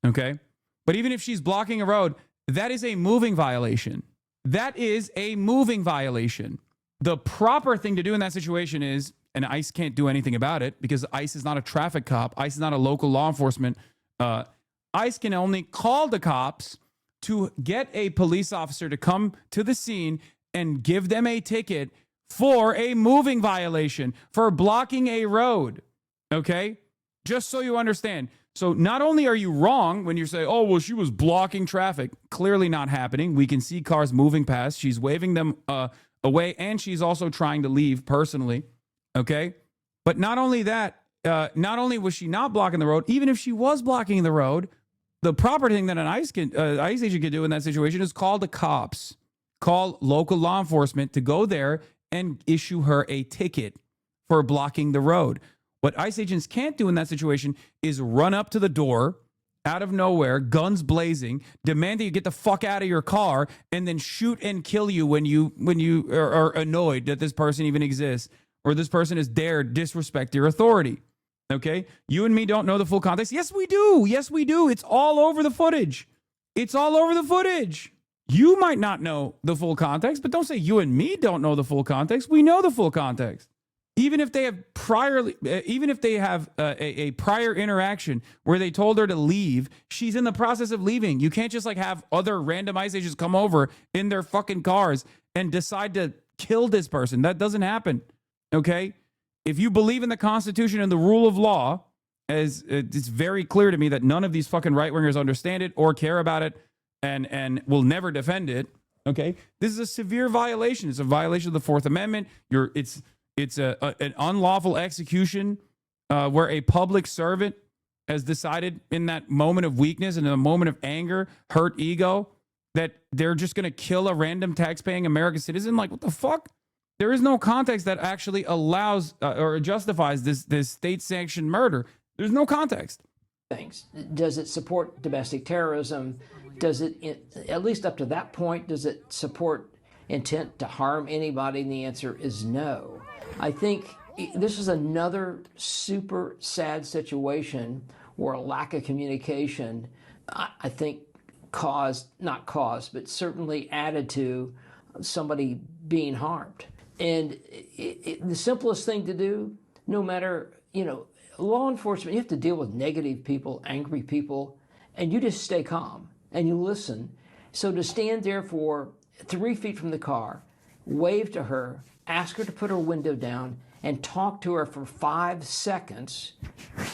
S2: okay? But even if she's blocking a road, that is a moving violation. That is a moving violation. The proper thing to do in that situation is, and ICE can't do anything about it because ICE is not a traffic cop. ICE is not a local law enforcement. ICE can only call the cops to get a police officer to come to the scene and give them a ticket for a moving violation, for blocking a road, okay? Just so you understand. So not only are you wrong when you say, oh, well, she was blocking traffic, clearly not happening. We can see cars moving past. She's waving them away, and she's also trying to leave personally, okay? But not only that, not only was she not blocking the road, even if she was blocking the road, the proper thing that an ICE agent can do in that situation is call the cops, call local law enforcement to go there and issue her a ticket for blocking the road. What ICE agents can't do in that situation is run up to the door out of nowhere, guns blazing, demand that you get the fuck out of your car, and then shoot and kill you when you are annoyed that this person even exists or this person has dared disrespect your authority. Okay? You and me don't know the full context. Yes, we do. Yes, we do. It's all over the footage. It's all over the footage. You might not know the full context, but don't say you and me don't know the full context. We know the full context. Even if they have a prior interaction where they told her to leave, she's in the process of leaving. You can't just like have other random ICE agents come over in their fucking cars and decide to kill this person. That doesn't happen. Okay? If you believe in the Constitution and the rule of law, as it's very clear to me that none of these fucking right-wingers understand it or care about it and will never defend it. Okay? This is a severe violation. It's a violation of the Fourth Amendment. It's an unlawful execution where a public servant has decided in that moment of weakness and in a moment of anger, hurt ego, that they're just going to kill a random taxpaying American citizen. Like, what the fuck? There is no context that actually allows or justifies this state-sanctioned murder. There's no context.
S8: Things. Does it support domestic terrorism? Does it, at least up to that point, does it support intent to harm anybody? And the answer is no. I think this is another super sad situation where a lack of communication, I think, but certainly added to somebody being harmed. And the simplest thing to do, no matter, law enforcement, you have to deal with negative people, angry people, and you just stay calm and you listen. So to stand there for 3 feet from the car, wave to her, ask her to put her window down, and talk to her for 5 seconds,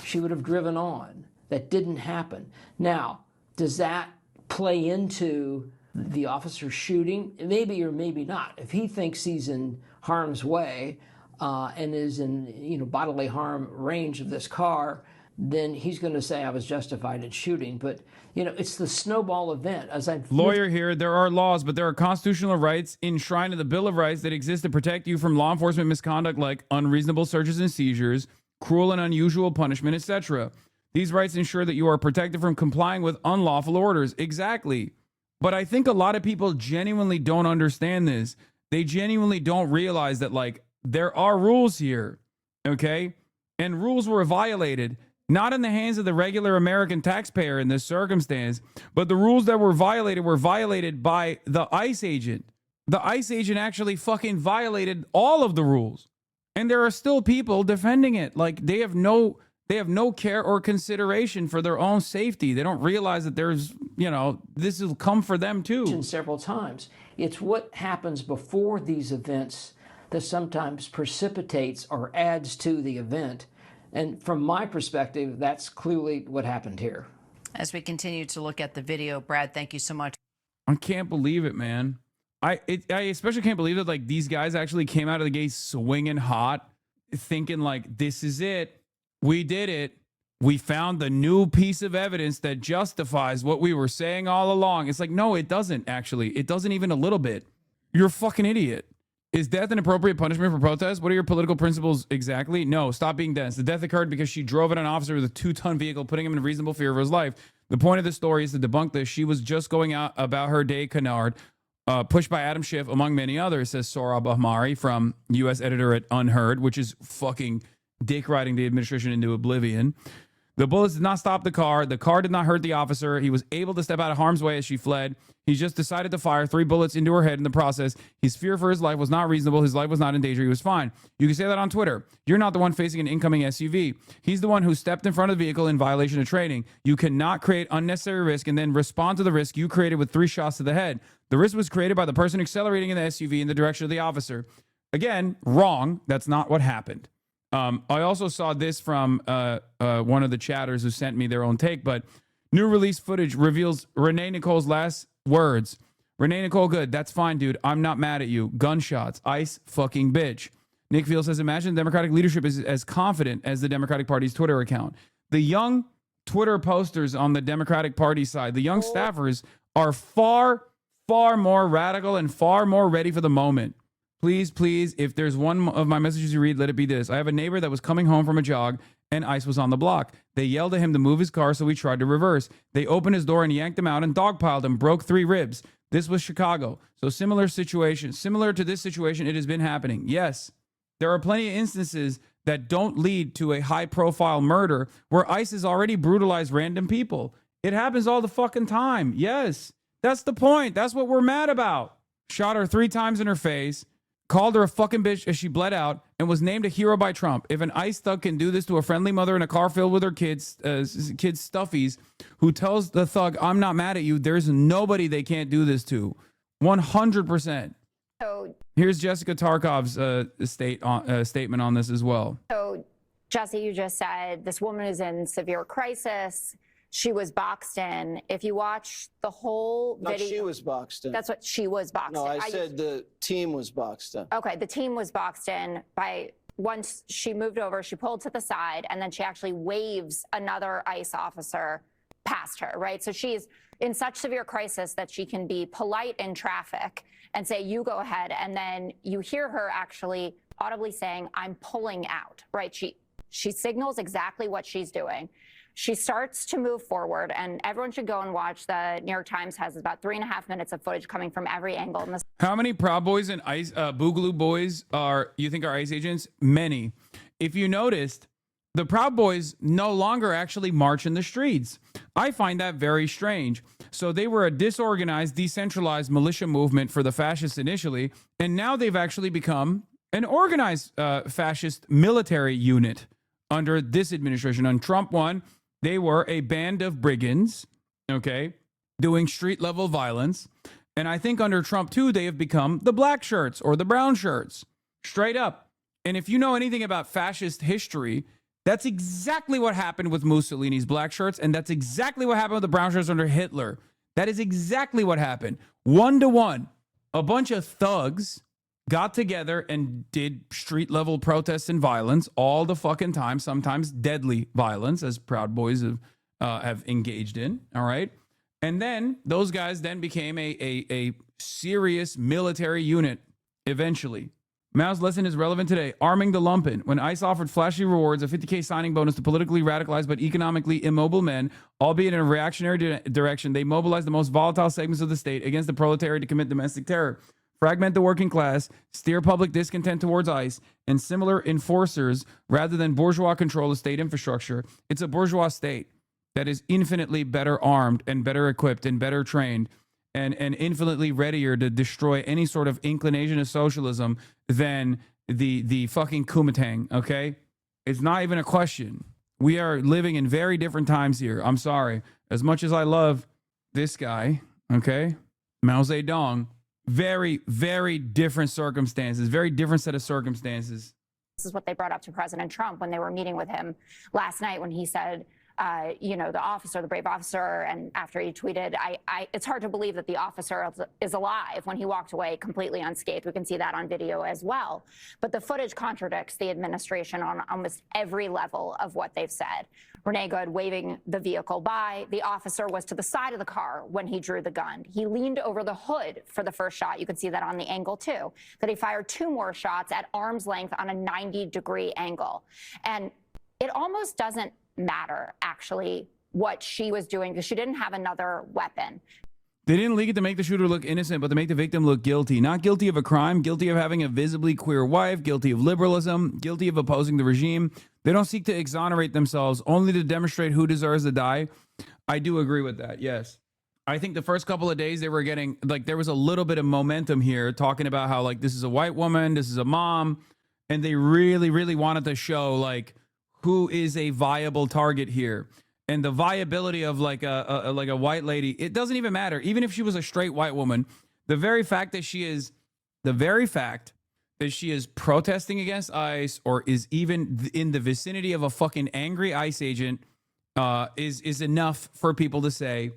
S8: she would have driven on. That didn't happen. Now, does that play into the officer shooting? Maybe or maybe not. If he thinks he's in harm's way and is in bodily harm range of this car, then he's going to say I was justified in shooting. But it's the snowball event. As I've
S2: Lawyer here, there are laws, but there are constitutional rights enshrined in the Bill of Rights that exist to protect you from law enforcement misconduct like unreasonable searches and seizures, cruel and unusual punishment, etc. These rights ensure that you are protected from complying with unlawful orders. Exactly. But I think a lot of people genuinely don't understand this. They genuinely don't realize that, like, there are rules here, okay? And rules were violated, not in the hands of the regular American taxpayer in this circumstance, but the rules that were violated by the ICE agent. The ICE agent actually fucking violated all of the rules. And there are still people defending it. Like, they have no care or consideration for their own safety. They don't realize that there's, this will come for them too.
S8: Several times. It's what happens before these events that sometimes precipitates or adds to the event. And from my perspective, that's clearly what happened here.
S1: As we continue to look at the video, Brad, thank you so much.
S2: I can't believe it, man. I especially can't believe that, like, these guys actually came out of the gate swinging hot, thinking like, this is it. We did it. We found the new piece of evidence that justifies what we were saying all along. It's like, no, it doesn't actually. It doesn't even a little bit. You're a fucking idiot. Is death an appropriate punishment for protest? What are your political principles exactly? No, stop being dense. The death occurred because she drove at an officer with a 2-ton vehicle, putting him in reasonable fear of his life. The point of the story is to debunk this. She was just going out about her day, canard, pushed by Adam Schiff, among many others, says Sohrab Ahmari from U.S. editor at Unheard, which is fucking dick riding the administration into oblivion. The bullets did not stop the car. The car did not hurt the officer. He was able to step out of harm's way as she fled. He just decided to fire 3 bullets into her head in the process. His fear for his life was not reasonable. His life was not in danger. He was fine. You can say that on Twitter. You're not the one facing an incoming SUV. He's the one who stepped in front of the vehicle in violation of training. You cannot create unnecessary risk and then respond to the risk you created with 3 shots to the head. The risk was created by the person accelerating in the SUV in the direction of the officer. Again, wrong. That's not what happened. I also saw this from one of the chatters who sent me their own take, but new release footage reveals Renee Nicole's last words. Renee Nicole, good. That's fine, dude. I'm not mad at you. Gunshots. ICE fucking bitch. Nick Field says, imagine Democratic leadership is as confident as the Democratic Party's Twitter account. The young Twitter posters on the Democratic Party side, the young staffers are far, far more radical and far more ready for the moment. Please, please, if there's one of my messages you read, let it be this. I have a neighbor that was coming home from a jog and ICE was on the block. They yelled at him to move his car, so he tried to reverse. They opened his door and yanked him out and dogpiled him, broke 3 ribs. This was Chicago. So similar to this situation, it has been happening. Yes, there are plenty of instances that don't lead to a high-profile murder where ICE has already brutalized random people. It happens all the fucking time. Yes, that's the point. That's what we're mad about. Shot her 3 times in her face, called her a fucking bitch as she bled out, and was named a hero by Trump. If an ICE thug can do this to a friendly mother in a car filled with her kids stuffies, who tells the thug, I'm not mad at you, there's nobody they can't do this to. 100%.
S7: So
S2: here's Jessica Tarkov's statement on this as well.
S7: So, Jesse, you just said this woman is in severe crisis. She was boxed in. If you watch the whole video...
S9: No, she was boxed in.
S7: That's what she was boxed in.
S9: No, I said the team was boxed in.
S7: Okay, the team was boxed in by... Once she moved over, she pulled to the side, and then she actually waves another ICE officer past her, right? So she's in such severe crisis that she can be polite in traffic and say, you go ahead, and then you hear her actually audibly saying, I'm pulling out, right? She signals exactly what she's doing. She starts to move forward, and everyone should go and watch. The New York Times has about 3.5 minutes of footage coming from every angle.
S2: How many Proud Boys and ICE Boogaloo Boys you think are ICE agents? Many. If you noticed, the Proud Boys no longer actually march in the streets. I find that very strange. So they were a disorganized, decentralized militia movement for the fascists initially, and now they've actually become an organized fascist military unit under this administration. On Trump 1, they were a band of brigands, okay, doing street-level violence. And I think under Trump 2, they have become the black shirts or the brown shirts, straight up. And if you know anything about fascist history, That's exactly what happened with Mussolini's black shirts, and that's exactly what happened with the brown shirts under Hitler. That is exactly what happened. 1-to-1. A bunch of thugs got together and did street-level protests and violence all the fucking time, sometimes deadly violence, as Proud Boys have engaged in, all right? And then those guys then became a serious military unit eventually. Mao's lesson is relevant today. Arming the lumpen. When ICE offered flashy rewards, a 50K signing bonus to politically radicalized but economically immobile men, albeit in a reactionary direction, they mobilized the most volatile segments of the state against the proletariat to commit domestic terror, fragment the working class, steer public discontent towards ICE, and similar enforcers rather than bourgeois control of state infrastructure. It's a bourgeois state that is infinitely better armed and better equipped and better trained and infinitely readier to destroy any sort of inclination of socialism than the fucking Kuomintang, okay? It's not even a question. We are living in very different times here. I'm sorry. As much as I love this guy, okay, Mao Zedong, very, very different circumstances, very different set of circumstances.
S7: This is what they brought up to President Trump when they were meeting with him last night when he said, the officer, the brave officer, and after he tweeted, it's hard to believe that the officer is alive when he walked away completely unscathed. We can see that on video as well. But the footage contradicts the administration on almost every level of what they've said. Renee Good waving the vehicle by. The officer was to the side of the car when he drew the gun. He leaned over the hood for the first shot. You can see that on the angle too. That he fired 2 more shots at arm's length on a 90-degree angle. And it almost doesn't matter, actually, what she was doing because she didn't have another weapon.
S2: They didn't leak it to make the shooter look innocent, but to make the victim look guilty. Not guilty of a crime, guilty of having a visibly queer wife, guilty of liberalism, guilty of opposing the regime. They don't seek to exonerate themselves, only to demonstrate who deserves to die. I do agree with that, yes. I think the first couple of days they were getting, like, there was a little bit of momentum here, talking about how, like, this is a white woman, this is a mom, and they really, really wanted to show, like, who is a viable target here. And the viability of like a white lady, it doesn't even matter. Even if she was a straight white woman, the very fact that she is protesting against ICE or is even in the vicinity of a fucking angry ICE agent is enough for people to say,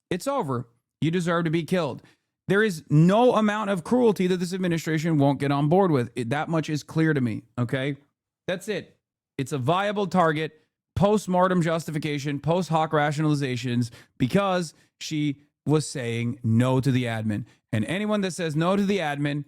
S2: it's over. You deserve to be killed. There is no amount of cruelty that this administration won't get on board with. That much is clear to me, okay? That's it. It's a viable target, post-mortem justification, post hoc rationalizations, because she was saying no to the admin. And anyone that says no to the admin,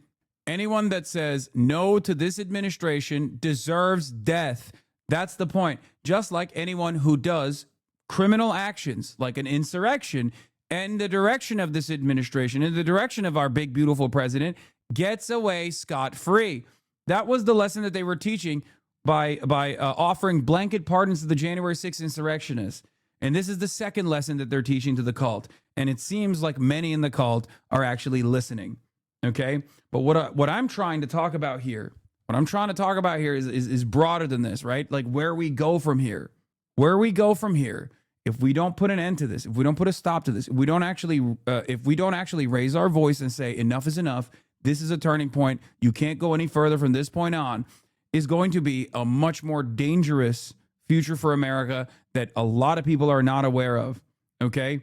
S2: anyone that says no to this administration deserves death. That's the point. Just like anyone who does criminal actions, like an insurrection, in the direction of this administration, in the direction of our big, beautiful president, gets away scot-free. That was the lesson that they were teaching by offering blanket pardons to the January 6th insurrectionists. And this is the second lesson that they're teaching to the cult. And it seems like many in the cult are actually listening. Okay? But what I'm trying to talk about here, is broader than this, right? Like where we go from here. Where we go from here, if we don't put an end to this, if we don't put a stop to this, if we don't actually raise our voice and say enough is enough, this is a turning point, you can't go any further from this point on, is going to be a much more dangerous future for America that a lot of people are not aware of, okay?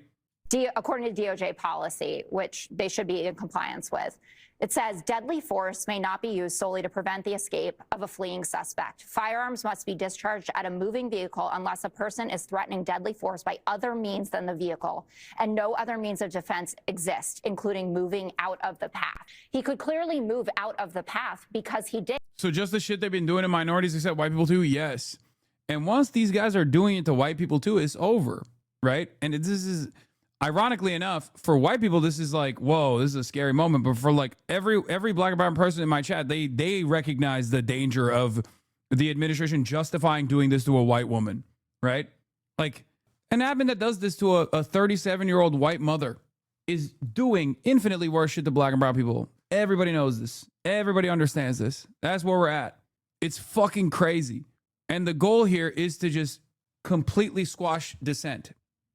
S7: According to DOJ policy, which they should be in compliance with, it says deadly force may not be used solely to prevent the escape of a fleeing suspect. Firearms must be discharged at a moving vehicle unless a person is threatening deadly force by other means than the vehicle, and no other means of defense exist, including moving out of the path. He could clearly move out of the path because he did.
S2: So just the shit they've been doing to minorities except white people too? Yes. And once these guys are doing it to white people too, it's over, right? And this is... ironically enough, for white people, this is like, whoa, this is a scary moment. But for like every black and brown person in my chat, they recognize the danger of the administration justifying doing this to a white woman, right? Like an admin that does this to a 37-year-old white mother is doing infinitely worse shit to black and brown people. Everybody knows this. Everybody understands this. That's where we're at. It's fucking crazy. And the goal here is to just completely squash dissent.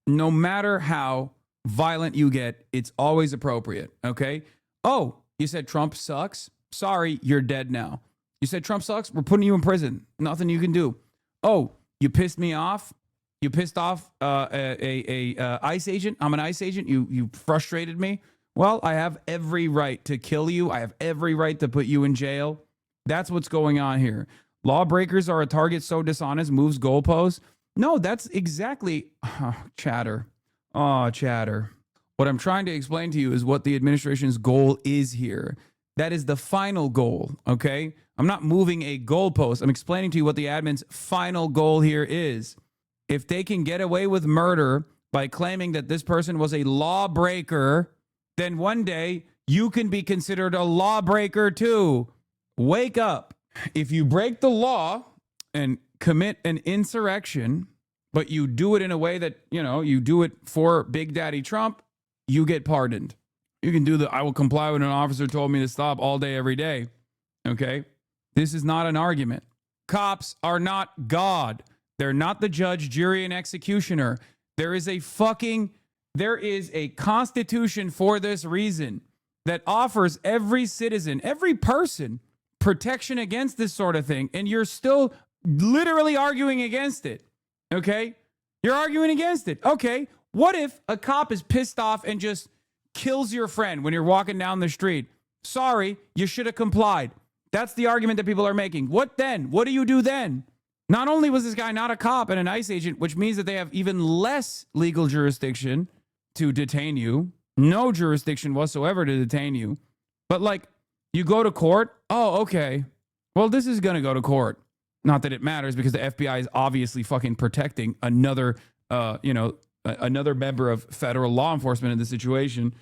S2: No matter how violent you get, it's always appropriate, okay? Oh, you said Trump sucks? Sorry, you're dead now. You said Trump sucks? We're putting you in prison. Nothing you can do. Oh, You pissed me off. You pissed off a ICE agent. I'm an ICE agent. You frustrated me. Well, I have every right to kill you. I have every right to put you in jail. That's what's going on here. Lawbreakers are a target so dishonest, moves goalposts. No, that's exactly chatter. Oh, chatter. What I'm trying to explain to you is what the administration's goal is here. That is the final goal, okay? I'm not moving a goalpost. I'm explaining to you what the admin's final goal here is. If they can get away with murder by claiming that this person was a lawbreaker, then one day you can be considered a lawbreaker too. Wake up. If you break the law and commit an insurrection, but you do it in a way that, you do it for Big Daddy Trump, you get pardoned. You can do the I will comply when an officer told me to stop all day, every day. Okay? This is not an argument. Cops are not God. They're not the judge, jury, and executioner. There is a constitution for this reason that offers every citizen, every person, protection against this sort of thing. And you're still literally arguing against it. Okay? You're arguing against it. Okay. What if a cop is pissed off and just kills your friend when you're walking down the street? Sorry, you should have complied. That's the argument that people are making. What then? What do you do then? Not only was this guy not a cop and an ICE agent, which means that they have even less legal jurisdiction to detain you, no jurisdiction whatsoever to detain you, but like you go to court. Oh, okay. Well, this is going to go to court. Not that it matters because the FBI is obviously fucking protecting another, another member of federal law enforcement in this situation.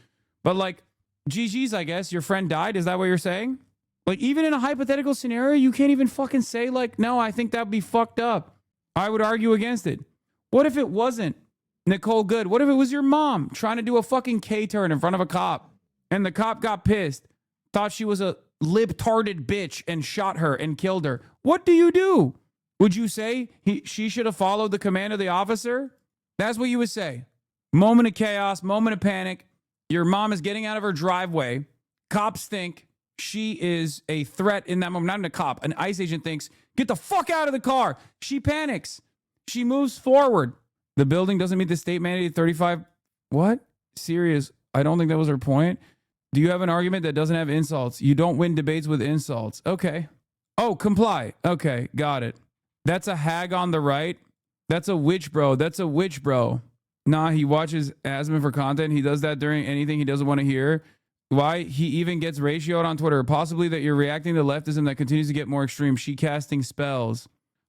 S2: But like, GG's, I guess, your friend died. Is that what you're saying? Like, even in a hypothetical scenario, you can't even fucking say like, no, I think that'd be fucked up. I would argue against it. What if it wasn't Nicole Good? What if it was your mom trying to do a fucking K-turn in front of a cop and the cop got pissed, thought she was a libtarded bitch and shot her and killed her? What do you do? Would you say she should have followed the command of the officer? That's what you would say. Moment of chaos, moment of panic. Your mom is getting out of her driveway. Cops think she is a threat in that moment. Not a cop. An ICE agent thinks, get the fuck out of the car. She panics. She moves forward. The building doesn't meet the state mandated 35. What? Serious. I don't think that was her point. Do you have an argument that doesn't have insults? You don't win debates with insults. Okay. Oh, comply. Okay, got it. That's a hag on the right. That's a witch bro. That's a witch bro. Nah, he watches Asman for content. He does that during anything he doesn't want to hear. Why? He even gets ratioed on Twitter. Possibly that you're reacting to leftism that continues to get more extreme. She casting spells.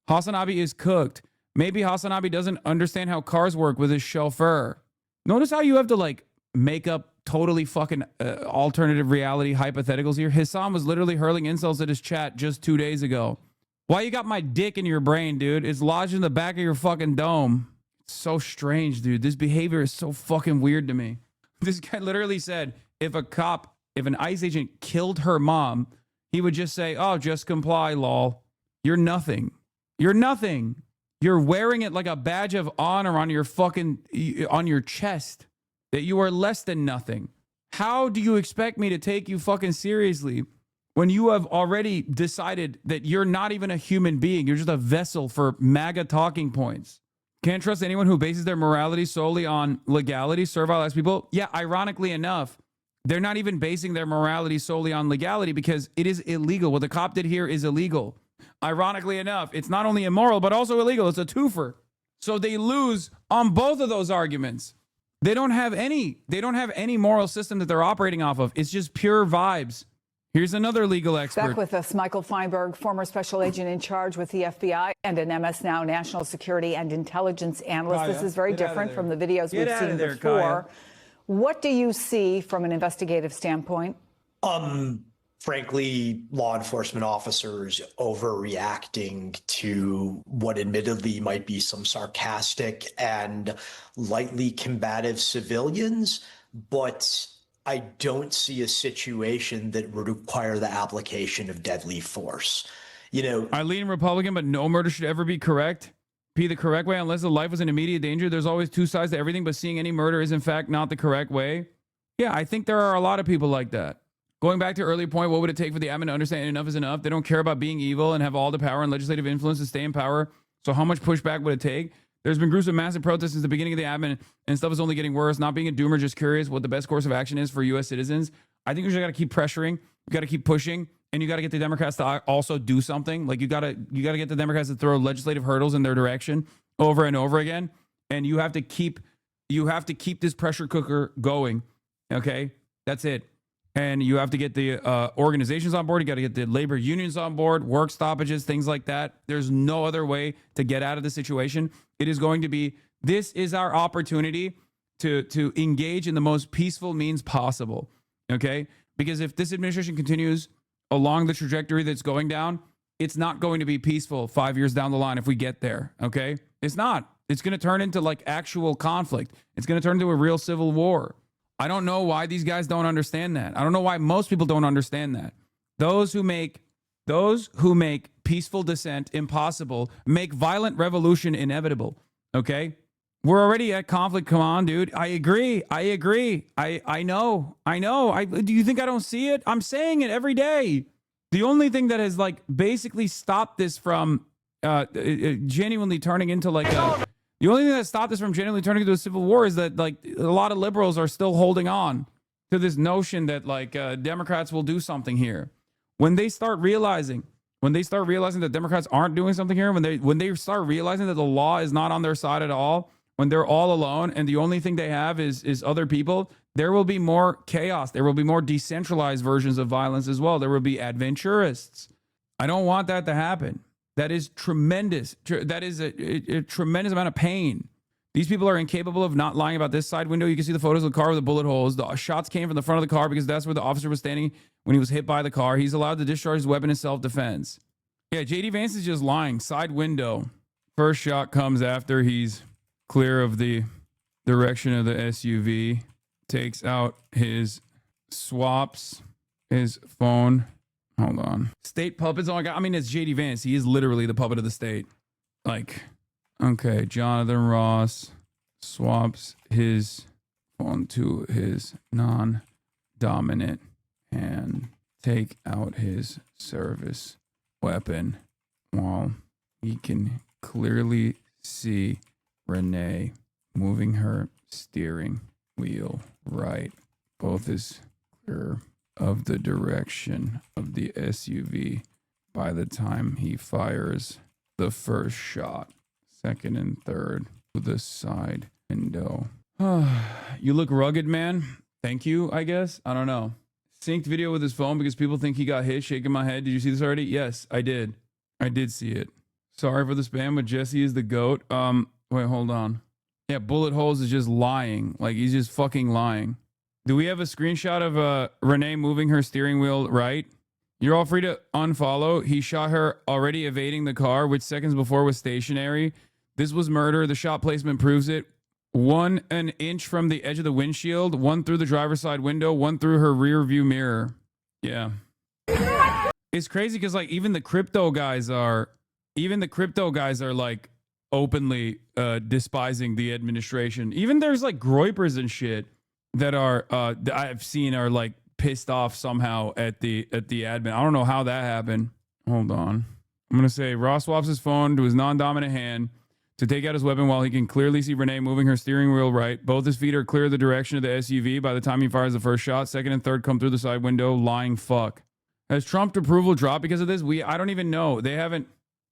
S2: HasanAbi is cooked. Maybe HasanAbi doesn't understand how cars work with his chauffeur. Notice how you have to like make up totally fucking alternative reality hypotheticals here. Hasan was literally hurling insults at his chat just 2 days ago. Why you got my dick in your brain, dude? It's lodged in the back of your fucking dome. It's so strange, dude. This behavior is so fucking weird to me. This guy literally said if an ICE agent killed her mom, he would just say, oh, just comply, lol. You're nothing. You're nothing. You're wearing it like a badge of honor on your chest. That you are less than nothing. How do you expect me to take you fucking seriously when you have already decided that you're not even a human being? You're just a vessel for MAGA talking points. Can't trust anyone who bases their morality solely on legality. Servile ass people. Yeah, ironically enough, they're not even basing their morality solely on legality because it is illegal. What the cop did here is illegal. Ironically enough, it's not only immoral, but also illegal. It's a twofer. So they lose on both of those arguments. They don't have any moral system that they're operating off of. It's just pure vibes. Here's another legal expert.
S6: Back with us, Michael Feinberg, former special agent in charge with the FBI and an MS Now national security and intelligence analyst. This is very different from the videos we've seen before. What do you see from an investigative standpoint?
S12: Frankly, law enforcement officers overreacting to what admittedly might be some sarcastic and lightly combative civilians, but I don't see a situation that would require the application of deadly force.
S2: I lean Republican, but no murder should ever be correct. The correct way, unless the life was in immediate danger. There's always two sides to everything, but seeing any murder is in fact not the correct way. Yeah, I think there are a lot of people like that. Going back to earlier point, what would it take for the admin to understand enough is enough? They don't care about being evil and have all the power and legislative influence to stay in power. So how much pushback would it take? There's been groups of massive protests since the beginning of the admin, and stuff is only getting worse. Not being a doomer, just curious what the best course of action is for U.S. citizens. I think you just got to keep pressuring. You got to keep pushing, and you got to get the Democrats to also do something. Like you got to get the Democrats to throw legislative hurdles in their direction over and over again. And you have to keep this pressure cooker going. Okay, that's it. And you have to get the organizations on board. You got to get the labor unions on board, work stoppages, things like that. There's no other way to get out of the situation. It is going to be, this is our opportunity to engage in the most peaceful means possible. Okay? Because if this administration continues along the trajectory that's going down, it's not going to be peaceful 5 years down the line if we get there. Okay? It's not. It's going to turn into like actual conflict. It's going to turn into a real civil war. I don't know why these guys don't understand that. I don't know why most people don't understand that. Those who make peaceful dissent impossible make violent revolution inevitable. Okay? We're already at conflict. Come on, dude. I agree. I know. Do you think I don't see it? I'm saying it every day. The only thing that has like basically stopped this from genuinely turning into like a... The only thing that stopped this from genuinely turning into a civil war is that like a lot of liberals are still holding on to this notion that like Democrats will do something here. When they start realizing that Democrats aren't doing something here, when they start realizing that the law is not on their side at all, when they're all alone and the only thing they have is other people, there will be more chaos. There will be more decentralized versions of violence as well. There will be adventurists. I don't want that to happen. That is tremendous. That is a tremendous amount of pain. These people are incapable of not lying about this side window. You can see the photos of the car with the bullet holes. The shots came from the front of the car because that's where the officer was standing when he was hit by the car. He's allowed to discharge his weapon in self-defense. Yeah, JD Vance is just lying. Side window. First shot comes after he's clear of the direction of the SUV. Takes out swaps his phone. Hold on. State puppets. Oh my God. I mean, it's JD Vance. He is literally the puppet of the state. Like, okay. Jonathan Ross swaps his phone to his non-dominant and take out his service weapon while he can clearly see Renee moving her steering wheel right. Both is clear of the direction of the SUV by the time he fires the first shot. Second and third with the side window. You look rugged, man. Thank you, I guess. I don't know. Synced video with his phone because people think he got hit. Shaking my head. Did you see this already? Yes, I did. I did see it. Sorry for the spam, but Jesse is the GOAT. Wait, hold on. Yeah, bullet holes is just lying. Like, he's just fucking lying. Do we have a screenshot of Renee moving her steering wheel right? You're all free to unfollow. He shot her already evading the car, which seconds before was stationary. This was murder. The shot placement proves it. An inch from the edge of the windshield, one through the driver's side window, one through her rear view mirror. Yeah. It's crazy because like even the crypto guys are like openly despising the administration. Even there's like Groypers and shit that are I've seen are like pissed off somehow at the admin. I don't know how that happened. Hold on. I'm gonna say Ross swaps his phone to his non-dominant hand to take out his weapon while he can clearly see Renee moving her steering wheel right. Both his feet are clear of the direction of the SUV by the time he fires the first shot. Second and third come through the side window. Lying fuck. Has Trump approval dropped because of this? I don't even know. They haven't.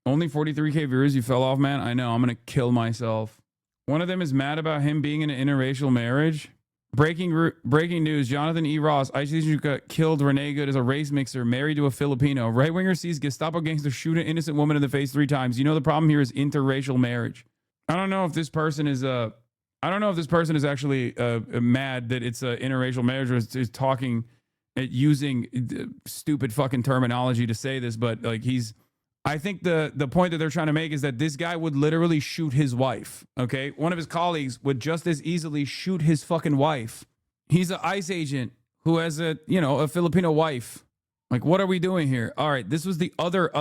S2: Only 43K viewers. You fell off, man. I know. I'm gonna kill myself. One of them is mad about him being in an interracial marriage. Breaking news. Jonathan E. Ross, Ice killed Renee Good as a race mixer, married to a Filipino. Right-winger sees Gestapo gangster shoot an innocent woman in the face 3 times. You know the problem here is interracial marriage. I don't know if this person is actually mad that it's an interracial marriage or is talking, using stupid fucking terminology to say this, but like I think the point that they're trying to make is that this guy would literally shoot his wife. Okay. One of his colleagues would just as easily shoot his fucking wife. He's an ICE agent who has a Filipino wife. Like, what are we doing here? All right. This was the other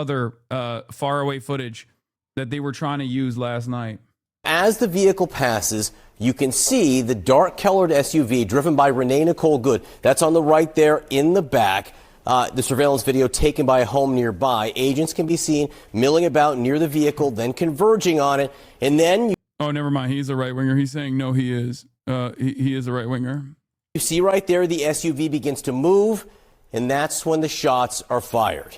S2: faraway footage that they were trying to use last night.
S10: As the vehicle passes, you can see the dark colored SUV driven by Renee Nicole Good. That's on the right there in the back. the surveillance video taken by a home nearby. Agents can be seen milling about near the vehicle, then converging on it, and then...
S2: Oh, never mind. He's a right-winger. He's saying, no, he is. He is a right-winger.
S10: You see right there, the SUV begins to move, and that's when the shots are fired.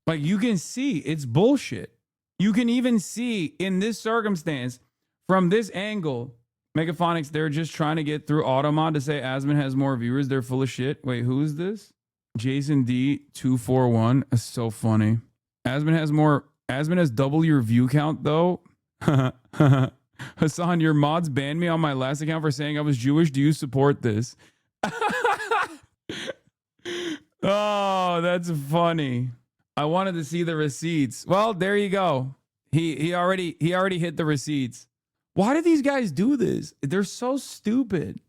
S2: Like, you can see, it's bullshit. You can even see in this circumstance, from this angle, Megaphonics, they're just trying to get through Automod to say Asman has more viewers. They're full of shit. Wait, who is this? Jason D241. That's so funny. Asman has double your view count, though. Hasan, your mods banned me on my last account for saying I was Jewish. Do you support this? Oh, that's funny. I wanted to see the receipts. Well, there you go. He already hit the receipts. Why do these guys do this? They're so stupid.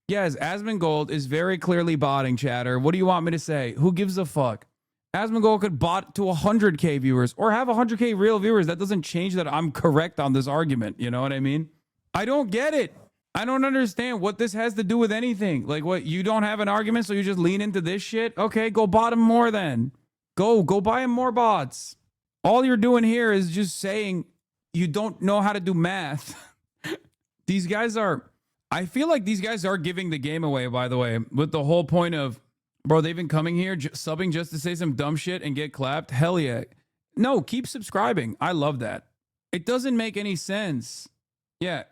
S2: Yes, Asmongold is very clearly botting, chatter. What do you want me to say? Who gives a fuck? Asmongold could bot to 100K viewers or have 100K real viewers. That doesn't change that I'm correct on this argument. You know what I mean? I don't get it. I don't understand what this has to do with anything. Like, what, you don't have an argument, so you just lean into this shit? Okay, go bot him more then. Go buy him more bots. All you're doing here is just saying you don't know how to do math. These guys are, I feel like these guys are giving the game away, by the way, with the whole point of, bro, they've been coming here subbing just to say some dumb shit and get clapped. Hell yeah. No, keep subscribing. I love that. It doesn't make any sense. Yeah,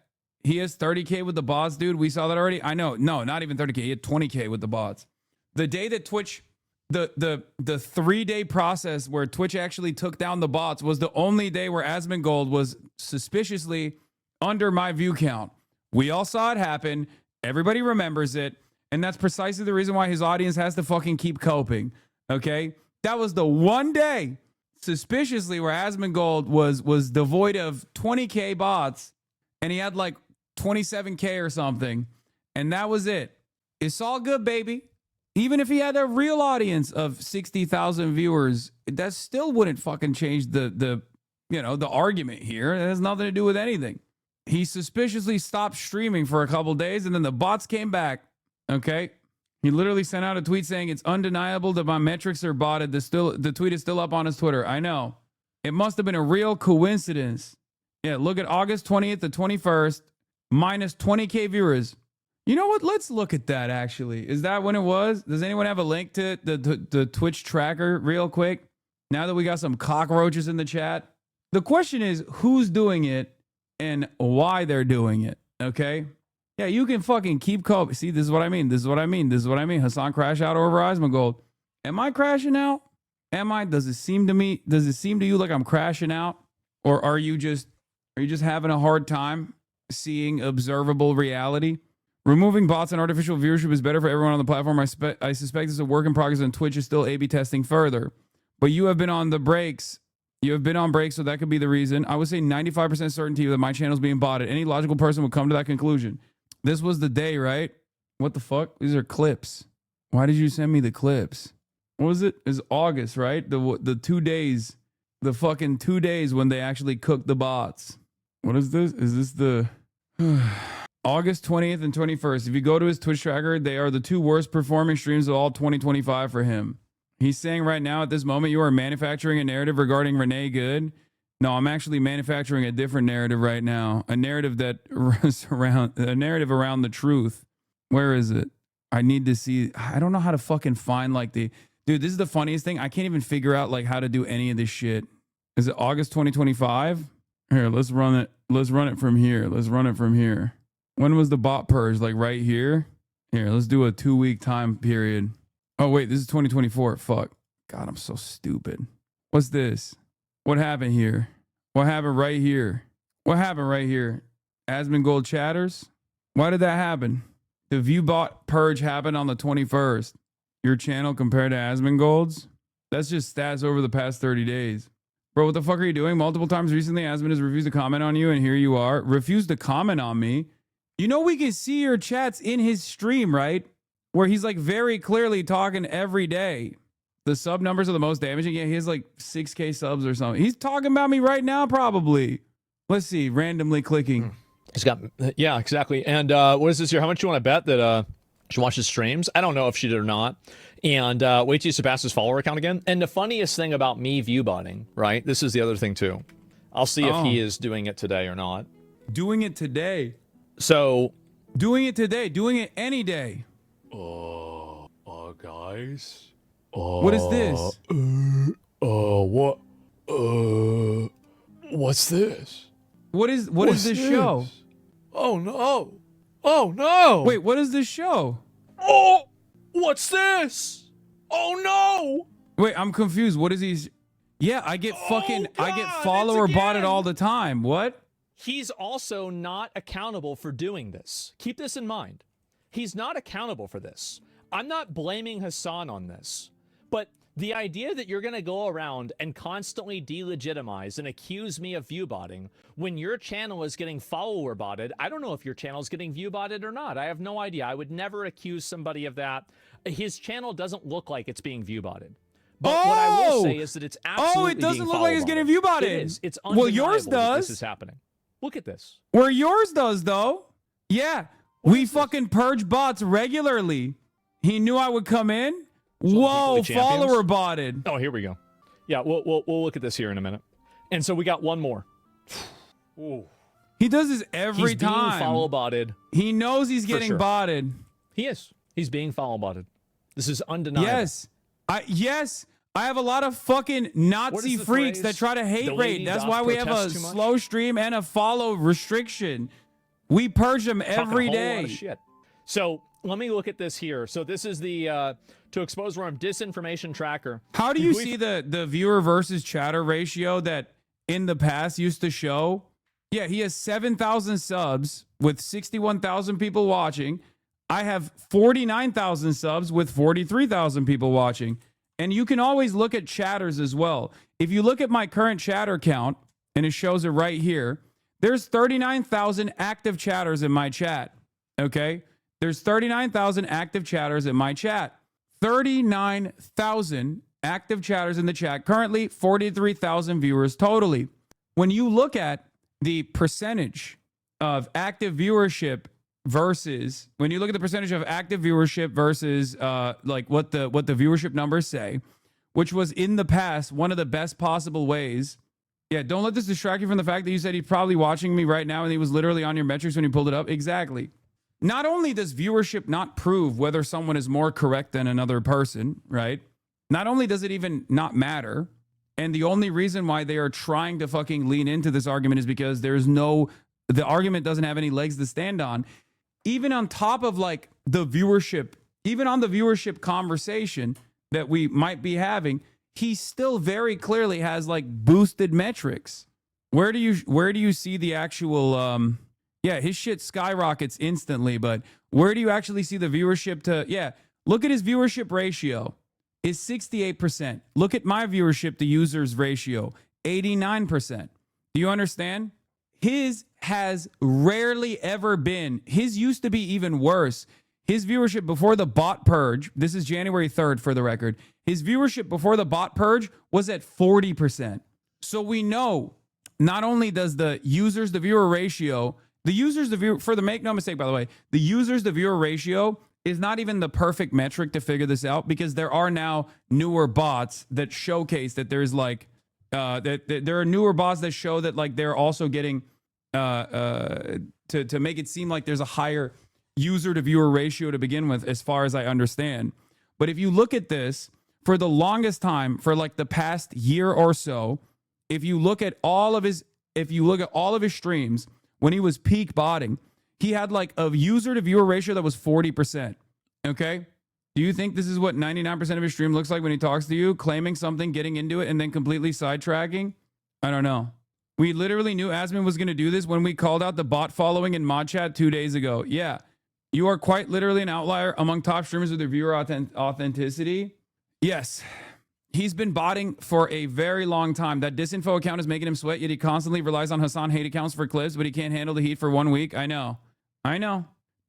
S2: he has 30K with the bots, dude. We saw that already. I know. No, not even 30K. He had 20K with the bots. The day that Twitch, the 3-day process where Twitch actually took down the bots was the only day where Asmongold was suspiciously under my view count. We all saw it happen. Everybody remembers it. And that's precisely the reason why his audience has to fucking keep coping. Okay? That was the one day, suspiciously, where Asmongold was devoid of 20K bots. And he had like 27K or something. And that was it. It's all good, baby. Even if he had a real audience of 60,000 viewers, that still wouldn't fucking change the argument here. It has nothing to do with anything. He suspiciously stopped streaming for a couple days, and then the bots came back. Okay? He literally sent out a tweet saying it's undeniable that my metrics are botted. The tweet is still up on his Twitter. I know. It must have been a real coincidence. Yeah, look at August 20th to 21st, minus 20K viewers. You know what? Let's look at that, actually. Is that when it was? Does anyone have a link to the Twitch tracker real quick? Now that we got some cockroaches in the chat. The question is, who's doing it and why they're doing it, okay? Yeah, you can fucking keep coping. See, this is what I mean. This is what I mean. This is what I mean. Hasan crash out over Asmongold. Am I crashing out? Am I? Does it seem to you like I'm crashing out? Or are you just having a hard time seeing observable reality? Removing bots and artificial viewership is better for everyone on the platform. I suspect it's a work in progress, and Twitch is still A/B testing further. But you have been on the brakes. You have been on breaks, so that could be the reason. I would say 95% certainty that my channel's being botted. Any logical person would come to that conclusion. This was the day, right? What the fuck? These are clips. Why did you send me the clips? What was it? It's August, right? The 2 days, the fucking 2 days when they actually cooked the bots. What is this? Is this the August 20th and 21st? If you go to his Twitch tracker, they are the 2 worst performing streams of all 2025 for him. He's saying right now at this moment, you are manufacturing a narrative regarding Renee Good. No, I'm actually manufacturing a different narrative right now. A narrative that around the truth. Where is it? I need to see. I don't know how to fucking find like the, dude, this is the funniest thing. I can't even figure out like how to do any of this shit. Is it August 2025? Here, let's run it. Let's run it from here. Let's run it from here. When was the bot purge? Like right here? Here, let's do a 2-week time period. Oh, wait, this is 2024. Fuck. God, I'm so stupid. What's this? What happened here? What happened right here? What happened right here? Asmongold chatters? Why did that happen? The viewbot purge happened on the 21st. Your channel compared to Asmongold's? That's just stats over the past 30 days. Bro, what the fuck are you doing? Multiple times recently, Asmon has refused to comment on you, and here you are. Refused to comment on me? You know we can see your chats in his stream, right? Where he's like very clearly talking every day. The sub numbers are the most damaging. Yeah, he has like 6K subs or something. He's talking about me right now, probably. Let's see, randomly clicking.
S20: He's got, yeah, exactly. And what is this here? How much you want to bet that
S11: She watches streams. I don't know if she did or not. And wait till you surpass his follower account again. And the funniest thing about me viewbotting, right? This is the other thing too. I'll see if he is doing it today or not.
S2: Doing it today.
S11: So.
S2: Doing it today. Doing it any day.
S11: Guys.
S2: What is this?
S11: What's this?
S2: What is this show?
S11: Oh no. Oh no.
S2: Wait, what is this show?
S11: Oh, what's this? Oh no.
S2: Wait, I'm confused. What is he? Yeah, I get follower botted all the time. What?
S11: He's also not accountable for doing this. Keep this in mind. He's not accountable for this. I'm not blaming Hasan on this, but the idea that you're going to go around and constantly delegitimize and accuse me of view botting when your channel is getting follower botted, I don't know if your channel is getting view botted or not. I have no idea. I would never accuse somebody of that. His channel doesn't look like it's being view botted. But what I will say is that it's absolutely
S2: it doesn't look like it's getting view botted.
S11: It is. It's undeniable.
S2: Well, yours does.
S11: This is happening. Look at this.
S2: Where yours does, though. Yeah. We fucking purge bots regularly. He knew I would come in. Whoa, follower botted.
S11: Oh, here we go. Yeah, we'll look at this here in a minute. And so we got one more. Ooh.
S2: He does this every time.
S11: He's being follow botted.
S2: He knows he's getting botted.
S11: He is. He's being follow botted. This is undeniable.
S2: Yes. I have a lot of fucking Nazi freaks that try to hate raid. That's why we have a slow stream and a follow restriction. We purge them every day.
S11: Lot of shit. So let me look at this here. So this is the to expose worm disinformation tracker.
S2: How do you see the viewer versus chatter ratio that in the past used to show? Yeah, he has 7,000 subs with 61,000 people watching. I have 49,000 subs with 43,000 people watching. And you can always look at chatters as well. If you look at my current chatter count, and it shows it right here, there's 39,000 active chatters in my chat. Okay? There's 39,000 active chatters in my chat. 39,000 active chatters in the chat. Currently, 43,000 viewers totally. When you look at the percentage of active viewership versus when you look at the percentage of active viewership versus like what the viewership numbers say, which was in the past one of the best possible ways. Yeah, don't let this distract you from the fact that you said he's probably watching me right now and he was literally on your metrics when you pulled it up. Exactly. Not only does viewership not prove whether someone is more correct than another person, right? Not only does it even not matter, and the only reason why they are trying to fucking lean into this argument is because the argument doesn't have any legs to stand on. Even on top of like the viewership, even on the viewership conversation that we might be having, he still very clearly has like boosted metrics. Where do you see the actual yeah, his shit skyrockets instantly, but where do you actually see the viewership to look at his viewership ratio is 68%. Look at my viewership to users ratio, 89%. Do you understand? His has rarely ever been. His used to be even worse. His viewership before the bot purge, this is January 3rd for the record, his viewership before the bot purge was at 40%. So we know not only does the users to viewer ratio, make no mistake, by the way, the users to viewer ratio is not even the perfect metric to figure this out because there are now newer bots that showcase that there's like, that there are newer bots that show that like they're also getting to make it seem like there's a higher user to viewer ratio to begin with, as far as I understand. But if you look at this for the longest time, for like the past year or so, if you look at all of his streams when he was peak botting, he had like a user to viewer ratio that was 40%. Okay. Do you think this is what 99% of his stream looks like when he talks to you, claiming something, getting into it, and then completely sidetracking? I don't know. We literally knew Asmin was going to do this when we called out the bot following in mod chat 2 days ago. Yeah. You are quite literally an outlier among top streamers with their viewer authenticity. Yes. He's been botting for a very long time. That disinfo account is making him sweat, yet he constantly relies on Hasan hate accounts for clips, but he can't handle the heat for 1 week. I know.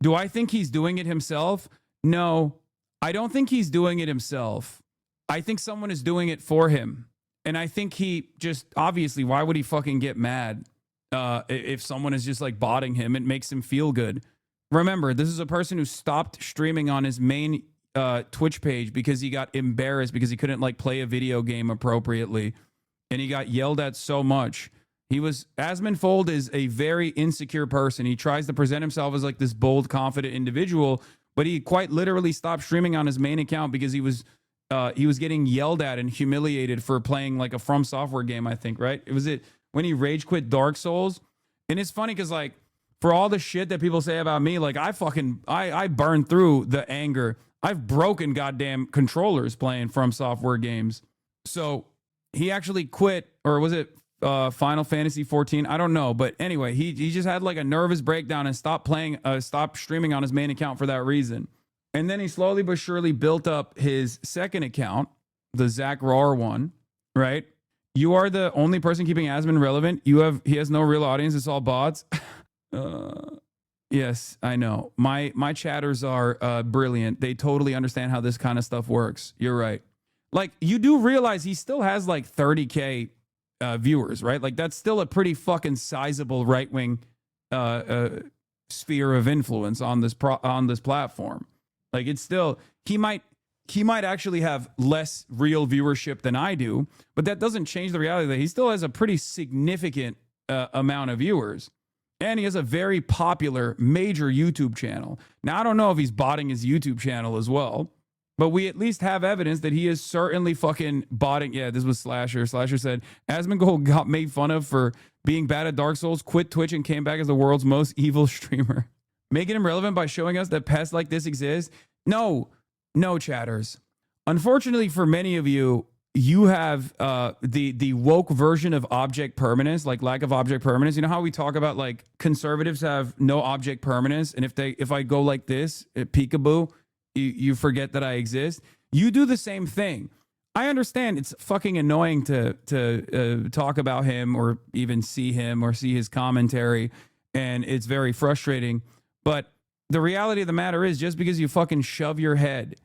S2: Do I think he's doing it himself? No. I don't think he's doing it himself. I think someone is doing it for him. And I think he just, obviously, why would he fucking get mad if someone is just like botting him? It makes him feel good. Remember, this is a person who stopped streaming on his main Twitch page because he got embarrassed because he couldn't like play a video game appropriately, and he got yelled at so much. Asmongold is a very insecure person. He tries to present himself as like this bold, confident individual, but he quite literally stopped streaming on his main account because he was getting yelled at and humiliated for playing like a From Software game, I think, right? When he rage quit Dark Souls. And it's funny because like for all the shit that people say about me, like I burned through the anger. I've broken goddamn controllers playing From Software games. So he actually quit, or was it Final Fantasy 14? I don't know. But anyway, he just had like a nervous breakdown and stopped streaming on his main account for that reason. And then he slowly but surely built up his second account, the Zach Rohr one, right? You are the only person keeping Asmon relevant. He has no real audience. It's all bots. Yes, I know. My chatters are brilliant. They totally understand how this kind of stuff works. You're right. Like, you do realize he still has like 30K viewers, right? Like, that's still a pretty fucking sizable right-wing sphere of influence on this platform. Like, it's still, he might actually have less real viewership than I do, but that doesn't change the reality that he still has a pretty significant amount of viewers. And he has a very popular major YouTube channel. Now, I don't know if he's botting his YouTube channel as well, but we at least have evidence that he is certainly fucking botting. Yeah, this was Slasher. Slasher said, Asmongold got made fun of for being bad at Dark Souls, quit Twitch, and came back as the world's most evil streamer. Making him relevant by showing us that pests like this exist? No, chatters. Unfortunately for many of you, you have the woke version of object permanence, like lack of object permanence. You know how we talk about like conservatives have no object permanence, and if I go like this, peekaboo, you forget that I exist. You do the same thing. I understand it's fucking annoying to talk about him or even see him or see his commentary, and it's very frustrating. But the reality of the matter is, just because you fucking shove your head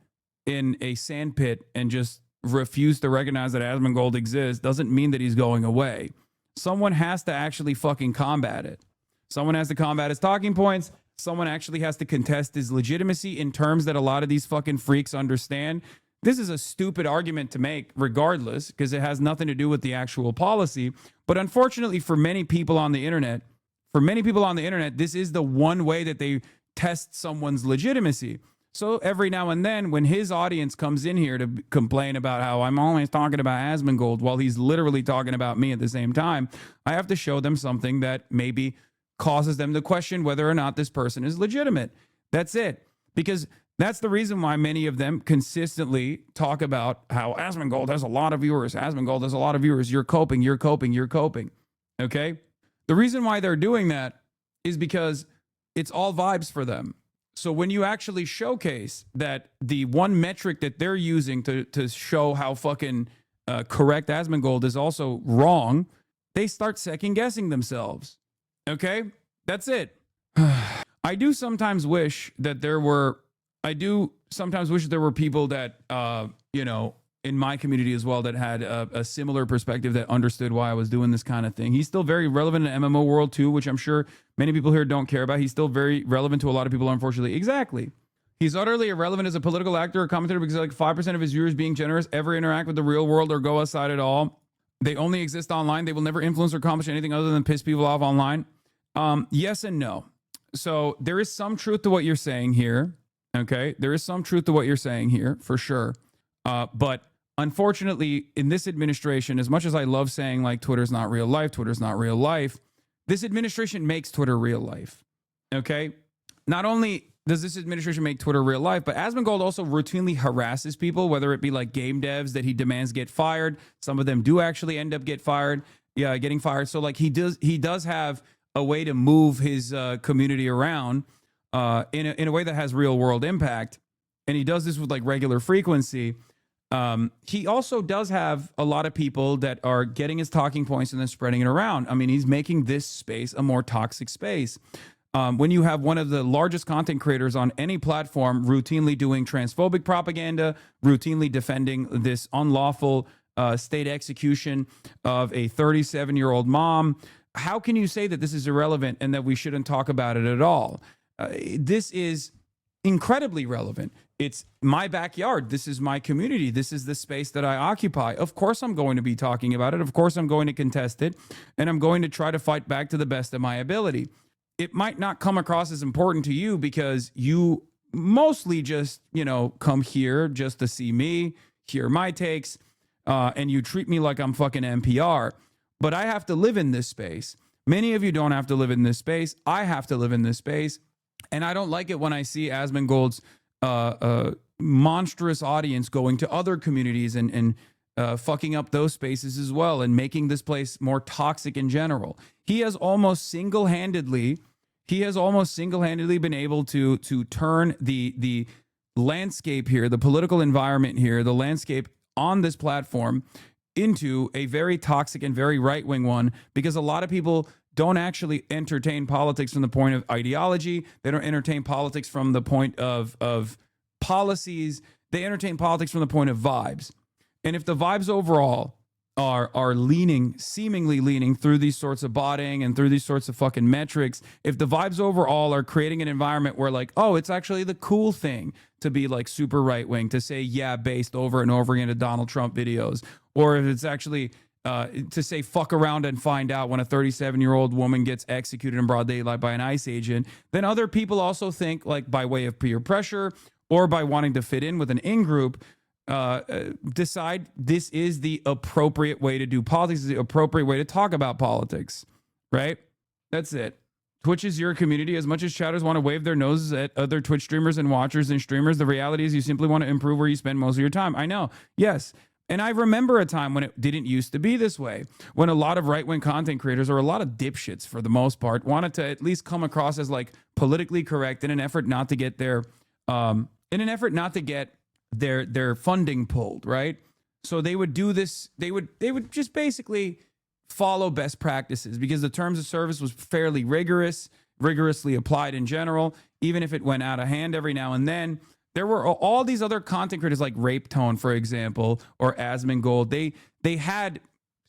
S2: in a sandpit and just refuse to recognize that Asmongold exists doesn't mean that he's going away. Someone has to actually fucking combat it. Someone has to combat his talking points. Someone actually has to contest his legitimacy in terms that a lot of these fucking freaks understand. This is a stupid argument to make regardless, because it has nothing to do with the actual policy. But unfortunately for many people on the internet, this is the one way that they test someone's legitimacy. So every now and then, when his audience comes in here to complain about how I'm always talking about Asmongold while he's literally talking about me at the same time, I have to show them something that maybe causes them to question whether or not this person is legitimate. That's it. Because that's the reason why many of them consistently talk about how Asmongold has a lot of viewers. Asmongold has a lot of viewers. You're coping. Okay? The reason why they're doing that is because it's all vibes for them. So when you actually showcase that the one metric that they're using to show how fucking correct Asmongold is also wrong, they start second guessing themselves. Okay? That's it. I do sometimes wish that there were people that, in my community as well that had a similar perspective that understood why I was doing this kind of thing. He's still very relevant in the MMO world too, which I'm sure many people here don't care about. He's still very relevant to a lot of people, unfortunately. Exactly. He's utterly irrelevant as a political actor or commentator because like 5% of his viewers, being generous, ever interact with the real world or go outside at all. They only exist online. They will never influence or accomplish anything other than piss people off online. Yes and no. So there is some truth to what you're saying here. Okay. There is some truth to what you're saying here for sure. But unfortunately, in this administration, as much as I love saying like Twitter's not real life, this administration makes Twitter real life. Okay? Not only does this administration make Twitter real life, but Asmongold also routinely harasses people, whether it be like game devs that he demands get fired. Some of them do actually end up getting fired. So like he does have a way to move his community around in a way that has real world impact. And he does this with like regular frequency. He also does have a lot of people that are getting his talking points and then spreading it around. I mean, he's making this space a more toxic space. When you have one of the largest content creators on any platform routinely doing transphobic propaganda, routinely defending this unlawful state execution of a 37-year-old mom, how can you say that this is irrelevant and that we shouldn't talk about it at all? this is incredibly relevant. It's my backyard. This is my community. This is the space that I occupy. Of course, I'm going to be talking about it. Of course, I'm going to contest it. And I'm going to try to fight back to the best of my ability. It might not come across as important to you because you mostly just, come here just to see me, hear my takes, and you treat me like I'm fucking NPR. But I have to live in this space. Many of you don't have to live in this space. I have to live in this space. And I don't like it when I see Asmongold's monstrous audience going to other communities and fucking up those spaces as well and making this place more toxic in general. He has almost single-handedly been able to turn the landscape here, the political environment here, the landscape on this platform into a very toxic and very right-wing one, because a lot of people don't actually entertain politics from the point of ideology. They don't entertain politics from the point of policies. They entertain politics from the point of vibes. And if the vibes overall are seemingly leaning through these sorts of botting and through these sorts of fucking metrics, if the vibes overall are creating an environment where like, oh, it's actually the cool thing to be like super right wing, to say yeah based over and over again to Donald Trump videos, or if it's actually to say fuck around and find out when a 37-year-old woman gets executed in broad daylight by an ICE agent, then other people also think, like by way of peer pressure or by wanting to fit in with an in-group, decide this is the appropriate way to do politics, is the appropriate way to talk about politics, right? That's it. Twitch is your community. As much as chatters want to wave their noses at other Twitch streamers and watchers and streamers, the reality is you simply want to improve where you spend most of your time. I know. Yes. And I remember a time when it didn't used to be this way, when a lot of right-wing content creators, or a lot of dipshits for the most part, wanted to at least come across as like politically correct in an effort not to get their their funding pulled, right? So they would do this, they would just basically follow best practices because the terms of service was fairly rigorously applied in general, even if it went out of hand every now and then. There were all these other content creators like Rape Tone, for example, or Asmongold. They had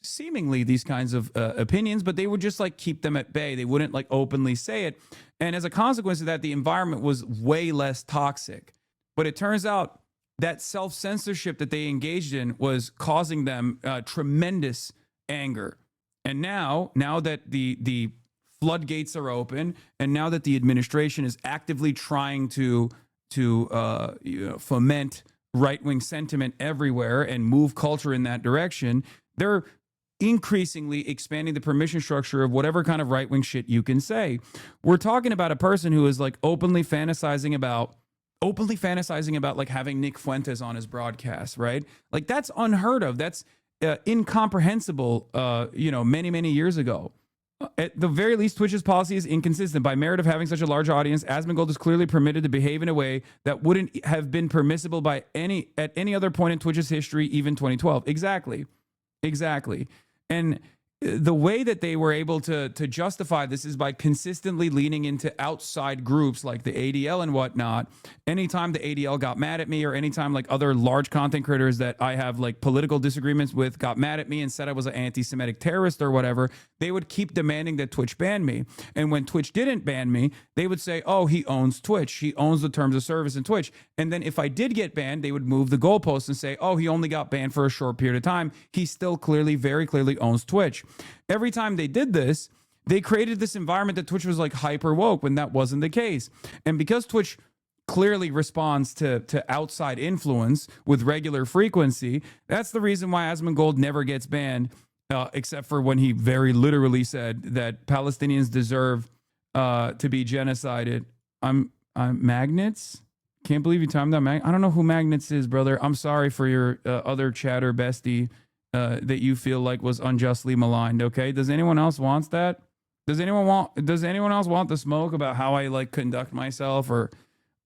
S2: seemingly these kinds of opinions, but they would just like keep them at bay. They wouldn't like openly say it. And as a consequence of that, the environment was way less toxic. But it turns out that self-censorship that they engaged in was causing them tremendous anger. And now that the floodgates are open, and now that the administration is actively trying to foment right-wing sentiment everywhere and move culture in that direction, they're increasingly expanding the permission structure of whatever kind of right-wing shit you can say. We're talking about a person who is like openly fantasizing about like having Nick Fuentes on his broadcast, right? Like that's unheard of. That's incomprehensible, many years ago. At the very least, Twitch's policy is inconsistent. By merit of having such a large audience, Asmongold is clearly permitted to behave in a way that wouldn't have been permissible at any other point in Twitch's history, even 2012. Exactly. And the way that they were able to justify this is by consistently leaning into outside groups like the ADL and whatnot. Anytime the ADL got mad at me, or anytime like other large content creators that I have like political disagreements with got mad at me and said I was an anti-Semitic terrorist or whatever, they would keep demanding that Twitch ban me. And when Twitch didn't ban me, they would say, oh, he owns Twitch. He owns the terms of service in Twitch. And then if I did get banned, they would move the goalposts and say, oh, he only got banned for a short period of time. He still very clearly owns Twitch. Every time they did this, they created this environment that Twitch was like hyper woke when that wasn't the case. And because Twitch clearly responds to outside influence with regular frequency, that's the reason why Asmongold never gets banned, except for when he very literally said that Palestinians deserve to be genocided. I'm Magnets? Can't believe you timed that. I don't know who Magnets is, brother. I'm sorry for your other chatter bestie that you feel like was unjustly maligned. Okay, does anyone else want that? Does anyone else want the smoke about how I like conduct myself, or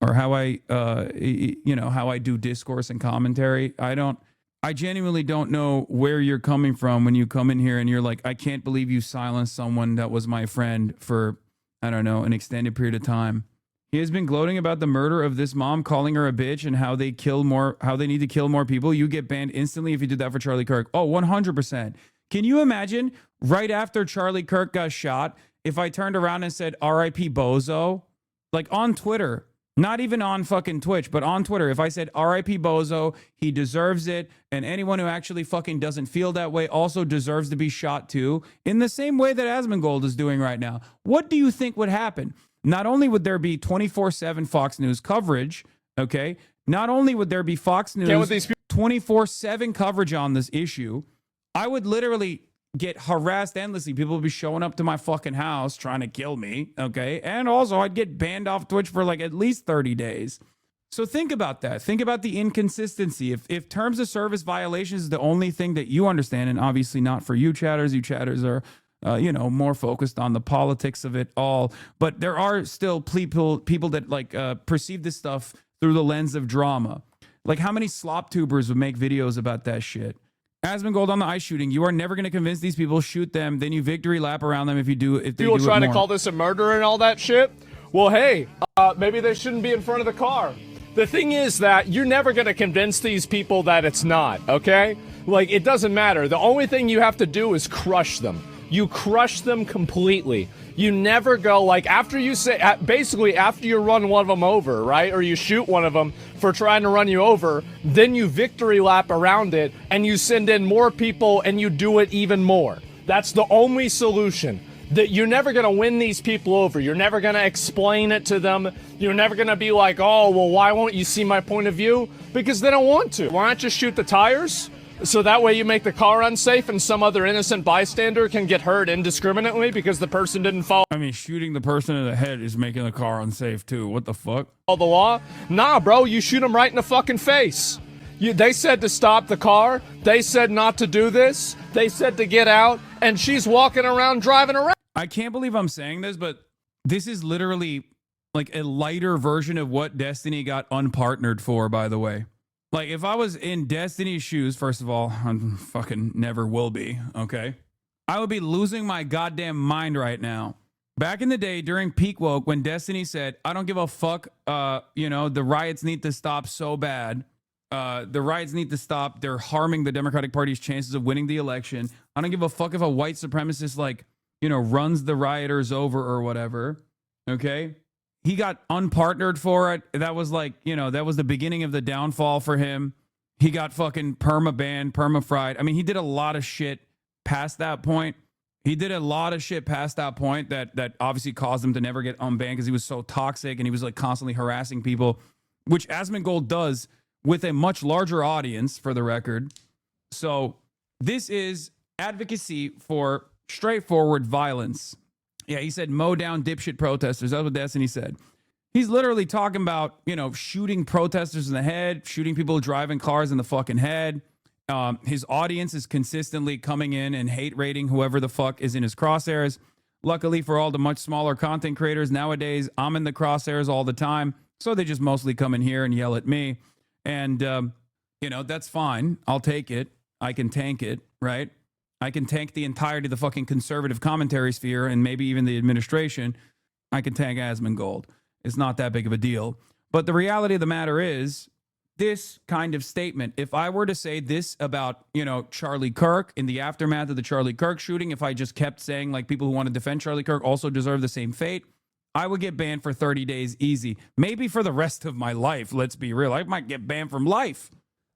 S2: how I how I do discourse and commentary? I genuinely don't know where you're coming from when you come in here and you're like, I can't believe you silenced someone that was my friend for, I don't know, an extended period of time. He has been gloating about the murder of this mom, calling her a bitch, and how they need to kill more people. You get banned instantly if you did that for Charlie Kirk. Oh, 100%. Can you imagine right after Charlie Kirk got shot, if I turned around and said, R.I.P. Bozo, Like on Twitter, not even on fucking Twitch, but on Twitter, if I said R.I.P. Bozo, he deserves it, and anyone who actually fucking doesn't feel that way also deserves to be shot too, in the same way that Asmongold is doing right now, what do you think would happen? Not only would there be 24/7 Fox News coverage, okay? Not only would there be Fox News 24/7 coverage on this issue, I would literally get harassed endlessly. People would be showing up to my fucking house trying to kill me, okay? And also I'd get banned off Twitch for like at least 30 days. So think about that. Think about the inconsistency. If terms of service violations is the only thing that you understand, and obviously not for you chatters are, more focused on the politics of it all. But there are still people that like perceive this stuff through the lens of drama. Like how many slop tubers would make videos about that shit? Asmongold on the ice shooting. You are never going to convince these people. Shoot them, then you victory lap around them if you do. If they
S11: people
S2: do
S11: trying
S2: it
S11: to
S2: more.
S11: call this a murder and all that shit. Well, hey, maybe they shouldn't be in front of the car. The thing is that you're never going to convince these people that it's not, okay? Like, it doesn't matter. The only thing you have to do is crush them. You crush them completely. You never go, like, after you say, basically after you run one of them over, right? Or you shoot one of them for trying to run you over, then you victory lap around it and you send in more people and you do it even more. That's the only solution. That you're never going to win these people over. You're never going to explain it to them. You're never going to be like, oh, well, why won't you see my point of view? Because they don't want to. Why not just shoot the tires? So that way you make the car unsafe and some other innocent bystander can get hurt indiscriminately because the person didn't follow.
S2: I mean, shooting the person in the head is making the car unsafe too. What the fuck?
S11: The law? Nah, bro, you shoot them right in the fucking face. They said to stop the car. They said not to do this. They said to get out. And she's walking around driving around.
S2: I can't believe I'm saying this, but this is literally like a lighter version of what Destiny got unpartnered for, by the way. Like, if I was in Destiny's shoes, first of all, I fucking never will be, okay? I would be losing my goddamn mind right now. Back in the day, during Peak Woke, when Destiny said, I don't give a fuck, the riots need to stop so bad. The riots need to stop. They're harming the Democratic Party's chances of winning the election. I don't give a fuck if a white supremacist, runs the rioters over or whatever, okay? He got unpartnered for it. That was that was the beginning of the downfall for him. He got fucking perma-banned, perma-fried. I mean, he did a lot of shit past that point. That obviously caused him to never get unbanned because he was so toxic and he was like constantly harassing people, which Asmongold does with a much larger audience, for the record. So this is advocacy for straightforward violence. Yeah, he said mow down dipshit protesters. That's what Destiny said. He's literally talking about, shooting protesters in the head, shooting people driving cars in the fucking head. His audience is consistently coming in and hate rating whoever the fuck is in his crosshairs. Luckily for all the much smaller content creators nowadays, I'm in the crosshairs all the time. So they just mostly come in here and yell at me. And, that's fine. I'll take it. I can tank it, right? I can tank the entirety of the fucking conservative commentary sphere and maybe even the administration. I can tank Asmongold. It's not that big of a deal. But the reality of the matter is, this kind of statement, if I were to say this about, Charlie Kirk in the aftermath of the Charlie Kirk shooting, if I just kept saying like people who want to defend Charlie Kirk also deserve the same fate, I would get banned for 30 days easy. Maybe for the rest of my life, let's be real. I might get banned from life.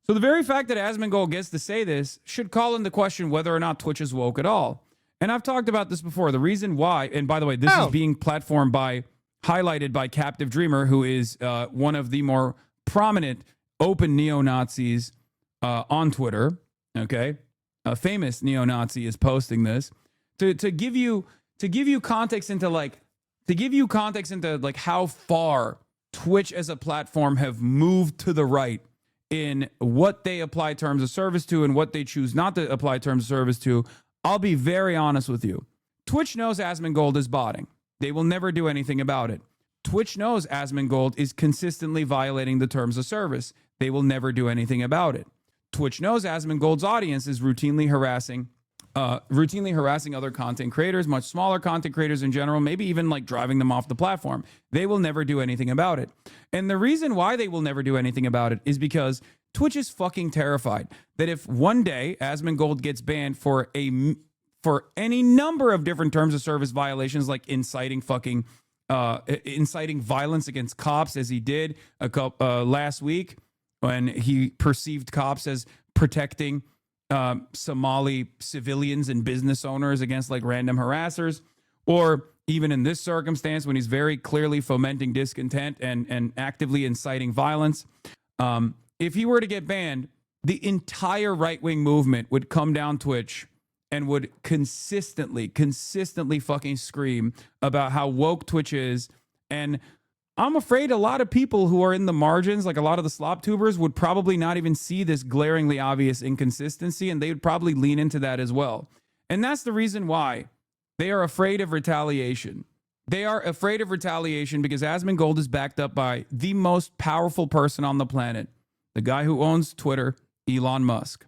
S2: So the very fact that Asmongold gets to say this should call into question whether or not Twitch is woke at all. And I've talked about this before. The reason why, and by the way, this is being highlighted by Captive Dreamer, who is one of the more prominent open neo-Nazis on Twitter. Okay, a famous neo-Nazi is posting this to give you context into how far Twitch as a platform have moved to the right in what they apply terms of service to and what they choose not to apply terms of service to. I'll be very honest with you. Twitch knows Asmongold is botting. They will never do anything about it. Twitch knows Asmongold is consistently violating the terms of service. They will never do anything about it. Twitch knows Asmongold's audience is routinely harassing other content creators, much smaller content creators in general, maybe even like driving them off the platform. They will never do anything about it. And the reason why they will never do anything about it is because Twitch is fucking terrified that if one day Asmongold gets banned for any number of different terms of service violations, like inciting fucking inciting violence against cops as he did last week when he perceived cops as protecting Somali civilians and business owners against like random harassers, or even in this circumstance when he's very clearly fomenting discontent and actively inciting violence. If he were to get banned, the entire right-wing movement would come down Twitch and would consistently fucking scream about how woke Twitch is. And I'm afraid a lot of people who are in the margins, like a lot of the slop tubers, would probably not even see this glaringly obvious inconsistency, and they would probably lean into that as well. And that's the reason why they are afraid of retaliation. They are afraid of retaliation because Asmongold is backed up by the most powerful person on the planet, the guy who owns Twitter, Elon Musk.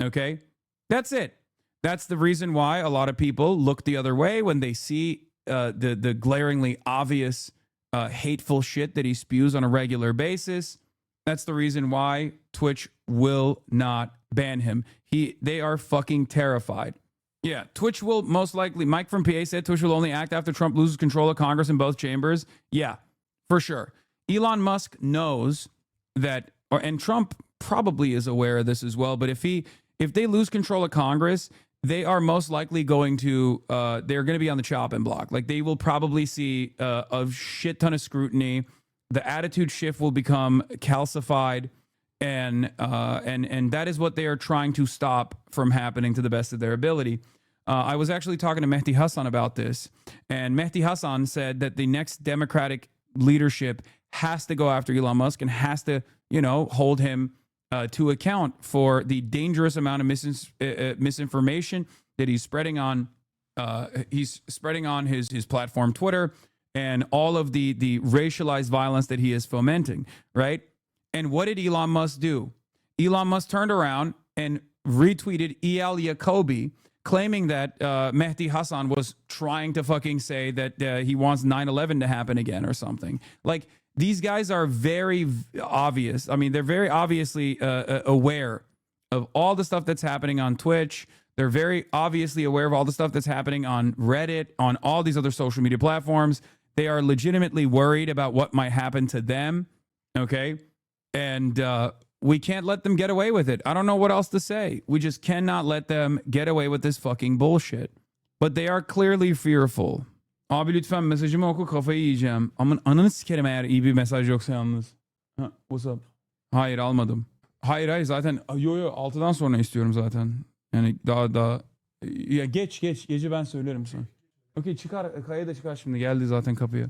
S2: Okay? That's it. That's the reason why a lot of people look the other way when they see the glaringly obvious hateful shit that he spews on a regular basis. That's the reason why Twitch will not ban him. They are fucking terrified. Yeah, Twitch will most likely, Mike from PA said Twitch will only act after Trump loses control of Congress in both chambers. Yeah, for sure. Elon Musk knows that, and Trump probably is aware of this as well, but if they lose control of Congress, they are most likely going to, they're going to be on the chopping block. Like, they will probably see a shit ton of scrutiny. The attitude shift will become calcified, and that is what they are trying to stop from happening to the best of their ability. I was actually talking to Mehdi Hasan about this, and Mehdi Hasan said that the next Democratic leadership has to go after Elon Musk and has to, hold him to account for the dangerous amount of misinformation that he's spreading on his platform Twitter, and all of the racialized violence that he is fomenting, right? And what did Elon Musk do? Elon Musk turned around and retweeted El Jacobi, claiming that Mehdi Hasan was trying to fucking say that he wants 9/11 to happen again or something. Like, these guys are very obvious. I mean, they're very obviously aware of all the stuff that's happening on Twitch. They're very obviously aware of all the stuff that's happening on Reddit, on all these other social media platforms. They are legitimately worried about what might happen to them, okay? And we can't let them get away with it. I don't know what else to say. We just cannot let them get away with this fucking bullshit. But they are clearly fearful. Abi lütfen mesajımı oku, kafayı yiyeceğim. Aman ananı sikerim eğer iyi bir mesaj yoksa yalnız. Ha, what's up? Hayır, almadım. Hayır zaten yo 6'dan sonra istiyorum zaten. Yani daha ya gece ben söylerim sana. Okey, çıkar, Kaya da çıkar şimdi, geldi zaten kapıya.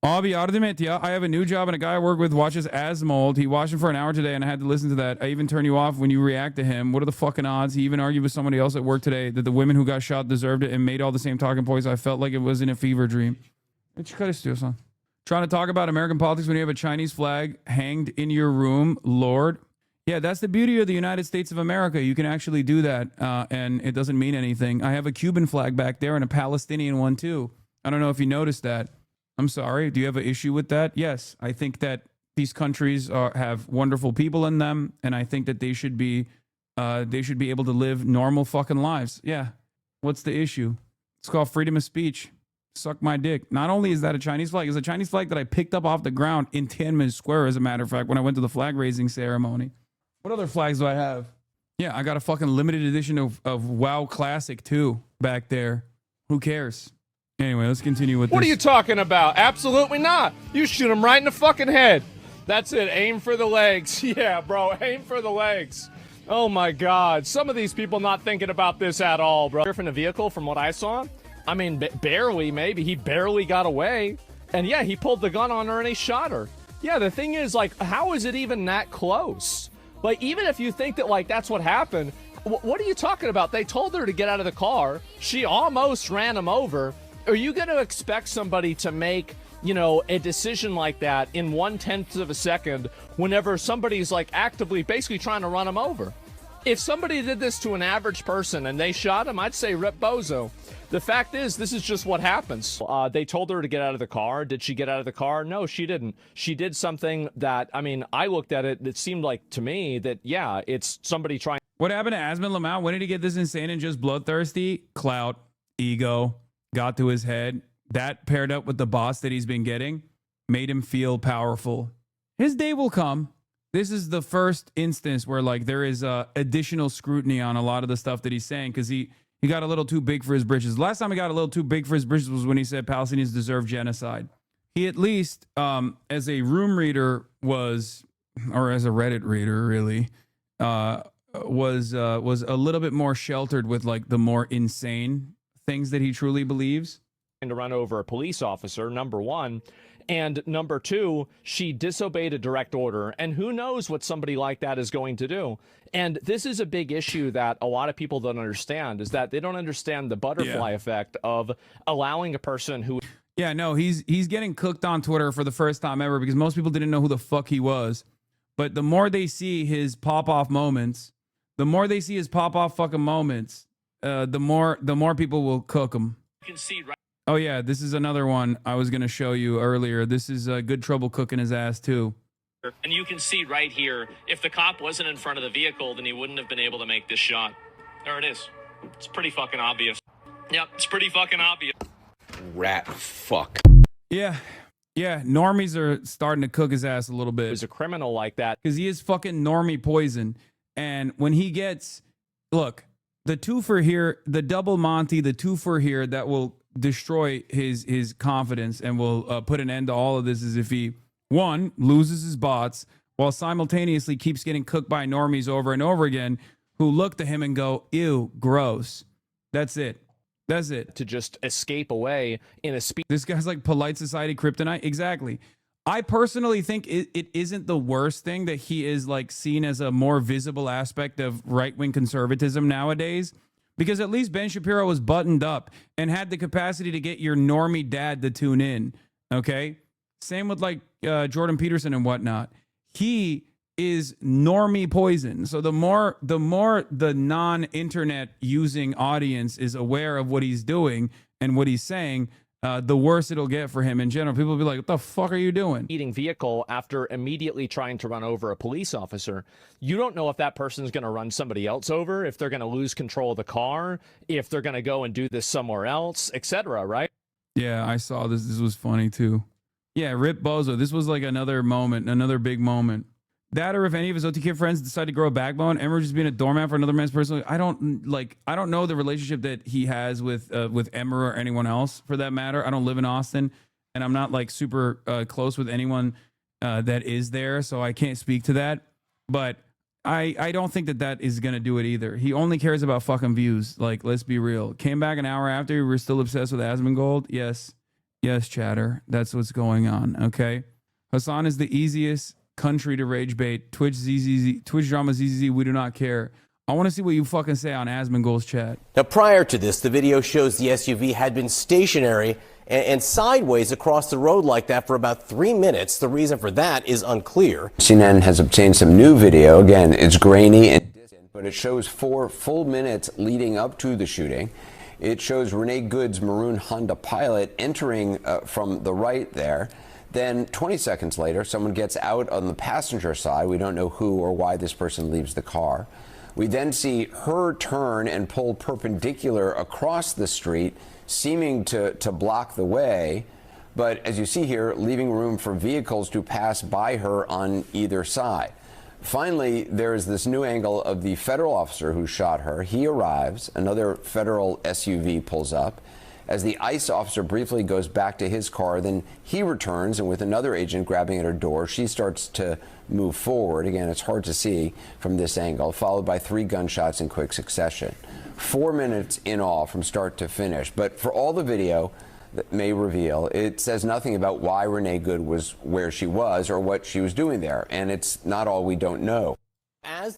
S2: Abi yardım et ya. I have a new job and a guy I work with watches Asmold. He watched him for an hour today and I had to listen to that. I even turn you off when you react to him. What are the fucking odds? He even argued with somebody else at work today that the women who got shot deserved it and made all the same talking points. I felt like it was in a fever dream. Çıkar istiyorsan. Trying to talk about American politics when you have a Chinese flag hanged in your room, Lord. Yeah, that's the beauty of the United States of America. You can actually do that, and it doesn't mean anything. I have a Cuban flag back there and a Palestinian one too. I don't know if you noticed that. I'm sorry. Do you have an issue with that? Yes. I think that these countries have wonderful people in them, and I think that they should be able to live normal fucking lives. Yeah. What's the issue? It's called freedom of speech. Suck my dick. Not only is that a Chinese flag, it's a Chinese flag that I picked up off the ground in Tiananmen Square, as a matter of fact, when I went to the flag raising ceremony. What other flags do I have? Yeah, I got a fucking limited edition of WoW Classic too back there. Who cares? Anyway, let's continue with this.
S11: What are you talking about? Absolutely not. You shoot him right in the fucking head. That's it. Aim for the legs. Yeah, bro. Aim for the legs. Oh, my God. Some of these people not thinking about this at all, bro. From the vehicle, from what I saw, I mean, barely, maybe. He barely got away. And, yeah, he pulled the gun on her and he shot her. Yeah, the thing is, like, how is it even that close? Like, even if you think that, like, that's what happened, what are you talking about? They told her to get out of the car. She almost ran him over. Are you going to expect somebody to make, a decision like that in 1/10 of a second whenever somebody's like actively basically trying to run them over? If somebody did this to an average person and they shot him, I'd say rip bozo. The fact is, this is just what happens. They told her to get out of the car. Did she get out of the car? No, she didn't. She did something that, I mean, I looked at it, it seemed like to me that, yeah, it's somebody trying.
S2: What happened to Asman Lamau? When did he get this insane and just bloodthirsty? Clout, ego. Got to his head, that paired up with the boss that he's been getting made him feel powerful. His day will come. This is the first instance where like there is additional scrutiny on a lot of the stuff that he's saying because he got a little too big for his britches. Last time he got a little too big for his britches was when he said Palestinians deserve genocide. He at least, as a room reader was, or as a Reddit reader really, was a little bit more sheltered with like the more insane things that he truly believes.
S11: To run over a police officer, number one. And number two, she disobeyed a direct order. And who knows what somebody like that is going to do. And this is a big issue that a lot of people don't understand, is that they don't understand the butterfly effect of allowing a person who...
S2: Yeah, no, he's getting cooked on Twitter for the first time ever because most people didn't know who the fuck he was. But the more they see his pop-off moments, the more people will cook him.
S11: You can see right.
S2: Oh, yeah, this is another one I was going to show you earlier. This is good trouble cooking his ass, too.
S11: And you can see right here, if the cop wasn't in front of the vehicle, then he wouldn't have been able to make this shot. There it is. It's pretty fucking obvious. Yep, it's pretty fucking obvious.
S13: Rat fuck.
S2: Yeah, normies are starting to cook his ass a little bit.
S11: He's a criminal like that.
S2: Because he is fucking normie poison. And when he gets... Look, the twofer here, the double Monty, the twofer here that will... destroy his confidence and will put an end to all of this is if he, one, loses his bots while simultaneously keeps getting cooked by normies over and over again who look to him and go, ew, gross. That's it.
S11: To just escape away in a speed.
S2: This guy's like polite society kryptonite. Exactly. I personally think it isn't the worst thing that he is like seen as a more visible aspect of right-wing conservatism nowadays. Because at least Ben Shapiro was buttoned up and had the capacity to get your normie dad to tune in. Okay? Same with like Jordan Peterson and whatnot. He is normie poison. So the more the non-internet using audience is aware of what he's doing and what he's saying, the worse it'll get for him in general. People will be like, what the fuck are you doing?
S11: Eating vehicle after immediately trying to run over a police officer. You don't know if that person's going to run somebody else over, if they're going to lose control of the car, if they're going to go and do this somewhere else, etc. Right?
S2: Yeah, I saw this. This was funny too. Yeah, Rip Bozo. This was like another moment, another big moment. That, or if any of his OTK friends decide to grow a backbone, Emmer just being a doormat for another man's personal. I don't know the relationship that he has with Emmer or anyone else for that matter. I don't live in Austin, and I'm not like super close with anyone that is there, so I can't speak to that. But I don't think that is gonna do it either. He only cares about fucking views. Like, let's be real. Came back an hour after we were still obsessed with Asmongold. Yes, chatter. That's what's going on. Okay, Hasan is the easiest country to rage bait. Twitch drama ZZZ, we do not care. I want to see what you fucking say on Asmongold's chat.
S10: Now, prior to this, the video shows the SUV had been stationary and sideways across the road like that for about 3 minutes. The reason for that is unclear.
S14: CNN has obtained some new video. Again, it's grainy and distant, but it shows 4 full minutes leading up to the shooting. It shows Renee Good's maroon Honda Pilot entering from the right there. Then 20 seconds later, someone gets out on the passenger side. We don't know who or why this person leaves the car. We then see her turn and pull perpendicular across the street, seeming to block the way. But as you see here, leaving room for vehicles to pass by her on either side. Finally, there is this new angle of the federal officer who shot her. He arrives. Another federal SUV pulls up. As the ICE officer briefly goes back to his car, then he returns, and with another agent grabbing at her door, she starts to move forward. Again, it's hard to see from this angle, followed by 3 gunshots in quick succession. 4 minutes in all from start to finish. But for all the video that may reveal, it says nothing about why Renee Good was where she was or what she was doing there. And it's not all we don't know.
S2: I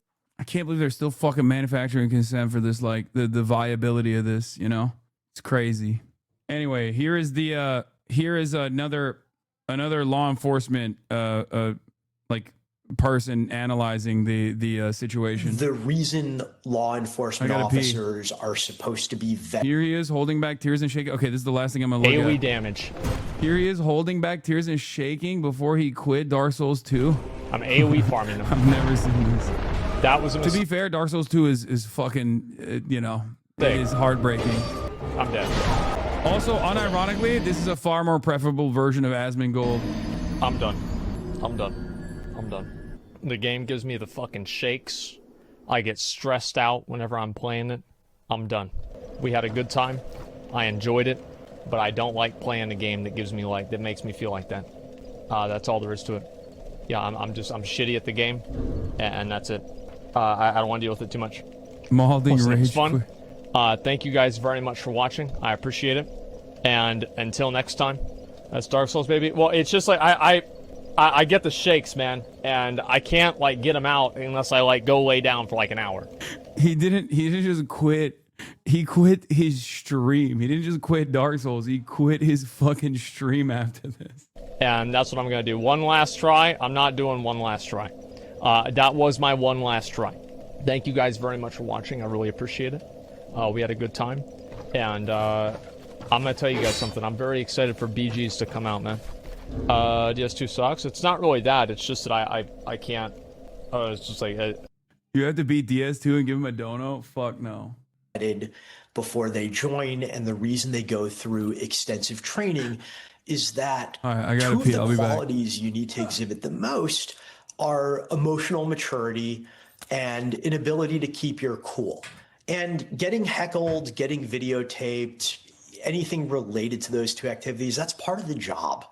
S2: can't believe they're still fucking manufacturing consent for this, like the viability of this, you know? It's crazy. Anyway, here is another law enforcement like person analyzing the situation.
S12: The reason law enforcement officers are supposed to be
S2: Here he is holding back tears and shaking. Okay, this is the last thing I'm gonna look at.
S11: AoE damage.
S2: Here he is holding back tears and shaking before he quit Dark Souls 2.
S11: I'm AoE farming them.
S2: I've never seen this.
S11: That was
S2: to be fair, Dark Souls 2 is fucking, you know, it is heartbreaking.
S11: I'm dead.
S2: Also, unironically, this is a far more preferable version of Asmongold.
S11: I'm done. I'm done. I'm done. The game gives me the fucking shakes. I get stressed out whenever I'm playing it. I'm done. We had a good time. I enjoyed it, but I don't like playing a game that gives me like, that makes me feel like that. That's all there is to it. Yeah, I'm shitty at the game, and that's it. I don't want to deal with it too much.
S2: Malding
S11: Listen, it was
S2: rage.
S11: fun. Thank you guys very much for watching. I appreciate it. And until next time, that's Dark Souls, baby. Well, it's just like I get the shakes, man, and I can't like get them out unless I like go lay down for like an hour.
S2: He didn't just quit. He quit his stream. He didn't just quit Dark Souls. He quit his fucking stream after this.
S11: And that's what I'm gonna do. One last try. I'm not doing one last try. That was my one last try. Thank you guys very much for watching. I really appreciate it. We had a good time, and I'm gonna tell you guys something. I'm very excited for BGs to come out, man. DS2 sucks. It's not really that. It's just that I can't. It's just like
S2: you have to beat DS2 and give him a dono. Fuck no.
S12: Before they join, and the reason they go through extensive training is that
S2: I gotta
S12: two
S2: pee.
S12: of
S2: I'll
S12: the
S2: be back.
S12: qualities you need to exhibit the most are emotional maturity and an ability to keep your cool. And getting heckled, getting videotaped, anything related to those two activities, that's part of the job.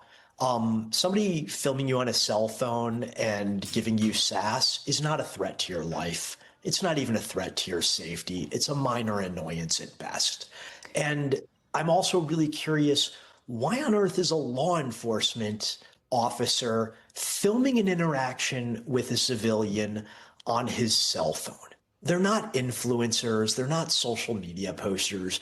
S12: Somebody filming you on a cell phone and giving you sass is not a threat to your life. It's not even a threat to your safety. It's a minor annoyance at best. And I'm also really curious, why on earth is a law enforcement officer filming an interaction with a civilian on his cell phone? They're not influencers. They're not social media posters.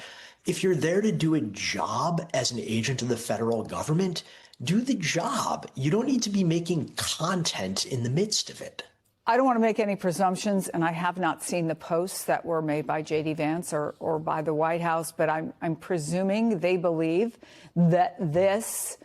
S12: If you're there to do a job as an agent of the federal government, do the job. You don't need to be making content in the midst of it.
S6: I don't want to make any presumptions, and I have not seen the posts that were made by J.D. Vance or by the White House, but I'm presuming they believe that this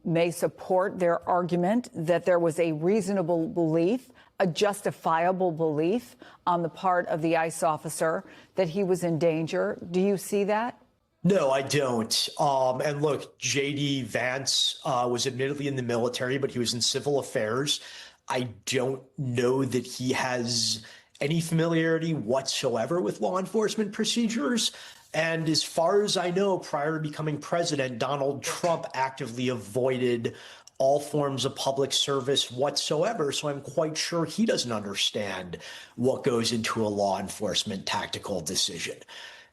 S6: may support their argument that there was a reasonable belief, a justifiable belief on the part of the ICE officer that he was in danger. Do you see that?
S12: No, I don't. And look, J.D. Vance was admittedly in the military, but he was in civil affairs. I don't know that he has any familiarity whatsoever with law enforcement procedures. And as far as I know, prior to becoming president, Donald Trump actively avoided all forms of public service whatsoever. So I'm quite sure he doesn't understand what goes into a law enforcement tactical decision.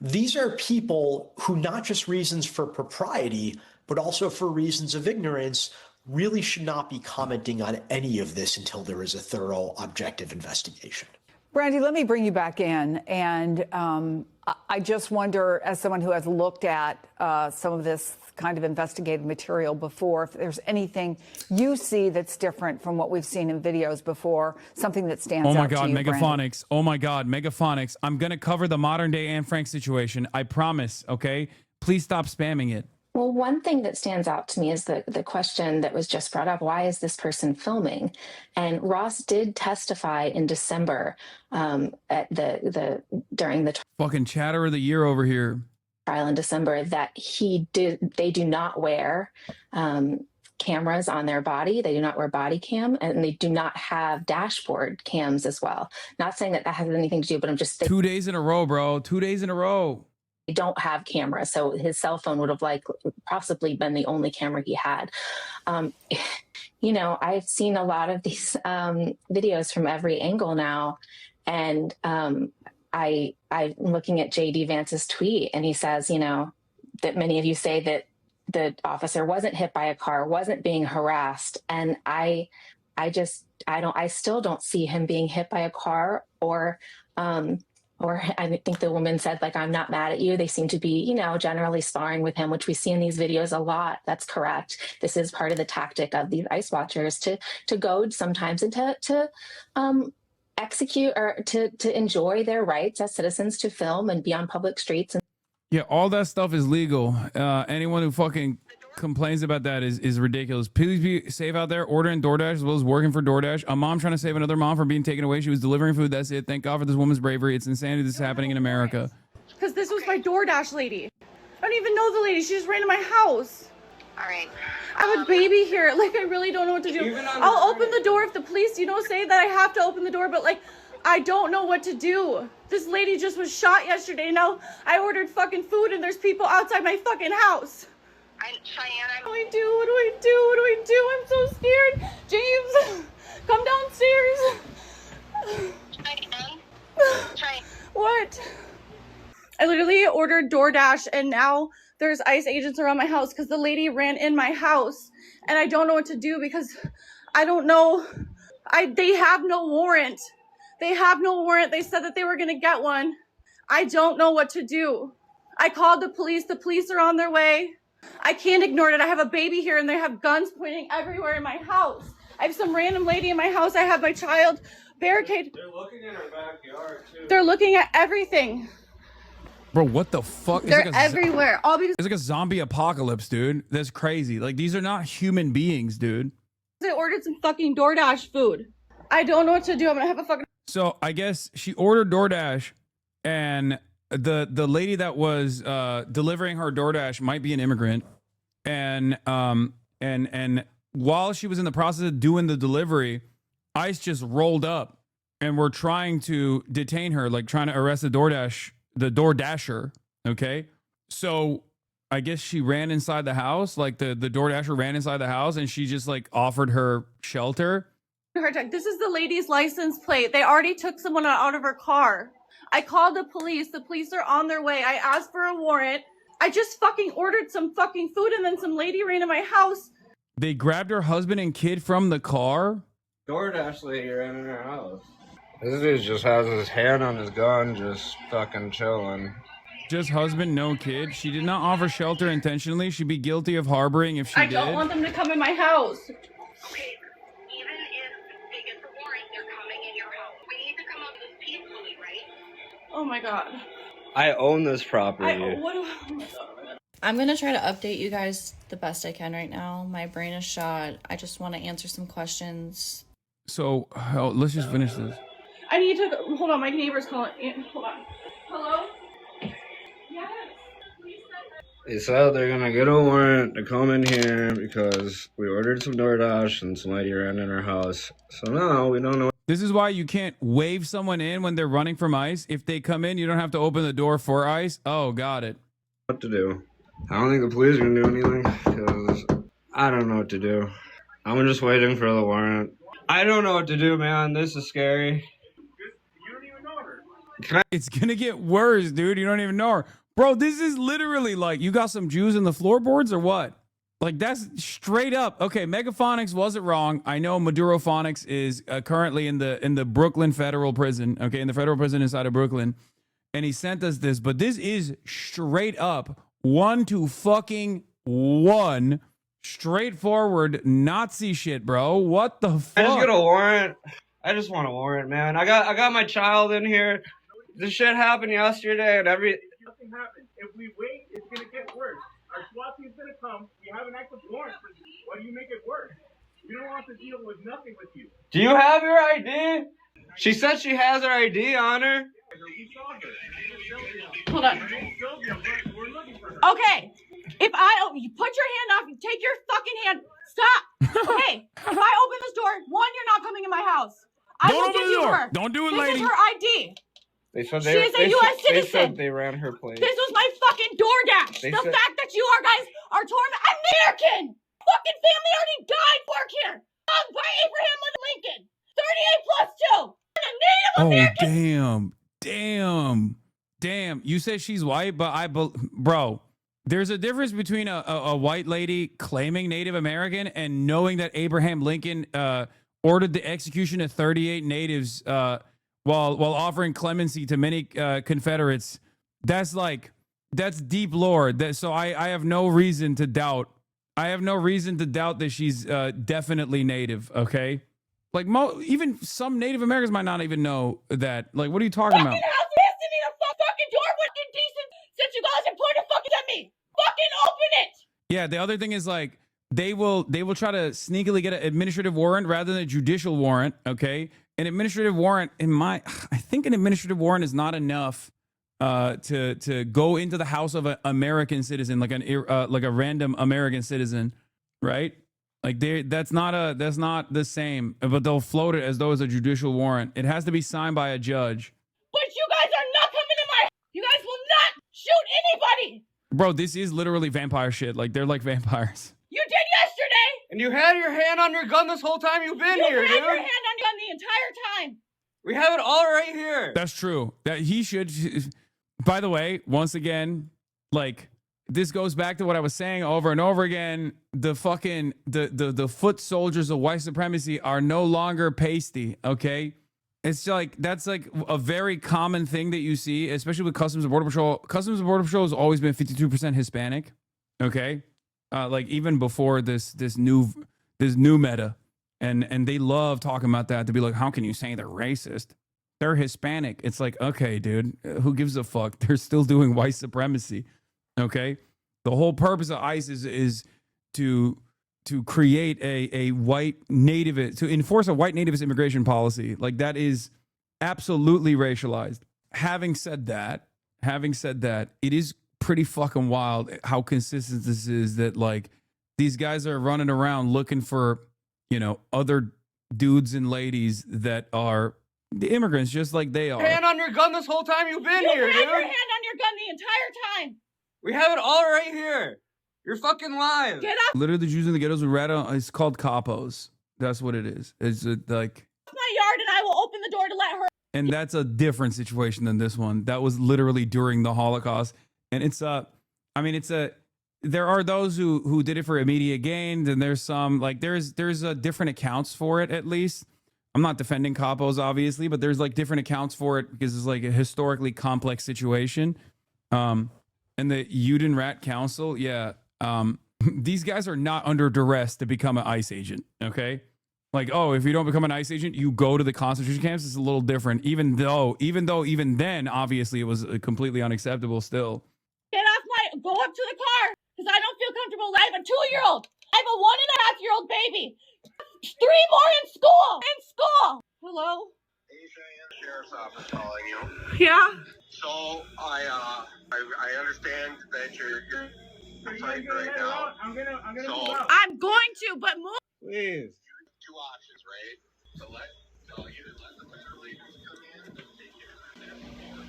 S12: These are people who, not just reasons for propriety, but also for reasons of ignorance, really should not be commenting on any of this until there is a thorough, objective investigation.
S6: Brandy, let me bring you back in. And I just wonder, as someone who has looked at some of this kind of investigative material before, if there's anything you see that's different from what we've seen in videos before, something that stands out to you,
S2: Oh my God,
S6: Brandy.
S2: Megaphonics. Oh my God, Megaphonics. I'm going to cover the modern day Anne Frank situation. I promise, okay? Please stop spamming it.
S15: Well, one thing that stands out to me is the question that was just brought up. Why is this person filming? And Ross did testify in December at during the
S2: Fucking chatter of the year over here.
S15: trial in December that they do not wear cameras on their body. They do not wear body cam, and they do not have dashboard cams as well. Not saying that has anything to do, but I'm just saying
S2: 2 days in a row, bro. 2 days in a row.
S15: they don't have cameras. So his cell phone would have possibly been the only camera he had. I've seen a lot of these videos from every angle now. And I'm looking at J.D. Vance's tweet, and he says, that many of you say that the officer wasn't hit by a car, wasn't being harassed. And I still don't see him being hit by a car or I think the woman said, I'm not mad at you. They seem to be, generally sparring with him, which we see in these videos a lot. That's correct. This is part of the tactic of these ICE watchers to goad sometimes and to execute or to enjoy their rights as citizens to film and be on public streets.
S2: Yeah, all that stuff is legal. Anyone who fucking complains about that is ridiculous. Please be safe out there, ordering DoorDash as well as working for DoorDash. A mom trying to save another mom from being taken away. She was delivering food. That's it. Thank God for this woman's bravery. It's insanity this is happening in America.
S17: Because this was my DoorDash lady.
S5: I don't even know the lady. She just ran to my house.
S16: All right.
S5: I have a baby here. Like, I really don't know what to do. I'll open the door if the police, say that I have to open the door, but like, I don't know what to do. This lady just was shot yesterday. Now I ordered fucking food and there's people outside my fucking house.
S16: Cheyenne,
S5: What do I do? What do I do? What do I do? I'm so scared. James, come downstairs. What? I literally ordered DoorDash and now there's ICE agents around my house because the lady ran in my house and I don't know what to do because I don't know. They have no warrant. They have no warrant. They said that they were going to get one. I don't know what to do. I called the police. The police are on their way. I can't ignore it. I have a baby here and they have guns pointing everywhere in my house. I have some random lady in my house. I have my child barricaded.
S2: They're looking in our backyard too.
S5: They're looking at everything.
S2: Bro, what the fuck?
S5: They're everywhere. All because
S2: it's like a zombie apocalypse, dude. That's crazy. Like, these are not human beings, dude.
S5: I ordered some fucking DoorDash food. I don't know what to do. I'm gonna have a fucking.
S2: So I guess she ordered DoorDash, and the lady that was delivering her DoorDash might be an immigrant, and while she was in the process of doing the delivery, ICE just rolled up and were trying to detain her, like trying to arrest the DoorDasher. Okay, so I guess she ran inside the house, like the DoorDasher ran inside the house, and she just like offered her shelter.
S5: This is the lady's license plate. They already took someone out of her car. I called the police. The police are on their way. I asked for a warrant. I just fucking ordered some fucking food and then some lady ran to my house.
S2: They grabbed her husband and kid from the car?
S17: DoorDash lady ran in her house. This dude just has his hand on his gun, just fucking chilling.
S2: Just husband, no kid. She did not offer shelter intentionally. She'd be guilty of harboring if she did.
S5: I don't want them to come in my house.
S16: Okay, even if they get the warrant, they're coming in your house. We need to come up with this peacefully, right?
S5: Oh my god.
S17: I own this property.
S23: I'm gonna try to update you guys the best I can right now. My brain is shot. I just want to answer some questions.
S2: So let's just finish this.
S5: I need to hold on. My neighbor's calling. Hold on. Hello. Yes.
S17: They said they're gonna get a warrant to come in here because we ordered some DoorDash and some lady ran in our house. So now we don't know.
S2: This is why you can't wave someone in when they're running from ICE. If they come in, you don't have to open the door for ICE. Oh, got it.
S17: What to do? I don't think the police are gonna do anything because I don't know what to do. I'm just waiting for the warrant. I don't know what to do, man. This is scary.
S2: It's gonna get worse, dude. You don't even know her. Bro, this is literally like, you got some Jews in the floorboards or what? Like, that's straight up. Okay, Megaphonics wasn't wrong. I know Madurophonics is currently in the Brooklyn federal prison. Okay, in the federal prison inside of Brooklyn. And he sent us this, but this is straight up 1-to-fucking-1 straightforward Nazi shit, bro. What the fuck?
S17: I just get a warrant. I just want a warrant, man. I got my child in here. This shit happened yesterday and
S24: Nothing happens. If we wait, it's gonna get worse. Our SWAT team's gonna come. We have an active warrant for you. Why do you make it worse? We don't want to deal with nothing with you.
S17: Do you have your ID? She said she has her ID on her.
S5: Hold on. Okay. If you put your hand off, you take your fucking hand. Stop. Okay. If I open this door, one, you're not coming in my house. I
S2: Don't
S5: will
S2: open
S5: give
S2: the
S5: you
S2: door.
S5: her.
S2: Don't do it,
S5: this
S2: lady.
S5: This is her ID.
S17: They said
S5: She is a U.S. citizen.
S17: They said they ran her place.
S5: This was my fucking DoorDash. The fact that you guys are American. Fucking family already died. Work here. By Abraham Lincoln. 38 plus 2. And a Native American.
S2: Damn. You said she's white, but bro, there's a difference between a white lady claiming Native American and knowing that Abraham Lincoln ordered the execution of 38 natives while offering clemency to many Confederates. That's deep lore. So I have no reason to doubt. I have no reason to doubt that she's definitely Native. Okay, like even some Native Americans might not even know that. Like, what are you talking about?
S5: Fucking door was indecent since you guys have pointed fucking at me. Fucking open it.
S2: Yeah, the other thing is like they will try to sneakily get an administrative warrant rather than a judicial warrant. Okay, an administrative warrant I think an administrative warrant is not enough to go into the house of an American citizen, like a random American citizen, right? Like that's not the same, but they'll float it as though it's a judicial warrant. It has to be signed by a judge.
S5: But you guys are not coming to my. You guys will not shoot anybody.
S2: Bro, this is literally vampire shit. Like they're like vampires.
S5: You did yesterday.
S17: And you had your hand on your gun this whole time you've been here, dude.
S5: You had your hand on your gun the entire time.
S17: We have it all right here.
S2: That's true. That he should. By the way, once again, like this goes back to what I was saying over and over again. The fucking the foot soldiers of white supremacy are no longer pasty. Okay, it's like that's like a very common thing that you see, especially with Customs and Border Patrol. Customs and Border Patrol has always been 52% Hispanic. Okay, like even before this new meta, and they love talking about that to be like, how can you say they're racist? They're Hispanic. It's like, okay, dude, who gives a fuck? They're still doing white supremacy. Okay, the whole purpose of ICE is to create a white nativist, to enforce a white nativist immigration policy. Like that is absolutely racialized. Having said that, it is pretty fucking wild how consistent this is, that like these guys are running around looking for, you know, other dudes and ladies that are the immigrants just like they are.
S17: Hand on your gun this whole time you've been here, dude.
S5: You had your hand on your gun the entire time.
S17: We have it all right here. You're fucking live.
S5: Get off
S2: Literally, the Jews in the ghettos would rattle. It's called capos. That's what it is. It's like
S5: my yard and I will open the door to let her.
S2: And that's a different situation than this one. That was literally during the Holocaust. And there are those who did it for immediate gain. And there's some, like, there's different accounts for it, at least. I'm not defending capos, obviously, but there's like different accounts for it because it's like a historically complex situation. And the Uden Rat Council, these guys are not under duress to become an ICE agent, okay? Like, oh, if you don't become an ICE agent, you go to the concentration camps. It's a little different, even then, obviously, it was completely unacceptable still.
S5: Go up to the car, because I don't feel comfortable. I have a 2-year-old. I have a 1.5-year-old baby. 3 more in school. Hello?
S16: Sheriff's office calling you.
S5: Yeah?
S16: So I understand that you're fighting right now.
S5: I'm going to, but move.
S17: Please.
S16: 2 options, right? So either let the federal agents come in and take care of that, or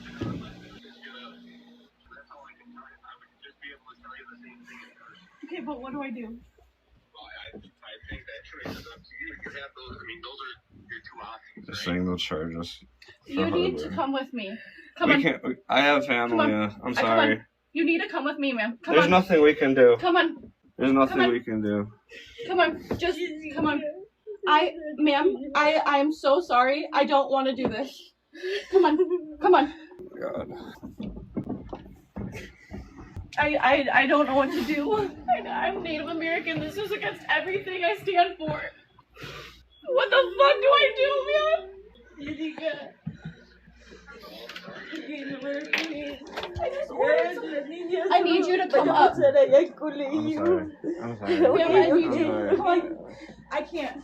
S16: that's all I can tell you. I would just be able to tell you the same thing in person.
S5: Okay, but what do I do?
S16: Well, I think that choice is up to you. You have those. I mean, those are your 2 options.
S17: Just saying they'll charge us.
S5: You need to come with me.
S17: I have family. I'm sorry.
S5: You need to come with me, ma'am.
S17: There's nothing we can do.
S5: Come on.
S17: There's nothing we can do.
S5: Come on. Just come on. Ma'am, I am so sorry. I don't want to do this. Come on.
S17: God.
S5: I don't know what to do. I'm Native American. This is against everything I stand for. What the fuck do I do, man? I need you to come up.
S17: I'm sorry.
S5: I need you. Come on. I can't.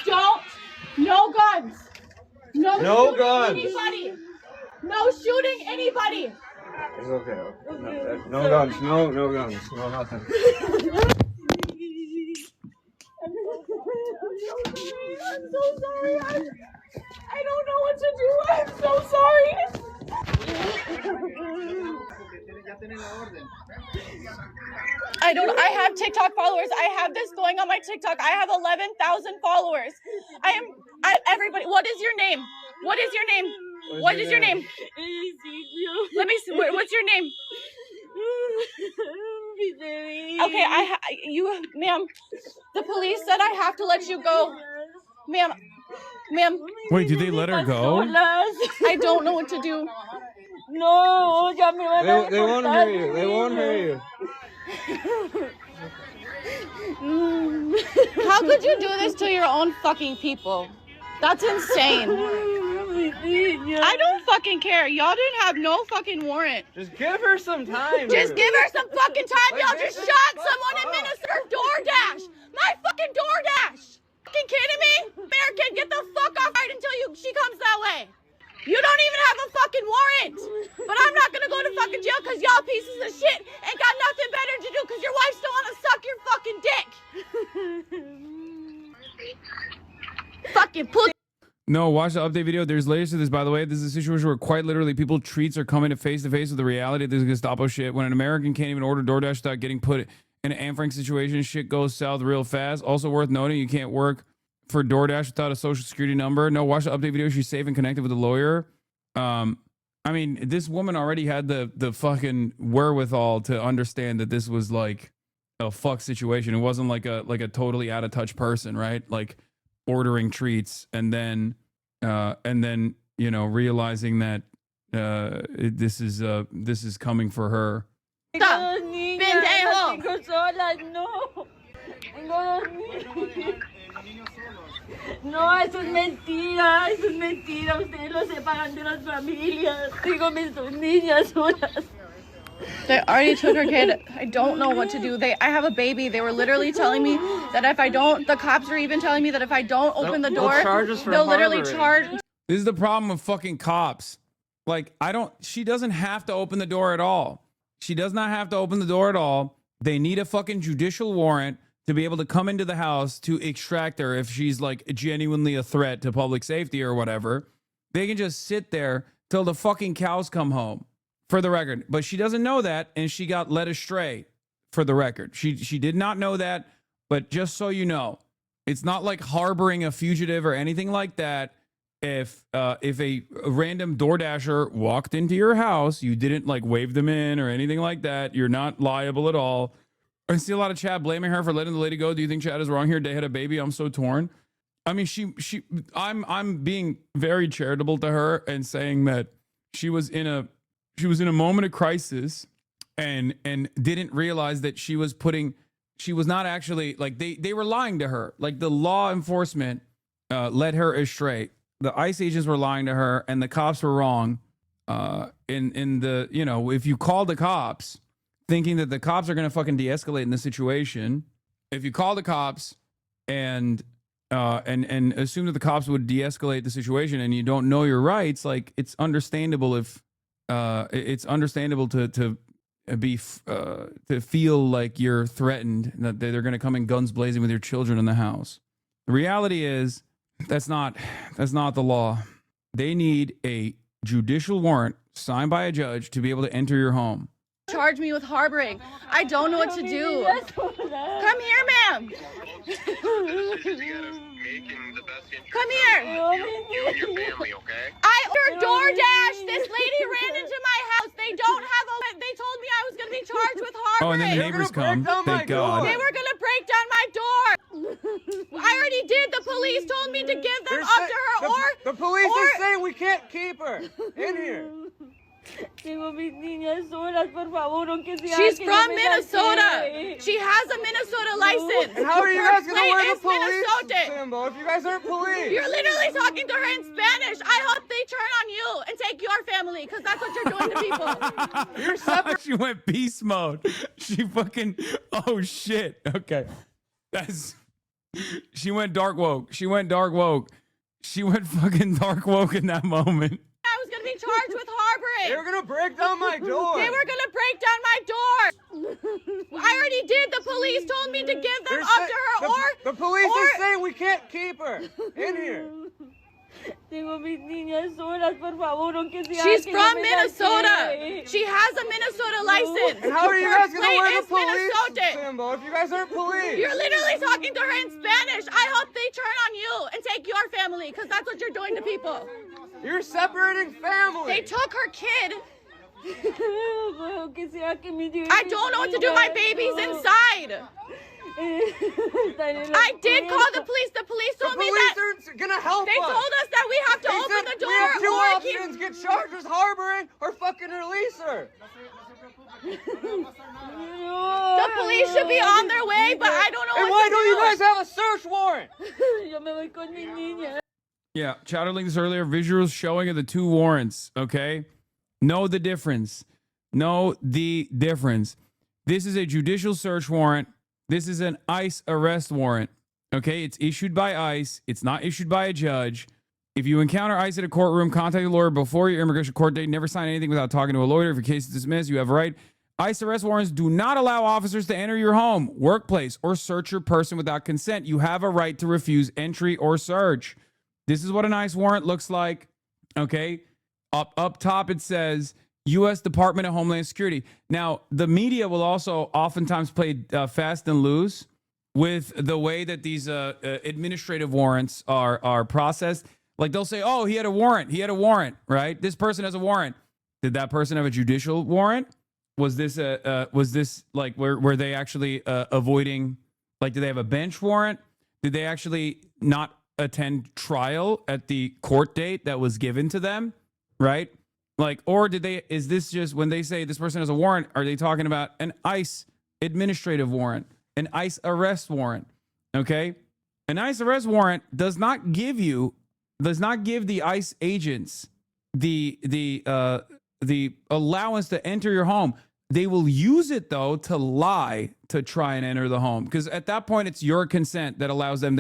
S5: Don't. No guns. No guns. Anybody. No shooting anybody.
S17: It's okay. No guns. No guns. No nothing.
S5: I'm so sorry. I don't know what to do. I'm so sorry. I have TikTok followers. I have this going on my TikTok. I have 11,000 followers. Everybody, what is your name? What is your name? What is your name? Let me see. What's your name? Okay, ma'am. The police said I have to let you go. Ma'am.
S2: Wait, did they let her go?
S5: I don't know what to do.
S17: No, they won't hear you. They won't hear you.
S5: How could you do this to your own fucking people? That's insane. I don't fucking care. Y'all didn't have no fucking warrant.
S17: Just give her some time.
S5: Just give her some fucking time. Y'all just shot someone and Minister DoorDash. My fucking DoorDash. fucking kidding me? American, get the fuck off right until she comes that way. You don't even have a fucking warrant. But I'm not gonna go to fucking jail because y'all pieces of shit ain't got nothing better to do because your wife still wanna suck your fucking dick. Fucking pussy.
S2: No, watch the update video. There's layers to this, by the way. This is a situation where quite literally people's treats are coming face to face with the reality of this Gestapo shit. When an American can't even order DoorDash without getting put in an Anne Frank situation, shit goes south real fast. Also worth noting, you can't work for DoorDash without a social security number. No, watch the update video. She's safe and connected with a lawyer. I mean, this woman already had the fucking wherewithal to understand that this was like a fuck situation. It wasn't like a totally out of touch person, right? Like ordering treats and then you know, realizing that this is coming for her.
S18: No, eso es mentira, ustedes lo separan de las familias. Tengo mis dos niñas solas.
S5: They already took her kid. I don't know what to do. I have a baby. They were literally telling me that if I don't, the cops were even telling me that if I don't open the door, they'll literally charge.
S2: This is the problem with fucking cops. Like, she doesn't have to open the door at all. She does not have to open the door at all. They need a fucking judicial warrant to be able to come into the house to extract her if she's like genuinely a threat to public safety or whatever. They can just sit there till the fucking cows come home, for the record. But she doesn't know that, and she got led astray, for the record. She did not know that, but just so you know, it's not like harboring a fugitive or anything like that. If a random DoorDasher walked into your house, you didn't like wave them in or anything like that, you're not liable at all. I see a lot of chat blaming her for letting the lady go. Do you think Chad is wrong here? They had a baby. I'm so torn. I mean, I'm being very charitable to her and saying that she was in a moment of crisis and didn't realize that she was not actually, like, they were lying to her. Like, the law enforcement led her astray. The ICE agents were lying to her and the cops were wrong. In the, you know, if you call the cops thinking that the cops are going to fucking de-escalate in the situation, if you call the cops and assume that the cops would de-escalate the situation and you don't know your rights, like, it's understandable if it's understandable to feel like you're threatened, that they're going to come in guns blazing with your children in the house. The reality is that's not the law. They need a judicial warrant signed by a judge to be able to enter your home.
S5: Charge me with harboring. I don't know what to do. Come here, ma'am. Come here.
S16: You and your family, okay?
S5: I ordered DoorDash. This lady ran into my house. They don't have they told me I was going to be charged with harboring.
S2: Oh, and then the neighbors come. Thank God.
S5: They were going to break down my door. I already did. The police told me to give them up to her,
S3: the police are saying we can't keep her in here.
S5: She's from Minnesota. She has a Minnesota license.
S3: And how are you guys going to wear the police
S5: Minnesota
S3: symbol if you guys aren't police?
S5: You're literally talking to her in Spanish. I hope they turn on you and take your family, because that's what you're doing to people.
S3: You're separate.
S2: She went beast mode. She fucking, oh shit. Okay. She went dark woke. She went dark woke. She went fucking dark woke in that moment.
S5: I was going to be charged with harboring.
S3: They were going to break down my door.
S5: They were going to break down my door. I already did. The police told me to give them up to her,
S3: the police are saying we can't keep her in here.
S5: She's from Minnesota. She has a Minnesota license.
S3: And how are you guys going to wear the police
S5: Minnesota
S3: symbol if you guys aren't police?
S5: You're literally talking to her in Spanish. I hope they turn on you and take your family, because that's what you're doing to people.
S3: You're separating family.
S5: They took her kid. I don't know what to do. My baby's inside. I did call the police. The police told me that
S3: the police are gonna help us.
S5: They told us that we have to open the door.
S3: We have two options: get charged with harboring or fucking release her.
S5: The police should be on their way, but I don't know what to do.
S3: And why don't you guys have a search warrant?
S2: Yeah, Chowder linked this earlier. Visuals showing of the two warrants, okay? Know the difference. Know the difference. This is a judicial search warrant. This is an ICE arrest warrant, Okay, it's issued by ICE. It's not issued by a judge. If you encounter ICE at a courtroom, contact a lawyer before your immigration court date. Never sign anything without talking to a lawyer. If your case is dismissed, you have a right. ICE arrest warrants do not allow officers to enter your home, workplace, or search your person without consent. You have a right to refuse entry or search. This is what an ICE warrant looks like. Okay, up top it says U.S. Department of Homeland Security. Now, the media will also oftentimes play fast and loose with the way that these administrative warrants are processed. Like they'll say, oh, he had a warrant, right? This person has a warrant. Did that person have a judicial warrant? Was this like were they actually avoiding, like, did they have a bench warrant? Did they actually not attend trial at the court date that was given to them, right? Like, or is this just, when they say this person has a warrant, are they talking about an ICE administrative warrant, an ICE arrest warrant? Okay. An ICE arrest warrant does not give the ICE agents the allowance to enter your home. They will use it, though, to lie to try and enter the home, because at that point it's your consent that allows them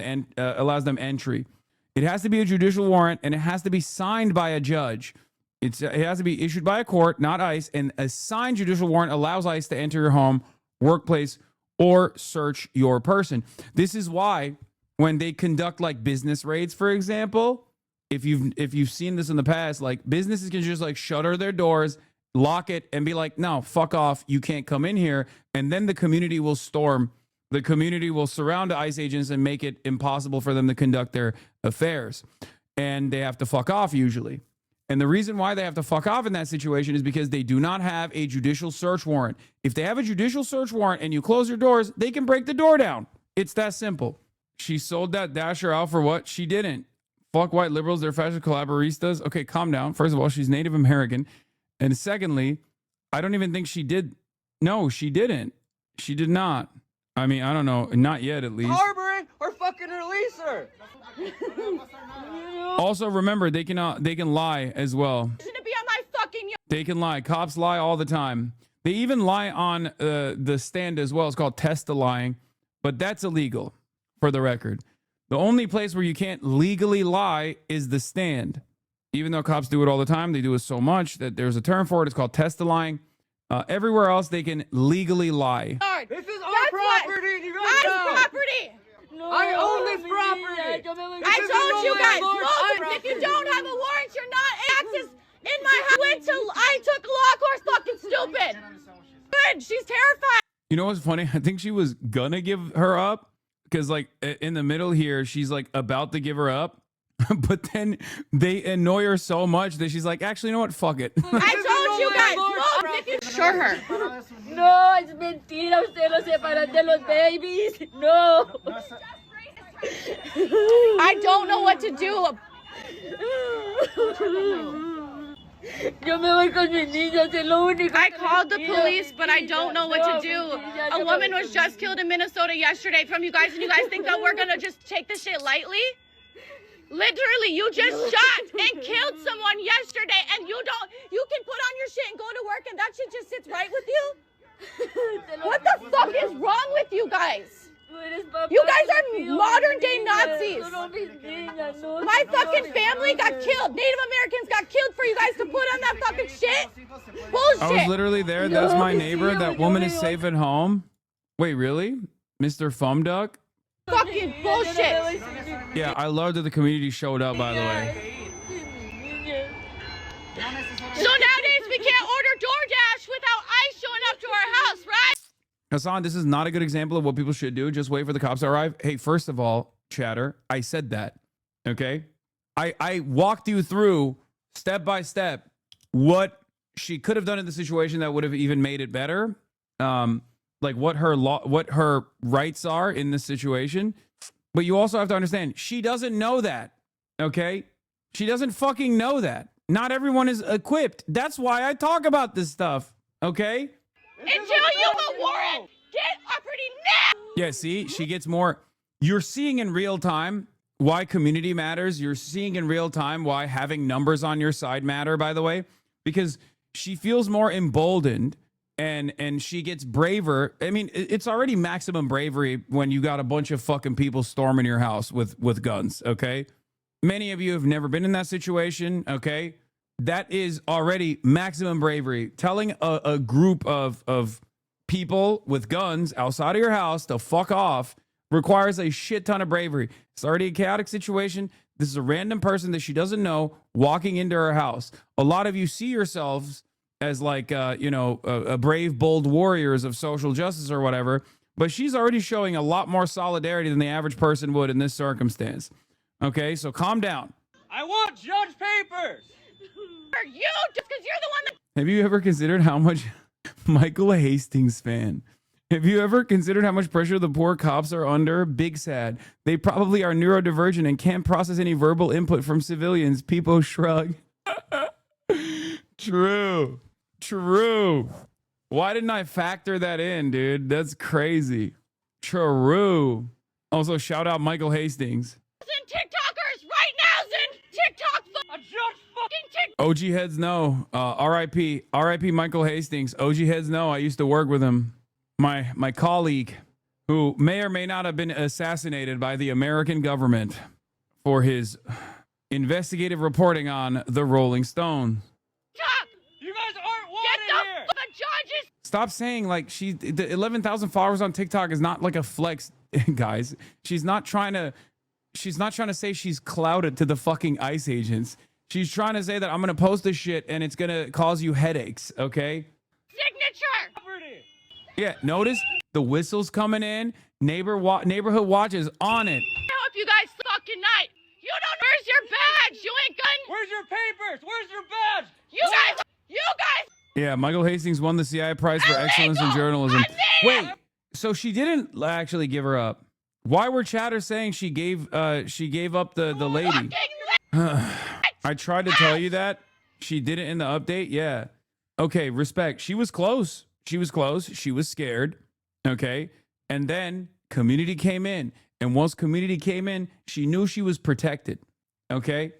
S2: entry. It has to be a judicial warrant, and it has to be signed by a judge. It has to be issued by a court, not ICE, and a signed judicial warrant allows ICE to enter your home, workplace, or search your person. This is why when they conduct like business raids, for example, if you've seen this in the past, like businesses can just like shutter their doors, lock it, and be like, no, fuck off, you can't come in here. And then the community will storm. The community will surround the ICE agents and make it impossible for them to conduct their affairs. And they have to fuck off usually. And the reason why they have to fuck off in that situation is because they do not have a judicial search warrant. If they have a judicial search warrant and you close your doors, they can break the door down. It's that simple. She sold that Dasher out for what? She didn't. Fuck white liberals, they're fashion collaboristas. Okay, calm down. First of all, she's Native American. And secondly, I don't even think she did. No, she didn't. She did not. I mean, I don't know. Not yet, at least.
S4: Harbor or fucking release her.
S2: Also, remember, they can lie as well.
S5: Shouldn't be on my fucking.
S2: They can lie. Cops lie all the time. They even lie on the stand as well. It's called testifying, but that's illegal, for the record. The only place where you can't legally lie is the stand. Even though cops do it all the time, they do it so much that there's a term for it. It's called testifying. Everywhere else, they can legally lie.
S4: This is our property. You guys know.
S5: Property.
S4: No, I own this property.
S5: I told you guys, look, if you don't have a warrant, you're not access in my house. I took law course, fucking stupid. Good, she's terrified.
S2: You know what's funny? I think she was gonna give her up because, like, in the middle here, she's like about to give her up. But then they annoy her so much that she's like, actually, you know what? Fuck it.
S5: I told you guys, look, show her.
S18: No, es mentira. Usted los separan de los babies. No.
S5: I don't know what to do.
S18: Yo me voy con mis niños, es lo único.
S5: I called the police, but I don't know what to do. A woman was just killed in Minnesota yesterday from you guys, and you guys think that we're gonna just take this shit lightly? Literally, you just shot and killed someone yesterday, and you can put on your shit and go to work, and that shit just sits right with you? What the fuck is wrong with you guys? You guys are modern day Nazis. My fucking family got killed. Native Americans got killed for you guys to put on that fucking shit. Bullshit.
S2: I was literally there. That's my neighbor. That woman is safe at home. Wait, really? Mr. Fumduck?
S5: Fucking bullshit.
S2: Yeah, I love that the community showed up, by the way.
S5: So nowadays we can't order DoorDash without ICE showing up to our house, right?
S2: Hasan, this is not a good example of what people should do. Just wait for the cops to arrive. Hey, first of all, chatter, I said that, okay? I walked you through step by step what she could have done in the situation that would have even made it better. Like what her rights are in this situation. But you also have to understand, she doesn't know that, okay? She doesn't fucking know that. Not everyone is equipped. That's why I talk about this stuff, okay?
S5: Until you have a warrant, get property now!
S2: Yeah, see, she gets more. You're seeing in real time why community matters. You're seeing in real time why having numbers on your side matter, by the way, because she feels more emboldened and she gets braver. I mean, it's already maximum bravery when you got a bunch of fucking people storming your house with guns, okay? Many of you have never been in that situation, okay? That is already maximum bravery. Telling a group of people with guns outside of your house to fuck off requires a shit ton of bravery. It's already a chaotic situation. This is a random person that she doesn't know walking into her house. A lot of you see yourselves as like, a brave, bold warriors of social justice or whatever, but she's already showing a lot more solidarity than the average person would in this circumstance. Okay, so calm down.
S4: I want judge papers.
S18: You, just because you're the one that.
S2: Have you ever considered how much Michael Hastings fan? Have you ever considered how much pressure the poor cops are under? Big sad. They probably are neurodivergent and can't process any verbal input from civilians. People shrug. True. Why didn't I factor that in, dude? That's crazy. True. Also, shout out Michael Hastings.
S18: TikTokers right now, Zin. TikTok. A judge fucking TikTok.
S2: OG heads know. R.I.P. Michael Hastings. OG heads know. I used to work with him. My colleague, who may or may not have been assassinated by the American government for his investigative reporting on the Rolling Stones.
S4: You guys aren't wanted here.
S18: The judges.
S2: Stop saying like the 11,000 followers on TikTok is not like a flex, guys. She's not trying to say she's clouded to the fucking ICE agents. She's trying to say that I'm going to post this shit and it's going to cause you headaches, okay?
S18: Signature.
S2: Yeah, notice the whistles coming in. Neighborhood watch is on it.
S18: I hope you guys fucking night. You don't. Where's your badge? You ain't gun.
S4: Where's your papers? Where's your badge?
S18: You guys.
S2: Yeah, Michael Hastings won the CI Prize for Excellence in Journalism. Wait, so she didn't actually give her up. Why were chatters saying she gave up the lady? I tried to tell you that. She did it in the update. Yeah. Okay, respect. She was close. She was scared. Okay. And then community came in. And once community came in, she knew she was protected. Okay.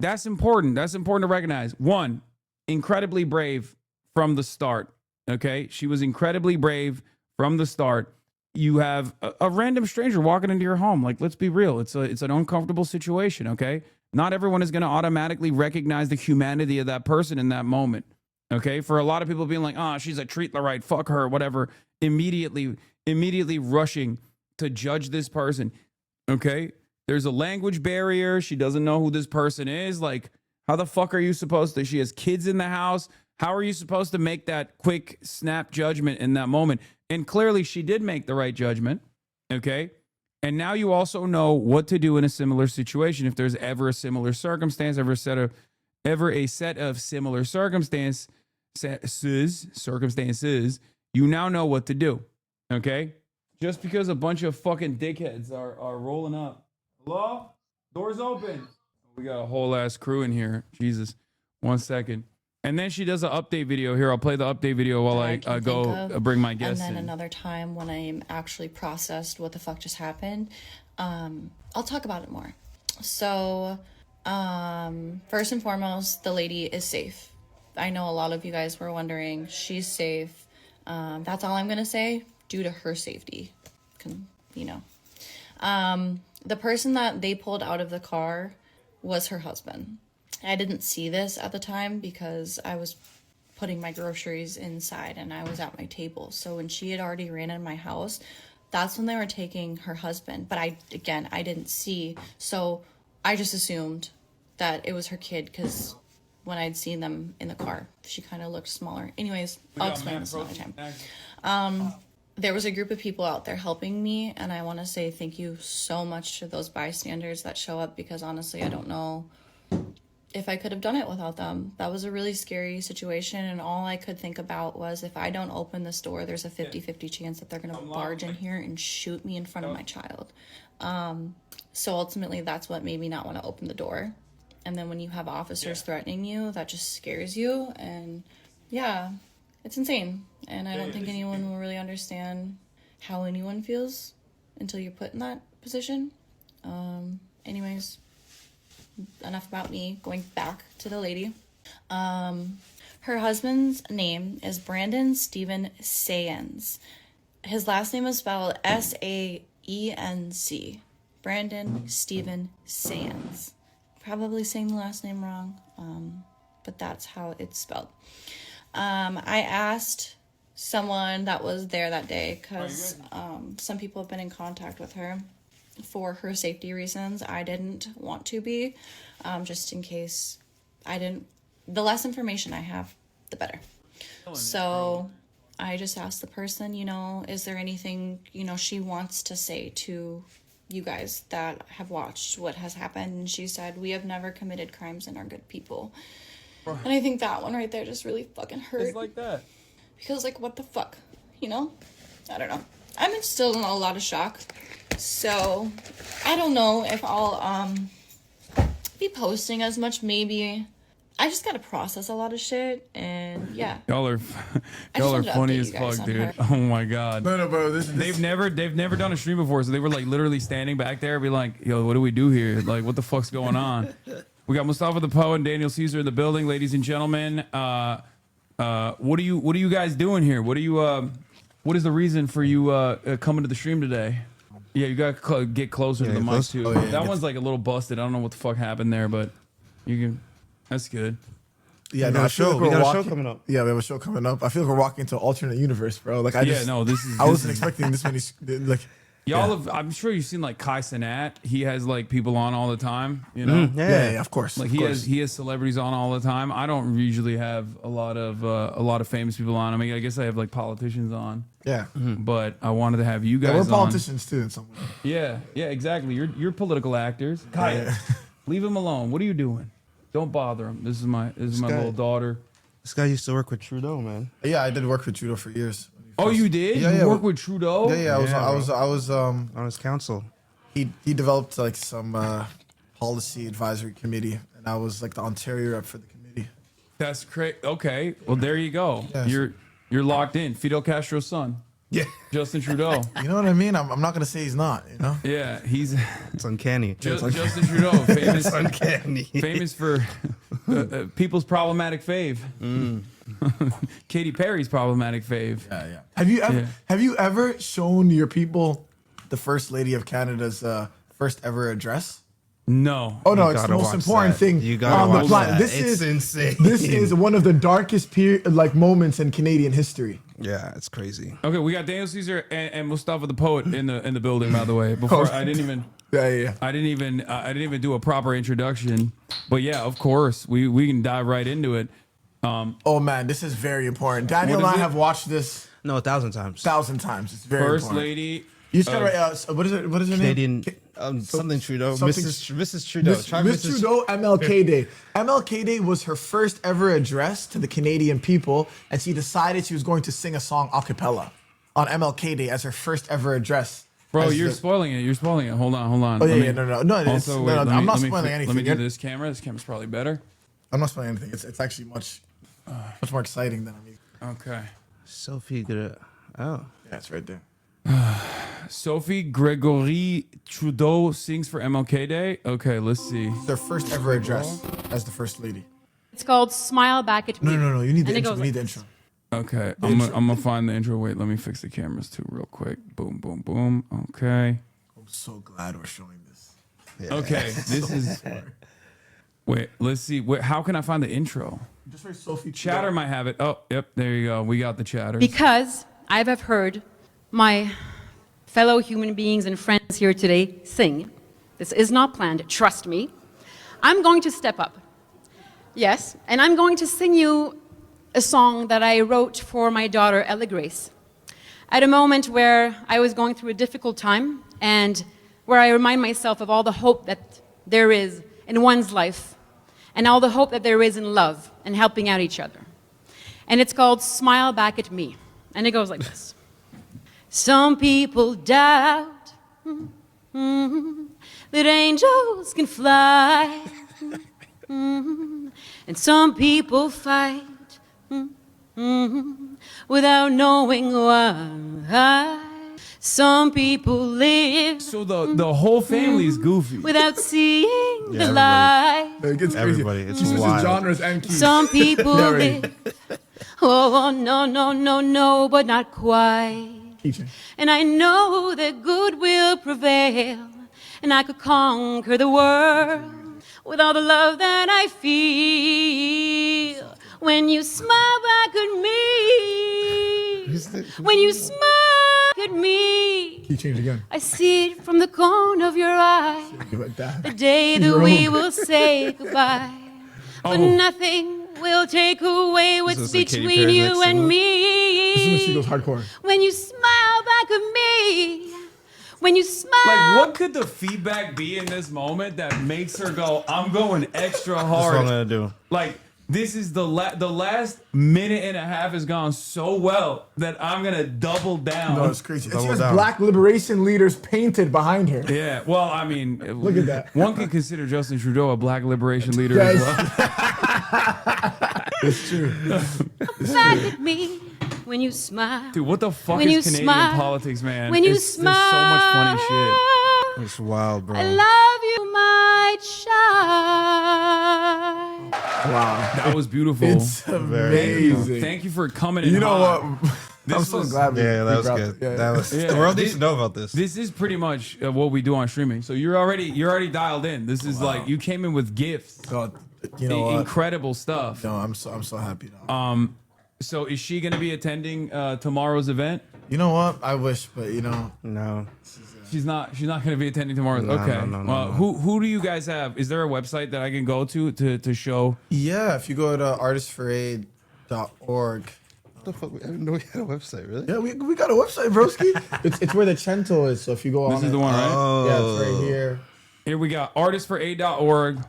S2: That's important. That's important to recognize. One, incredibly brave from the start. Okay. She was incredibly brave from the start. You have a random stranger walking into your home. Like, let's be real. It's an uncomfortable situation. Okay. Not everyone is going to automatically recognize the humanity of that person in that moment. Okay, for a lot of people being like, oh, she's a treat the right, fuck her, whatever, immediately rushing to judge this person. Okay, there's a language barrier. She doesn't know who this person is. Like, how the fuck are you supposed to? She has kids in the house. How are you supposed to make that quick snap judgment in that moment? And clearly she did make the right judgment. Okay, and now you also know what to do in a similar situation. If there's ever a similar circumstance, ever a set of similar circumstances, you now know what to do. Okay? Just because a bunch of fucking dickheads are rolling up. Hello? Doors open. We got a whole ass crew in here. Jesus. 1 second. And then she does an update video. Here, I'll play the update video while I go bring my guests in.
S23: And then another time when I'm actually processed what the fuck just happened, I'll talk about it more. So, first and foremost, the lady is safe. I know a lot of you guys were wondering. She's safe. That's all I'm going to say, due to her safety. The person that they pulled out of the car was her husband. I didn't see this at the time because I was putting my groceries inside and I was at my table. So when she had already ran in my house, that's when they were taking her husband. But I didn't see. So I just assumed that it was her kid because when I'd seen them in the car, she kind of looked smaller. Anyways, I'll explain this another time. There was a group of people out there helping me, and I want to say thank you so much to those bystanders that show up because honestly, I don't know if I could have done it without them. That was a really scary situation, and all I could think about was if I don't open this door, there's a 50-50 chance that they're going to barge in here and shoot me in front of my child. So ultimately, that's what made me not want to open the door. And then when you have officers threatening you, that just scares you. And yeah, it's insane. And I don't think anyone will really understand how anyone feels until you're put in that position. Anyways, enough about me. Going back to the lady. Her Her husband's name is Brandon Stephen Saenz. His last name is spelled S-A-E-N-C. Brandon Stephen Saenz. Probably saying the last name wrong, but that's how it's spelled. I asked someone that was there that day because some people have been in contact with her for her safety reasons. I didn't want to be, just in case the less information I have, the better. So I just asked the person, is there anything, she wants to say to you guys that have watched what has happened? And she said, we have never committed crimes and are good people. And I think that one right there just really fucking hurt.
S2: It's like that.
S23: Because, what the fuck? I don't know. I'm still in a lot of shock. So, I don't know if I'll be posting as much. Maybe I just gotta process a lot of shit, and yeah.
S2: Y'all are funny as fuck, dude. Oh my god.
S3: No, bro.
S2: They've never done a stream before, so they were literally standing back there, be like, "Yo, what do we do here? What the fuck's going on?" We got Mustafa the Poet and Daniel Caesar in the building, ladies and gentlemen. What are you guys doing here? What is the reason for you coming to the stream today? Yeah, you gotta get closer to the mic too.
S3: Oh, yeah,
S2: that one's a little busted. I don't know what the fuck happened there, but you can. That's good.
S3: Yeah,
S8: we got a show coming up.
S3: Yeah, we have a show coming up. I feel like we're walking into an alternate universe, bro.
S2: This is.
S3: I wasn't expecting this many.
S2: I'm sure you've seen Kai Cenat. He has people on all the time.
S3: Yeah, of course.
S2: He has celebrities on all the time. I don't usually have a lot of famous people on. I mean, I guess I have politicians on.
S3: Yeah,
S2: but I wanted to have you guys.
S3: Yeah, we're
S2: on.
S3: politicians too in some way.
S2: Yeah, exactly. You're political actors. Kai, leave him alone. What are you doing? Don't bother him. This is my little daughter.
S8: This guy used to work with Trudeau, man.
S3: Yeah, I did work with Trudeau for years.
S2: Oh, you did?
S3: Yeah,
S2: you worked with Trudeau?
S3: Yeah. I was
S8: on his council.
S3: He developed some policy advisory committee, and I was the Ontario rep for the committee.
S2: That's great. Okay, well there you go.
S3: Yeah,
S2: you're locked in. Fidel Castro's son.
S3: Yeah,
S2: Justin Trudeau.
S3: You know what I mean? I'm not gonna say he's not.
S2: Yeah,
S8: it's uncanny.
S2: Justin Trudeau, famous,
S8: uncanny.
S2: Famous for people's problematic fave. Katy Perry's problematic fave.
S3: Yeah. Have you ever shown your people the First Lady of Canada's first ever address?
S2: No.
S3: Oh no, it's the most important thing on the planet. This is insane. This is one of the darkest moments in Canadian history.
S8: Yeah, it's crazy.
S2: Okay, we got Daniel Caesar and Mustafa the Poet in the building. By the way, before I didn't even.
S3: Yeah.
S2: I didn't even do a proper introduction. But yeah, of course, we can dive right into it.
S3: Oh man, this is very important. Daniel and I have watched this
S8: 1,000 times.
S3: 1,000 times. It's very
S2: First
S3: important.
S2: Lady.
S3: You just gotta write. What is it? What is her
S8: Canadian,
S3: name?
S8: Something Trudeau.
S3: Something,
S8: Mrs. Trudeau.
S3: Miss Trudeau, MLK Day. MLK Day was her first ever address to the Canadian people, and she decided she was going to sing a song a cappella on MLK Day as her first ever address.
S2: Bro, you're spoiling it. You're spoiling it. Hold on.
S3: Oh yeah, no. I'm not spoiling anything.
S2: Let me do this camera. This camera's probably better.
S3: I'm not spoiling anything. It's actually much more exciting than I'm.
S2: Okay.
S8: Sophie Gre. Oh.
S3: Yeah, it's right there.
S2: Sophie Gregory Trudeau sings for MLK Day. Okay, let's see.
S3: Their first ever address as the First Lady.
S18: It's called Smile Back at Me.
S3: No. You need the intro.
S18: We
S3: need the intro.
S2: Okay, I'm gonna find the intro. Wait, let me fix the cameras too real quick. Boom, boom, boom. Okay.
S3: I'm so glad we're showing this.
S2: Yeah. Okay, this is. Wait, let's see. Wait, how can I find the intro?
S3: Just write Sophie.
S2: Chatter might have it. Oh, yep, there you go. We got the chatter.
S18: Because I have heard my fellow human beings and friends here today sing. This is not planned, trust me. I'm going to step up. Yes, and I'm going to sing you a song that I wrote for my daughter, Ella Grace, at a moment where I was going through a difficult time and where I remind myself of all the hope that there is in one's life and all the hope that there is in love and helping out each other. And it's called Smile Back at Me. And it goes like this. Some people doubt that angels can fly, and some people fight without knowing why. Some people live.
S2: So the whole family is goofy.
S18: Without seeing the
S8: everybody.
S18: light.
S3: It gets crazy.
S8: Everybody, it's
S3: She switches
S8: wild.
S3: genres and keys.
S18: Some people
S3: Yeah, right.
S18: live. Oh, no, no, no, no, but not quite.
S3: Teaching.
S18: And I know that good will prevail. And I could conquer the world with all the love that I feel. When you smile back at me. When you smile at me.
S3: Key change again.
S18: I see it from the corner of your eye.
S3: Like that.
S18: The day that we will say goodbye. But nothing will take away what's
S8: is like Katy
S18: between
S8: Perry
S18: you
S8: next
S18: and
S8: song.
S18: me.
S3: This is when she goes hardcore.
S18: When you smile back at me. When you smile.
S2: Like, what could the feedback be in this moment that makes her go, I'm going extra
S8: That's
S2: hard?
S8: what I'm gonna do.
S2: Like, this is the last minute and a half has gone so well that I'm gonna double down.
S3: No, it's crazy. And she has
S8: down.
S3: black liberation leaders painted behind her.
S2: Yeah, well, I mean,
S3: Look at that.
S2: One could consider Justin Trudeau a black liberation leader
S3: Yeah,
S2: as well.
S3: It's true.
S18: Back at me. When you smile.
S2: Dude, what the fuck
S18: When
S2: is
S18: you
S2: Canadian
S18: smile.
S2: politics, man?
S18: When you
S2: There's so much funny shit.
S18: smile.
S8: It's wild, bro.
S18: I love you, my child.
S3: Wow.
S2: That was beautiful.
S3: It's amazing.
S2: Thank you for coming in.
S3: You know
S2: hot.
S3: what? I'm
S2: This
S3: so
S2: was-
S3: glad.
S8: Yeah, that was
S3: brought
S8: good.
S3: it. Yeah.
S8: That was.
S2: Yeah.
S8: The world needs to know about this.
S2: This is pretty much what we do on streaming. So you're already dialed in. This is like you came in with gifts.
S3: So, you know what?
S2: Incredible stuff.
S3: No, I'm so happy now.
S2: So is she gonna be attending tomorrow's event?
S3: You know what? I wish, but you know,
S8: No.
S2: She's not gonna be attending tomorrow's.
S8: No,
S2: okay.
S8: no, no,
S2: Well,
S8: no.
S2: who do you guys have? Is there a website that I can go to show?
S3: yeah. If you go to artistforaid.org.
S8: What the fuck? I didn't know we had a website, really?
S3: Yeah, we got a website, broski. it's where the Cento is. So if you go on,
S2: This is the one, right?
S8: Oh.
S3: Yeah, it's right here.
S2: Here we got artistforaid.org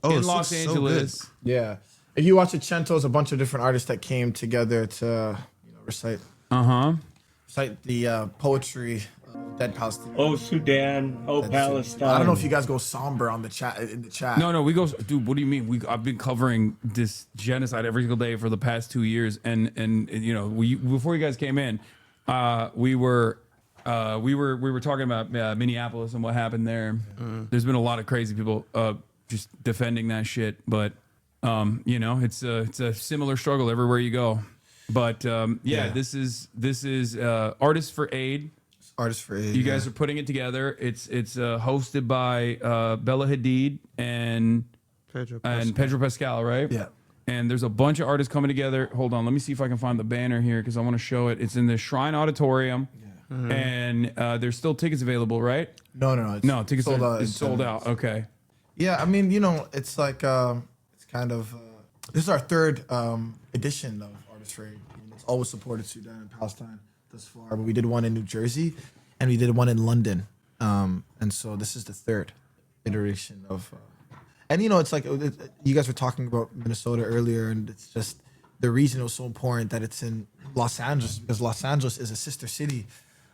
S8: Oh,
S2: in
S8: this
S2: Los
S8: looks so
S2: Angeles.
S3: Yeah. If you watch the Cento, it's a bunch of different artists that came together to recite the poetry of dead Palestinians.
S4: Oh, Sudan. Oh, Palestine.
S3: I don't know if you guys go somber on the chat in the chat.
S2: No, we go, dude. What do you mean? I've been covering this genocide every single day for the past 2 years, and you know, before you guys came in, we were talking about Minneapolis and what happened there. There's been a lot of crazy people just defending that shit, but you know, it's a similar struggle everywhere you go. But this is Artists for Aid.
S3: Artists for Aid.
S2: You guys are putting it together. It's hosted by Bella Hadid and Pedro Pascal, right?
S3: Yeah.
S2: And there's a bunch of artists coming together. Hold on, let me see if I can find the banner here because I want to show it. It's in the Shrine Auditorium, and there's still tickets available, right?
S3: No.
S2: No, tickets
S3: sold
S2: are
S3: out in
S2: sold
S3: 10
S2: out. Okay.
S3: Yeah, I mean, you know, it's like it's kind of this is our third edition of Artists for Aid. I mean, it's always supported Sudan and Palestine thus far, but we did one in New Jersey and we did one in London, and so this is the third iteration of. And you know, it's like you guys were talking about Minnesota earlier, and it's just the reason it was so important that it's in Los Angeles because Los Angeles is a sister city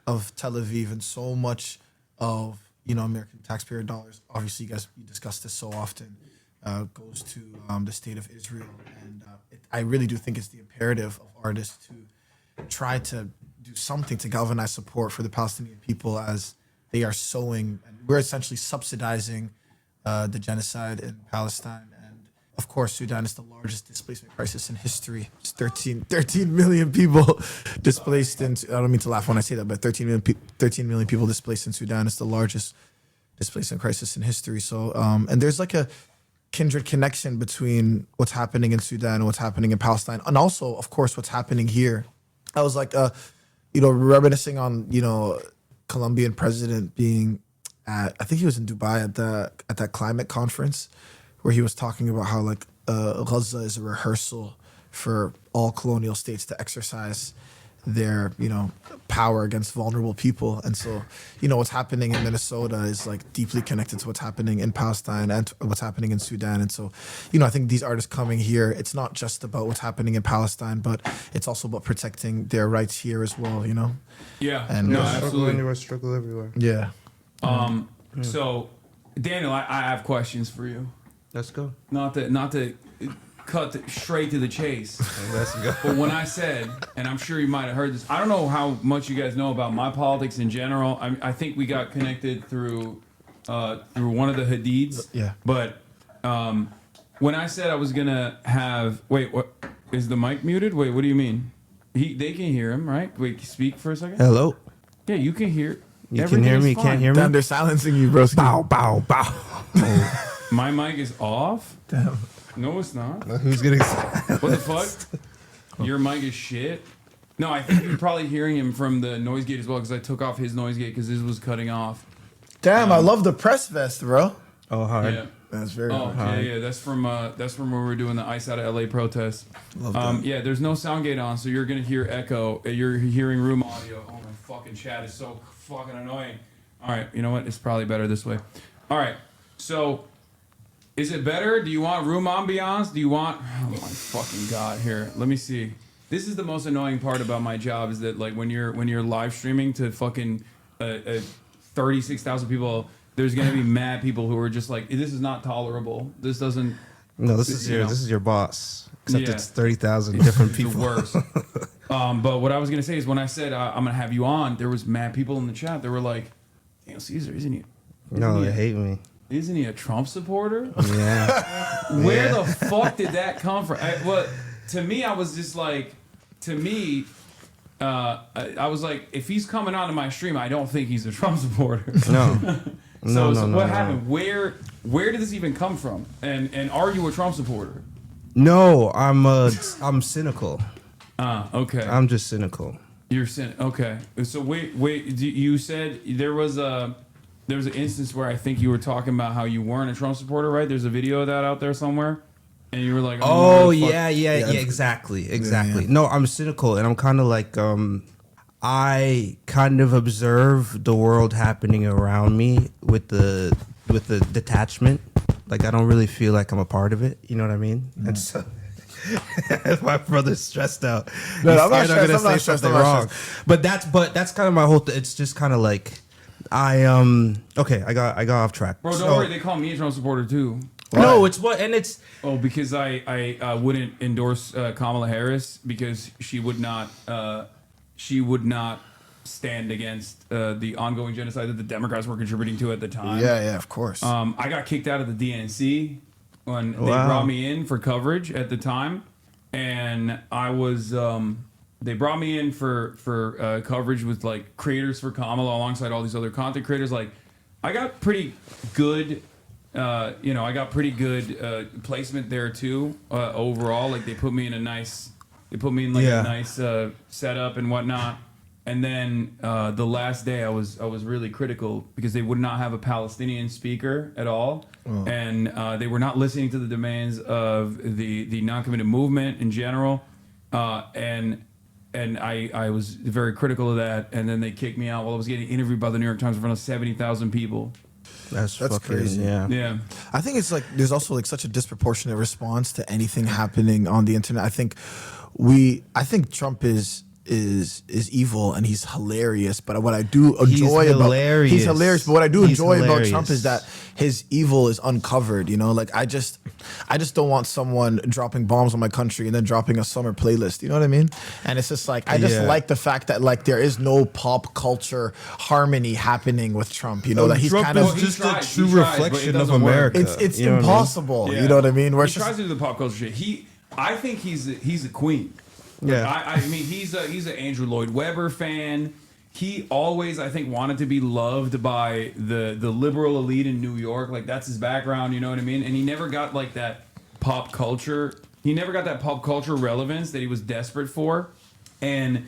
S3: of Tel Aviv, and so much of American taxpayer dollars. Obviously, you guys discuss this so often. Goes to the state of Israel, and I really do think it's the imperative of artists to try to do something to galvanize support for the Palestinian people as they are sowing. And we're essentially subsidizing the genocide in Palestine. And of course, Sudan is the largest displacement crisis in history. It's 13 million people displaced in, I don't mean to laugh when I say that, but 13 million people displaced in Sudan is the largest displacement crisis in history. So, and there's like a kindred connection between what's happening in Sudan and what's happening in Palestine. And also, of course, what's happening here. I was like, reminiscing on, Colombian president being I think he was in Dubai at that climate conference where he was talking about how like Gaza is a rehearsal for all colonial states to exercise their power against vulnerable people. And so what's happening in Minnesota is like deeply connected to what's happening in Palestine and what's happening in Sudan. And so I think these artists coming here, it's not just about what's happening in Palestine, but it's also about protecting their rights here as well.
S2: Yeah.
S3: And
S2: no,
S8: Struggle
S2: absolutely.
S8: anywhere, struggle everywhere.
S3: Yeah.
S2: So Daniel, I have questions for you.
S8: Let's go.
S2: Not to cut straight to the chase.
S8: Let's go.
S2: But when I said, and I'm sure you might have heard this, I don't know how much you guys know about my politics in general. I think we got connected through one of the Hadids.
S8: Yeah.
S2: But when I said I was gonna have, wait, what is the mic muted? Wait, what do you mean? They can hear him, right? Wait, speak for a second.
S8: Hello.
S2: Yeah, you can hear.
S8: You can hear me. Can't hear me.
S3: Damn, they're silencing you, bro.
S8: Bow, bow, bow.
S2: My mic is off.
S8: Damn.
S2: No, it's not.
S8: Who's getting?
S2: What the fuck? Your mic is shit. No, I think you're probably hearing him from the noise gate as well because I took off his noise gate because his was cutting off.
S3: Damn, I love the press vest, bro.
S8: Oh, hard.
S2: Yeah.
S3: That's very
S2: hard. Yeah. That's from when we were doing the Ice Out of LA protest.
S3: Love that.
S2: Yeah, there's no sound gate on, so you're gonna hear echo. You're hearing room audio. Oh, my fucking chat is so fucking annoying. All right, you know what? It's probably better this way. All right, so. Is it better? Do you want room ambiance? Do you want... Oh my fucking God. Here, let me see. This is the most annoying part about my job is that like when you're live streaming to fucking 36,000 people, there's going to be mad people who are just like, this is not tolerable. This doesn't...
S8: No, this is your boss. Except it's 30,000 different people.
S2: It's worse. But what I was going to say is when I said I'm going to have you on, there was mad people in the chat. They were like, Daniel Caesar, isn't he?
S8: No, they hate me.
S2: Isn't he a Trump supporter?
S8: Yeah.
S2: Where the fuck did that come from? To me, I was just like, I was like, if he's coming onto my stream, I don't think he's a Trump supporter.
S8: No.
S2: So what happened? Where did this even come from? And are you a Trump supporter?
S8: No, I'm cynical.
S2: Okay.
S8: I'm just cynical.
S2: You're cynical. Okay. So wait. You said there was an instance where I think you were talking about how you weren't a Trump supporter, right? There's a video of that out there somewhere, and you were like,
S8: yeah, exactly. Yeah. No, I'm cynical, and I'm kind of like, I kind of observe the world happening around me with the detachment. Like I don't really feel like I'm a part of it. You know what I mean? Mm. And so. My brother's stressed out.
S3: No, I'm not stressed. I'm not stressed.
S8: Wrong. But that's kind of my whole. It's just kind of like. Okay, I got off track.
S2: Bro, don't worry, they call me a Trump supporter too.
S8: No, it's what, and it's
S2: because I wouldn't endorse Kamala Harris because she would not stand against the ongoing genocide that the Democrats were contributing to at the time.
S3: Yeah, of course.
S2: I got kicked out of the DNC when they brought me in for coverage at the time, and I was. They brought me in for coverage with like creators for Kamala alongside all these other content creators. Like, I got pretty good, placement there too. Overall, like they put me in a nice setup and whatnot. And then the last day, I was really critical because they would not have a Palestinian speaker at all, and they were not listening to the demands of the non-committed movement in general, And I was very critical of that, and then they kicked me out while I was getting interviewed by the New York Times in front of 70,000 people.
S8: That's
S3: fucking,
S8: crazy.
S2: Yeah.
S3: I think it's like there's also like such a disproportionate response to anything happening on the internet. I think Trump is evil and he's hilarious. But what I do enjoy he's hilarious. But what I do enjoy about Trump is that his evil is uncovered. You know, like I just don't want someone dropping bombs on my country and then dropping a summer playlist. You know what I mean? And it's just like I just like the fact that like there is no pop culture harmony happening with Trump. You know, that he's
S8: Trump
S3: kind of
S8: just a true reflection of America.
S3: It's impossible. You know what I mean?
S2: He tries to do the pop culture shit. I think he's a queen.
S8: Yeah,
S2: I mean he's an Andrew Lloyd Webber fan. He always, I think, wanted to be loved by the liberal elite in New York. Like that's his background, you know what I mean? And he never got like that pop culture. He never got that pop culture relevance that he was desperate for, and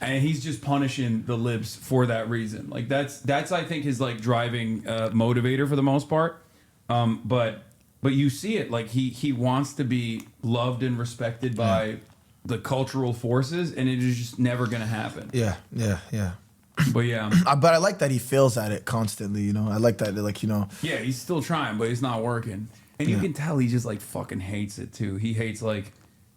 S2: he's just punishing the libs for that reason. Like that's I think his like driving motivator for the most part. But you see it like he wants to be loved and respected by the cultural forces, and it is just never gonna happen.
S3: Yeah.
S2: But yeah,
S3: but I like that he fails at it constantly. You know, I like that. Like
S2: yeah, he's still trying, but it's not working, and you can tell he just like fucking hates it too. He hates like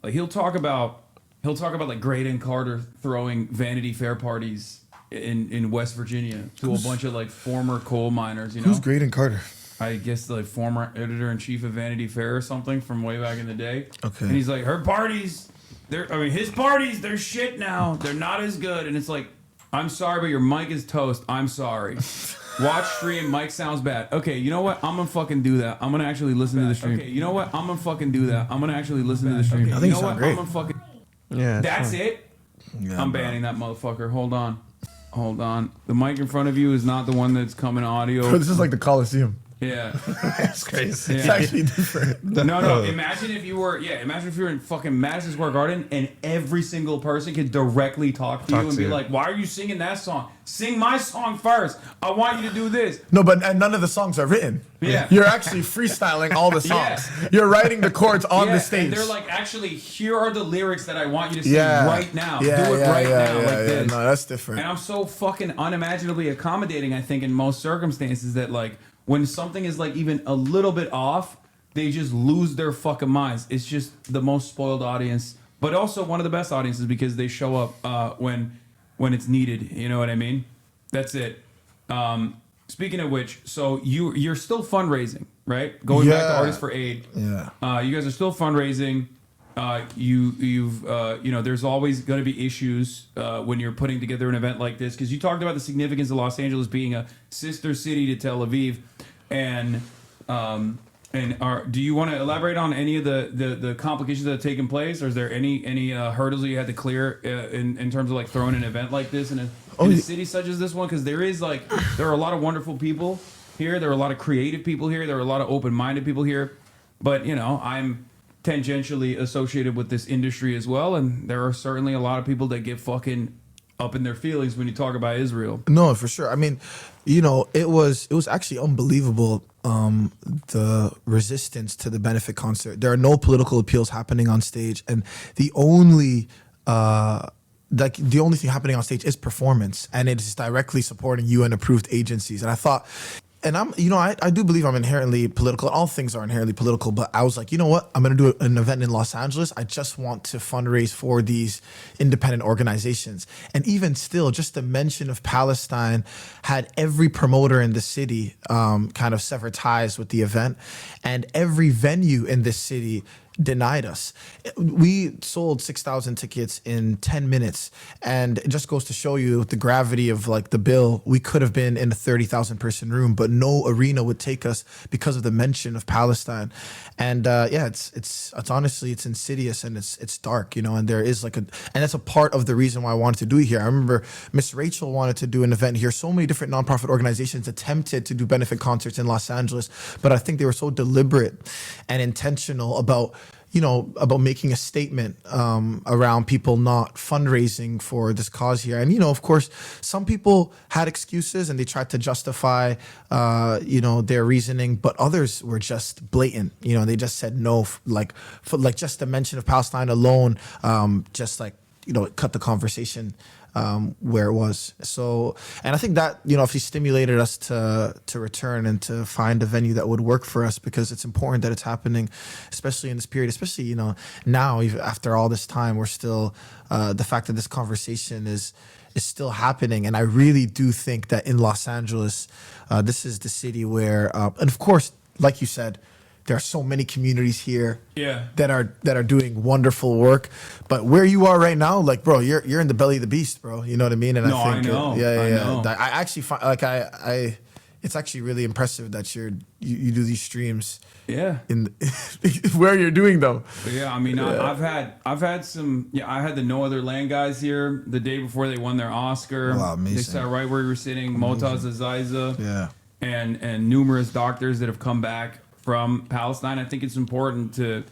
S2: he'll talk about like Graydon Carter throwing Vanity Fair parties in West Virginia to a bunch of like former coal miners. You know,
S3: who's Graydon Carter?
S2: I guess the former editor-in-chief of Vanity Fair or something from way back in the day.
S1: Okay.
S2: And he's like, her parties, his parties, they're shit now. They're not as good. And it's like, I'm sorry, but your mic is toast. I'm sorry. Watch stream, mic sounds bad. Okay, you know what? I'm gonna fucking do that. I'm gonna actually listen to the stream. Okay, you know what? I'm gonna fucking do that. I'm gonna actually listen to the stream.
S1: I think
S2: you
S1: you
S2: know
S1: sound
S2: what?
S1: great.
S2: I'm gonna fucking.
S8: Yeah,
S2: That's
S8: fine.
S2: it.
S1: Yeah,
S2: I'm
S1: bro.
S2: banning that motherfucker. Hold on. Hold on. The mic in front of you is not the one that's coming audio.
S1: Bro, this is like the Coliseum.
S2: Yeah.
S1: It's crazy. It's
S2: Yeah.
S1: actually different.
S2: No. Imagine if you were in fucking Madison Square Garden and every single person could directly talk to you and be like, why are you singing that song? Sing my song first. I want you to do this.
S1: No, but and none of the songs are written.
S2: Yeah.
S1: You're actually freestyling all the songs.
S2: Yeah.
S1: You're writing the chords on the stage.
S2: And they're like, actually, here are the lyrics that I want you to sing
S1: Yeah.
S2: right now.
S1: Yeah,
S2: do it
S1: yeah,
S2: right
S1: yeah,
S2: now
S1: yeah,
S2: like
S1: yeah.
S2: this.
S1: No, that's different.
S2: And I'm so fucking unimaginably accommodating, I think, in most circumstances that, like, when something is, like, even a little bit off, they just lose their fucking minds. It's just the most spoiled audience, but also one of the best audiences because they show up when it's needed. You know what I mean? That's it. Speaking of which, so you're still fundraising, right? Going back to Artists for Aid.
S1: Yeah.
S2: You guys are still fundraising. There's always going to be issues when you're putting together an event like this because you talked about the significance of Los Angeles being a sister city to Tel Aviv, and do you want to elaborate on any of the complications that have taken place, or is there any hurdles that you had to clear in terms of like throwing an event like this in a city such as this one? Because there are a lot of wonderful people here, there are a lot of creative people here, there are a lot of open-minded people here, but I'm tangentially associated with this industry as well, and there are certainly a lot of people that get fucking up in their feelings when you talk about Israel.
S1: No, for sure. I mean, it was actually unbelievable, the resistance to the benefit concert. There are no political appeals happening on stage, and the only thing happening on stage is performance, and it is directly supporting UN approved agencies. And I thought, and I do believe I'm inherently political. All things are inherently political, but I was like, you know what? I'm going to do an event in Los Angeles. I just want to fundraise for these independent organizations. And even still, just the mention of Palestine had every promoter in the city kind of sever ties with the event. And every venue in this city denied us. We sold 6,000 tickets in 10 minutes, and it just goes to show you the gravity of like the bill. We could have been in a 30,000 person room, but no arena would take us because of the mention of Palestine. And it's honestly, it's insidious and it's dark, and there is and that's a part of the reason why I wanted to do it here. I remember Miss Rachel wanted to do an event here. So many different nonprofit organizations attempted to do benefit concerts in Los Angeles, but I think they were so deliberate and intentional about making a statement around people not fundraising for this cause here. And, of course, some people had excuses and they tried to justify, their reasoning, but others were just blatant. They just said no, for just the mention of Palestine alone, it cut the conversation where it was. So, and I think that, if he stimulated us to return and to find a venue that would work for us, because it's important that it's happening, especially in this period, especially, now, even after all this time, we're still, the fact that this conversation is still happening. And I really do think that in Los Angeles, this is the city where, and of course, like you said, there are so many communities here that are doing wonderful work. But where you are right now, like, bro, you're in the belly of the beast, bro. You know what I mean? And
S2: No,
S1: I think,
S2: I know.
S1: yeah. I actually find it's actually really impressive that you do these streams.
S2: Yeah.
S1: In where you're doing them.
S2: Yeah, I mean, I've had some. Yeah, I had the No Other Land guys here the day before they won their Oscar.
S1: Wow, amazing.
S2: They sat right where you were sitting. Motaz Azaiza.
S1: Yeah.
S2: And numerous doctors that have come back from Palestine. I think it's important to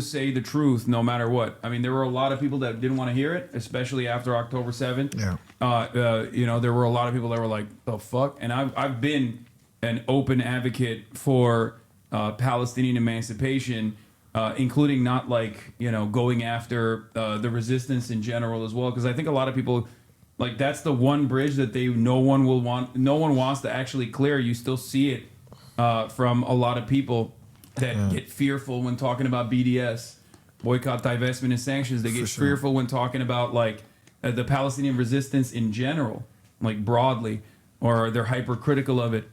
S2: say the truth no matter what. I mean, there were a lot of people that didn't want to hear it, especially after October 7th.
S1: Yeah.
S2: There were a lot of people that were like, the fuck? And I've been an open advocate for Palestinian emancipation, including not going after the resistance in general as well, because I think a lot of people, that's the one bridge that no one wants to actually clear. You still see it from a lot of people that get fearful when talking about BDS, boycott, divestment, and sanctions. They get fearful when talking about the Palestinian resistance in general, broadly, or they're hypercritical of it.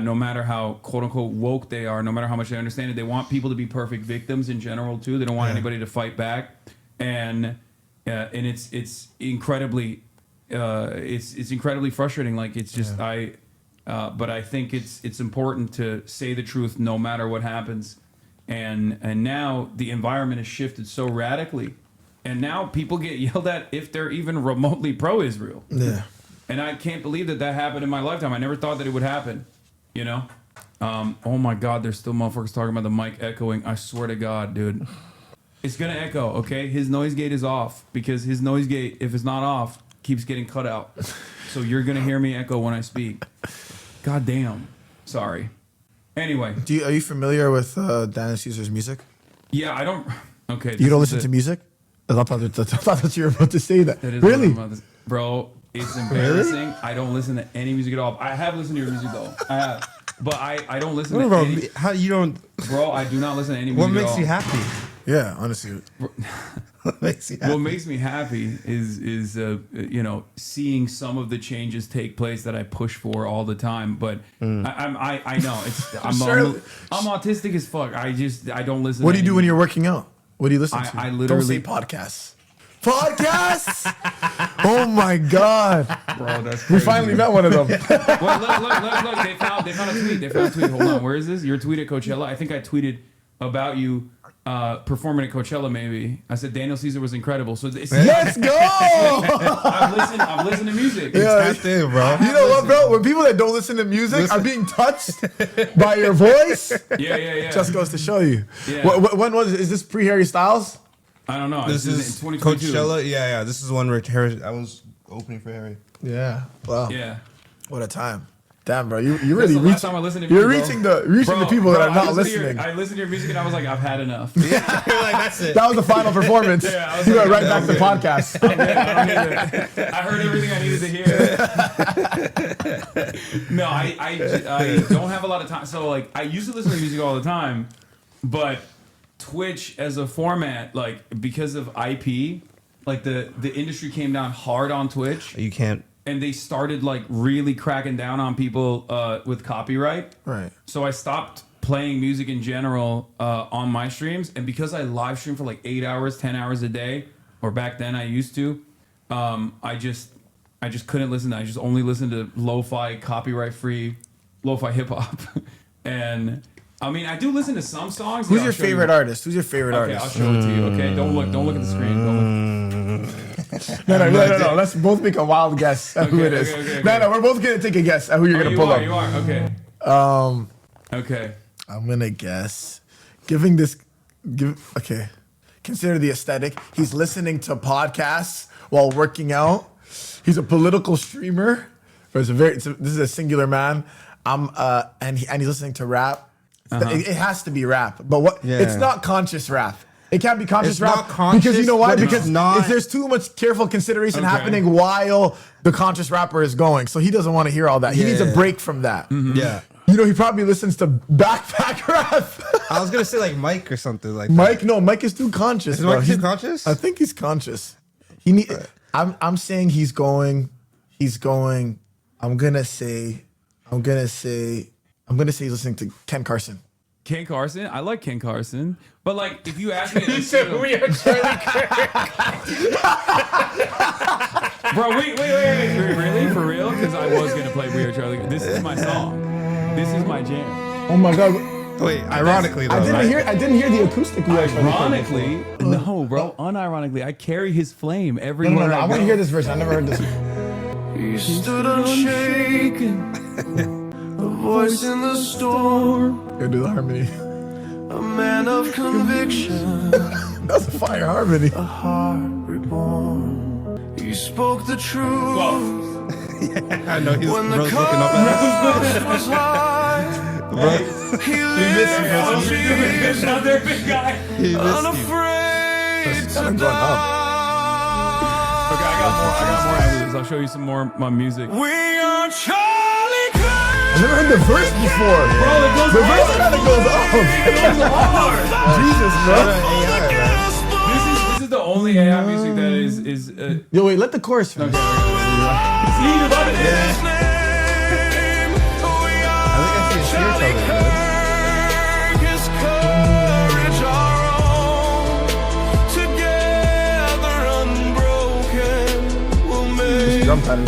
S2: no matter how quote unquote woke they are, no matter how much they understand it, they want people to be perfect victims in general too. They don't want anybody to fight back, and it's incredibly it's incredibly frustrating. Like it's just but I think it's important to say the truth no matter what happens, and now the environment has shifted so radically, and now people get yelled at if they're even remotely pro-Israel.
S1: Yeah.
S2: And I can't believe that happened in my lifetime. I never thought that it would happen, you know? Oh my God, there's still motherfuckers talking about the mic echoing. I swear to God, dude. It's gonna echo, okay? His noise gate is off because his noise gate, if it's not off, keeps getting cut out. So you're gonna hear me echo when I speak. God damn. Sorry. Anyway.
S1: Are you familiar with Daniel Caesar's music?
S2: Yeah, I don't. Okay.
S1: You don't listen to music? I thought that you were about to say that.
S2: That is
S1: really?
S2: what I'm about to- Bro, it's embarrassing. Really? I don't listen to any music at all. I have listened to your music though. I have. But I don't listen to any.
S8: How you don't?
S2: Bro, I do not listen to any music.
S8: What makes
S2: at all.
S8: you happy?
S1: Yeah, honestly.
S8: What makes you happy?
S2: What makes me happy is you know, seeing some of the changes take place that I push for all the time. But I know I'm autistic as fuck. I don't listen.
S1: What do you do when you're working out? What do you listen to?
S2: I literally
S1: don't say podcasts. Podcasts? Oh my God,
S2: bro, that's crazy.
S1: We finally met one of them.
S2: Wait, look! They found a tweet. They found a tweet. Hold on, where is this? Your tweet at Coachella. I think I tweeted about you performing at Coachella. Maybe I said Daniel Caesar was incredible. So
S1: let's go.
S2: I've listened to music.
S1: Yeah,
S8: it's bro.
S1: You know what, bro? When people that don't listen to music are being touched by your voice,
S2: yeah,
S1: just goes to show you.
S2: Yeah.
S1: When was it? Is this pre-Harry Styles?
S2: I don't know.
S8: This is
S2: 2022.
S8: Coachella. Yeah. This is one where Harry. I was opening for Harry.
S1: Yeah. Wow.
S2: Yeah.
S1: What a time. Damn, bro. You really
S2: reaching. Time I listened to
S1: you're
S2: music,
S1: reaching the people that are not listening.
S2: I listened to your music and I was like, I've had enough.
S8: Yeah, you're like, that's it.
S1: That was the final performance.
S2: Yeah, I was
S1: you
S2: like,
S1: went right back to the podcast.
S2: I heard everything I needed to hear. No, I don't have a lot of time. So like, I used to listen to music all the time, but Twitch as a format, like because of IP, like the industry came down hard on Twitch.
S8: You can't.
S2: And they started like really cracking down on people with copyright.
S1: Right.
S2: So I stopped playing music in general on my streams, and because I live stream for like 8 hours, 10 hours a day, or back then I used to, I just couldn't listen. I just only listened to lo-fi, copyright-free, lo-fi hip hop, and I mean I do listen to some songs.
S1: Who's your favorite artist? Who's your favorite
S2: artist? Okay, I'll show it to you. Okay, don't look at the screen. Don't look.
S1: No. Let's both make a wild guess at who it is.
S2: Okay.
S1: No, we're both gonna take a guess at who you're gonna pull up.
S2: You are. Okay. Okay.
S1: I'm gonna guess. Okay. Consider the aesthetic. He's listening to podcasts while working out. He's a political streamer. This is a singular man. And he's listening to rap. It has to be rap, but it's not conscious rap. It can't be conscious rap because you know why? Because there's too much careful consideration happening while the conscious rapper is going. So he doesn't want to hear all that. He needs a break from that.
S2: Mm-hmm.
S8: Yeah.
S1: You know, he probably listens to backpack rap.
S8: I was gonna say like Mike or something like
S1: Mike.
S8: that.
S1: No, Mike is too conscious.
S8: Is Mike too conscious?
S1: I think he's conscious. I'm saying he's going. I'm gonna say he's listening to Ken Carson.
S2: Ken Carson? I like Ken Carson. But like, if you ask me...
S1: He said we are Charlie Kirk.
S2: Bro, wait. Really? For real? Because I was going to play We Are Charlie Kirk. This is my song. This is my jam.
S1: Oh my God.
S8: Wait, ironically though.
S1: I didn't hear the acoustic We Are Charlie Kirk.
S2: Ironically? No, bro. Unironically. I carry his flame everywhere.
S1: No. I want to hear this verse. I never heard this.
S3: He stood unshaken. A voice in the storm.
S1: Go do the harmony.
S3: A man of conviction.
S1: That's a fire harmony.
S3: A heart reborn. He spoke the truth.
S8: I know he's
S3: when the
S8: looking up at
S3: cost was high. He lived
S2: another big guy.
S3: Unafraid to die.
S2: Okay, I got more after this. I'll show you some more my music.
S3: We are Charlie Kirk.
S1: I've never heard the verse before.
S2: Bro, it goes
S1: the verse kind of goes off.
S2: It goes hard.
S1: Jesus, bro.
S2: This is the only AI music that is.
S1: Yo, wait, let the chorus finish.
S2: See, you love it.
S8: I think
S1: drum pattern.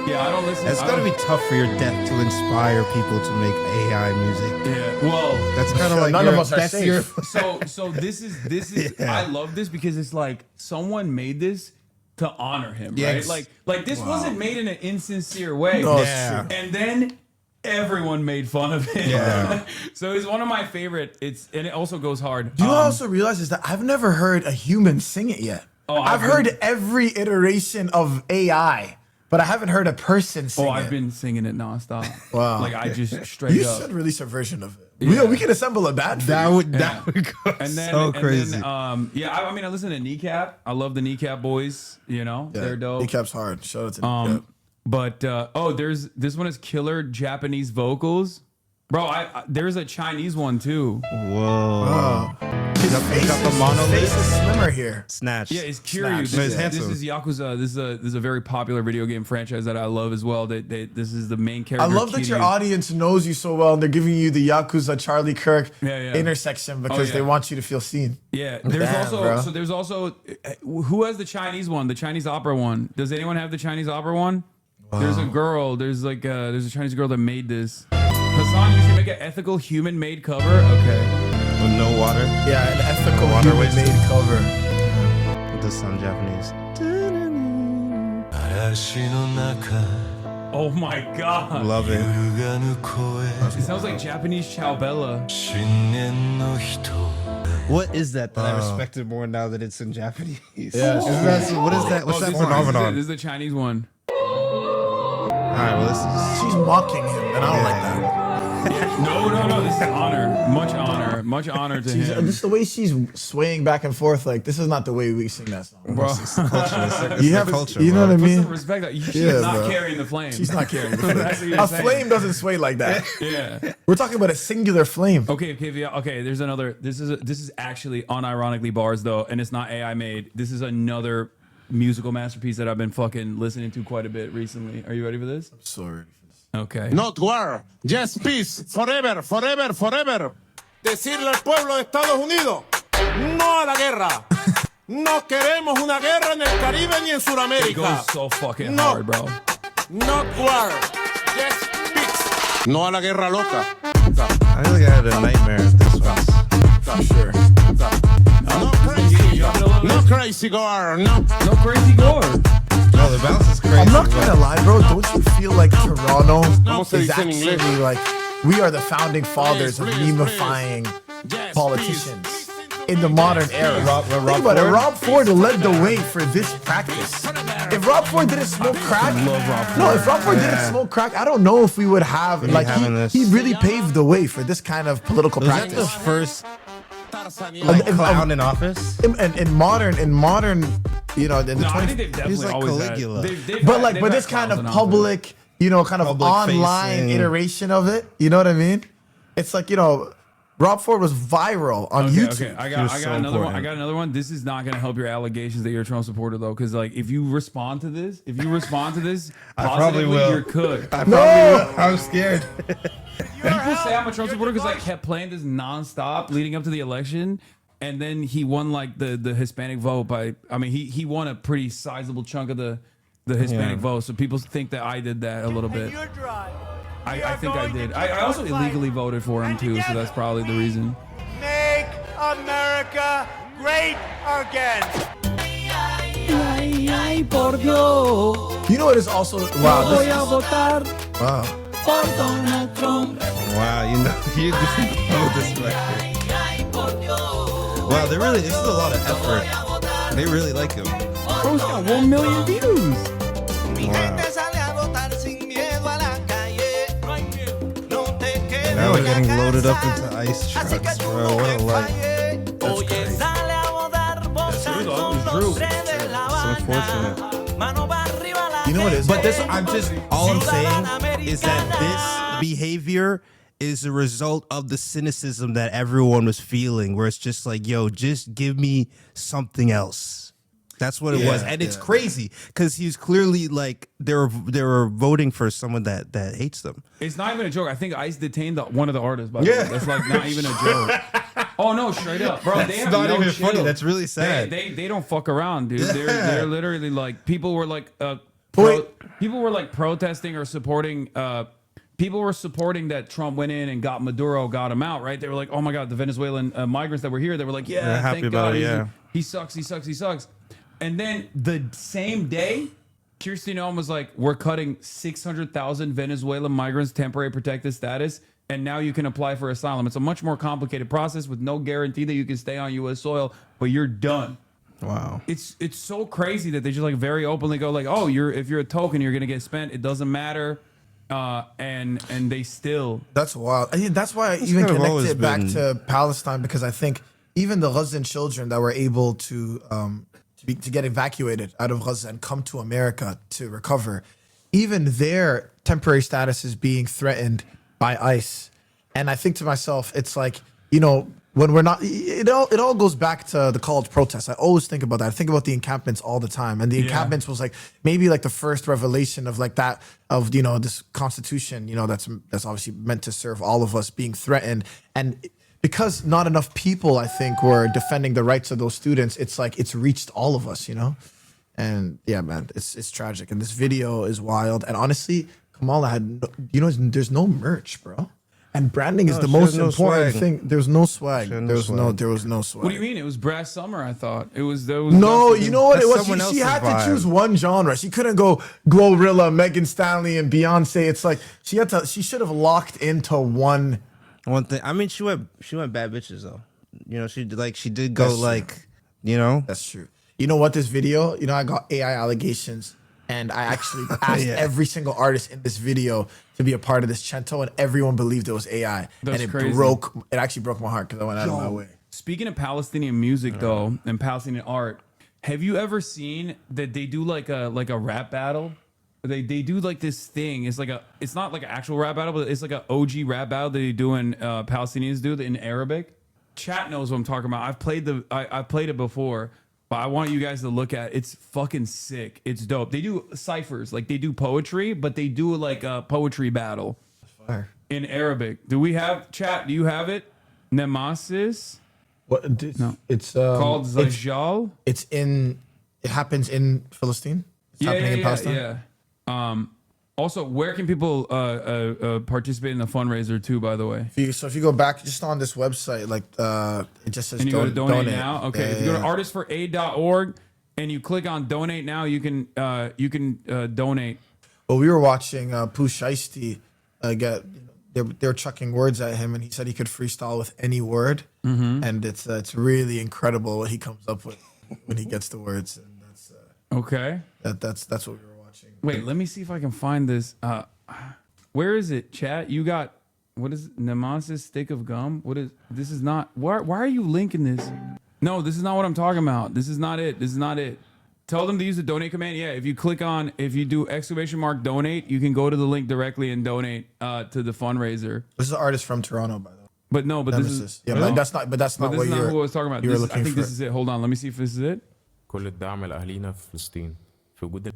S2: Yeah, I don't listen.
S8: It's gotta be tough for your death to inspire people to make AI music.
S2: Yeah, well,
S8: that's kind of like
S1: none of us are safe.
S2: So this is
S8: Yeah.
S2: I love this because it's like someone made this to honor him,
S8: Yes.
S2: right? Like this wasn't made in an insincere way.
S1: No, it's
S8: Yeah.
S1: true.
S2: And then everyone made fun of him.
S8: Yeah.
S2: So it's one of my favorite. And it also goes hard.
S1: Do you also realize is that I've never heard a human sing it yet.
S2: Oh,
S1: I've heard every iteration of AI, but I haven't heard a person sing
S2: I've
S1: it.
S2: been singing it nonstop.
S1: Wow.
S2: Like I just straight
S1: You
S2: up.
S1: should release a version of it.
S2: Yeah.
S1: We can assemble a band.
S8: That would
S2: Yeah.
S8: go
S2: And then,
S8: so
S2: and
S8: crazy.
S2: then, I mean, I listen to Kneecap. I love the Kneecap boys. You know, they're dope.
S1: Kneecap's hard. Shout out to Kneecap.
S2: But there's this one is killer Japanese vocals, bro. There's a Chinese one too.
S8: Whoa.
S1: His face,
S8: got the monolith.
S1: his face is slimmer here.
S8: Snatch.
S2: Yeah, it's Kiryu.
S8: No, he's
S2: This
S8: handsome.
S2: is Yakuza. This is a very popular video game franchise that I love as well. This is the main character.
S1: I love that your
S2: Kiryu.
S1: audience knows you so well and they're giving you the Yakuza Charlie Kirk
S2: Yeah.
S1: intersection because they want you to feel seen.
S2: Yeah, there's
S1: Damn, bro.
S2: there's also who has the Chinese one, the Chinese opera one? Does anyone have the Chinese opera one? There's a girl. There's a Chinese girl that made this. Hasan, you should make an ethical human-made cover. Okay.
S8: With no water.
S1: Yeah, an ethical
S8: waterways.
S1: human-made cover.
S8: It does sound Japanese.
S2: Oh my God.
S8: Love it.
S2: It sounds like Japanese Ciao Bella.
S8: What is that I respect it more now that it's in Japanese?
S1: Yeah.
S8: What is that? What's that phenomenon?
S2: This is the Chinese one.
S8: All right, well, this is.
S1: She's mocking him, and I don't like that.
S2: No. This is honor. Much honor to him.
S1: Just the way she's swaying back and forth, like this is not the way we sing that song.
S2: Bro.
S1: You have
S8: culture,
S1: you know
S8: bro.
S1: what I
S2: Put
S1: mean?
S2: some respect. That she's
S1: Yeah,
S2: not
S1: bro.
S2: carrying the flame.
S1: She's not carrying the flame.
S2: That's what you're
S1: A
S2: saying.
S1: flame doesn't sway like that.
S2: Yeah.
S1: We're talking about a singular flame.
S2: Okay. There's another. This is actually unironically bars though, and it's not AI made. This is another musical masterpiece that I've been fucking listening to quite a bit recently. Are you ready for this?
S1: I'm sorry.
S2: Okay.
S3: Not war, just peace, forever, forever, forever. Decirle al pueblo de Estados Unidos, no a la guerra. No queremos una guerra en el Caribe ni en
S2: It
S3: Sudamérica.
S2: goes so fucking
S3: No.
S2: hard, bro.
S3: Not war, just peace. No a la guerra loca.
S8: I feel like I had a nightmare of this one.
S1: Sure.
S3: No crazy, no crazy gore, no.
S2: No crazy gore.
S8: No, the bounce is crazy.
S1: I'm not gonna lie, bro. Don't you feel like Toronto
S3: ¿Cómo se
S1: is
S3: dice en
S1: actually
S3: inglés?
S1: like we are the founding fathers of
S3: Please,
S1: memifying
S3: Yes,
S1: politicians in the modern era?
S8: Rob
S1: Think about it.
S8: Ford?
S1: Rob Ford led the way for this practice. If Rob Ford didn't smoke crack, if Rob Ford didn't smoke crack, I don't know if we would have like
S8: having this.
S1: he really paved the way for this kind of political
S8: Was that the
S1: practice.
S8: first like clown in office?
S1: In modern, you know, in the
S2: No, I
S1: 20s.
S2: think they've definitely
S8: He's like
S2: always
S8: Caligula.
S2: had. They've
S1: But
S2: had-
S1: like,
S2: they've
S1: but
S2: had
S1: this kind
S2: clowns
S1: of
S2: in
S1: public, you know, kind of
S8: Public
S1: online
S8: facing.
S1: iteration of it. You know what I mean? It's like, you know, Rob Ford was viral on YouTube.
S2: Okay, I
S8: He
S2: got
S8: was so
S2: another one.
S8: important.
S2: I got another one. This is not going to help your allegations that you're a Trump supporter, though, because like if you respond to this,
S8: I probably
S2: positively,
S8: will.
S2: you could.
S8: I probably will. I'm scared.
S2: People say I'm a Trump supporter because I kept playing this nonstop leading up to the election, and then he won like the Hispanic vote by. I mean, he won a pretty sizable chunk of the Hispanic vote, so people think that I did that a little bit. I think I did. I also illegally voted for him too, so that's probably the reason.
S3: Make America great again.
S1: You know what is also wow. Wow.
S8: Wow, you know this record. Wow, this is a lot of effort. They really like him.
S2: Bro's got 1 million views.
S8: Wow. Now we're getting loaded up into ice trucks, bro. What a life. That's crazy. It's unfortunate.
S1: You know what it is?
S8: But this, all I'm saying is that this behavior is a result of the cynicism that everyone was feeling, where it's just like, yo, just give me something else. That's what it was. And it's crazy because he's clearly like, they were voting for someone that hates them.
S2: It's not even a joke. I think ICE detained one of the artists. By the way, that's like not even a joke. Oh no, straight up, bro.
S8: That's
S2: They have
S8: not
S2: no
S8: even
S2: chill.
S8: funny. That's really sad.
S2: They don't fuck around, dude. They're literally like people were like people were like protesting or supporting. People were supporting that Trump went in and got Maduro, got him out. Right? They were like, oh my god, the Venezuelan migrants that were here. They were like, yeah,
S8: They're happy
S2: thank
S8: about
S2: God.
S8: it, yeah.
S2: He sucks. He sucks. He sucks. And then the same day, Kirsten Noem was like, we're cutting 600,000 Venezuelan migrants temporary protected status, and now you can apply for asylum. It's a much more complicated process with no guarantee that you can stay on U.S. soil, but you're done.
S8: Wow.
S2: It's so crazy that they just like very openly go like, oh, if you're a token, you're gonna get spent. It doesn't matter. And they still.
S1: That's wild. I mean, that's why I even connected it back to Palestine, because I think even the Gazan children that were able to get evacuated out of Gaza and come to America to recover, even their temporary status is being threatened by ICE. And I think to myself, it's like, you know, when we're not, it all goes back to the college protests. I always think about that. I think about the encampments all the time. And the encampments was like maybe like the first revelation of like that, of, you know, this constitution, you know, that's obviously meant to serve all of us, being threatened. And because not enough people, I think, were defending the rights of those students, it's like it's reached all of us, you know? And yeah, man, it's tragic. And this video is wild. And honestly, Kamala had, there's no merch, bro. And branding is the most important thing. There's no swag. There was no swag.
S2: What do you mean? It was Brass Summer, I thought. It was
S1: No, you know what it was? She had to choose one genre. She couldn't go Glorilla, Megan Stanley, and Beyonce. It's like she should have locked into one
S8: thing. I mean, she went bad bitches though. You know, she did go like, you know.
S1: That's true. You know what? This video, you know, I got AI allegations, and I actually asked every single artist in this video to be a part of this Cento, and everyone believed it was AI.
S2: That's
S1: and
S2: crazy.
S1: It actually broke my heart because I went out of my way.
S2: Speaking of Palestinian music though, and Palestinian art, have you ever seen that they do like a rap battle? They do like this thing. It's not like an actual rap battle, but it's like an OG rap battle that they do in Palestinians do in Arabic. Chat knows what I'm talking about. I've played it before. But I want you guys to look at it. It's fucking sick. It's dope. They do ciphers, like they do poetry, but they do like a poetry battle in Arabic. Do we have chat? Do you have it? Nemesis?
S1: What?
S2: No.
S1: It's
S2: called Zajal.
S1: It happens in Philistine. It's happening in Palestine.
S2: Yeah. Also, where can people participate in the fundraiser too? By the way,
S1: if you go back just on this website, like it just says
S2: and you go to donate now. Okay,
S1: Yeah,
S2: if you go to artistforaid.org and you click on donate now, you can donate.
S1: Well, we were watching Pooh Shiesty they were chucking words at him, and he said he could freestyle with any word, and it's really incredible what he comes up with when he gets the words, and that's
S2: okay.
S1: That's what we were.
S2: Wait, let me see if I can find this. Where is it, chat? You got, what is it? Nemesis stick of gum? This is not, why are you linking this? No, this is not what I'm talking about. This is not it. This is not it. Tell them to use the donate command. Yeah, if you do !donate, you can go to the link directly and donate to the fundraiser.
S1: This is an artist from Toronto, by the way.
S2: But no, but
S1: Nemesis.
S2: this is,
S1: yeah,
S2: no,
S1: but that's not
S2: but this
S1: what
S2: is not who I was talking about. I think this is it. Hold on, let me see if this is it.
S20: كل الدعم لأهالينا في فلسطين في وجود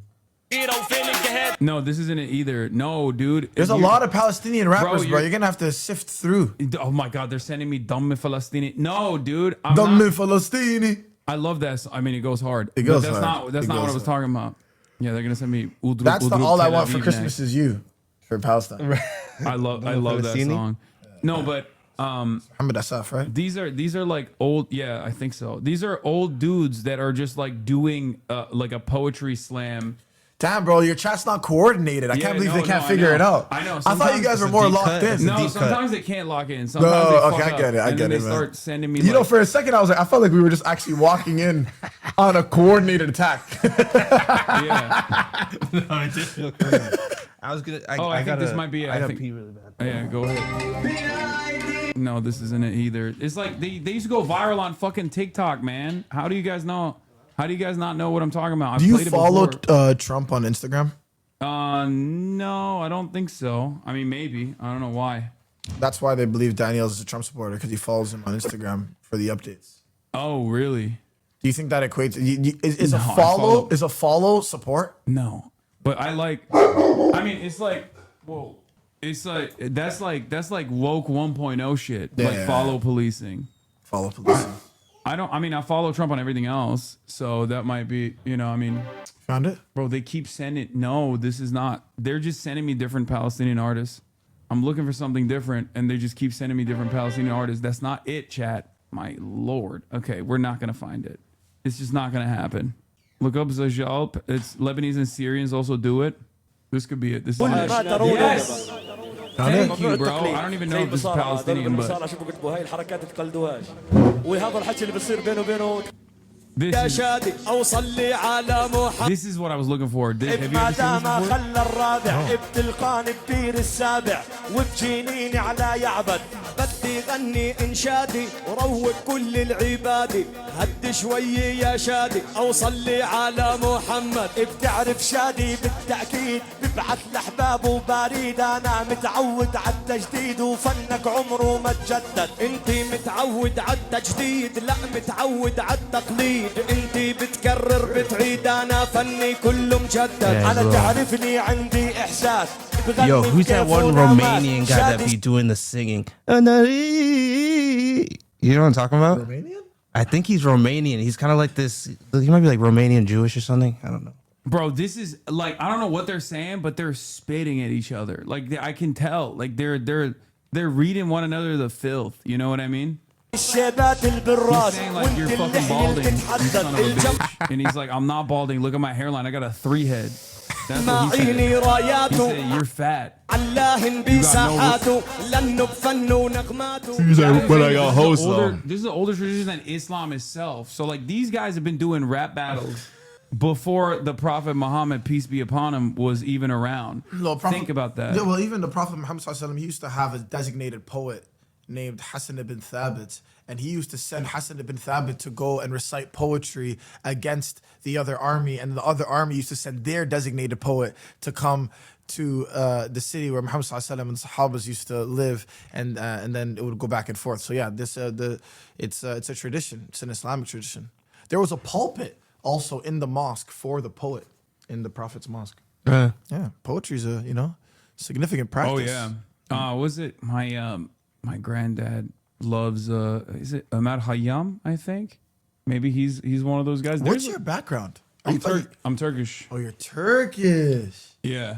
S2: No, this isn't it either. No, dude.
S1: There's a lot of Palestinian rappers, bro. You're gonna have to sift through.
S2: Oh my God, they're sending me Damme Falastini. No, dude.
S1: Damme Falastini.
S2: I love that. I mean, it goes hard.
S1: It goes
S2: that's
S1: hard.
S2: That's not what I was talking about. Yeah, they're gonna send me.
S1: That's all I want for Christmas is you for Palestine.
S2: I love that song. No, but
S1: Muhammad Asaf, right?
S2: These are like old. Yeah, I think so. These are old dudes that are just like doing like a poetry slam.
S1: Damn, bro, your chat's not coordinated. I can't believe they can't figure it out.
S2: I know.
S1: I thought you guys were more locked in.
S2: No, sometimes they can't lock in. Sometimes they fuck
S1: I get it.
S2: up,
S1: I
S2: and
S1: get
S2: then
S1: it.
S2: They start sending me.
S1: You know, for a second, I felt like we were just actually walking in on a coordinated attack.
S2: Yeah.
S8: No, it did feel crazy. I was gonna.
S2: I think this might be it.
S8: I gotta pee really bad.
S2: Yeah, go ahead. No, this isn't it either. It's like they used to go viral on fucking TikTok, man. How do you guys know? How do you guys not know what I'm talking about?
S1: Do you follow Trump on Instagram?
S2: No, I don't think so. I mean, maybe. I don't know why.
S1: That's why they believe Daniels is a Trump supporter, because he follows him on Instagram for the updates.
S2: Oh, really?
S1: Do you think that equates? Is a follow support?
S2: No, but I like. I mean, it's like, whoa, it's like that's like woke 1.0 shit. Like follow policing.
S1: Follow publicity.
S2: I follow Trump on everything else, so that might be,
S1: Found it?
S2: Bro, they keep sending, no, this is not, they're just sending me different Palestinian artists. I'm looking for something different, and they just keep sending me different Palestinian artists. That's not it, chat. My Lord. Okay, we're not going to find it. It's just not going to happen. Look up Zajal. It's Lebanese and Syrians also do it. This could be it. This is it. Yes! Thank you, bro. I don't even know if this is Palestinian, but... This is what I was looking for. Have you ever seen this before?
S9: بتلقاني بدير السابع وبجنيني على يعبد بدي غني انشادي وروق كل العبادي هد شوية يا شادي اوصل لي على محمد بتعرف شادي بالتأكيد ببعث لأحبابه بريد انا متعود على التجديد وفنك عمره ما تجدد انتي متعود على التجديد لا متعود على التقليد انتي بتكرر بتعيد انا فني كله مجدد انا تعرفني عندي احساس.
S8: Yo, who's that one Romanian guy that be doing the singing? You know what I'm talking about?
S1: Romanian?
S8: I think he's Romanian. He's kind of like this. He might be like Romanian Jewish or something. I don't know.
S2: Bro, this is like, I don't know what they're saying, but they're spitting at each other. Like I can tell. Like they're reading one another the filth. You know what I mean? He's saying like, you're fucking balding, you son of a bitch. And he's like, I'm not balding. Look at my hairline. I got a 3 head. That's what he said. He said, you're fat. You got no...
S1: He's like, but I got hoes though.
S2: This is an older tradition than Islam itself. So like these guys have been doing rap battles before the Prophet Muhammad, peace be upon him, was even around. Think about that.
S1: Yeah, well, even the Prophet Muhammad he used to have a designated poet named Hasan ibn Thabit, and he used to send Hasan ibn Thabit to go and recite poetry against the other army, and the other army used to send their designated poet to come to the city where Muhammad and the Sahabas used to live, and then it would go back and forth. So yeah, it's a tradition. It's an Islamic tradition. There was a pulpit also in the mosque for the poet in the Prophet's mosque. Yeah, poetry is a significant practice.
S2: Oh yeah, was it my granddad loves is it Ahmad Khayyam, I think? Maybe he's one of those guys.
S1: What's your background?
S2: I'm Turkish.
S1: Oh, you're Turkish.
S2: Yeah.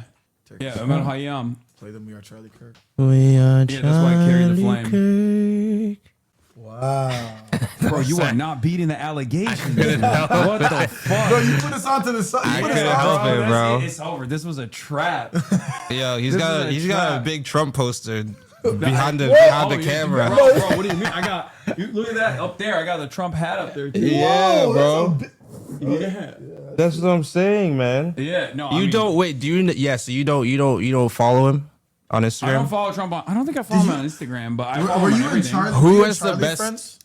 S2: Yeah, Ahmad Khayyam.
S1: Play them We Are Charlie Kirk.
S8: We are
S2: Charlie. Yeah, that's why I carry the flame.
S8: Kirk.
S1: Wow.
S2: Bro, you are not beating the allegations. What the fuck?
S1: Bro, you put us onto the side.
S8: I couldn't help it, bro.
S2: It's over. This was a trap.
S8: Yo, he's got a big Trump poster behind the camera.
S2: Bro, what do you mean? Look at that up there. I got the Trump hat up there too.
S8: Yeah, bro.
S2: Yeah.
S8: That's what I'm saying, man.
S2: Yeah, no.
S8: Do you? Yeah, so you don't follow him on Instagram?
S2: I don't follow Trump I don't think I follow him on Instagram, but I follow him on everything.
S8: Who has the best
S1: friends?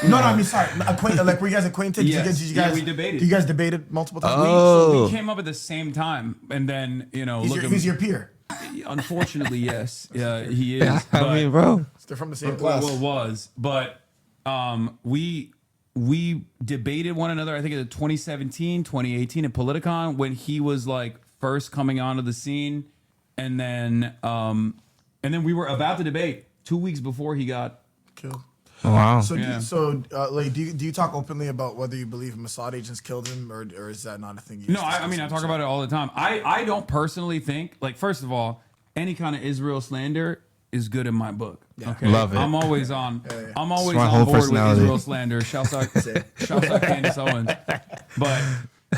S1: No, I mean, sorry. Like, were you guys acquainted?
S2: Yes. We debated.
S1: You guys debated multiple times?
S2: So we came up at the same time, and then,
S1: He's your peer?
S2: Unfortunately, yes. He is.
S8: Yeah, I mean, bro.
S1: They're from the same class.
S2: Well, it was. But we debated one another, I think in 2017, 2018 at Politicon, when he was, like, first coming onto the scene. And then we were about to debate 2 weeks before he got
S1: killed.
S8: Oh, wow.
S1: So, do you talk openly about whether you believe Mossad agents killed him, or is that not a thing?
S2: No, I mean, I talk about it all the time. I don't personally think, like, first of all, any kind of Israel slander is good in my book.
S1: Yeah.
S2: Okay,
S8: love it.
S2: I'm always on.
S1: Yeah.
S2: I'm always on board with Israel slander. Shouts out Candace Owens. But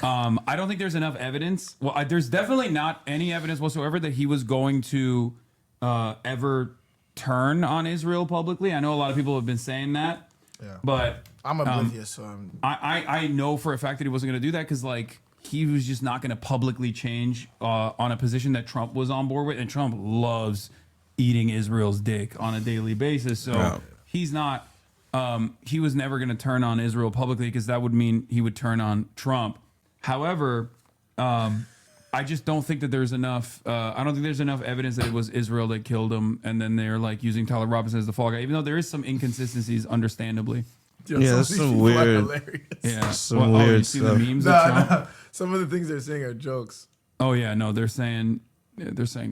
S2: I don't think there's enough evidence. Well, there's definitely not any evidence whatsoever that he was going to ever turn on Israel publicly. I know a lot of people have been saying that, but
S1: I'm oblivious. So
S2: I know for a fact that he wasn't going to do that because, like, he was just not going to publicly change on a position that Trump was on board with, and Trump loves eating Israel's dick on a daily basis. So he's not. He was never going to turn on Israel publicly because that would mean he would turn on Trump. However, I just don't think that there's enough. I don't think there's enough evidence that it was Israel that killed him, and then they're like using Tyler Robinson as the fall guy, even though there is some inconsistencies, understandably.
S8: Yeah, that's some weird.
S2: Yeah,
S8: some weird
S2: you see
S8: stuff.
S2: the memes?
S1: no, some of the things they're saying are jokes.
S2: Oh yeah, no, they're saying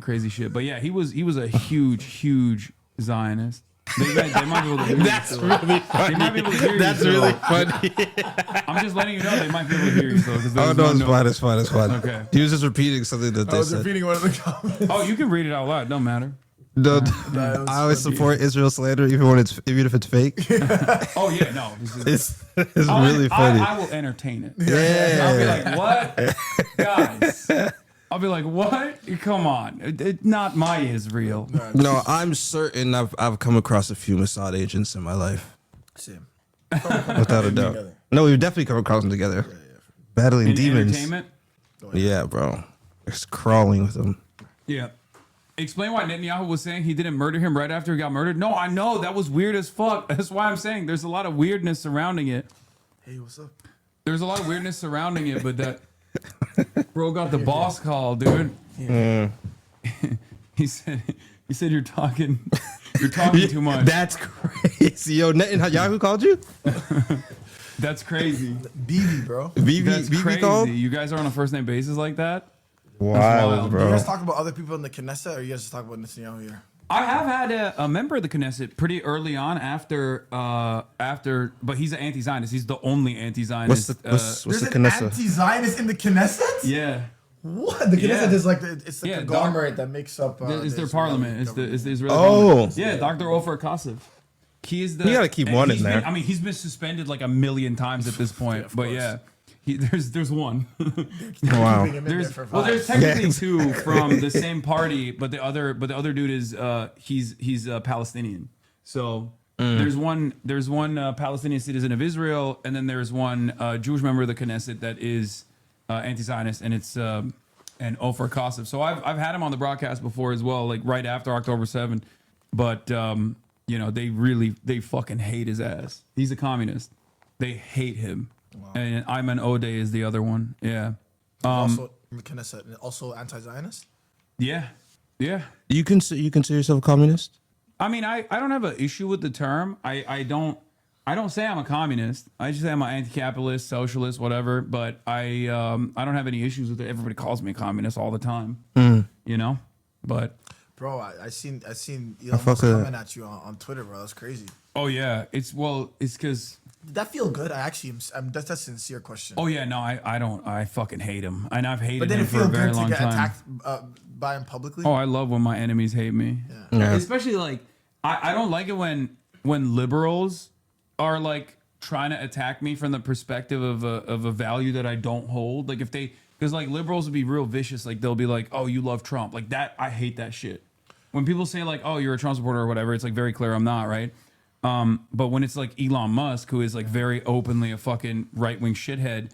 S2: crazy shit. But yeah, he was a huge Zionist. They might be able to hear
S8: That's
S2: you.
S8: really funny.
S2: They might be able to hear you.
S8: That's really funny.
S2: I'm just letting you know they might be able to hear you. So,
S8: Oh no, it's fine. It's fine. It's fine.
S2: Okay.
S8: He was just repeating something that
S1: I
S8: they
S1: was
S8: said.
S1: repeating one of the comments.
S2: Oh, you can read it out loud. Don't matter.
S8: No, I always support Israel slander, even if it's fake.
S2: Oh yeah, no.
S8: It's really funny.
S2: I will entertain it.
S8: Yeah.
S2: I'll be like, what, guys? I'll be like, what? Come on, not my Israel.
S8: No, I'm certain I've come across a few Mossad agents in my life.
S1: Same.
S8: Without a doubt. No, we've definitely come across them together. Battling
S2: In
S8: demons.
S2: entertainment?
S8: Yeah, bro. It's crawling with them.
S2: Yeah. Explain why Netanyahu was saying he didn't murder him right after he got murdered. No, I know that was weird as fuck. That's why I'm saying there's a lot of weirdness surrounding it.
S1: Hey, what's up?
S2: There's a lot of weirdness surrounding it, but that bro got the boss call, dude.
S8: Yeah.
S2: He said you're talking too much.
S8: That's crazy. Yo, Netanyahu called you?
S2: That's crazy.
S1: BB, bro.
S2: That's
S8: BB
S2: crazy.
S8: called?
S2: You guys are on a first name basis like that?
S8: Wild,
S1: Do you
S8: bro.
S1: guys talk about other people in the Knesset, or you guys just talk about Netanyahu here?
S2: I have had a member of the Knesset pretty early on after, but he's an anti-Zionist. He's the only anti-Zionist.
S8: What's
S1: There's
S8: the
S1: an
S8: Knesset?
S1: anti-Zionist in the Knesset?
S2: Yeah.
S1: What? The Knesset
S2: Yeah.
S1: is like it's the conglomerate that makes up.
S2: It's their
S1: the
S2: parliament. It's the Israeli
S8: Oh.
S2: parliament. Yeah, Dr. Ofer Kasif. He is the.
S8: You gotta keep
S2: and
S8: one
S2: he's
S8: in there.
S2: I mean, he's been suspended like a million times at this point. But yeah, there's one.
S8: Wow.
S2: There's technically two from the same party, but the other dude is he's Palestinian. So there's one Palestinian citizen of Israel, and then there's one Jewish member of the Knesset that is anti-Zionist, and it's and Ofer Kasif. So I've had him on the broadcast before as well, like right after October 7th. But you know, they fucking hate his ass. He's a communist. They hate him. Wow. And Ayman Odeh is the other one. Yeah.
S1: Also in the Knesset, and also anti-Zionist.
S2: Yeah. Yeah.
S8: You consider yourself a communist?
S2: I mean, I don't have an issue with the term. I don't say I'm a communist. I just say I'm an anti-capitalist, socialist, whatever. But I don't have any issues with it. Everybody calls me a communist all the time. You know? But
S1: bro, I seen Elon Musk comment at you on Twitter, bro. That's crazy.
S2: Oh yeah, it's because.
S1: Did that feel good? I actually that's a sincere question.
S2: Oh yeah, no, I fucking hate him, and I've hated
S1: but did
S2: him
S1: it
S2: for
S1: feel
S2: a very
S1: good
S2: long
S1: to get
S2: time.
S1: attacked by him publicly?
S2: Oh, I love when my enemies hate me.
S8: Yeah.
S2: Especially like I don't like it when liberals are like trying to attack me from the perspective of a value that I don't hold. Like because like liberals will be real vicious. Like they'll be like, oh, you love Trump, like that. I hate that shit. When people say like, oh, you're a Trump supporter or whatever, it's like very clear I'm not, right? But when it's like Elon Musk, who is like very openly a fucking right-wing shithead,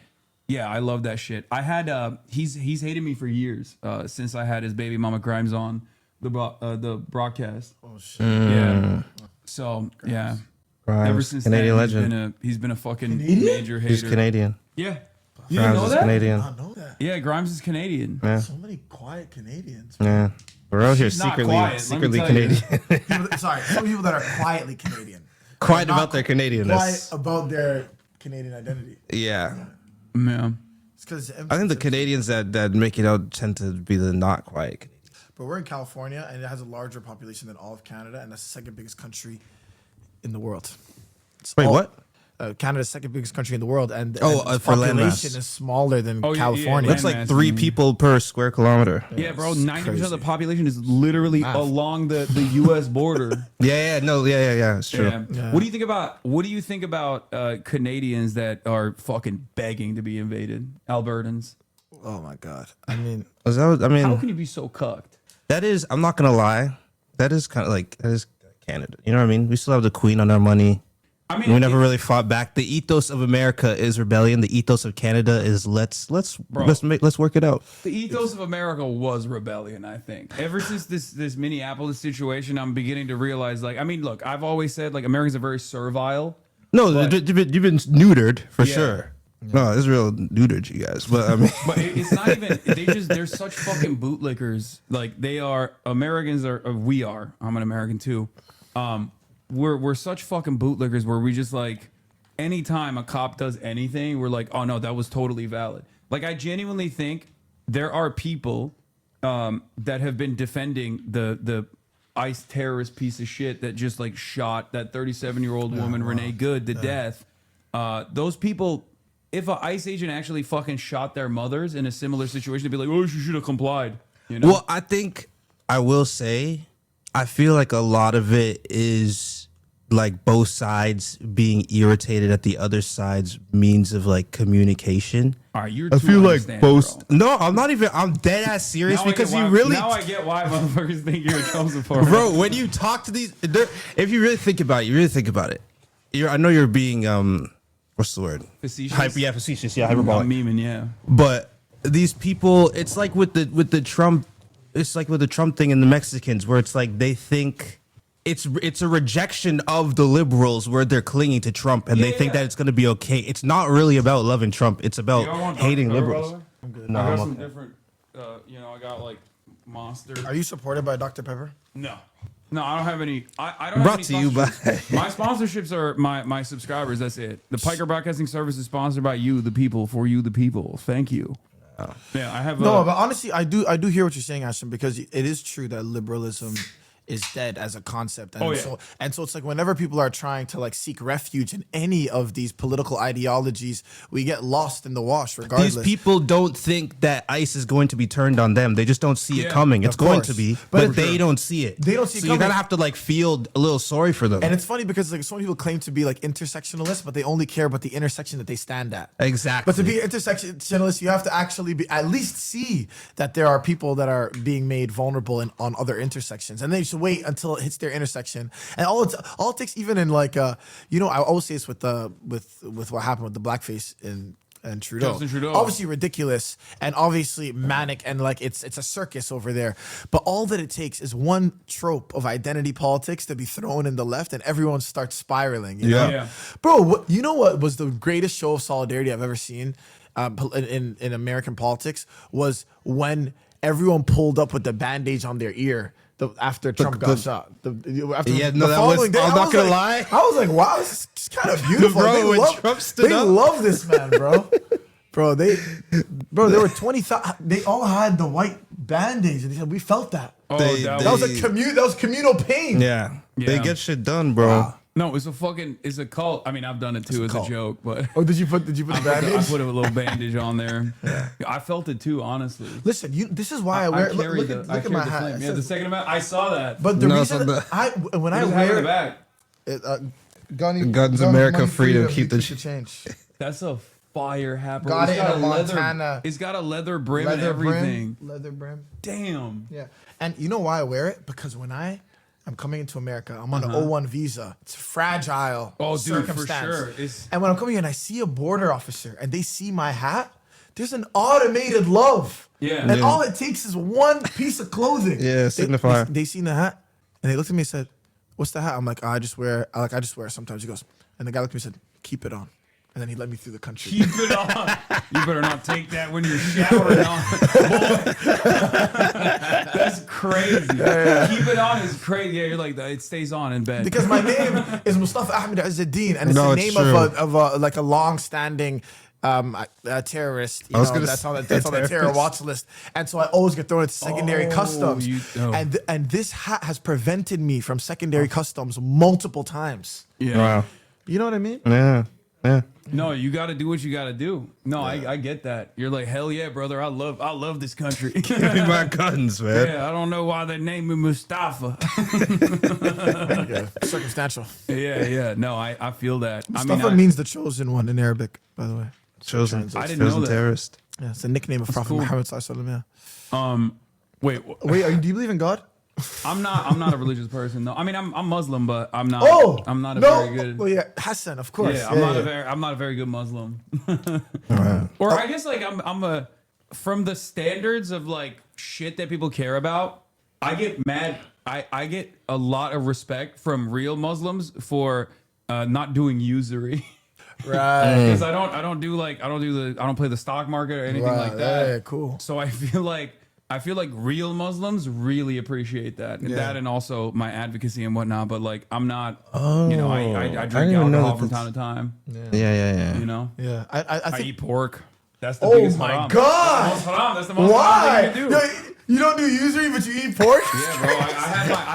S2: yeah, I love that shit. I had he's hated me for years since I had his baby mama Grimes on the broadcast.
S1: Oh shit.
S2: Yeah. So
S1: Grimes.
S2: yeah.
S8: Grimes.
S2: Ever since
S8: Canadian
S2: then,
S8: legend.
S2: he's been a fucking
S1: Canadian?
S2: major hater.
S8: He's Canadian.
S2: Yeah.
S8: Grimes
S2: You didn't know
S8: is
S2: that?
S8: Canadian.
S1: I know that.
S2: Yeah, Grimes is Canadian.
S8: Yeah.
S1: So many quiet Canadians.
S8: Yeah. We're out here
S2: She's not
S8: secretly
S2: quiet, let me tell you.
S8: Canadian.
S1: Sorry, some people that are quietly Canadian.
S8: Quiet
S1: Not
S8: about their Canadianness.
S1: Quiet about their Canadian identity.
S8: Yeah.
S2: Yeah.
S1: It's because
S8: I think the Canadians that make it out tend to be the not quiet Canadians.
S1: But we're in California, and it has a larger population than all of Canada, and that's the second biggest country in the world.
S8: Wait, what?
S1: Canada's second biggest country in the world, and
S8: for
S1: its
S8: land mass.
S1: population is smaller than
S2: Oh, yeah,
S1: California.
S8: That's like 3 people per square kilometer.
S2: Yeah, bro.
S1: it's
S2: 90% of the
S1: crazy.
S2: population is literally along the U.S. border.
S8: Yeah. It's true.
S2: Yeah. What do you think about Canadians that are fucking begging to be invaded? Albertans.
S1: Oh my god! I mean,
S2: how can you be so cucked?
S8: That is, I'm not gonna lie, that is kind of like, that is Canada. You know what I mean? We still have the Queen on our money.
S2: I mean,
S8: we never really fought back. The ethos of America is rebellion. The ethos of Canada is let's work it out.
S2: The ethos of America was rebellion, I think. Ever since this Minneapolis situation, I'm beginning to realize, like, I mean, look, I've always said, like, Americans are very servile.
S8: No, you've been neutered for
S2: Yeah.
S8: sure. No, Israel neutered you guys, but I mean,
S2: But it's not even. They're such fucking bootlickers. Like they are. Americans are. We are. I'm an American too. We're such fucking bootlickers where we just like, anytime a cop does anything, we're like, oh no, that was totally valid. Like I genuinely think there are people that have been defending the ICE terrorist piece of shit that just like shot that 37-year-old woman, Renee Good, to death. Those people, if an ICE agent actually fucking shot their mothers in a similar situation, they'd be like, oh, she should have complied. You know?
S8: Well, I think I will say, I feel like a lot of it is like both sides being irritated at the other side's means of like communication.
S2: All right, you're
S8: I
S2: too
S8: feel like
S2: understanding,
S8: both. No, I'm not even. I'm dead ass serious because you really.
S2: Now I get why motherfuckers think you're a Trump supporter,
S8: bro. When you talk to these, if you really think about it, I know you're being what's the word?
S2: Facetious.
S8: Facetious. Yeah, hyperbolic.
S2: Memeing, yeah.
S8: But these people, it's like with the Trump. It's like with the Trump thing and the Mexicans, where it's like they think it's a rejection of the liberals where they're clinging to Trump and they think that it's going to be okay. It's not really about loving Trump. It's about hating liberals.
S2: I'm good. No, I got some different. I got like Monster.
S1: Are you supported by Dr. Pepper?
S2: No, I don't have any. I don't.
S8: Brought
S2: have
S8: to
S2: any
S8: you by
S2: my sponsorships are my subscribers. That's it. The Piker Broadcasting Service is sponsored by you, the people, for you, the people. Thank you. Yeah, I have.
S1: No, but honestly, I do hear what you're saying, Ashton, because it is true that liberalism is dead as a concept. And so it's like whenever people are trying to like seek refuge in any of these political ideologies, we get lost in the wash regardless.
S8: These people don't think that ICE is going to be turned on them. They just don't see it coming. It's going to be, but they don't see it.
S1: They don't see it
S8: so
S1: coming.
S8: you're gonna have to like feel a little sorry for them.
S1: And it's funny because like some people claim to be like intersectionalists, but they only care about the intersection that they stand at.
S8: Exactly.
S1: But to be intersectionalist, you have to actually be at least see that there are people that are being made vulnerable on other intersections, and they should wait until it hits their intersection. And all it takes, even in like I always say this with what happened with the blackface and Trudeau.
S2: Justin Trudeau.
S1: Obviously ridiculous and obviously manic and like it's a circus over there. But all that it takes is one trope of identity politics to be thrown in the left and everyone starts spiraling. You know?
S2: Yeah.
S1: Bro, you know what was the greatest show of solidarity I've ever seen in American politics was when everyone pulled up with the bandage on their ear. After Trump got shot. I'm not
S8: gonna lie.
S1: I was like, wow, this is kind of beautiful.
S8: Bro,
S1: they love this man, bro. There were 20,000. They all had the white band-aids, and they said we felt that. That was communal pain.
S8: Yeah. They get shit done, bro.
S1: Wow.
S2: No, it's a cult. I mean, I've done it too as a joke, but
S1: did you put the bandage?
S2: I put a little bandage on there. Yeah. I felt it too, honestly.
S1: Listen, this is why I wear. Look at my hat.
S2: Yeah, the second amount. I saw that.
S1: But the reason when I wear
S2: the back.
S8: Guns America, freedom, keep the
S1: change.
S2: That's a fire hat.
S1: Got it in Montana.
S2: It's got a leather brim and everything.
S1: Leather brim.
S2: Damn.
S1: Yeah, and you know why I wear it? Because when I'm coming into America, I'm on an O1 visa. It's fragile.
S2: Oh, dude, for
S1: circumstance.
S2: sure.
S1: And when I'm coming in, I see a border officer and they see my hat. There's an automated love.
S2: Yeah.
S1: And all it takes is one piece of clothing.
S8: Yeah, signifier.
S1: They seen the hat and they looked at me and said, "What's the hat?" I'm like, I just wear it sometimes. He goes, and the guy looked at me and said, "Keep it on." And then he let me through the country.
S2: Keep it on. You better not take that when you're showering on. That's crazy.
S1: Yeah.
S2: Keep it on is crazy. Yeah, you're like, it stays on in bed.
S1: Because my name is Mustafa Ahmed Azzeddin, and it's the name of a long-standing terrorist. That's on the terror watch list. And so I always get thrown into secondary customs. And this hat has prevented me from secondary customs multiple times.
S2: Yeah.
S8: Wow.
S1: You know what I mean?
S8: Yeah. Yeah.
S2: No, you got to do what you got to do. No, I get that. You're like, hell yeah, brother. I love this country.
S8: Give me my guns, man.
S2: Yeah, I don't know why they named me Mustafa.
S1: Yeah, circumstantial.
S2: Yeah. No, I feel that.
S1: Mustafa means the chosen one in Arabic, by the way.
S8: Chosen.
S2: I didn't know that.
S8: Terrorist.
S1: Yeah, it's a nickname of Prophet Muhammad sallallahu alaihi
S2: wasallam. Wait.
S1: Do you believe in God?
S2: I'm not a religious person though. I mean, I'm Muslim, but I'm not. I'm not very good.
S1: Well, yeah, Hassan, of course.
S2: Yeah, I'm not a very good Muslim.
S8: Right.
S2: Or I guess like I'm from the standards of like shit that people care about. I get mad. I get a lot of respect from real Muslims for not doing usury.
S1: Right.
S2: Because I don't play the stock market or anything like that.
S1: Yeah, cool.
S2: So I feel like real Muslims really appreciate that. That and also my advocacy and whatnot. But like, I'm not, I drink alcohol from time to time.
S8: Yeah.
S2: You know?
S1: Yeah. I
S2: eat pork. That's the biggest haram.
S1: God.
S2: That's the most haram thing you can do.
S1: You don't do usury, but you eat pork?
S2: Yeah, bro. I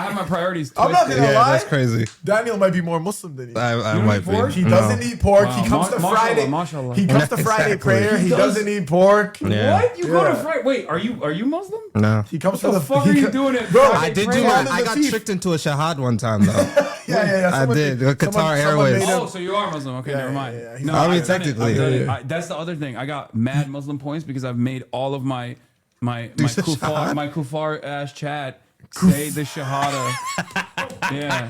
S2: have my priorities twisted.
S1: I'm not gonna lie.
S8: that's crazy.
S1: Daniel might be more Muslim than you.
S8: I might be.
S1: He doesn't eat pork.
S2: Wow.
S1: He comes to Friday.
S2: Mashallah.
S1: He comes to Friday prayer. He doesn't eat pork.
S8: Yeah.
S2: What? You go to Friday? Wait, are you Muslim?
S8: No.
S1: He comes
S2: What the fuck are you doing at
S1: Bro,
S2: Friday
S8: I did do
S2: prayer?
S8: my. I got tricked into a shahad one time though.
S1: Yeah.
S8: I did. Qatar Airways.
S2: Oh, so you are Muslim? Okay, never mind.
S1: yeah.
S2: No,
S8: I mean,
S2: I've done it.
S8: technically.
S2: I've done it.
S8: Yeah.
S2: That's the other thing. I got mad Muslim points because I've made all of my kufar ass chat say the shahada. Yeah.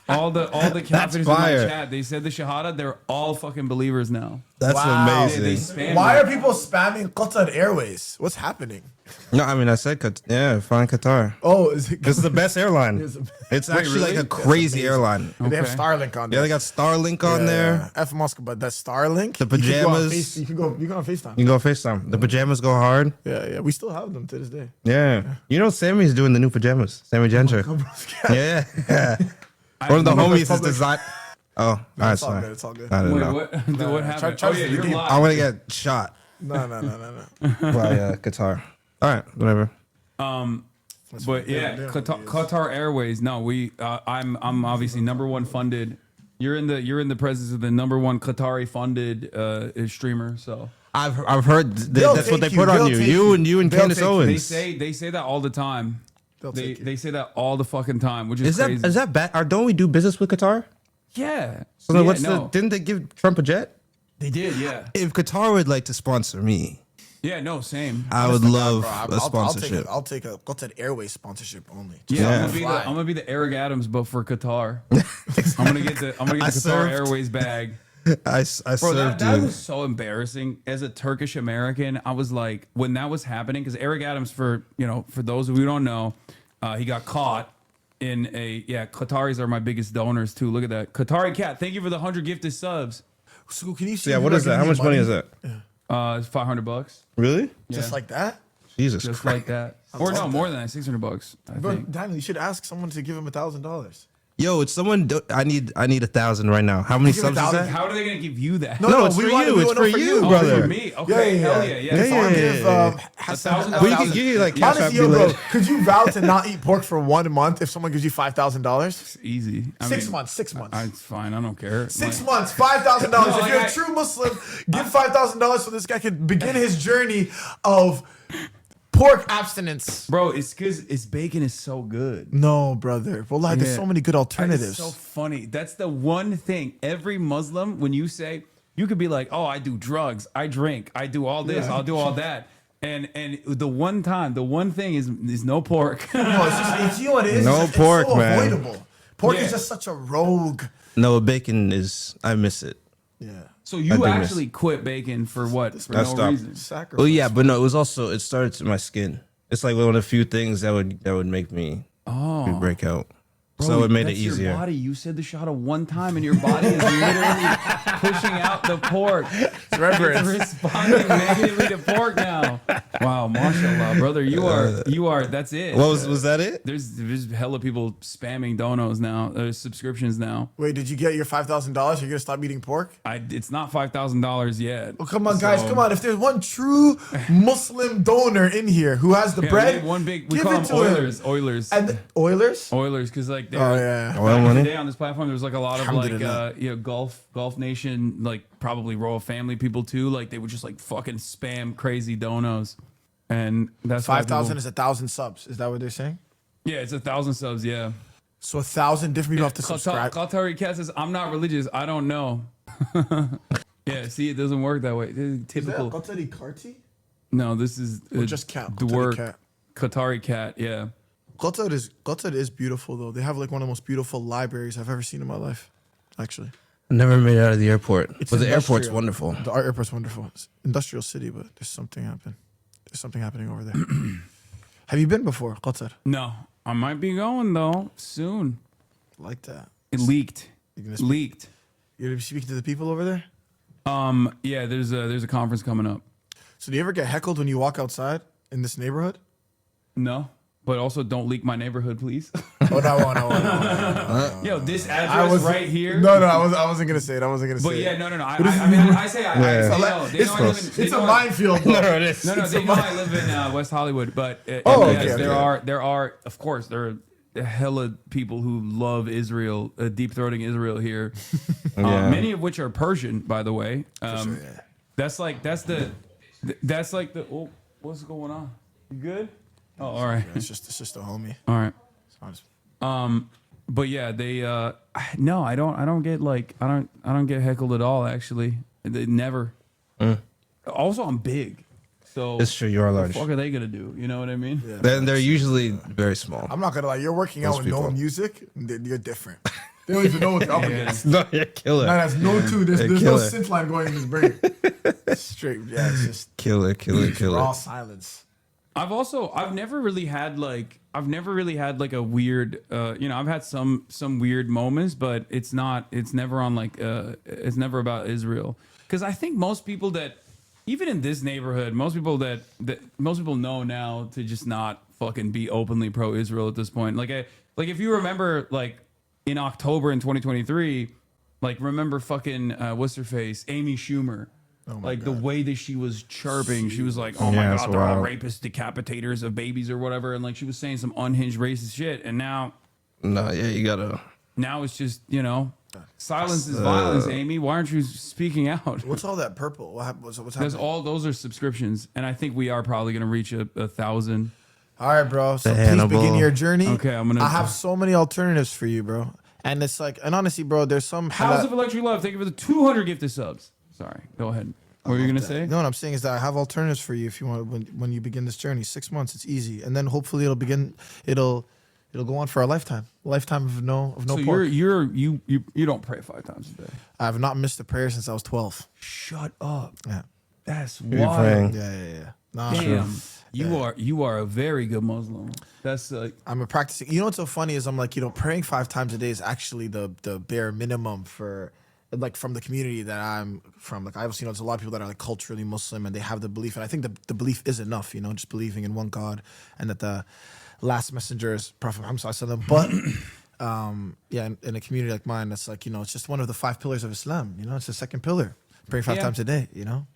S2: All the kafirs in my
S8: fire.
S2: chat, they said the shahada. They're all fucking believers now.
S8: That's amazing.
S2: They spam
S1: Why
S2: me.
S1: are people spamming Qatar Airways? What's happening?
S8: No, I mean I said flying Qatar.
S1: Oh, is it?
S8: This is the best airline.
S1: It's
S8: It's
S2: Wait,
S8: actually
S2: really?
S8: like a crazy airline.
S1: They have
S2: Okay.
S1: Starlink on there.
S8: Yeah, they got Starlink on there.
S1: F Moscow, but that's Starlink.
S8: The pajamas.
S1: You can go on FaceTime.
S8: You can go FaceTime. The pajamas go hard.
S1: Yeah. We still have them to this day.
S8: Yeah. You know Sammy's doing the new pajamas. Sammy Gentry. Yeah. One of the homies is designed. Oh, all right,
S1: it's all
S8: sorry.
S1: good. It's all good.
S8: I didn't
S2: Wait,
S8: know.
S2: what happened?
S1: try
S2: Oh
S1: to
S2: yeah,
S1: see the
S2: you're
S1: deep.
S2: live.
S8: I'm gonna get shot
S1: No.
S8: by Qatar. All right, whatever.
S2: But yeah, Qatar Airways. No, I'm obviously #1 funded. You're in the presence of the #1 Qatari funded streamer. So
S8: I've heard
S1: They'll
S8: that's what they
S1: take
S8: put
S1: you.
S8: on
S1: They'll
S8: you.
S1: take
S8: You
S1: you.
S8: and you and
S1: They'll
S8: Candace
S1: take you.
S8: Owens.
S2: they say that all the time.
S1: They'll take you.
S2: They say that all the fucking time, which is crazy.
S8: Is that bad? Or don't we do business with Qatar?
S2: Yeah.
S8: So then
S2: Yeah,
S8: didn't they give Trump a jet?
S2: They did, yeah.
S8: If Qatar would like to sponsor me,
S2: Yeah, no, same.
S8: I would love
S1: Bro,
S8: a sponsorship.
S1: I'll take a Qatar Airways sponsorship only.
S2: Yeah, I'm gonna be the Eric Adams, but for Qatar. I'm gonna get the Qatar
S8: served.
S2: Airways bag.
S8: I
S2: Bro,
S8: served
S2: that
S8: you.
S2: was so embarrassing. As a Turkish American, I was like, when that was happening, because Eric Adams, for those of you who don't know, he got caught in Qataris are my biggest donors too. Look at that. Qatari Cat, thank you for the 100 gifted subs.
S1: So can you see?
S8: Yeah, what is that? How much money is that?
S2: It's $500.
S8: Really?
S1: Just like that?
S8: Jesus
S2: Just
S8: Christ.
S2: like that.
S1: I
S2: Or
S1: love
S2: no,
S1: that.
S2: more than that, $600. I
S1: Bro,
S2: think.
S1: Daniel, you should ask someone to give him $1,000.
S8: Yo, it's someone. I need 1,000 right now. How many
S1: Give him
S8: subs is
S1: 1,000.
S8: that?
S2: How are they gonna give you that?
S8: No, it's for you. It's for you, brother.
S2: For me. Okay, hell yeah.
S1: Can someone give
S2: $1,000.
S8: Well, you can like cash
S1: Honestly,
S8: out
S1: yo,
S8: me
S1: bro,
S8: later.
S1: could you vow to not eat pork for 1 month if someone gives you $5,000?
S2: Easy. I
S1: 6
S2: mean,
S1: months. 6 months.
S2: It's fine. I don't care.
S1: 6 months, $5,000. If
S2: like
S1: you're a true Muslim, give $5,000 so this guy can begin his journey of pork abstinence.
S2: Bro, it's because bacon is so good.
S1: No, brother. Well, like, there's so many good alternatives.
S2: It's so funny. That's the one thing. Every Muslim, when you say, you could be like, oh, I do drugs, I drink, I do all this, I'll do all that. And the one thing is no pork.
S1: No, it's you know what it is.
S8: No
S1: It's
S8: pork,
S1: so
S8: man.
S1: avoidable. Pork
S2: Yeah.
S1: is just such a rogue.
S8: No, bacon is. I miss it.
S1: Yeah.
S2: So
S8: I
S2: you
S8: do
S2: actually quit bacon for what? For
S8: I
S2: no
S8: stopped.
S2: reason.
S1: Sacrifice.
S8: Well, yeah, but no, it was also. It started to my skin. It's like one of the few things that would make me break out.
S2: Bro,
S8: so it made it
S2: that's your
S8: easier.
S2: body. You said the shahada one time, and your body is literally pushing out the pork. It's
S1: reverence.
S2: responding negatively to pork now. Wow, mashallah, brother, you are. That's it.
S8: What was that? It?
S2: There's hella people spamming donos now. There's subscriptions now.
S1: Wait, did you get your $5,000? You're gonna stop eating pork?
S2: It's not $5,000 yet.
S1: Well, come on, guys, come on. If there's one true Muslim donor in here who has the
S2: Yeah,
S1: bread,
S2: we need one big. We
S1: give
S2: call
S1: it
S2: them
S1: to him.
S2: Oilers.
S1: And Oilers?
S2: Oilers, because like
S1: Oh, yeah.
S8: Oil
S2: back in
S8: money?
S2: the day on this platform, there was like a lot of like
S1: Alhamdulillah.
S2: Gulf Nation, like probably Royal Family people too. Like they would just like fucking spam crazy donos, and that's why
S1: 5,000
S2: people-
S1: is 1,000 subs. Is that what they're saying?
S2: Yeah, it's 1,000 subs. Yeah.
S1: So 1,000 different people have to subscribe.
S2: Qatari Cat says, "I'm not religious. I don't know." Yeah, see, it doesn't work that way. This is typical.
S1: Qatari Karti?
S2: No, this is
S1: Or just cat?
S2: The
S1: Qatari
S2: word
S1: cat.
S2: Qatari Cat. Yeah.
S1: Qatar is beautiful though. They have like one of the most beautiful libraries I've ever seen in my life. Actually,
S8: I never made it out of the airport.
S1: It's
S8: But the airport's
S1: industrial.
S8: wonderful.
S1: The airport's wonderful. It's industrial city, but there's something happening. There's something happening over there. Have you been before, Qatar?
S2: No, I might be going though soon.
S1: Like that.
S2: It leaked.
S1: You're gonna speak,
S2: Leaked.
S1: You're gonna speak to the people over there.
S2: Yeah, there's a conference coming up.
S1: So do you ever get heckled when you walk outside in this neighborhood?
S2: No, but also don't leak my neighborhood, please. Yo, this address right here.
S1: No, I wasn't gonna say it. I wasn't gonna say it.
S2: But yeah, no. I say
S1: It's a minefield.
S2: No, they know I live in West Hollywood, but there are, of course, there are hella people who love Israel, deep throating Israel here. Many of which are Persian, by the way. That's like the oh, what's going on? You good? Oh, all right.
S1: It's just a homie.
S2: All right. But yeah, they no, I don't get like I don't get heckled at all. Actually, they never. Also, I'm big, so
S8: it's true. You are large.
S2: What the fuck are they gonna do? You know what I mean?
S8: Yeah, then they're usually very small.
S1: I'm not gonna lie. You're working out with no music. You're different. They don't even know what they're up against.
S8: No, you're killer.
S1: No, there's no two. There's no synth line going in his brain. Straight. Yeah, it's just
S8: killer.
S1: Raw silence.
S2: I've never really had like a weird I've had some weird moments, but it's never on like it's never about Israel, because I think most people that even in this neighborhood, most people know now to just not fucking be openly pro-Israel at this point. Like if you remember, like in October in 2023, like remember fucking what's her face, Amy Schumer. Like the way that she was chirping, she was like, "Oh my God, they're all rapists, decapitators of babies or whatever," and like she was saying some unhinged racist shit. And now,
S8: you gotta.
S2: Now it's just silence is violence. Amy, why aren't you speaking out?
S1: What's all that purple? What's
S2: That's
S1: happening?
S2: those are subscriptions, and I think we are probably gonna reach 1,000.
S1: All right, bro. So please begin your journey.
S2: Okay,
S1: I have so many alternatives for you, bro. And it's like, and honestly, bro, there's some
S2: House of Electric Love. Thank you for the 200 gifted subs. Sorry, go ahead. What were you gonna say?
S1: No, what I'm saying is that I have alternatives for you if you want when you begin this journey. 6 months, it's easy, and then hopefully it'll go on for a lifetime of no
S2: so
S1: pork.
S2: You don't pray 5 times a day.
S1: I have not missed a prayer since I was 12.
S2: Shut up.
S1: Yeah,
S2: that's
S8: You're
S2: wild.
S8: praying.
S1: Yeah. Nah,
S2: damn. You are a very good Muslim. That's
S1: I'm a practicing. You know what's so funny is I'm like, praying 5 times a day is actually the bare minimum for. Like from the community that I'm from, like I obviously know there's a lot of people that are like culturally Muslim and they have the belief, and I think the belief is enough, just believing in one God and that the last messenger is Prophet Muhammad sallallahu alaihi wasallam. But in a community like mine, that's like it's just one of the 5 pillars of Islam. It's the second pillar, praying 5 times a day.
S2: No,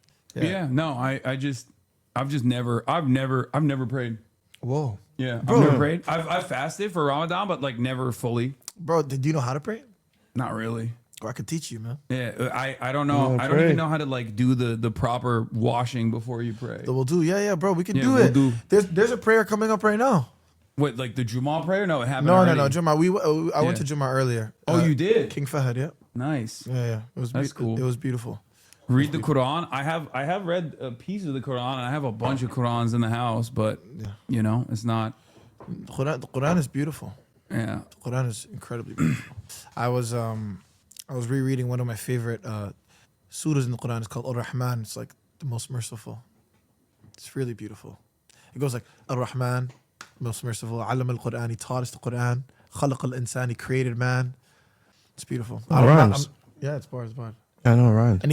S2: I've never prayed.
S1: Whoa,
S2: yeah,
S1: bro.
S2: I've never prayed. I've fasted for Ramadan, but like never fully.
S1: Bro, do you know how to pray?
S2: Not really.
S1: Or I could teach you, man.
S2: Yeah, I don't know. I don't even know how to like do the proper washing before you pray.
S1: We'll do. Yeah, bro. We can do it. There's a prayer coming up right now.
S2: What, like the Jummah prayer? No, it happened.
S1: No,
S2: already.
S1: no. Jummah. I went to Jummah earlier.
S2: Oh, you did?
S1: King Fahad. Yeah.
S2: Nice.
S1: Yeah. That's cool. It was beautiful.
S2: Read the Quran. I have read a piece of the Quran, and I have a bunch of Qurans in the house, but it's not.
S1: The Quran is beautiful.
S2: Yeah.
S1: The Quran is incredibly beautiful. I was rereading one of my favorite surahs in the Quran. It's called Ar-Rahman. It's like the most merciful. It's really beautiful. It goes like Ar-Rahman, most merciful. Alam al-Quran, he taught us the Quran. Khalaq al-Insan, he created man. It's beautiful. Yeah, it's bars.
S8: I know, right.
S1: And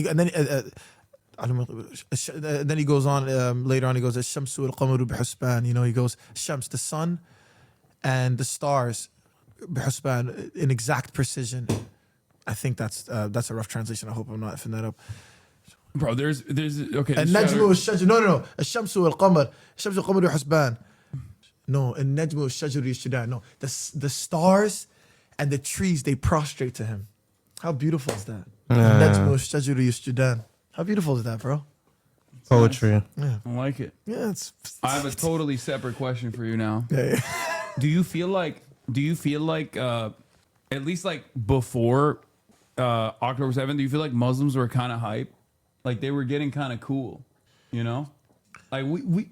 S1: then he goes on later on. He goes Ash-Shamsu al-Qamaru bihusban. He goes Shams, the sun, and the stars, bihusban, in exact precision. I think that's a rough translation. I hope I'm not effing that up.
S2: Bro, there's okay.
S1: النجم والشجر. No. الشمس والقمر. الشمس والقمر يحسبان. No, النجم والشجر يسجدان. No, the stars and the trees, they prostrate to him. How beautiful is that? النجم والشجر يسجدان. How beautiful is that, bro?
S8: Poetry.
S1: Yeah,
S2: I like it.
S1: Yeah,
S2: I have a totally separate question for you now.
S1: Yeah.
S2: Do you feel like at least like before October 7th, do you feel like Muslims were kind of hype? Like they were getting kind of cool, Like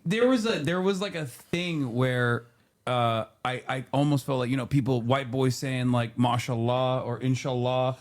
S2: there was like a thing where I almost felt like people, white boys saying like mashallah or inshallah.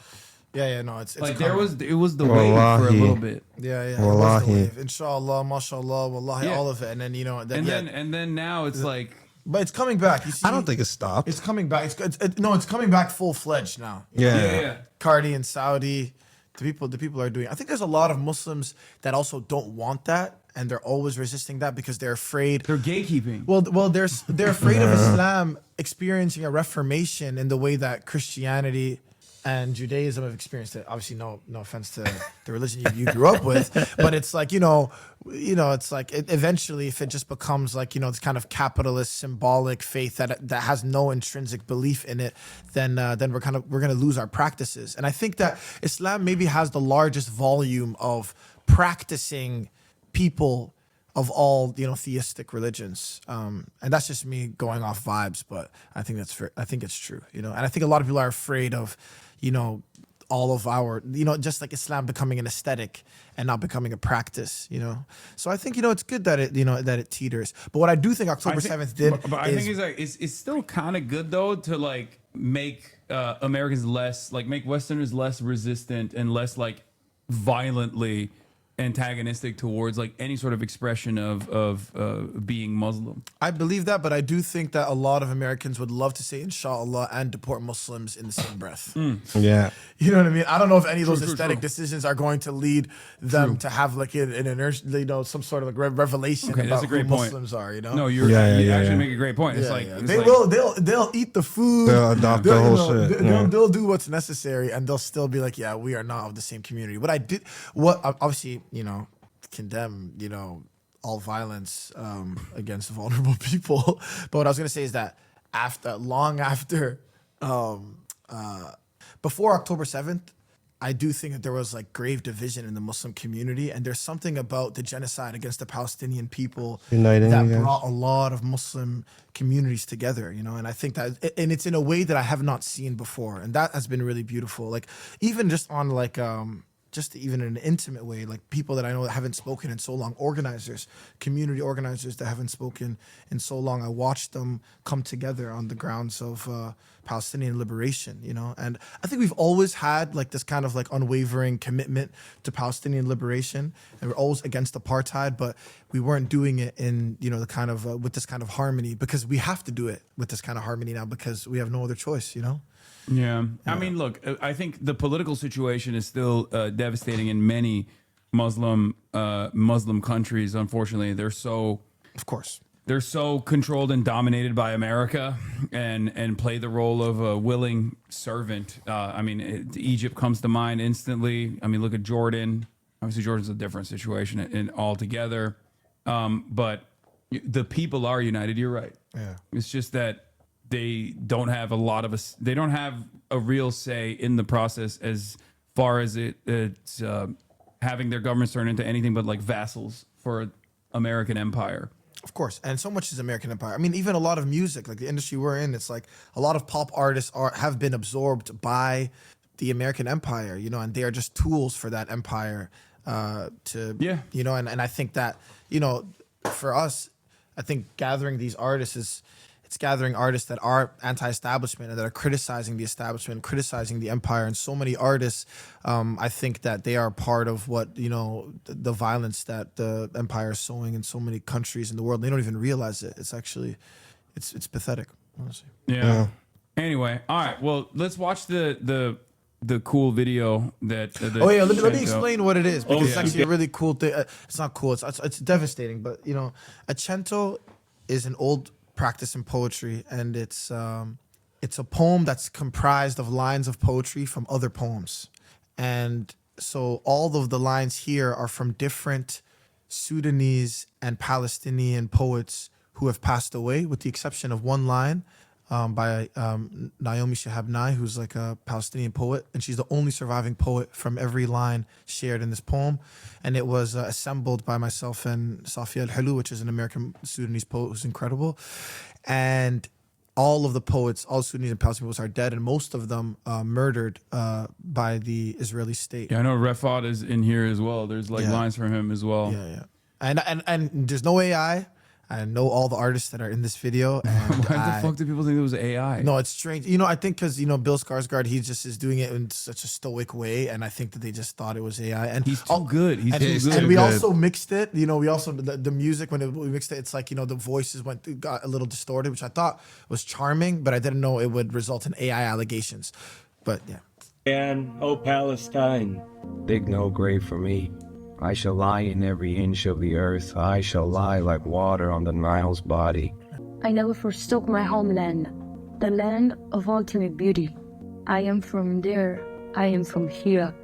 S1: Yeah, no, it's
S2: like it was the wave for a little bit.
S1: Yeah, wallahi. It was the wave. Inshallah, mashallah, wallahi, all of it, and then
S2: and then now it's like.
S1: But it's coming back. You see,
S8: I don't think it stopped.
S1: It's coming back. It's coming back full fledged now.
S2: Yeah.
S1: Cardi and Saudi, the people are doing. I think there's a lot of Muslims that also don't want that. and they're always resisting that because they're afraid.
S2: They're gatekeeping.
S1: Well, they're afraid of Islam experiencing a reformation in the way that Christianity and Judaism have experienced it. Obviously, no offense to the religion you grew up with, but it's like, it's like eventually if it just becomes like, this kind of capitalist symbolic faith that has no intrinsic belief in it, then we're going to lose our practices. And I think that Islam maybe has the largest volume of practicing people of all theistic religions, and that's just me going off vibes, but I think it's true, and I think a lot of people are afraid of all of our just like Islam becoming an aesthetic and not becoming a practice, so I think it's good that it teeters. But what I do think October 7th did,
S2: but I think it's still kind of good though to like make Americans less, like make Westerners less resistant and less like violently antagonistic towards like any sort of expression of being Muslim.
S1: I believe that, but I do think that a lot of Americans would love to say inshallah and deport Muslims in the same breath.
S8: Yeah.
S1: You know what I mean? I don't know if any of those aesthetic decisions are going to lead them to have like an inertia, some sort of like revelation about who Muslims are,
S2: No, you actually make a great point. It's
S1: they'll eat the food.
S8: They'll adopt the whole shit.
S1: They'll do what's necessary, and they'll still be like, yeah, we are not of the same community. Obviously, condemn, all violence against vulnerable people. But what I was going to say is that long after, before October 7th, I do think that there was like grave division in the Muslim community, and there's something about the genocide against the Palestinian people that brought a lot of Muslim communities together, and I think that, and it's in a way that I have not seen before, and that has been really beautiful. Like even just on like, just even in an intimate way, like people that I know that haven't spoken in so long, community organizers that haven't spoken in so long, I watched them come together on the grounds of Palestinian liberation, and I think we've always had like this kind of like unwavering commitment to Palestinian liberation, and we're always against apartheid, but we weren't doing it in, the kind of, with this kind of harmony, because we have to do it with this kind of harmony now because we have no other choice,
S2: Yeah. I mean, look, I think the political situation is still devastating in many Muslim countries. Unfortunately, they're so controlled and dominated by America and play the role of a willing servant. I mean, Egypt comes to mind instantly. I mean, look at Jordan. Obviously, Jordan's a different situation in altogether. But the people are united. You're right.
S1: Yeah.
S2: It's just that they don't have they don't have a real say in the process as far as it's having their governments turn into anything but like vassals for American empire.
S1: Of course, and so much is American empire. I mean, even a lot of music, like the industry we're in, it's like a lot of pop artists have been absorbed by the American empire, and they are just tools for that empire and I think that, for us, I think gathering these artists it's gathering artists that are anti-establishment and that are criticizing the establishment, criticizing the empire. And so many artists, I think that they are part of what, the violence that the empire is sowing in so many countries in the world. They don't even realize it. It's actually, it's pathetic, honestly.
S2: Yeah. Anyway, all right. Well, let's watch the cool video that.
S1: Let me explain what it is, because it's actually a really cool thing. It's not cool. It's devastating, but Acento is an old practice in poetry, and it's a poem that's comprised of lines of poetry from other poems, and so all of the lines here are from different Sudanese and Palestinian poets who have passed away, with the exception of one line by Naomi Shihab Nye, who's like a Palestinian poet, and she's the only surviving poet from every line shared in this poem. And it was assembled by myself and Safia Al-Halu, which is an American Sudanese poet who's incredible. And all of the poets, all Sudanese and Palestinian poets, are dead, and most of them murdered by the Israeli state.
S2: Yeah, I know Refat is in here as well. There's like lines from him as well.
S1: Yeah. And there's no AI. I know all the artists that are in this video. And
S2: why the fuck do people think it was AI?
S1: No, it's strange. I think because, Bill Skarsgård, he just is doing it in such a stoic way. And I think that they just thought it was AI. And
S2: he's too good. He's too good.
S1: And we also mixed it. We also, the music, when we mixed it, it's like, the voices got a little distorted, which I thought was charming, but I didn't know it would result in AI allegations. But yeah.
S4: And oh, Palestine.
S7: Dig no grave for me. I shall lie in every inch of the earth. I shall lie like water on the Nile's body.
S19: I never forsook my homeland, the land of ultimate beauty. I am from there. I am from here.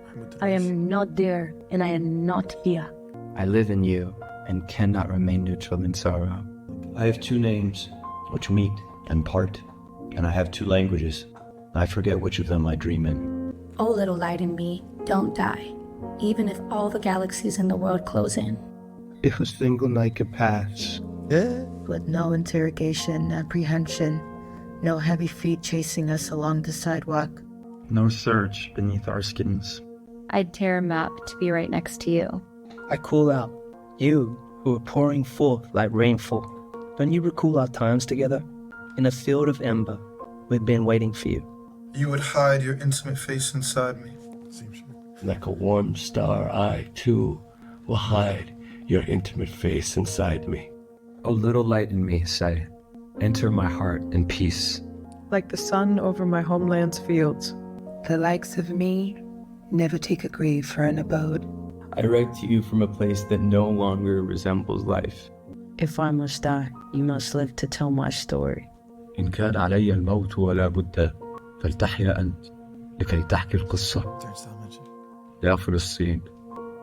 S19: I am not there, and I am not here.
S7: I live in you and cannot remain neutral in sorrow.
S21: I have two names, which meet and part, and I have two languages. I forget which of them I dream in.
S19: Oh, little light in me, don't die, even if all the galaxies in the world close in.
S21: If a single night could pass.
S22: With no interrogation, apprehension, no heavy feet chasing us along the sidewalk.
S21: No surge beneath our skins.
S25: I'd tear a map to be right next to you.
S21: I cool out. You, who are pouring forth like rainfall. Don't you recall our times together? In a field of ember, we've been waiting for you.
S26: You would hide your intimate face inside me.
S27: Like a warm star, I, too, will hide your intimate face inside me.
S7: O little light in me, say, enter my heart in peace.
S22: Like the sun over my homeland's fields. The likes of me never take a grave for an abode.
S27: I write to you from a place that no longer resembles life.
S22: If I must die, you must live to tell my story.
S27: إن كان علي الموت ولا بد فلتحيا أنت لكي تحكي القصة. يا فلسطين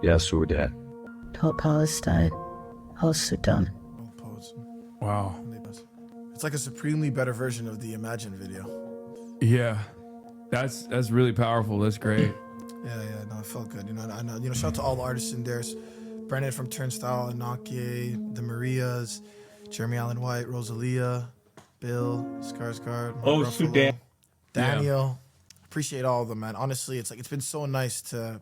S27: يا سودان.
S22: Tell Palestine, all Sudan.
S2: Wow.
S1: It's like a supremely better version of the Imagine video.
S2: Yeah, that's really powerful. That's great.
S1: Yeah, no, it felt good. I know. Shout out to all the artists in there. Brennan from Turnstile, Anake, the Marias, Jeremy Allen White, Rosalia, Bill, Skarsgård,
S4: Oh, Sudan.
S1: Daniel. Appreciate all of them, man. Honestly, it's been so nice to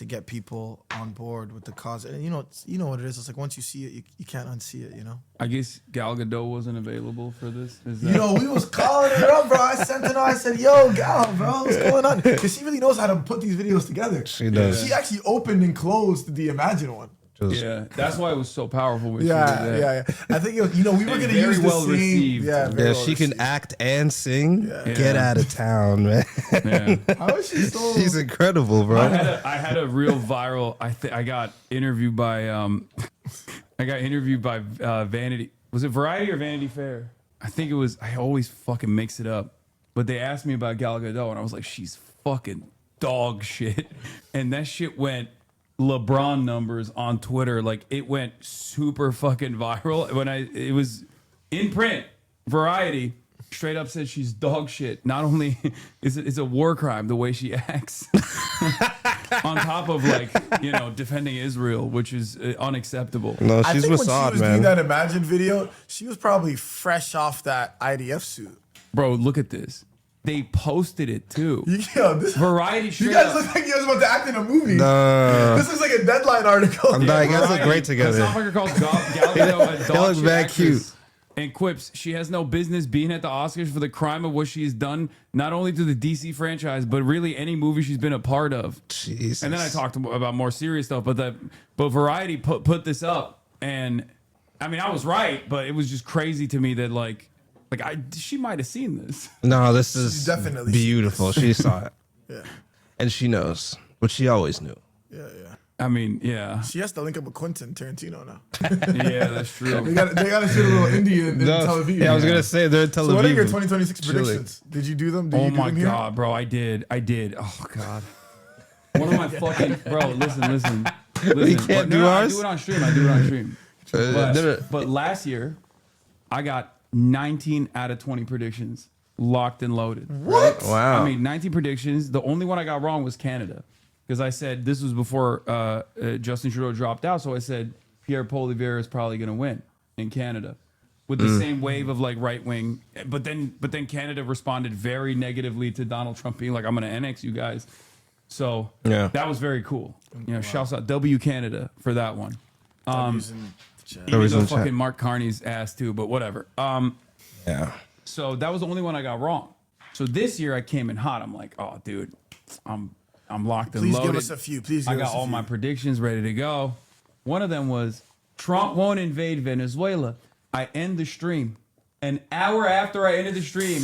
S1: get people on board with the cause. And you know what it is. It's like once you see it, you can't unsee it.
S2: I guess Gal Gadot wasn't available for this.
S1: We was calling her up, bro. I sent her. I said, "Yo, Gal, bro, what's going on?" Because she really knows how to put these videos together.
S8: She does.
S1: She actually opened and closed the Imagine one.
S2: Yeah, that's why it was so powerful. When
S1: Yeah. I think we were gonna
S2: very
S1: use the
S2: well
S1: same.
S2: received.
S1: Yeah,
S8: She can act and sing.
S2: Yeah.
S8: Get out of town, man.
S1: How is she so?
S8: She's incredible, bro.
S2: I had a real viral. I got interviewed by Vanity. Was it Variety or Vanity Fair? I think it was. I always fucking mix it up. But they asked me about Gal Gadot, and I was like, she's fucking dog shit. And that shit went LeBron numbers on Twitter. Like, it went super fucking viral. It was in print. Variety straight up said she's dog shit. Not only is it's a war crime the way she acts, on top of defending Israel, which is unacceptable.
S8: No,
S1: I
S8: she's
S1: think
S8: Mossad,
S1: when she was
S8: man.
S1: doing that Imagine video, she was probably fresh off that IDF suit.
S2: Bro, look at this. They posted it too. Variety.
S1: You guys look like you guys about to act in a movie.
S8: No.
S1: This is like a Deadline article.
S8: I'm dying. You guys look great together.
S2: South Africa calls Gal Gadot a
S8: They
S2: dog
S8: look
S2: shit
S8: mad
S2: actress
S8: cute.
S2: and quips she has no business being at the Oscars for the crime of what she's done, not only to the DC franchise, but really any movie she's been a part of.
S8: Jesus.
S2: And then I talked about more serious stuff, but Variety put this up, and I mean I was right, but it was just crazy to me that she might have seen this.
S8: No, this is
S1: definitely
S8: beautiful. She saw it.
S1: Yeah.
S8: And she knows, but she always knew.
S1: Yeah.
S2: I mean, yeah.
S1: She has to link up with Quentin Tarantino now.
S2: Yeah, that's true.
S1: They got to shoot a little Indian in Tel Aviv.
S8: Yeah, I was gonna say they're in Tel Aviv.
S1: So what are your 2026 predictions? Did you do them?
S2: Oh my god, bro, I did. Oh god. One of my fucking listen.
S8: We can't do ours?
S2: I do it on stream. But last year, I got 19 out of 20 predictions locked and loaded.
S1: What?
S8: Wow.
S2: I mean, 19 predictions. The only one I got wrong was Canada. Because I said this was before Justin Trudeau dropped out. So I said Pierre Poilievre is probably going to win in Canada with the same wave of right wing. But then Canada responded very negatively to Donald Trump being like, I'm going to annex you guys. So that was very cool. Shouts out W Canada for that one. Even though fucking Mark Carney's ass too, but whatever.
S8: Yeah.
S2: So that was the only one I got wrong. So this year I came in hot. I'm like, oh, dude, I'm locked and
S1: Please
S2: loaded.
S1: give us a few. Please give
S2: I
S1: us
S2: got
S1: a
S2: all
S1: few.
S2: my predictions ready to go. One of them was Trump won't invade Venezuela. I end the stream. An hour after I ended the stream,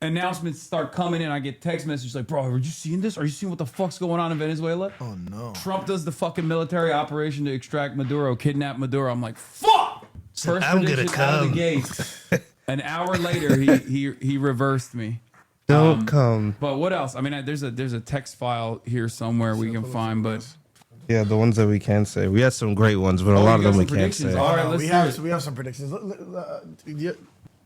S2: announcements start coming in. I get text messages like, bro, are you seeing this? Are you seeing what the fuck's going on in Venezuela?
S1: Oh no.
S2: Trump does the fucking military operation to extract Maduro, kidnap Maduro. I'm like, fuck. First
S8: I'm gonna
S2: prediction out of the gate. An hour later, he reversed me.
S8: Don't come.
S2: But what else? I mean, there's a text file here somewhere we can find, but
S8: Yeah, the ones that we can say. We had some great ones, but a lot of them we can't say.
S2: All right, let's
S1: we have some predictions. Yeah.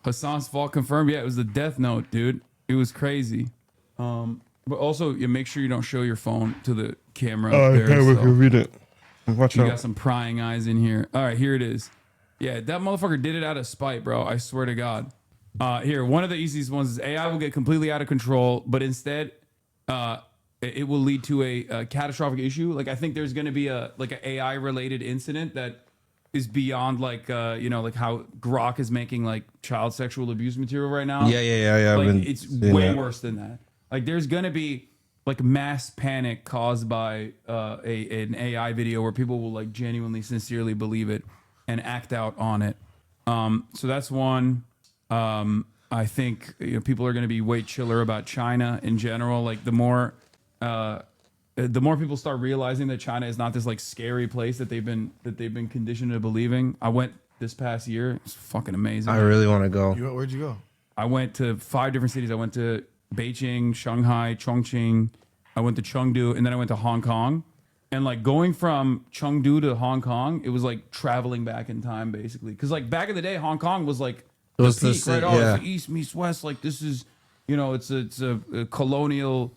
S2: Hassan's fault confirmed. Yeah, it was the death note, dude. It was crazy. But also, you make sure you don't show your phone to the camera.
S8: Oh,
S2: up there,
S8: okay, we can read it. Watch
S2: you
S8: out.
S2: got some prying eyes in here. All right, here it is. Yeah, that motherfucker did it out of spite, bro. I swear to God. Here, one of the easiest ones is AI will get completely out of control, but instead, it will lead to a catastrophic issue. Like I think there's going to be an AI related incident that is beyond like like how Grok is making like child sexual abuse material right now.
S8: Yeah.
S2: Like it's way worse than that. Like there's going to be like mass panic caused by an AI video where people will like genuinely, sincerely believe it and act out on it. So that's one. I think people are going to be way chiller about China in general. Like the more people start realizing that China is not this like scary place that they've been conditioned to believing. I went this past year. It's fucking amazing.
S8: I really want to go.
S1: Where'd you go?
S2: I went to 5 different cities. I went to Beijing, Shanghai, Chongqing. I went to Chengdu, and then I went to Hong Kong. And like going from Chengdu to Hong Kong, it was like traveling back in time, basically. Because like back in the day, Hong Kong was like
S8: it was
S2: the peak, right?
S8: Yeah.
S2: It's the East meets West. Like this is, it's a colonial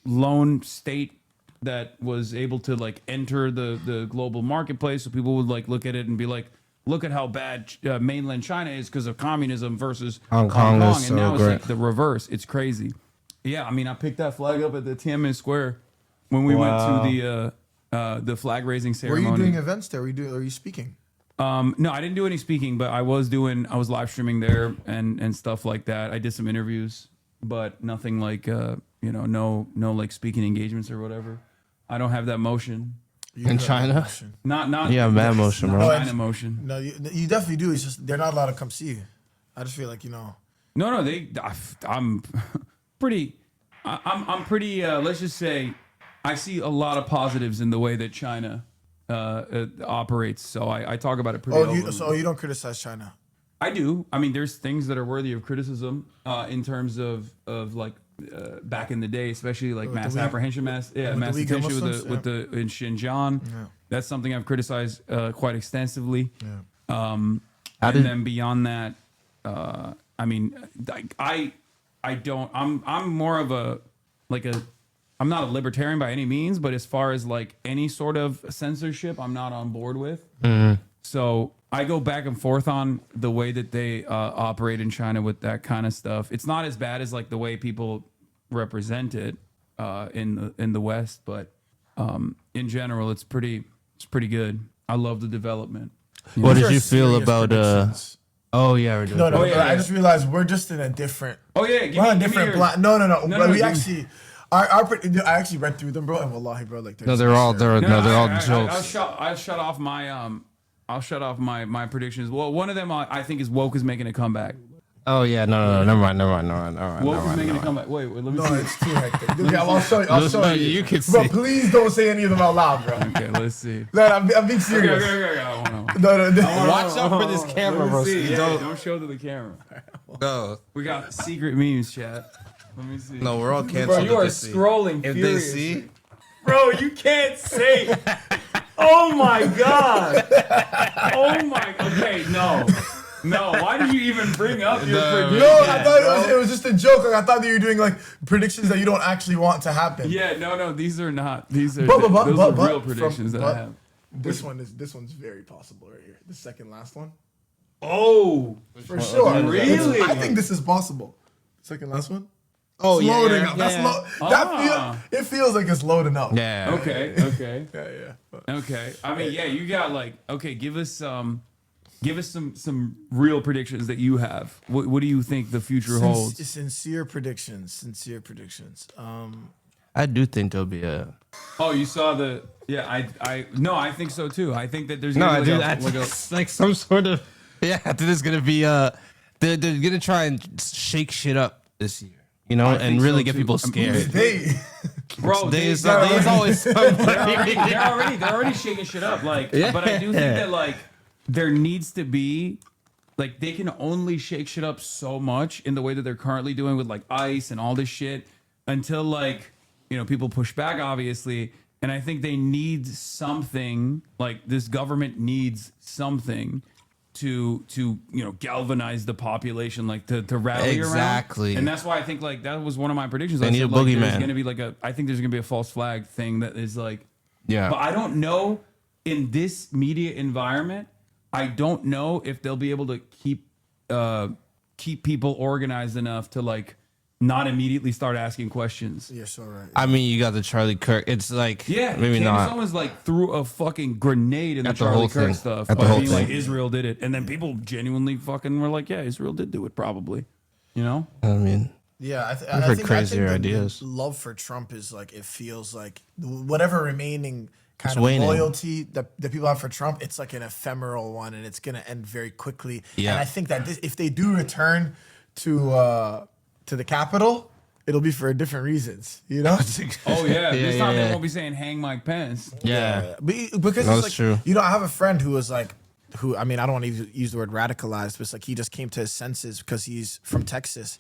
S2: lone state that was able to like enter the global marketplace. So people would like look at it and be like, look at how bad mainland China is because of communism versus Hong Kong.
S8: Is
S2: and
S8: so
S2: now
S8: great.
S2: it's like the reverse. It's crazy. Yeah, I mean, I picked that flag up at the Tiananmen Square when we went to the flag raising ceremony.
S1: Were you doing events there? Are you speaking?
S2: No, I didn't do any speaking, but I was live streaming there and stuff like that. I did some interviews, but nothing like no like speaking engagements or whatever. I don't have that motion.
S8: In China?
S2: Not
S8: Yeah, mad motion, bro.
S2: China motion.
S1: No, you definitely do. It's just they're not allowed to come see you. I just feel like
S2: No, I'm pretty. I'm pretty. Let's just say, I see a lot of positives in the way that China operates. So I talk about it pretty.
S1: So you don't criticize China?
S2: I do. I mean, there's things that are worthy of criticism in terms of like back in the day, especially like mass detention in Xinjiang.
S1: Yeah.
S2: That's something I've criticized quite extensively.
S1: Yeah.
S2: And then beyond that, I mean, I don't. I'm more of I'm not a libertarian by any means, but as far as like any sort of censorship, I'm not on board with.
S8: Mm-hmm.
S2: So I go back and forth on the way that they operate in China with that kind of stuff. It's not as bad as like the way people represent it in the West, but in general, it's pretty good. I love the development.
S8: What did you feel about? Oh yeah, we're doing.
S1: No. I just realized we're just in a different.
S2: Oh yeah,
S1: we're on a different plan. No. We
S2: actually.
S1: I actually read through them, bro, and wallahi, bro, like
S8: they're all jokes.
S2: I'll shut off my predictions. Well, one of them I think is woke is making a comeback.
S8: Oh yeah, no, never mind.
S2: Woke is making a comeback. Wait, let me see.
S1: No, it's too hectic. Dude, I'll show you.
S8: You can see.
S1: Bro, please don't say any of them out loud, bro.
S2: Okay, let's see.
S1: No, I'm being serious.
S2: Okay.
S1: No.
S8: Watch out for this camera, bro.
S2: Don't show to the camera.
S8: No.
S2: We got secret memes, chat. Let me see.
S8: No, we're all canceled.
S2: Bro, you are scrolling
S8: if
S2: furiously.
S8: they see.
S2: Bro, you can't say. Oh my god. Oh my. Okay, no. Why did you even bring up your prediction?
S1: No, I thought it was just a joke. Like, I thought that you were doing like predictions that you don't actually want to happen.
S2: Yeah, no, these are not. Those are real predictions that I have.
S1: This one's very possible right here. The second last one.
S2: Oh,
S1: for sure.
S2: Really?
S1: I think this is possible. Second last one.
S8: Oh,
S1: it's
S8: yeah.
S1: loading up.
S8: Yeah.
S1: It feels like it's loading up.
S8: Yeah.
S2: Okay.
S1: Yeah.
S2: Okay. I mean, yeah, you got like, okay, give us some real predictions that you have. What do you think the future holds?
S1: Sincere predictions.
S8: I do think there'll be a.
S2: Oh, you saw the? Yeah, I think so too. I think that there's
S8: No,
S2: gonna
S8: I
S2: be
S8: do. Like some sort of. Yeah, I think there's gonna be they're gonna try and shake shit up this year, you know,
S2: I
S8: and
S2: think
S8: really
S2: so,
S8: get
S2: too.
S8: people scared.
S2: Bro,
S8: There's always somebody.
S2: they're already shaking shit up. Like,
S8: Yeah.
S2: but I do think that like there needs to be like they can only shake shit up so much in the way that they're currently doing with like ICE and all this shit until like people push back, obviously. And I think they need something like this government needs something to galvanize the population, like to rally
S8: Exactly.
S2: around. And that's why I think like that was one of my predictions.
S8: They
S2: I
S8: need
S2: said,
S8: a
S2: like,
S8: boogeyman.
S2: there's gonna be like I think there's gonna be a false flag thing that is like,
S8: Yeah.
S2: but I don't know in this media environment. I don't know if they'll be able to keep people organized enough to like not immediately start asking questions.
S1: Yeah, so right.
S8: I mean, you got the Charlie Kirk. It's like,
S2: Yeah,
S8: maybe
S2: Candace
S8: not.
S2: Owens like threw a fucking grenade in the
S8: At the
S2: Charlie
S8: whole
S2: Kirk
S8: thing.
S2: stuff
S8: At the
S2: by
S8: whole
S2: being like
S8: thing.
S2: Israel did it, and then people genuinely fucking were like, yeah, Israel did do it, probably. You know?
S8: I mean,
S1: Yeah,
S8: I've heard crazier
S1: the
S8: ideas.
S1: love for Trump is like it feels like whatever remaining kind
S8: It's
S1: of
S8: waning.
S1: loyalty that people have for Trump, it's like an ephemeral one, and it's gonna end very quickly.
S8: Yeah.
S1: And I think that if they do return to the Capitol, it'll be for different reasons. You know?
S2: Oh yeah, this time
S8: yeah.
S2: they won't be saying "hang Mike Pence."
S8: Yeah.
S1: Because
S8: No,
S1: it's
S8: that's
S1: like,
S8: true.
S1: I have a friend who was like, I mean, I don't want to use the word radicalized, but it's like he just came to his senses because he's from Texas.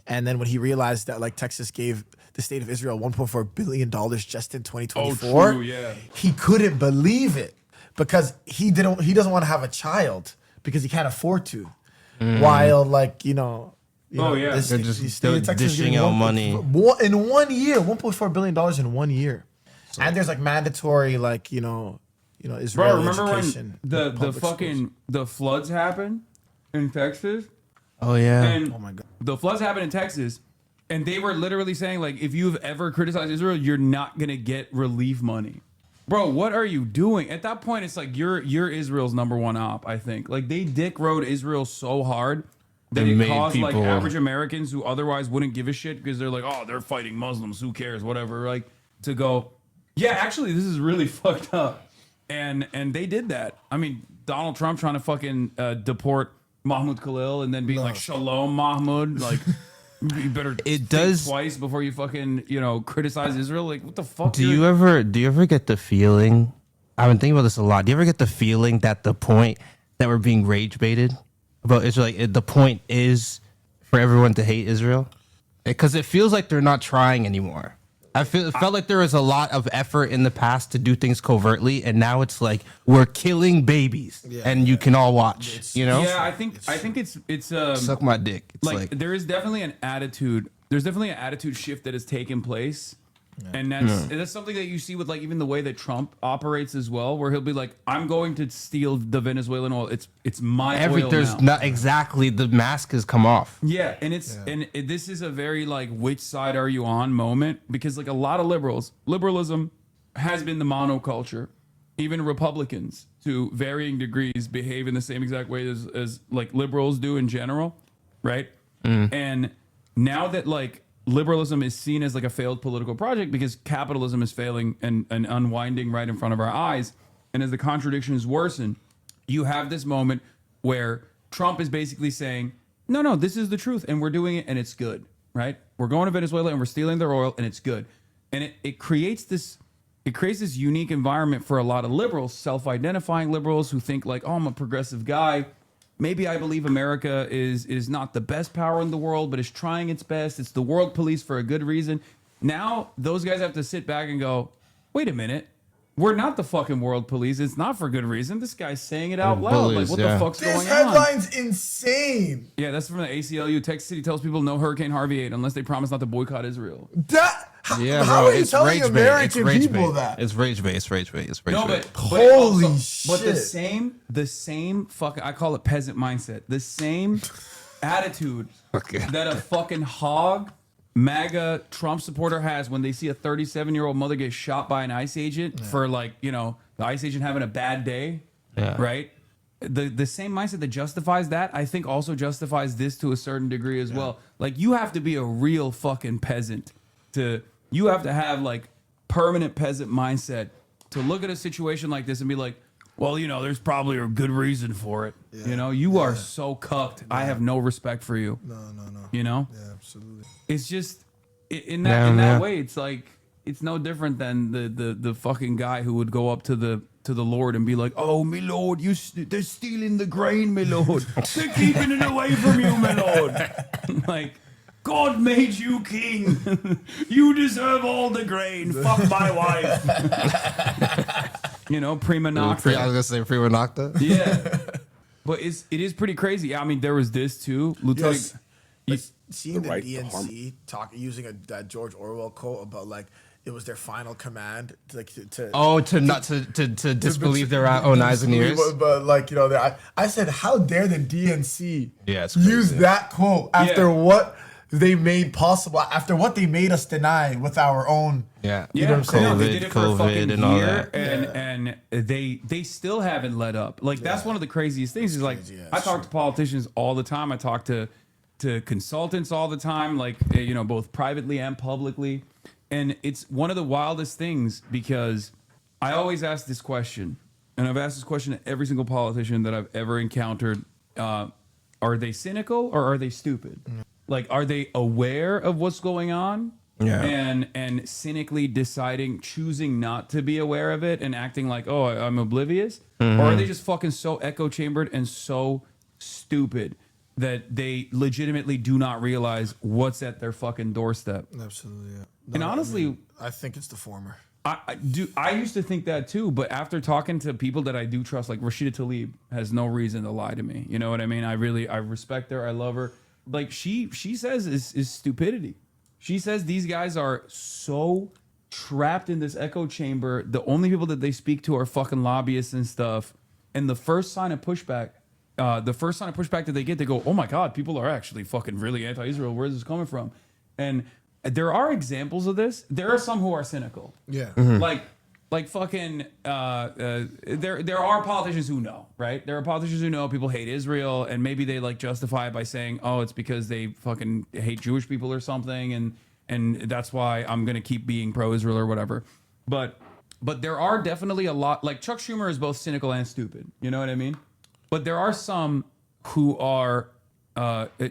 S1: And then when he realized that like Texas gave the state of Israel $1.4 billion just in 2024,
S2: true, yeah.
S1: he couldn't believe it because he doesn't want to have a child because he can't afford to. While like,
S2: Oh, yeah.
S1: this-
S8: They're just
S1: the state of Texas is
S8: dishing
S1: giving
S8: out
S1: one-
S8: money.
S1: in 1 year, $1.4 billion in 1 year. And there's like mandatory like, Israeli
S2: Bro, remember
S1: education.
S2: when the
S1: public
S2: fucking
S1: schools.
S2: the floods happened in Texas?
S8: Oh yeah.
S2: And
S1: Oh my God.
S2: the floods happened in Texas, and they were literally saying like, if you've ever criticized Israel, you're not gonna get relief money. Bro, what are you doing? At that point, it's like you're Israel's number one op. I think like they dick rode Israel so hard that
S8: It
S2: it
S8: made
S2: caused like
S8: people-
S2: average Americans who otherwise wouldn't give a shit because they're like, oh, they're fighting Muslims, who cares, whatever. Like to go, yeah, actually, this is really fucked up, and they did that. I mean, Donald Trump trying to fucking deport Mahmoud Khalil and then being like, Shalom Mahmoud, like you better think twice before you fucking criticize Israel. Like what the fuck?
S8: Do you ever get the feeling? I've been thinking about this a lot. Do you ever get the feeling that the point that we're being rage baited about Israel, like, the point is for everyone to hate Israel? Because it feels like they're not trying anymore. It felt like there was a lot of effort in the past to do things covertly, and now it's like we're killing babies, and you can all watch.
S2: Yeah, I think it's
S8: Suck my dick. It's
S2: like,
S8: like
S2: there is definitely an attitude. There's definitely an attitude shift that has taken place, and that's something that you see with like even the way that Trump operates as well, where he'll be like, "I'm going to steal the Venezuelan oil. It's my oil
S8: there's
S2: now."
S8: not exactly the mask has come off.
S2: Yeah, and this is a very like which side are you on moment, because like a lot of liberalism has been the monoculture. Even Republicans to varying degrees behave in the same exact way as like liberals do in general, right? And now that like liberalism is seen as like a failed political project because capitalism is failing and unwinding right in front of our eyes, and as the contradictions worsen, you have this moment where Trump is basically saying, no, this is the truth, and we're doing it, and it's good, right? We're going to Venezuela, and we're stealing their oil, and it's good. And it creates this unique environment for a lot of liberals, self-identifying liberals who think like, oh, I'm a progressive guy. Maybe I believe America is not the best power in the world, but is trying its best. It's the world police for a good reason. Now those guys have to sit back and go, wait a minute. We're not the fucking world police. It's not for good reason. This guy's saying it out loud.
S8: bullies,
S2: Like, what
S8: yeah.
S2: the fuck's
S1: This
S2: going on?
S1: headline's insane.
S2: Yeah, that's from the ACLU. Texas City tells people no Hurricane Harvey aid unless they promise not to boycott Israel.
S1: How
S8: bro,
S1: are you
S8: it's
S1: telling
S8: rage bait. It's
S1: American
S8: rage
S1: people
S8: bait.
S1: that?
S8: It's rage bait. It's rage bait. It's rage
S2: No,
S8: bait.
S2: but
S1: Holy
S2: But the
S1: shit.
S2: same fucking, I call it peasant mindset. The same attitude that a fucking hog MAGA Trump supporter has when they see a 37-year-old mother get shot by an ICE agent for like, the ICE agent having a bad day, right? The same mindset that justifies that, I think also justifies this to a certain degree as well. Like, you have to be a real fucking peasant you have to have like permanent peasant mindset to look at a situation like this and be like, well, you know, there's probably a good reason for it. Yeah. You know, you are so cucked. Yeah. I have no respect for you.
S1: No.
S2: You know?
S1: Yeah, absolutely.
S2: It's just in that way. It's like it's no different than the fucking guy who would go up to the Lord and be like, "Oh, my Lord, they're stealing the grain, my Lord. They're keeping it away from you, my Lord." Like, God made you king. You deserve all the grain. Fuck my wife. You know, prima nocta.
S8: I was gonna say prima nocta.
S2: Yeah, but it is pretty crazy. I mean, there was this too, Lieutenant.
S1: Seeing the DNC using that George Orwell quote about like it was their final command to
S8: disbelieve their own eyes and ears.
S1: But like, you know, I said, how dare the DNC use that quote after what they made possible, after what they made us deny with our own. You know what I'm saying?
S2: They did it for a fucking year, and they still haven't let up. Like that's one of the craziest things. Is like I talk to politicians all the time. I talk to consultants all the time, like, you know, both privately and publicly. And it's one of the wildest things because I always ask this question, and I've asked this question to every single politician that I've ever encountered. Are they cynical or are they stupid? Like, are they aware of what's going on? And cynically choosing not to be aware of it and acting like, oh, I'm oblivious? Or are they just fucking so echo chambered and so stupid that they legitimately do not realize what's at their fucking doorstep?
S1: Absolutely, yeah.
S2: And honestly,
S1: I think it's the former.
S2: I used to think that too, but after talking to people that I do trust, like Rashida Tlaib has no reason to lie to me. You know what I mean? I respect her. I love her. Like she says is stupidity. She says these guys are so trapped in this echo chamber. The only people that they speak to are fucking lobbyists and stuff. And the first sign of pushback that they get, they go, "Oh my God, people are actually fucking really anti-Israel. Where is this coming from?" And there are examples of this. There are some who are cynical.
S1: Yeah.
S2: Like fucking. There are politicians who know, right? There are politicians who know people hate Israel, and maybe they like justify it by saying, "Oh, it's because they fucking hate Jewish people or something," and that's why I'm gonna keep being pro-Israel or whatever. But there are definitely a lot. Like Chuck Schumer is both cynical and stupid. You know what I mean? But there are some who are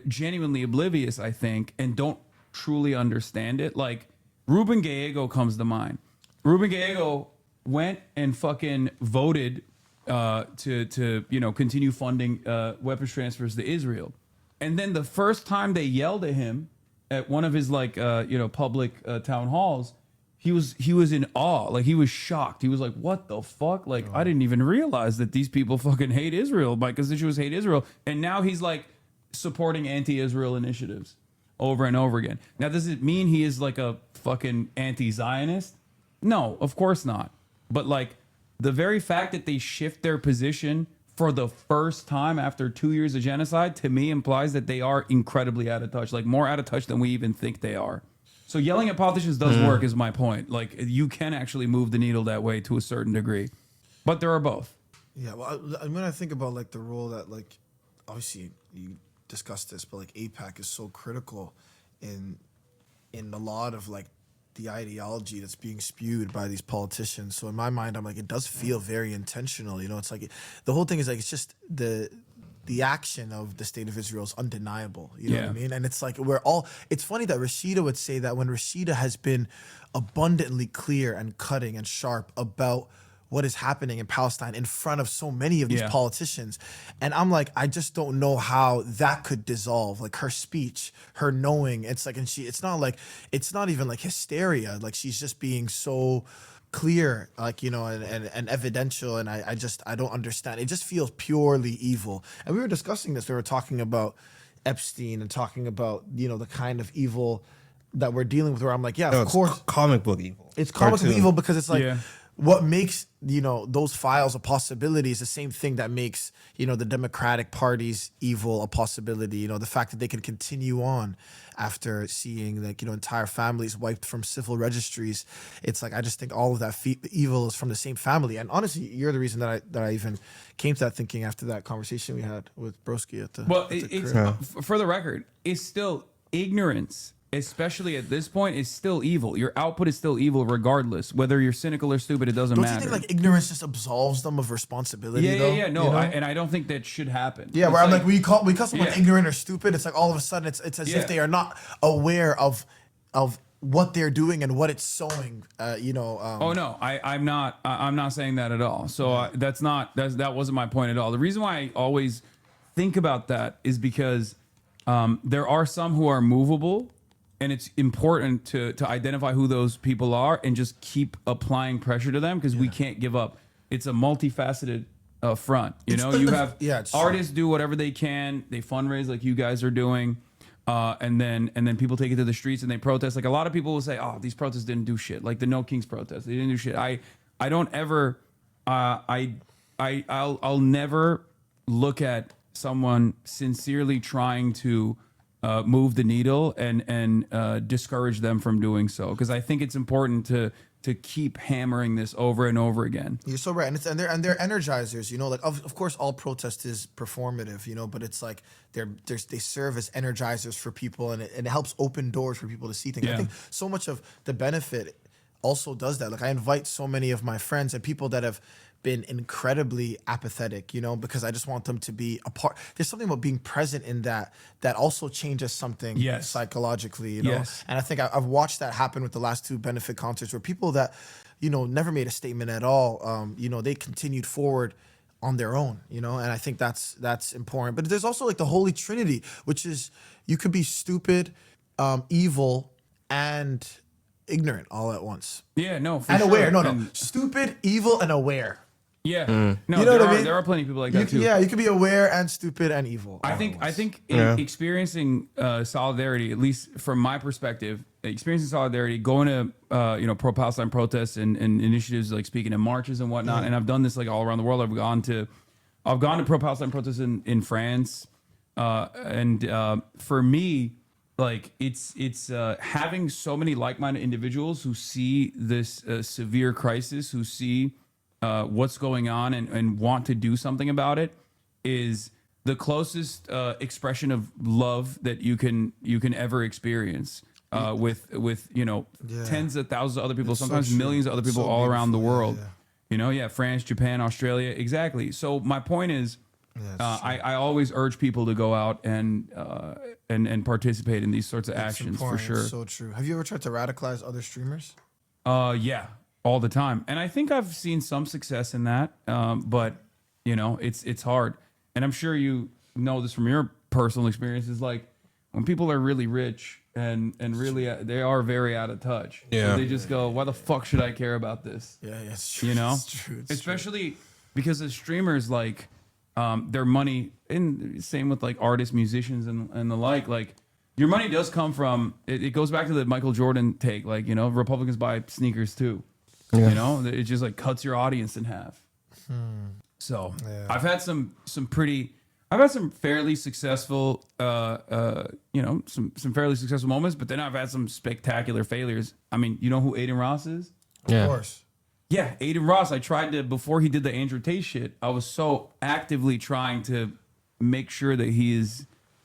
S2: genuinely oblivious, I think, and don't truly understand it. Like Ruben Gallego comes to mind. Ruben Gallego went and fucking voted to continue funding weapons transfers to Israel, and then the first time they yelled at him at one of his public town halls, he was in awe. Like he was shocked. He was like, "What the fuck? Like I didn't even realize that these people fucking hate Israel. My constituents hate Israel." And now he's like supporting anti-Israel initiatives over and over again. Now, does it mean he is like a fucking anti-Zionist? No, of course not. But like the very fact that they shift their position for the first time after 2 years of genocide, to me implies that they are incredibly out of touch, like more out of touch than we even think they are. So yelling at politicians does work, is my point. Like you can actually move the needle that way to a certain degree, but there are both.
S1: Yeah, well, when I think about like the role that like, obviously you discussed this, but like AIPAC is so critical in a lot of like the ideology that's being spewed by these politicians. So in my mind, I'm like, it does feel very intentional. You know, it's like the whole thing is like it's just the action of the state of Israel is undeniable. You know what I mean? And it's like it's funny that Rashida would say that when Rashida has been abundantly clear and cutting and sharp about what is happening in Palestine in front of so many of these politicians. And I'm like, I just don't know how that could dissolve. Like her speech, her knowing, it's like, and it's not even like hysteria. Like she's just being so clear, like, you know, and evidential. And I don't understand. It just feels purely evil. And we were discussing this. We were talking about Epstein and talking about, you know, the kind of evil that we're dealing with, where I'm like, of course.
S8: Comic book evil.
S1: It's comic book evil because it's like, what makes, you know, those files a possibility is the same thing that makes, you know, the Democratic Party's evil a possibility. You know, the fact that they can continue on after seeing, like, you know, entire families wiped from civil registries. It's like, I just think all of that evil is from the same family. And honestly, you're the reason that I even came to that thinking after that conversation we had with Broski at the.
S2: Well, it's for the record, it's still ignorance especially at this point, is still evil. Your output is still evil regardless. Whether you're cynical or stupid, it doesn't matter.
S1: Don't you think like ignorance just absolves them of responsibility?
S2: Yeah. No,
S1: you know?
S2: and I don't think that should happen.
S1: Yeah,
S2: It's
S1: where I'm
S2: like,
S1: we call someone ignorant or stupid. It's like all of a sudden it's as if they are not aware of what they're doing and what it's sowing.
S2: Oh no, I'm not saying that at all. So that wasn't my point at all. The reason why I always think about that is because there are some who are movable, and it's important to identify who those people are and just keep applying pressure to them because we can't give up. It's a multifaceted front. You have artists do whatever they can. They fundraise like you guys are doing. And then people take it to the streets and they protest. Like a lot of people will say, "Oh, these protests didn't do shit." Like the No Kings protest, they didn't do shit. I don't ever, I'll never look at someone sincerely trying to move the needle and discourage them from doing so, because I think it's important to keep hammering this over and over again.
S1: You're so right, and they're energizers. Like of course all protest is performative, but it's like they serve as energizers for people, and it helps open doors for people to see things. I think so much of the benefit also does that. Like I invite so many of my friends and people that have been incredibly apathetic, because I just want them to be a part. There's something about being present in that also changes something psychologically,
S2: Yes.
S1: And I think I've watched that happen with the last 2 benefit concerts where people that, never made a statement at all, they continued forward on their own, and I think that's important. But there's also like the Holy Trinity, which is you could be stupid, evil, and ignorant all at once.
S2: Yeah, no, for
S1: and
S2: sure.
S1: aware. No. Stupid, evil, and aware.
S2: Yeah. No,
S1: you know what I mean?
S2: There are plenty of people like that too.
S1: Yeah, you can be aware and stupid and evil.
S2: I think experiencing solidarity, at least from my perspective, experiencing solidarity, going to pro-Palestine protests and initiatives like speaking in marches and whatnot, and I've done this like all around the world. I've gone to pro-Palestine protests in France, and for me, like it's having so many like-minded individuals who see this severe crisis, who see what's going on and want to do something about it, is the closest expression of love that you can ever experience with tens of thousands of other people, sometimes millions of other people all around the world. France, Japan, Australia, exactly. So my point is, I always urge people to go out and participate in these sorts of actions for sure.
S1: It's so true. Have you ever tried to radicalize other streamers?
S2: Yeah, all the time, and I think I've seen some success in that. But it's hard, and I'm sure you know this from your personal experiences. Like when people are really rich and really they are very out of touch.
S6: Yeah,
S2: so they just go, "Why the fuck should I care about this?"
S1: Yeah, it's true.
S2: It's
S1: true.
S2: Especially because as streamers, like their money, and same with like artists, musicians, and the like your money does come from. It goes back to the Michael Jordan take. Like Republicans buy sneakers too.
S6: Yeah.
S2: It just like cuts your audience in half. So I've had some fairly successful, some fairly successful moments, but then I've had some spectacular failures. I mean, you know who Aiden Ross is?
S6: Yeah.
S1: Of course.
S2: Yeah, Aiden Ross. I tried to, before he did the Andrew Tate shit, I was so actively trying to make sure that he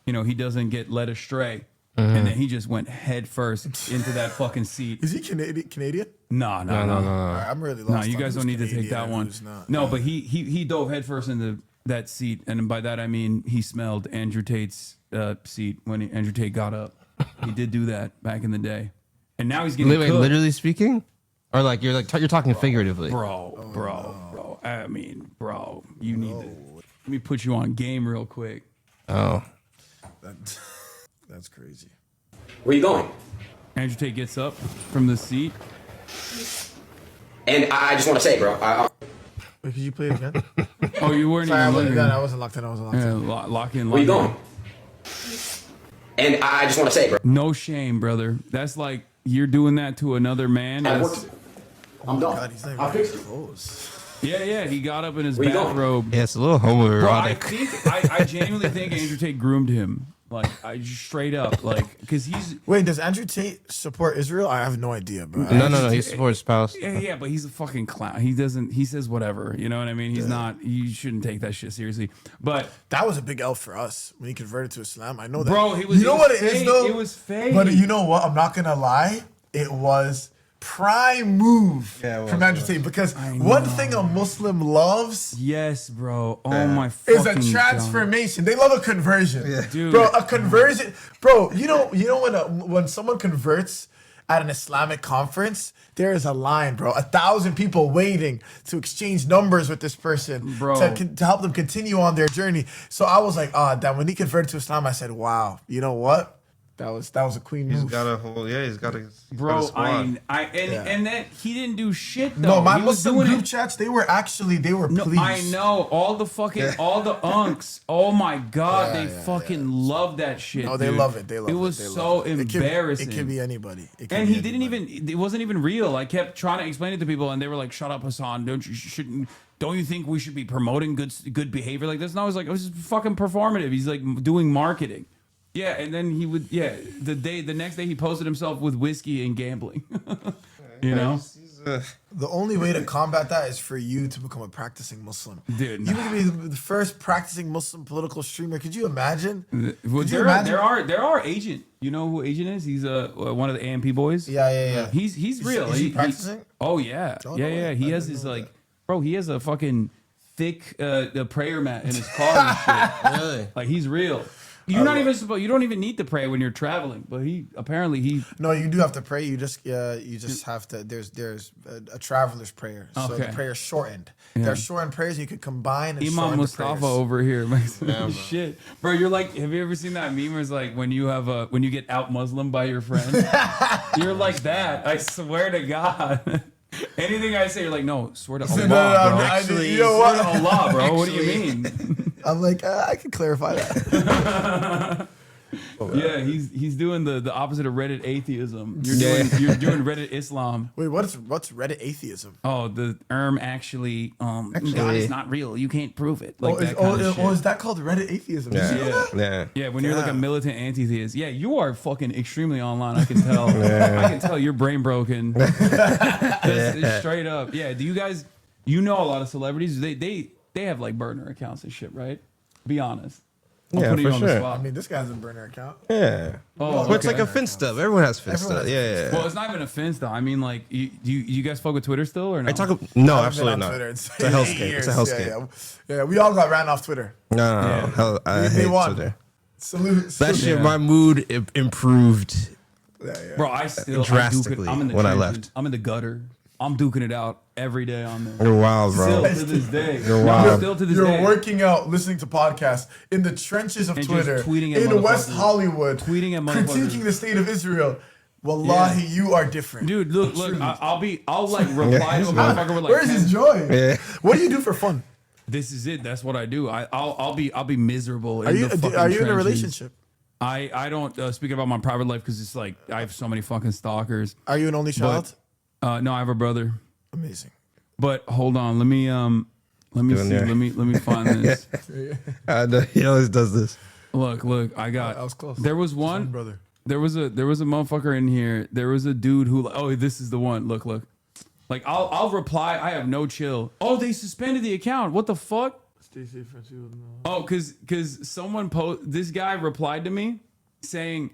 S2: doesn't get led astray. And then he just went head first into that fucking seat.
S1: Is he Canadian?
S2: No.
S1: All right, I'm really lost.
S2: No, you
S1: on
S2: guys
S1: who's
S2: don't need to take
S1: Canadian
S2: that
S1: and
S2: one.
S1: who's not.
S2: No, but he dove head first into that seat, and by that I mean he smelled Andrew Tate's seat when Andrew Tate got up. He did do that back in the day, and now he's getting
S6: Wait, literally speaking, or you're talking figuratively,
S2: bro. I mean, bro, you need to. Let me put you on game real quick.
S6: Oh,
S1: that's crazy.
S10: Where you going?
S2: Andrew Tate gets up from the seat.
S10: And I just want to say, bro.
S1: Wait, could you play it again?
S2: Oh, you weren't
S1: Sorry,
S2: even looking.
S1: I wasn't locked in.
S2: Yeah, lock in.
S10: Where you going? And I just want to say, bro.
S2: No shame, brother. That's like you're doing that to another man.
S10: I'm done.
S1: God, he's not
S10: I
S1: even
S10: fixed it.
S1: close.
S2: Yeah. He got up in his
S10: Where you going?
S2: bathrobe.
S6: yeah, it's a little
S2: Bro,
S6: homoerotic.
S2: I genuinely think Andrew Tate groomed him Like, I just straight up, like, because he's...
S1: Wait, does Andrew Tate support Israel? I have no idea, bro.
S6: No. He supports spouse.
S2: Yeah, but he's a fucking clown. He doesn't... He says whatever. You know what I mean? He's not... You shouldn't take that shit seriously. But...
S1: That was a big L for us when he converted to Islam. I know that.
S2: Bro, it was...
S1: You know what it is, though?
S2: It was fake.
S1: But you know what? I'm not going to lie. It was... prime move from Andrew Tate, because one thing a Muslim loves,
S2: yes, bro, my
S1: is
S2: fucking
S1: a transformation. They love a conversion,
S2: dude.
S1: Bro. A conversion, bro. You know when someone converts at an Islamic conference, there is a line, bro. 1,000 people waiting to exchange numbers with this person,
S2: bro,
S1: to help them continue on their journey. So I was like, damn. When he converted to Islam, I said, wow. You know what? That was a queen move.
S6: He's got a whole he's got a
S2: bro.
S6: squad.
S2: And then he didn't do shit though.
S1: No, my
S2: he was
S1: Muslim
S2: doing
S1: group
S2: it.
S1: chats, they were pleased.
S2: I know all the unks. Oh my god, they fucking love that shit.
S1: No, they
S2: dude.
S1: love it. They love it.
S2: It was so embarrassing.
S1: It can be anybody.
S2: And he didn't even. It wasn't even real. I kept trying to explain it to people, and they were like, "Shut up, Hasan. Don't you think we should be promoting good behavior like this?" And I was like, "It was just fucking performative." He's like doing marketing. Yeah, and then he would. Yeah, the next day he posted himself with whiskey and gambling. You know.
S1: The only way to combat that is for you to become a practicing Muslim.
S2: Dude,
S1: you could be the first practicing Muslim political streamer. Could you imagine?
S2: Well, there are Agent. You know who Agent is? He's one of the AMP boys.
S1: Yeah.
S2: He's real.
S1: Is he practicing?
S2: Oh yeah, yeah. He has his like, bro. He has a fucking thick prayer mat in his car and shit. Really? Like he's real. You're not even supposed. You don't even need to pray when you're traveling. But he.
S1: No, you do have to pray. You just have to. There's a traveler's prayer. So the prayer is shortened.
S2: Yeah.
S1: There are shortened prayers you could combine. And
S2: Imam Mustafa over here.
S1: Yeah,
S2: shit, bro. You're like. Have you ever seen that meme? Where it's like when you get out Muslim by your friend. You're like that. I swear to God. Anything I say, you're like, no, swear to Allah, bro.
S1: Actually, you know what?
S2: Swear to Allah, bro. What do you mean?
S1: I'm like, I can clarify that.
S2: Yeah, he's doing the opposite of Reddit atheism. You're doing Reddit Islam.
S1: Wait, what's Reddit atheism?
S2: Oh, the actually, God is not real. You can't prove it. Like
S1: is that called Reddit atheism?
S2: Yeah. When you're like a militant anti-theist, yeah, you are fucking extremely online. I can tell. I can tell you're brain broken. It's straight up. Yeah. Do you guys? You know a lot of celebrities. They have like burner accounts and shit, right? Be honest. I'm putting you on the spot.
S1: I mean, this guy's a burner account.
S6: Yeah.
S2: Oh,
S6: it's like a Finsta. Everyone has Finsta. Yeah.
S2: Well, it's not even a Finsta. I mean, like, you guys fuck with Twitter still or no?
S6: No, absolutely not. It's a hellscape. It's a hellscape.
S1: Yeah, we all got ran off Twitter.
S6: No. I hate Twitter.
S1: Salute.
S6: That shit, my mood improved.
S2: Bro, I still
S6: drastically
S2: I'm in the
S6: when
S2: trenches.
S6: I left.
S2: I'm in the gutter. I'm duking it out every day on there.
S6: You're wild, bro.
S2: Still to this day.
S6: You're wild.
S2: Still to this day.
S1: You're working out, listening to podcasts in the trenches of
S2: And
S1: Twitter,
S2: just tweeting at
S1: in West
S2: motherfuckers.
S1: Hollywood,
S2: Tweeting at motherfuckers.
S1: critiquing the state of Israel. Wallahi, you are different,
S2: dude. Look, I'll like reply to a motherfucker with like.
S1: Where's his joy?
S6: Yeah.
S1: What do you do for fun?
S2: This is it. That's what I do. I'll be miserable.
S1: Are you in a relationship?
S2: I don't speak about my private life because it's like I have so many fucking stalkers.
S1: Are you an only child?
S2: No, I have a brother.
S1: Amazing.
S2: But hold on, let me see. Let me find this.
S6: He always does this.
S2: Look, I got.
S1: I was close.
S2: There was one
S1: brother.
S2: There was a motherfucker in here. There was a dude who. Oh, this is the one. Look. Like I'll reply. I have no chill. Oh, they suspended the account. What the fuck?
S1: Stay safe, friends.
S2: Oh, because someone this guy replied to me saying,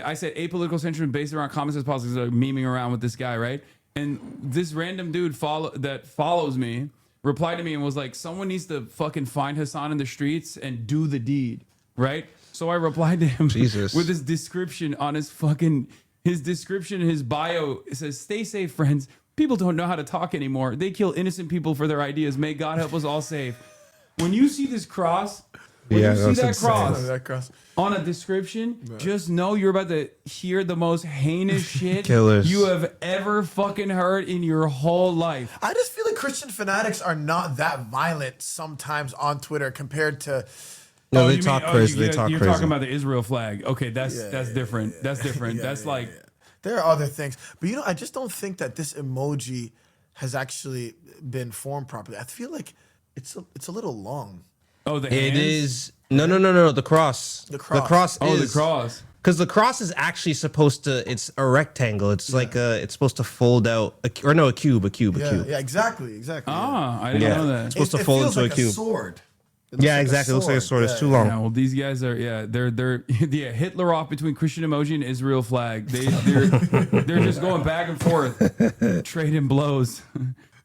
S2: I said apolitical centrism based around common sense politics. Like memeing around with this guy, right? And this random dude that follows me replied to me and was like, someone needs to fucking find Hasan in the streets and do the deed, right? So I replied to him with his description on his description, his bio. It says, stay safe, friends. People don't know how to talk anymore. They kill innocent people for their ideas. May God help us all safe. When you see this cross, see that cross on a description, just know you're about to hear the most heinous shit you have ever fucking heard in your whole life.
S1: I just feel like Christian fanatics are not that violent sometimes on Twitter compared to.
S6: No, they talk crazy. You're
S2: talking about the Israel flag. Okay, that's different. Yeah. That's different. That's like.
S1: There are other things, but I just don't think that this emoji has actually been formed properly. I feel like it's a little long.
S2: Oh, the
S8: It
S2: hands?
S8: is no. The cross.
S1: The cross.
S8: The cross
S2: Oh,
S8: is
S2: the cross.
S8: Because the cross is actually supposed to. It's a rectangle. It's like it's supposed to fold out. A cube. A cube.
S1: Yeah, exactly.
S2: Ah, I didn't know that.
S8: It's supposed to fold into a cube.
S1: Sword.
S8: Yeah, exactly. It looks like a sword. It's too long.
S2: Yeah, well, these guys are they're Hitler off between Christian emoji and Israel flag. They're just going back and forth, trading blows,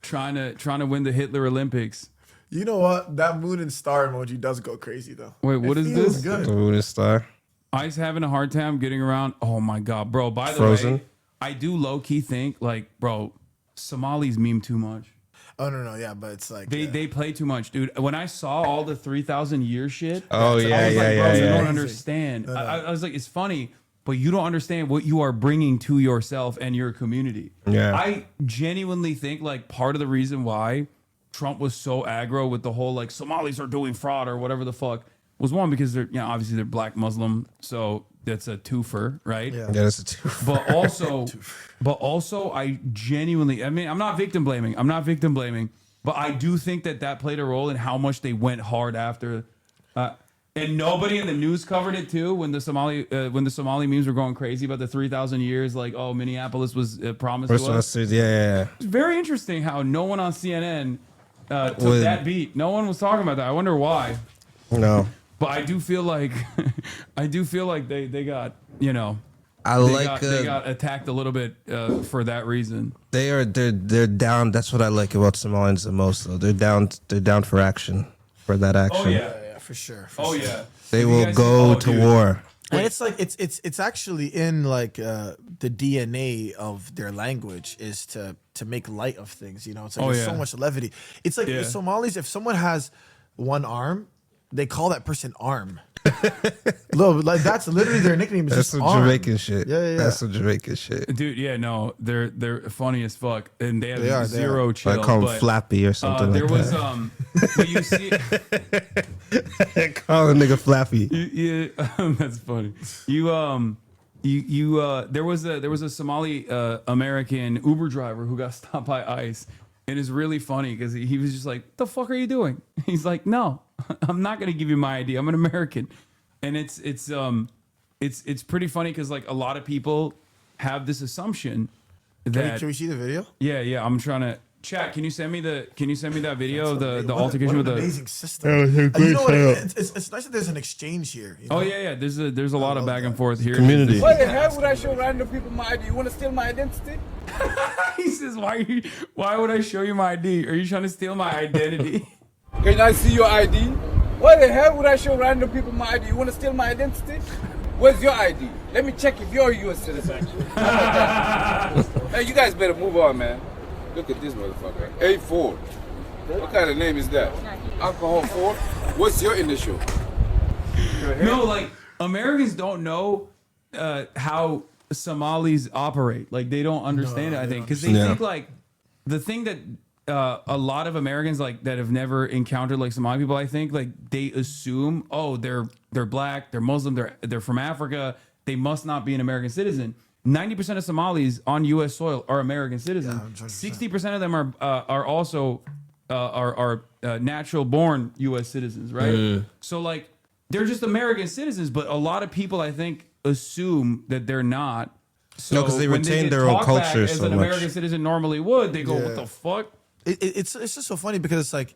S2: trying to win the Hitler Olympics.
S1: You know what? That moon and star emoji does go crazy though.
S2: Wait, what is this?
S1: Good.
S8: The moon and star.
S2: Ice having a hard time getting around. Oh my god, bro. By the
S8: Frozen.
S2: way, I do low key think like, bro, Somalis meme too much.
S1: Oh no, yeah, but it's like
S2: They play too much, dude. When I saw all the 3,000 year shit,
S8: Oh,
S2: I was
S8: yeah,
S2: like, bro,
S8: yeah,
S2: you
S8: yeah.
S2: don't understand. I was like, it's funny, but you don't understand what you are bringing to yourself and your community.
S8: Yeah.
S2: I genuinely think like part of the reason why Trump was so aggro with the whole like Somalis are doing fraud or whatever the fuck was one because they're obviously they're black Muslim, so that's a twofer, right?
S8: Yeah, that's a twofer.
S2: But also, I genuinely, I mean, I'm not victim blaming, but I do think that played a role in how much they went hard after. And nobody in the news covered it too when the Somali memes were going crazy about the 3,000 years, like, oh, Minneapolis was promised to us.
S8: Yeah.
S2: It's very interesting how no one on CNN took that beat. No one was talking about that. I wonder why.
S8: No.
S2: But I do feel like they got, they got attacked a little bit for that reason.
S8: They're down. That's what I like about Somalians the most, though. They're down for action, for that action.
S2: Oh yeah,
S1: for sure.
S2: Yeah.
S8: They will go to war.
S1: And it's like it's actually in like the DNA of their language is to make light of things. It's like there's so much levity. It's like Somalis. If someone has one arm, they call that person Arm. Look, like that's literally their nickname. Is
S8: That's
S1: just
S8: some
S1: Arm.
S8: Jamaican shit.
S1: Yeah.
S8: That's some Jamaican shit.
S2: Dude, yeah, no, they're funny as fuck, and they have zero chill.
S8: I call
S2: but,
S8: him Flappy or something like
S2: there was
S8: that.
S2: you see,
S8: Call a nigga Flappy.
S2: that's funny. There was a Somali American Uber driver who got stopped by ICE. And it's really funny because he was just like, "What the fuck are you doing?" He's like, "No, I'm not gonna give you my ID. I'm an American." And it's pretty funny because like a lot of people have this assumption that.
S1: Can we see the video?
S2: Yeah. I'm trying to chat. Can you send me that video of the altercation with the
S1: amazing system? You know what? It's nice that there's an exchange here.
S2: Oh yeah. There's a lot of back and forth here.
S8: Community.
S3: Why the hell would I show random people my ID? You want to steal my identity?
S2: He says, "Why would I show you my ID? Are you trying to steal my identity?"
S3: Can I see your ID? Why the hell would I show random people my ID? You want to steal my identity? Where's your ID? Let me check if you're a U.S. citizen. Hey, you guys better move on, man. Look at this motherfucker. A4. What kind of name is that? Alcohol 4? What's your initial?
S2: No, like Americans don't know how Somalis operate. Like they don't understand it. I think because they think like the thing that a lot of Americans like that have never encountered like Somali people. I think like they assume, oh, they're black, they're Muslim, they're from Africa. They must not be an American citizen. 90% of Somalis on U.S. soil are American citizens. 60% of them are also natural born U.S. citizens, right? So like they're just American citizens, but a lot of people I think assume that they're not. So
S8: because they
S2: when
S8: retain
S2: get
S8: their own
S2: talked back
S8: culture
S2: as
S8: so
S2: an
S8: much.
S2: American citizen normally would. They go, what the fuck?
S1: It's just so funny because it's like,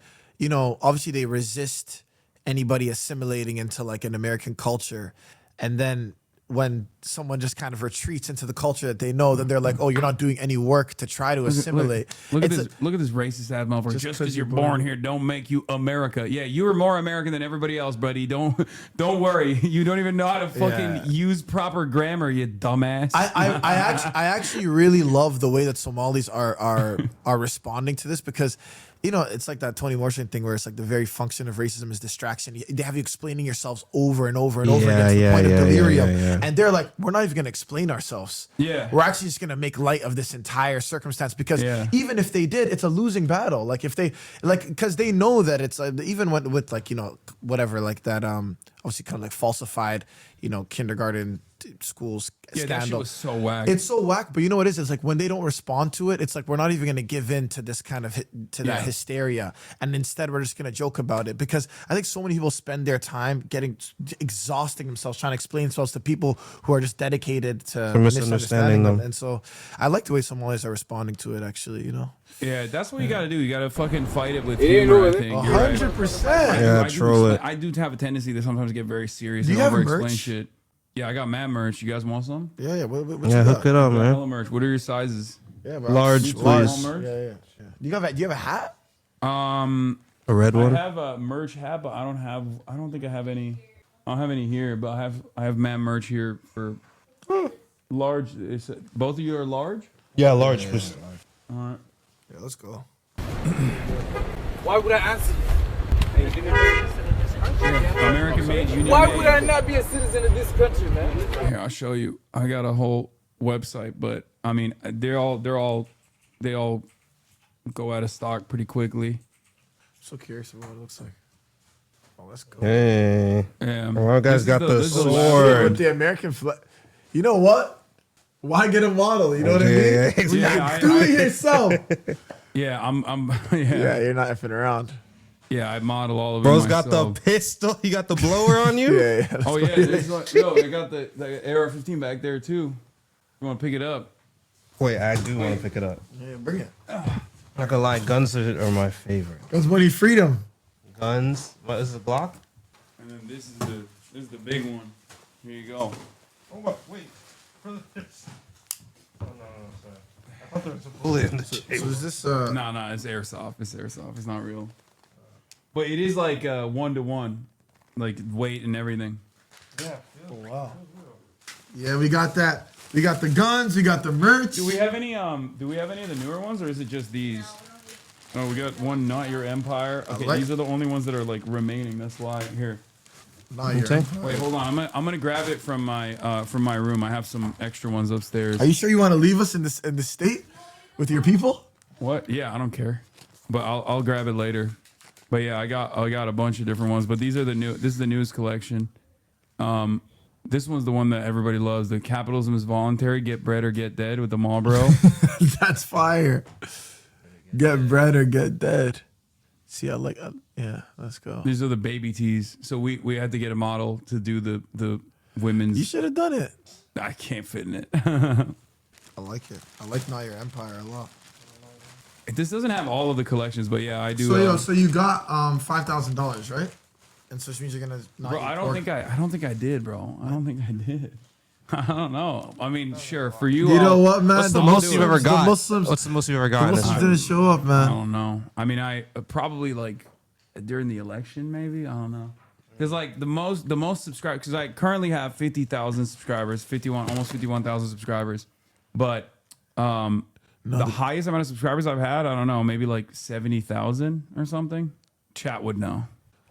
S1: obviously they resist anybody assimilating into like an American culture, and then when someone just kind of retreats into the culture that they know, then they're like, oh, you're not doing any work to try to assimilate.
S2: Look at this racist ass motherfucker. Just because you're born here don't make you America. Yeah, you are more American than everybody else, buddy. Don't worry. You don't even know how to fucking use proper grammar, you dumbass.
S1: I actually really love the way that Somalis are responding to this because it's like that Toni Morrison thing where it's like the very function of racism is distraction. They have you explaining yourselves over and over and over again to the point of delirium. And they're like, we're not even going to explain ourselves.
S2: Yeah.
S1: We're actually just going to make light of this entire circumstance because even if they did, it's a losing battle. Like if they, because they know that it's even with like, whatever, like that obviously kind of like falsified, kindergarten schools scandal.
S2: That shit was so whack.
S1: It's so whack, but you know what it is? It's like when they don't respond to it, it's like we're not even going to give in to this kind of that hysteria, and instead we're just going to joke about it, because I think so many people spend their time exhausting themselves trying to explain themselves to people who are just dedicated to misunderstanding them. And so I like the way Somalis are responding to it, actually.
S2: Yeah, that's what you got to do. You got to fucking fight it with humor, I think.
S1: 100%.
S8: Yeah, troll it.
S2: I do have a tendency to sometimes get very serious
S1: Do
S2: and
S1: you have
S2: over-explain
S1: merch?
S2: shit. Yeah, I got mad merch. You guys want some?
S1: Yeah. What
S8: Yeah, hook it up, man.
S2: Hella merch. What are your sizes?
S1: Yeah, bro.
S8: Large, please.
S2: Merch?
S1: Yeah. Do you have a hat?
S8: A red one?
S2: I have a merch hat, but I don't think I have any. I don't have any here, but I have mad merch here for large. Both of you are large?
S8: Yeah, large.
S2: All right.
S1: Yeah, let's go.
S3: Why would I answer you?
S2: American made, union
S3: Why
S2: made.
S3: would I not be a citizen of this country, man?
S2: Here, I'll show you. I got a whole website, but I mean, they all go out of stock pretty quickly.
S1: So curious about what it looks like. Oh, let's go.
S8: Hey.
S2: Yeah.
S8: Our guys got the
S1: With
S8: sword.
S1: the American flag. You know what? Why get a model? You know what I mean?
S8: Yeah,
S1: Do it yourself.
S2: Yeah, I'm.
S1: Yeah, you're not effing around.
S2: Yeah, I model all of it.
S8: Bro's got
S2: myself.
S8: the pistol. You got the blower on you?
S1: Yeah.
S2: Oh yeah, there's like, yo, I got the AR-15 back there too. You want to pick it up?
S8: Wait, I do want to pick it up.
S1: Yeah, bring it.
S8: Not gonna lie, guns are my favorite.
S1: Guns, money, freedom.
S8: Guns. What is the Glock?
S2: And then this is the big one. Here you go.
S8: Oh wait. Oh no, sorry. I thought there was a bullet in the
S1: So
S2: Hey,
S1: is this
S2: no, it's airsoft. It's airsoft. It's not real. But it is like 1-to-1, like weight and everything.
S1: Yeah. Oh, wow. Yeah, we got that. We got the guns. We got the merch.
S2: Do we have any of the newer ones, or is it just these? Oh, we got one. Not Your Empire. Okay, these are the only ones that are like remaining. That's why here.
S1: Not Your Empire.
S2: Wait, hold on. I'm gonna grab it from my room. I have some extra ones upstairs.
S1: Are you sure you want to leave us in the state with your people?
S2: What? Yeah, I don't care. But I'll grab it later. But yeah, I got a bunch of different ones. But these are the new. This is the newest collection. This one's the one that everybody loves. The capitalism is voluntary. Get bread or get dead with the Marlboro.
S1: That's fire. Get bread or get dead. See, I like. Yeah, let's go.
S2: These are the baby tees. So we had to get a model to do the women's.
S1: You should have done it.
S2: I can't fit in it.
S1: I like it. I like Not Your Empire a lot.
S2: This doesn't have all of the collections, but yeah, I do.
S1: So you got $5,000, right? And so which means you're gonna not.
S2: Bro, I don't think I did, bro. I don't think I did. I don't know. I mean, sure, for you.
S1: You know what, man?
S8: What's the most you've ever got?
S1: What's the
S8: most you've ever got?
S1: The Muslims didn't show up, man.
S2: I don't know. I mean, I probably like during the election, maybe. I don't know. Because like the most subscribers, because I currently have 50,000 subscribers, almost 51,000 subscribers, but the highest amount of subscribers I've had, I don't know, maybe like 70,000 or something. Chat would know.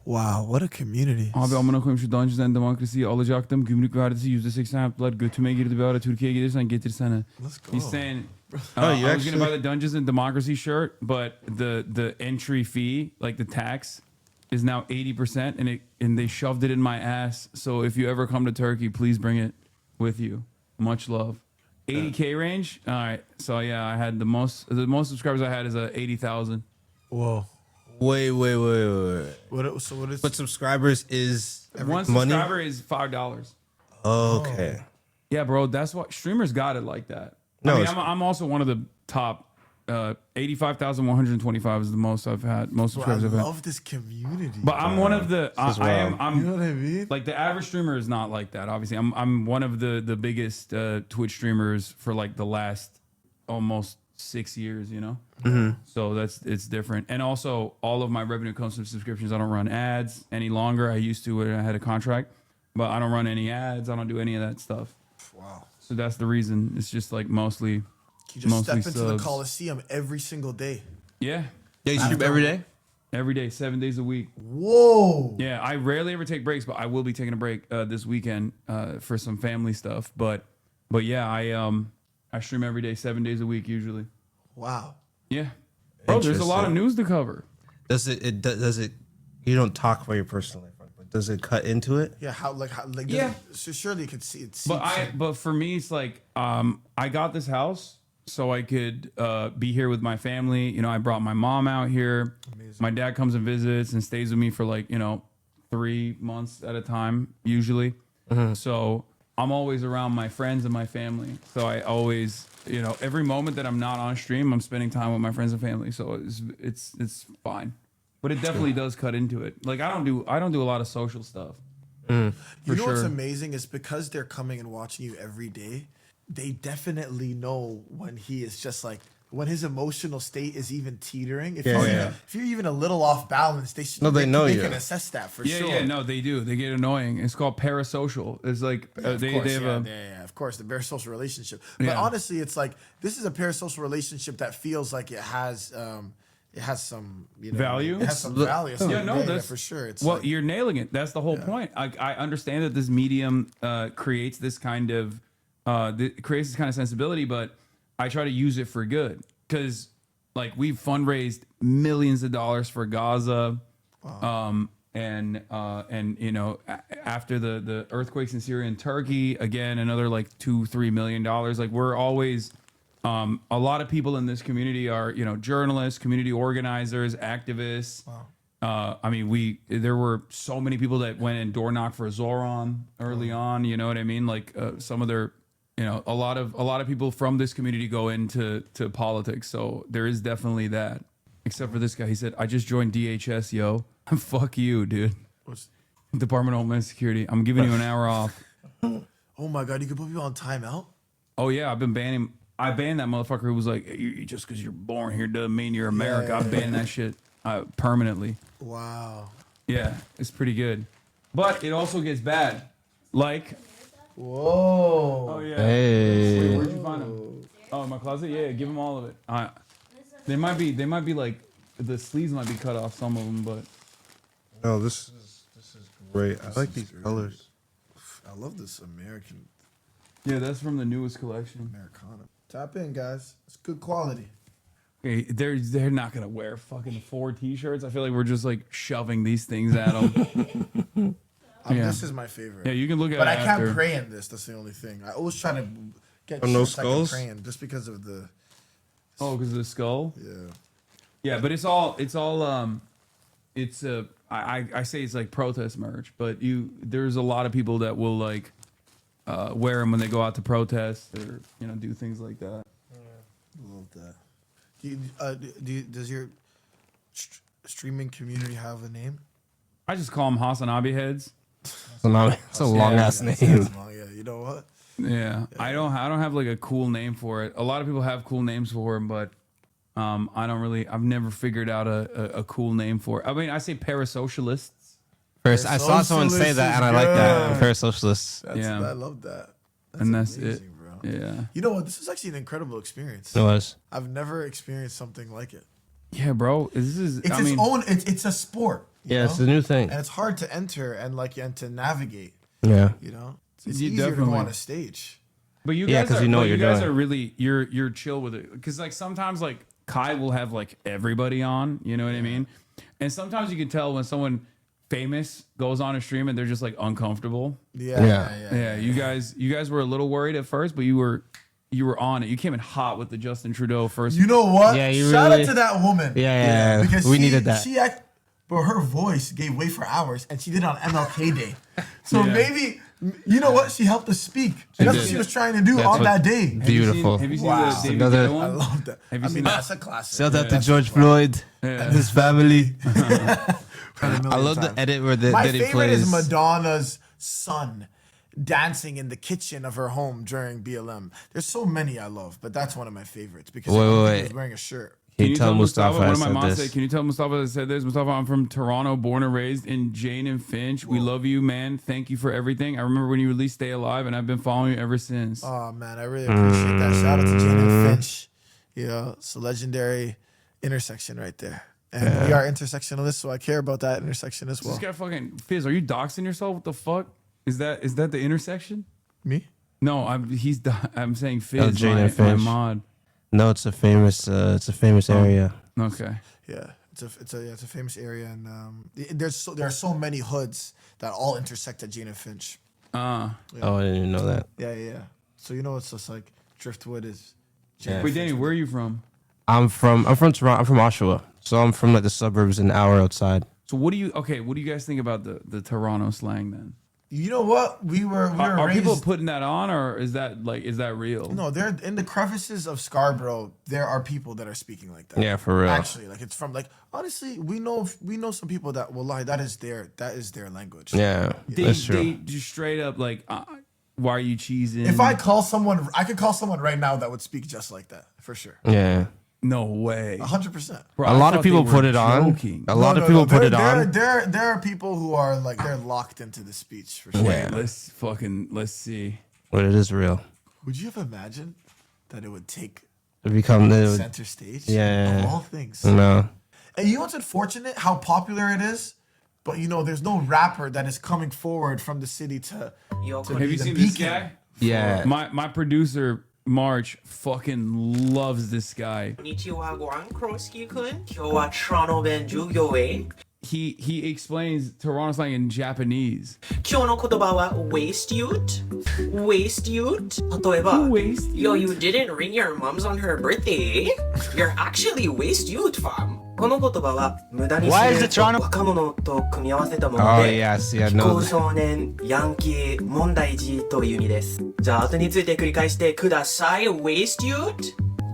S1: Wow, what a community.
S2: Abi amına koyayım şu Dungeons & Democracy'yi alacaktım. Gümrük vergisi %80 yaptılar. Götüme girdi bir ara. Türkiye'ye gelirsen getirsene.
S1: Let's go.
S2: He's saying,
S8: you
S2: I was going to buy the Dungeons & Democracy shirt, but the entry fee, like the tax, is now 80%, and they shoved it in my ass. So if you ever come to Turkey, please bring it with you. Much love. 80K range? All right. So yeah, I had the most subscribers I had is 80,000.
S1: Whoa.
S8: Wait.
S1: What is?
S8: But subscribers is
S2: One subscriber is $5.
S8: Okay.
S2: Yeah, bro. That's what streamers got it like that.
S8: No,
S2: I mean, I'm also one of the top. 85,125 is the most I've had. Most subscribers I've had.
S1: I love this community.
S2: But I'm one of the. I'm.
S1: You know what I mean?
S2: Like the average streamer is not like that. Obviously, I'm one of the biggest Twitch streamers for like the last almost 6 years. You know.
S8: Mm-hmm.
S2: So it's different. And also, all of my revenue comes from subscriptions. I don't run ads any longer. I used to when I had a contract, but I don't run any ads. I don't do any of that stuff.
S1: Wow.
S2: So that's the reason. It's just like mostly.
S1: You just step into
S2: subs.
S1: the Coliseum every single day.
S2: Yeah.
S8: Yeah, you stream every day?
S2: Every day, 7 days a week.
S1: Whoa.
S2: Yeah, I rarely ever take breaks, but I will be taking a break this weekend for some family stuff. But yeah, I stream every day, 7 days a week usually.
S1: Wow.
S2: Yeah. Bro, there's a lot of news to cover.
S8: Does it you don't talk about your personal life, but Does it cut into it?
S1: Yeah, how
S2: Yeah.
S1: so surely you could see it.
S2: But for me, it's like I got this house so I could be here with my family. You know, I brought my mom out here. Amazing. My dad comes and visits and stays with me for like 3 months at a time usually. So I'm always around my friends and my family. So I always, every moment that I'm not on stream, I'm spending time with my friends and family. So it's fine. But it definitely does cut into it. Like I don't do a lot of social stuff.
S1: You know what's amazing is because they're coming and watching you every day, they definitely know when he is just like when his emotional state is even teetering. If you're even a little off balance, they should. They can assess that for sure.
S2: Yeah, no, they do. They get annoying. It's called parasocial. It's like they have
S1: of course, the parasocial relationship. But honestly, it's like this is a parasocial relationship that feels like it has some
S2: value.
S1: It has some value.
S2: That's
S1: for sure. It's
S2: you're nailing it. That's the whole point. I understand that this medium creates this kind of sensibility, but I try to use it for good because, like, we've fundraised millions of dollars for Gaza, and after the earthquakes in Syria and Turkey, again another like $2-3 million. Like we're always. A lot of people in this community are, journalists, community organizers, activists. Wow. There were so many people that went and door knocked for Zoran early on. You know what I mean? Like some of their, a lot of people from this community go into politics. So there is definitely that. Except for this guy, he said, "I just joined DHS, yo." Fuck you, dude. Department of Homeland Security. I'm giving you an hour off.
S1: Oh my God, you can put people on timeout?
S2: Oh yeah, I've been banning. I banned that motherfucker who was like, just because you're born here doesn't mean you're America. I banned that shit permanently.
S1: Wow.
S2: Yeah, it's pretty good. But it also gets bad. Like.
S1: Whoa.
S2: Oh, yeah.
S6: Hey.
S2: Wait, where'd you find them? Oh, in my closet? Yeah, give them all of it. They might be like, the sleeves might be cut off, some of them, but.
S8: No, this is great. I like these colors.
S1: I love this American.
S2: Yeah, that's from the newest collection.
S1: Americana. Tap in, guys. It's good quality.
S2: Okay, they're not gonna wear fucking 4 t-shirts. I feel like we're just like shoving these things at them.
S1: This is my favorite.
S2: Yeah, you can look at it.
S1: But I can't pray in this. That's the only thing. I always try to get
S8: no skulls?
S1: I can pray in just because of the.
S2: Oh, because of the skull.
S1: Yeah.
S2: Yeah, but I say it's like protest merch, but there's a lot of people that will like. Wear them when they go out to protest or do things like that.
S1: Yeah. Love that. Does your streaming community have a name?
S2: I just call them HasanAbi heads.
S6: It's a long ass name.
S1: Yeah, you know what?
S2: Yeah, I don't have like a cool name for it. A lot of people have cool names for them, but I don't really. I've never figured out a cool name for it. I mean, I say parasocialists.
S6: I saw someone say that, and I like that. Parasocialists.
S1: I love that.
S2: That's
S1: amazing,
S2: it,
S1: bro.
S2: Yeah.
S1: You know what? This is actually an incredible experience.
S6: It was.
S1: I've never experienced something like it.
S2: Yeah, bro.
S1: It's a sport.
S6: Yeah, it's a new thing,
S1: and it's hard to enter and to navigate.
S6: Yeah.
S1: It's easier to go on a stage.
S2: But you guys, you guys are really you're chill with it because like sometimes like Kai will have like everybody on. You know what I mean? And sometimes you can tell when someone famous goes on a stream and they're just like uncomfortable. Yeah. You guys were a little worried at first, but you were on it. You came in hot with the Justin Trudeau first.
S1: You know what?
S6: Yeah,
S1: Shout out to that woman.
S6: Yeah.
S1: Because
S6: we needed that.
S1: But her voice gave way for hours, and she did it on MLK Day. So maybe you know what? She helped us speak. And that's what she was trying to do on that day.
S6: Beautiful.
S2: Have you seen the David Guetta one?
S1: I love that. That's a classic.
S6: Shout out to George Floyd and his family. I love the edit where the
S1: My favorite is Madonna's son dancing in the kitchen of her home during BLM. There's so many I love, but that's one of my favorites because he was wearing a shirt.
S6: Can you tell Mustafa
S2: one of my moms said, can you tell Mustafa that said this? Mustafa, I'm from Toronto, born and raised in Jane and Finch. We love you, man. Thank you for everything. I remember when you released Stay Alive, and I've been following you ever since.
S1: Oh, man, I really appreciate that. Shout out to Jane and Finch. It's a legendary intersection right there. And we are intersectionalists, so I care about that intersection as well.
S2: This guy fucking Fizz, are you doxing yourself? What the fuck? Is that the intersection?
S1: Me?
S2: No, I'm saying Fizz.
S6: Jane and Finch.
S2: My mod.
S6: No, it's a famous area.
S2: Okay.
S1: Yeah. It's a famous area, and there are so many hoods that all intersect at Jane and Finch.
S8: Oh, I didn't even know that.
S1: Yeah. So it's just like Driftwood is.
S2: Wait, Danny, where are you from?
S8: I'm from Toronto. I'm from Oshawa, so I'm from like the suburbs, an hour outside.
S2: So what do you guys think about the Toronto slang then?
S1: You know what? We were
S2: Are
S1: raised,
S2: people putting that on, or is that real?
S1: No, they're in the crevices of Scarborough. There are people that are speaking like that.
S8: Yeah, for real.
S1: Actually, like it's from like honestly, we know some people that will lie. That is their language.
S8: Yeah, that's true.
S2: They just straight up like, why are you cheesing?
S1: If I call someone, I could call someone right now that would speak just like that for sure.
S8: Yeah.
S2: No way.
S1: 100%.
S8: A lot of people put it on. A lot of people put it on.
S1: There are people who are like they're locked into the speech for sure.
S2: Yeah. Let's see.
S8: But it is real.
S1: Would you have imagined that it would take
S8: to become the
S1: center stage?
S8: Yeah.
S1: Of all things.
S8: No.
S1: And you know what's unfortunate? How popular it is. But there's no rapper that is coming forward from the city to
S2: Have you
S1: be the
S2: seen this
S1: beacon.
S2: guy?
S8: Yeah.
S2: My producer March fucking loves this guy. He explains Toronto slang in Japanese.
S11: 今日の言葉は waste youth? Waste youth? 例えば
S2: Waste
S11: Yo, you didn't ring your mom's on her birthday? You're actually waste youth, fam. この言葉は無駄にすると若者と組み合わせたもの
S8: Oh
S11: で
S8: yes, yeah,
S11: 非
S8: no.
S11: 行少年、ヤンキー、問題児という意味です。じゃあ後について繰り返してください。Waste youth?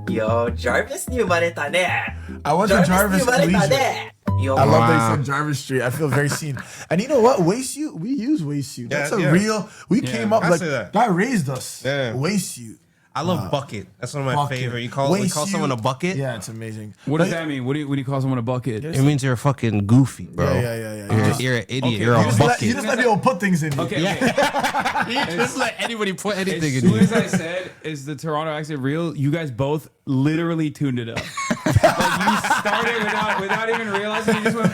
S11: Yo, Jarvis に生まれたね。
S1: I went to Jarvis
S11: に生まれた
S1: Collegiate.
S11: ね。Yo,
S1: I love that he said Jarvis Street. I feel very seen. And you know what? Waste you. We use waste you. That's real. We came up
S8: I
S1: like
S8: say that.
S1: God raised us.
S8: Yeah.
S1: Waste you.
S8: I love bucket. That's one of my
S1: Bucket.
S8: favorite. You call
S1: Waste
S8: someone
S1: you.
S8: a bucket?
S1: Yeah, it's amazing.
S2: What does that mean? What do you call someone a bucket?
S8: It means you're fucking goofy, bro.
S1: Yeah.
S8: You're an idiot.
S2: Okay,
S8: You're a bucket.
S1: You just let people put things in you.
S2: Okay.
S8: You just let anybody put anything
S2: As
S8: in
S2: soon
S8: you.
S2: as I said, is the Toronto accent real? You guys both literally tuned it up. Like you started without even realizing. You just went.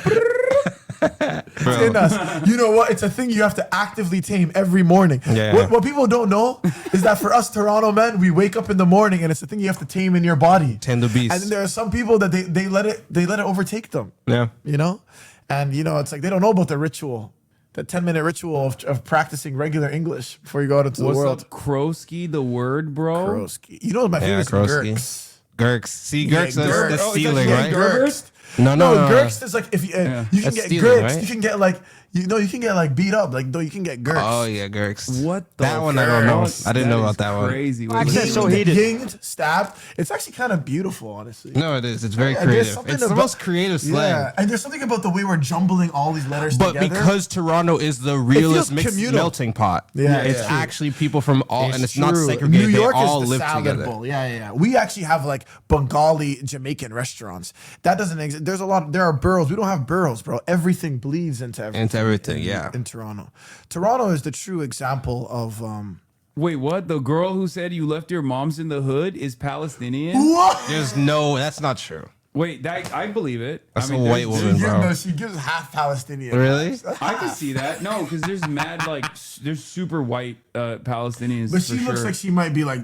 S1: It's in us. You know what? It's a thing you have to actively tame every morning.
S8: Yeah.
S1: What people don't know is that for us Toronto men, we wake up in the morning and it's a thing you have to tame in your body.
S8: Tame the beast.
S1: And then there are some people that they let it overtake them.
S8: Yeah.
S1: And it's like they don't know about the ritual. The 10-minute ritual of practicing regular English before you go out into the world.
S2: What's up, Krosky, the word, bro?
S1: Krosky. You know what my favorite is?
S8: Krosky.
S1: Gurks.
S8: See, Gurks
S1: Gurks.
S8: that's
S1: Oh,
S8: stealing,
S1: yeah,
S8: right?
S1: Gurks.
S8: No.
S1: Gurks is like if you you can
S8: That's
S1: get
S8: stealing,
S1: Gurks,
S8: right?
S1: you can get like you can get like beat up. Like though you can get Gurks.
S8: Oh yeah, Gurks.
S2: What the
S8: That one I don't know.
S2: Gurks?
S8: I didn't know
S2: That
S8: about that
S2: is
S8: one.
S2: crazy.
S1: Accent's
S8: so heated.
S1: Yinged, stabbed. It's actually kind of beautiful, honestly.
S8: No, it is. It's very
S1: And there's
S8: creative.
S1: something
S8: It's the
S1: about-
S8: most creative slang.
S1: Yeah, and there's something about the way we're jumbling all these letters
S8: But
S1: together.
S8: because Toronto is the realest mixed
S1: communal.
S8: melting pot,
S1: Yeah,
S8: it's
S1: yeah.
S8: actually people from all, and it's not
S1: true.
S8: segregated.
S1: New York
S8: they all
S1: is the
S8: live
S1: salad
S8: together.
S1: bowl. Yeah. We actually have like Bengali Jamaican restaurants. That doesn't exist. There are boroughs. We don't have boroughs, bro. Everything bleeds into everything.
S8: Into everything, yeah.
S1: In Toronto. Toronto is the true example of
S2: Wait, what? The girl who said you left your mom's in the hood is Palestinian?
S1: What?
S8: That's not true.
S2: Wait, I believe it.
S8: That's
S2: I mean,
S8: a white
S2: there's-
S8: woman, bro.
S1: No, she gives half Palestinian.
S8: Really?
S1: vibes.
S2: I can see that. No, because there's mad there's super white Palestinians.
S1: But she
S2: for
S1: looks
S2: sure.
S1: like she might be like,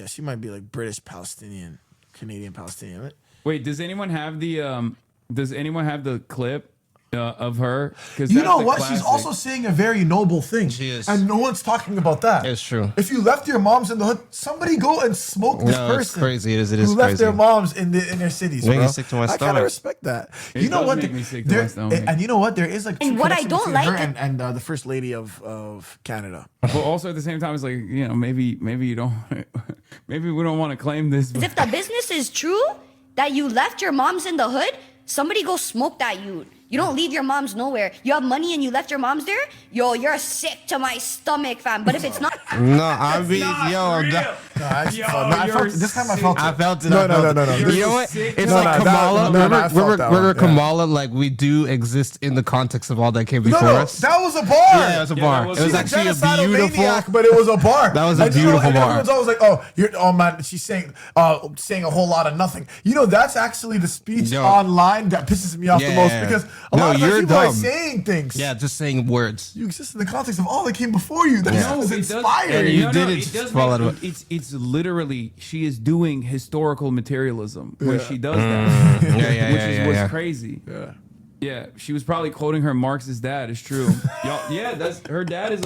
S1: she might be like British Palestinian, Canadian Palestinian. Right?
S2: Wait, does anyone have the clip of her? Because
S1: You know what? She's also saying a very noble thing.
S8: She is.
S1: And no one's talking about that.
S8: It's true.
S1: If you left your moms in the hood, somebody go and smoke this
S8: No,
S1: person.
S8: it's crazy. It is
S1: who left
S8: crazy.
S1: their moms in their cities,
S8: Make
S1: bro.
S8: me sick to my
S1: I kind
S8: stomach.
S1: of respect that.
S2: It
S1: You know
S2: does
S1: what?
S2: make me sick to my stomach.
S1: And you know what? There is like
S19: And
S1: true
S19: what I
S1: connection
S19: don't
S1: between
S19: like-
S1: her and the first lady of Canada.
S2: But also at the same time, it's like, maybe you don't, maybe we don't want to claim this.
S19: As if the business is true, that you left your moms in the hood, somebody go smoke that youth. You don't leave your moms nowhere. You have money and you left your moms there? Yo, you're sick to my stomach, fam. But if it's not...
S8: No, I mean,
S1: This time I felt it.
S8: I felt it.
S1: No.
S8: You know what? It's
S1: No,
S8: like
S1: no,
S8: Kamala.
S1: that- no, I felt that
S8: Remember
S1: one, yeah.
S8: Kamala? Like, we do exist in the context of all that came before
S1: No,
S8: us.
S1: that was a bar.
S8: Yeah, it was a bar.
S2: was-
S8: It was
S2: She's a
S8: actually a
S1: genocidal
S8: beautiful.
S1: maniac, but it was a bar.
S8: That was a
S1: And
S8: beautiful
S1: and
S8: bar.
S1: Everyone's always like, oh man, she's saying a whole lot of nothing. That's actually the speech
S8: Yo.
S1: online that pisses me off the most
S8: Yeah.
S1: because a lot of times
S8: you're
S1: people are
S8: dumb.
S1: saying things.
S8: Yeah, just saying words.
S1: You exist in the context of all that came before you. That
S8: Yeah.
S1: was
S2: it does-
S1: inspiring.
S8: And you
S2: No,
S8: didn't
S2: it does
S8: follow
S2: make-
S8: it.
S2: It's is literally, she is doing historical materialism when she does that. Which is what's crazy.
S1: Yeah.
S2: Yeah, she was probably quoting her Marxist dad. It's true. Y'all, yeah, that's her dad is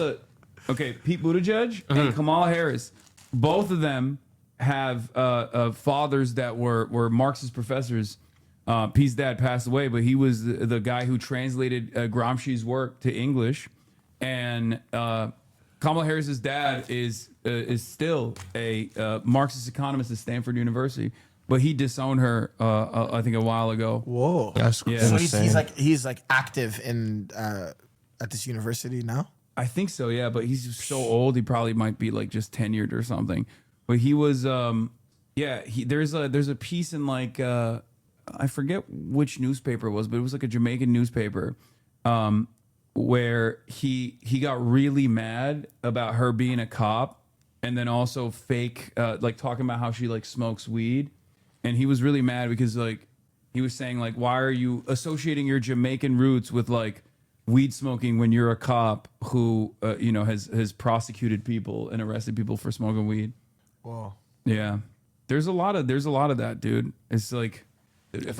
S2: Pete Buttigieg and Kamala Harris. Both of them have fathers that were Marxist professors. Pete's dad passed away, but he was the guy who translated Gramsci's work to English. And Kamala Harris's dad is still a Marxist economist at Stanford University. But he disowned her, I think, a while ago.
S1: Whoa,
S2: that's
S1: So he's like active in at this university now.
S2: I think so, yeah. But he's so old, he probably might be like just tenured or something. But he was, there's a piece in like I forget which newspaper it was, but it was like a Jamaican newspaper, where he got really mad about her being a cop, and then also fake like talking about how she like smokes weed. And he was really mad because like he was saying like, why are you associating your Jamaican roots with like weed smoking when you're a cop who has prosecuted people and arrested people for smoking weed?
S1: Whoa.
S2: Yeah. There's a lot of that, dude. It's like if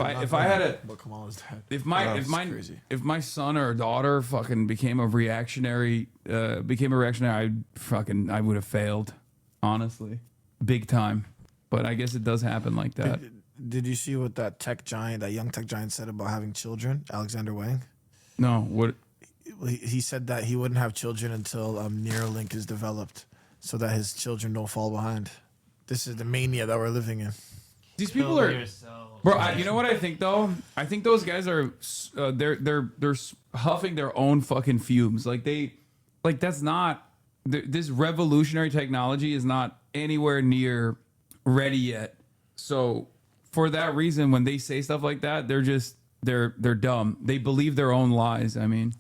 S2: my son or daughter fucking became a reactionary, I would have failed, honestly, big time. But I guess it does happen like that.
S1: Did you see what that young tech giant said about having children, Alexander Wang?
S2: No, what?
S1: He said that he wouldn't have children until Neuralink is developed, so that his children don't fall behind. This is the mania that we're living in.
S2: These people are, bro. You know what I think though? I think those guys are, they're huffing their own fucking fumes. That's not this revolutionary technology is not anywhere near ready yet. So for that reason, when they say stuff like that, they're dumb. They believe their own lies. I mean,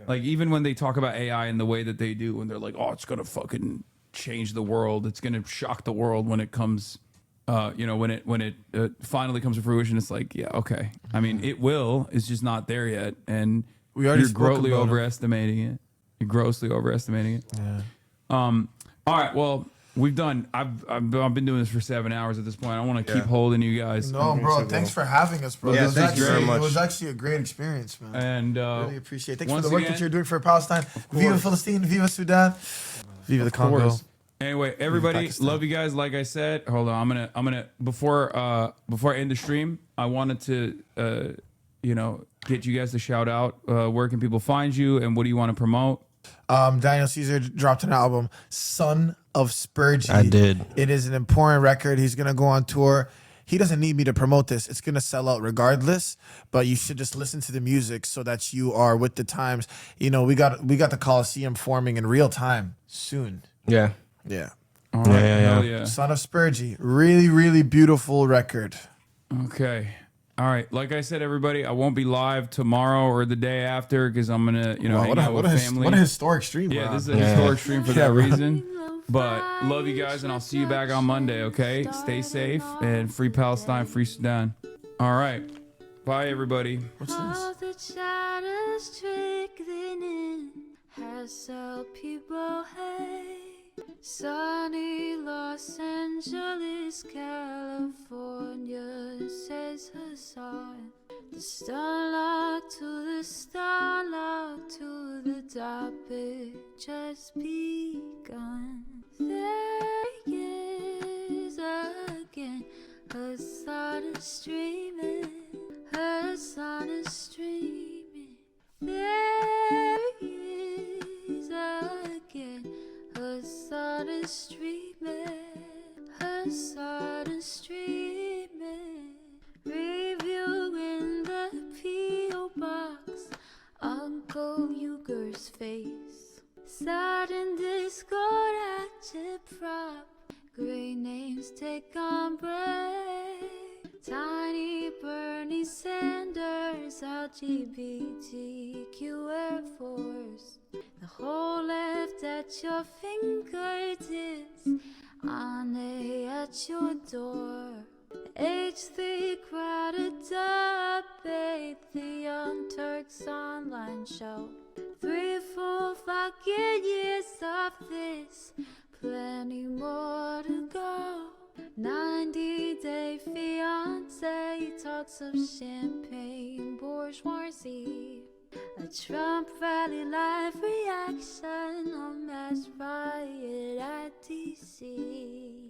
S2: like even when they talk about AI in the way that they do, when they're like, oh, it's gonna fucking change the world, it's gonna shock the world when it comes, when it finally comes to fruition. It's like, yeah, okay. I mean, it will. It's just not there yet, and you're grossly overestimating it. You're grossly overestimating it.
S1: Yeah.
S2: All right. Well. We've done. I've been doing this for 7 hours at this point. I want to keep holding you guys.
S1: No, bro. Thanks for having us, bro.
S8: Yeah, thank you very much.
S1: It was actually a great experience, man.
S2: And
S1: really appreciate it. Thanks for the work that you're doing for Palestine. Viva Palestine. Viva Sudan. Viva the Congo.
S2: Anyway, everybody, love you guys. Like I said, hold on. I'm gonna before I end the stream, I wanted to get you guys to shout out. Where can people find you, and what do you want to promote?
S1: Daniel Caesar dropped an album, Son of Spurgey.
S8: I did.
S1: It is an important record. He's gonna go on tour. He doesn't need me to promote this. It's gonna sell out regardless. But you should just listen to the music so that you are with the times. We got the Coliseum forming in real time soon.
S8: Yeah.
S1: Yeah.
S2: All right. Yeah.
S1: Son of Spurgey. Really, really beautiful record.
S2: Okay. All right. Like I said, everybody, I won't be live tomorrow or the day after because I'm gonna, hang out with family.
S1: What a historic stream.
S2: Yeah, this is a historic stream for that reason. But love you guys, and I'll see you back on Monday, okay? Stay safe, and free Palestine, free Sudan. All right. Bye, everybody.
S1: What's this?
S12: Sunny Los Angeles, California, says Hasan. The starlight to the starlight to the topic just begun. There he is again. Hasan is streaming. Hasan is streaming. There he is again. Hasan is streaming. Hasan is streaming. Reviewing the P.O. box. Uncle Uger's face. Sat in Discord at Chip Prop. Great names take on break. Tiny Bernie Sanders, LGBTQ Air Force. The whole left at your fingertips, Ane at your door. H3 crowded debate, the Young Turks online show. 3 full fucking years of this plenty more to go. 90-day fiance talks of champagne bourgeoisie. A Trump rally live reaction, a mass riot at DC.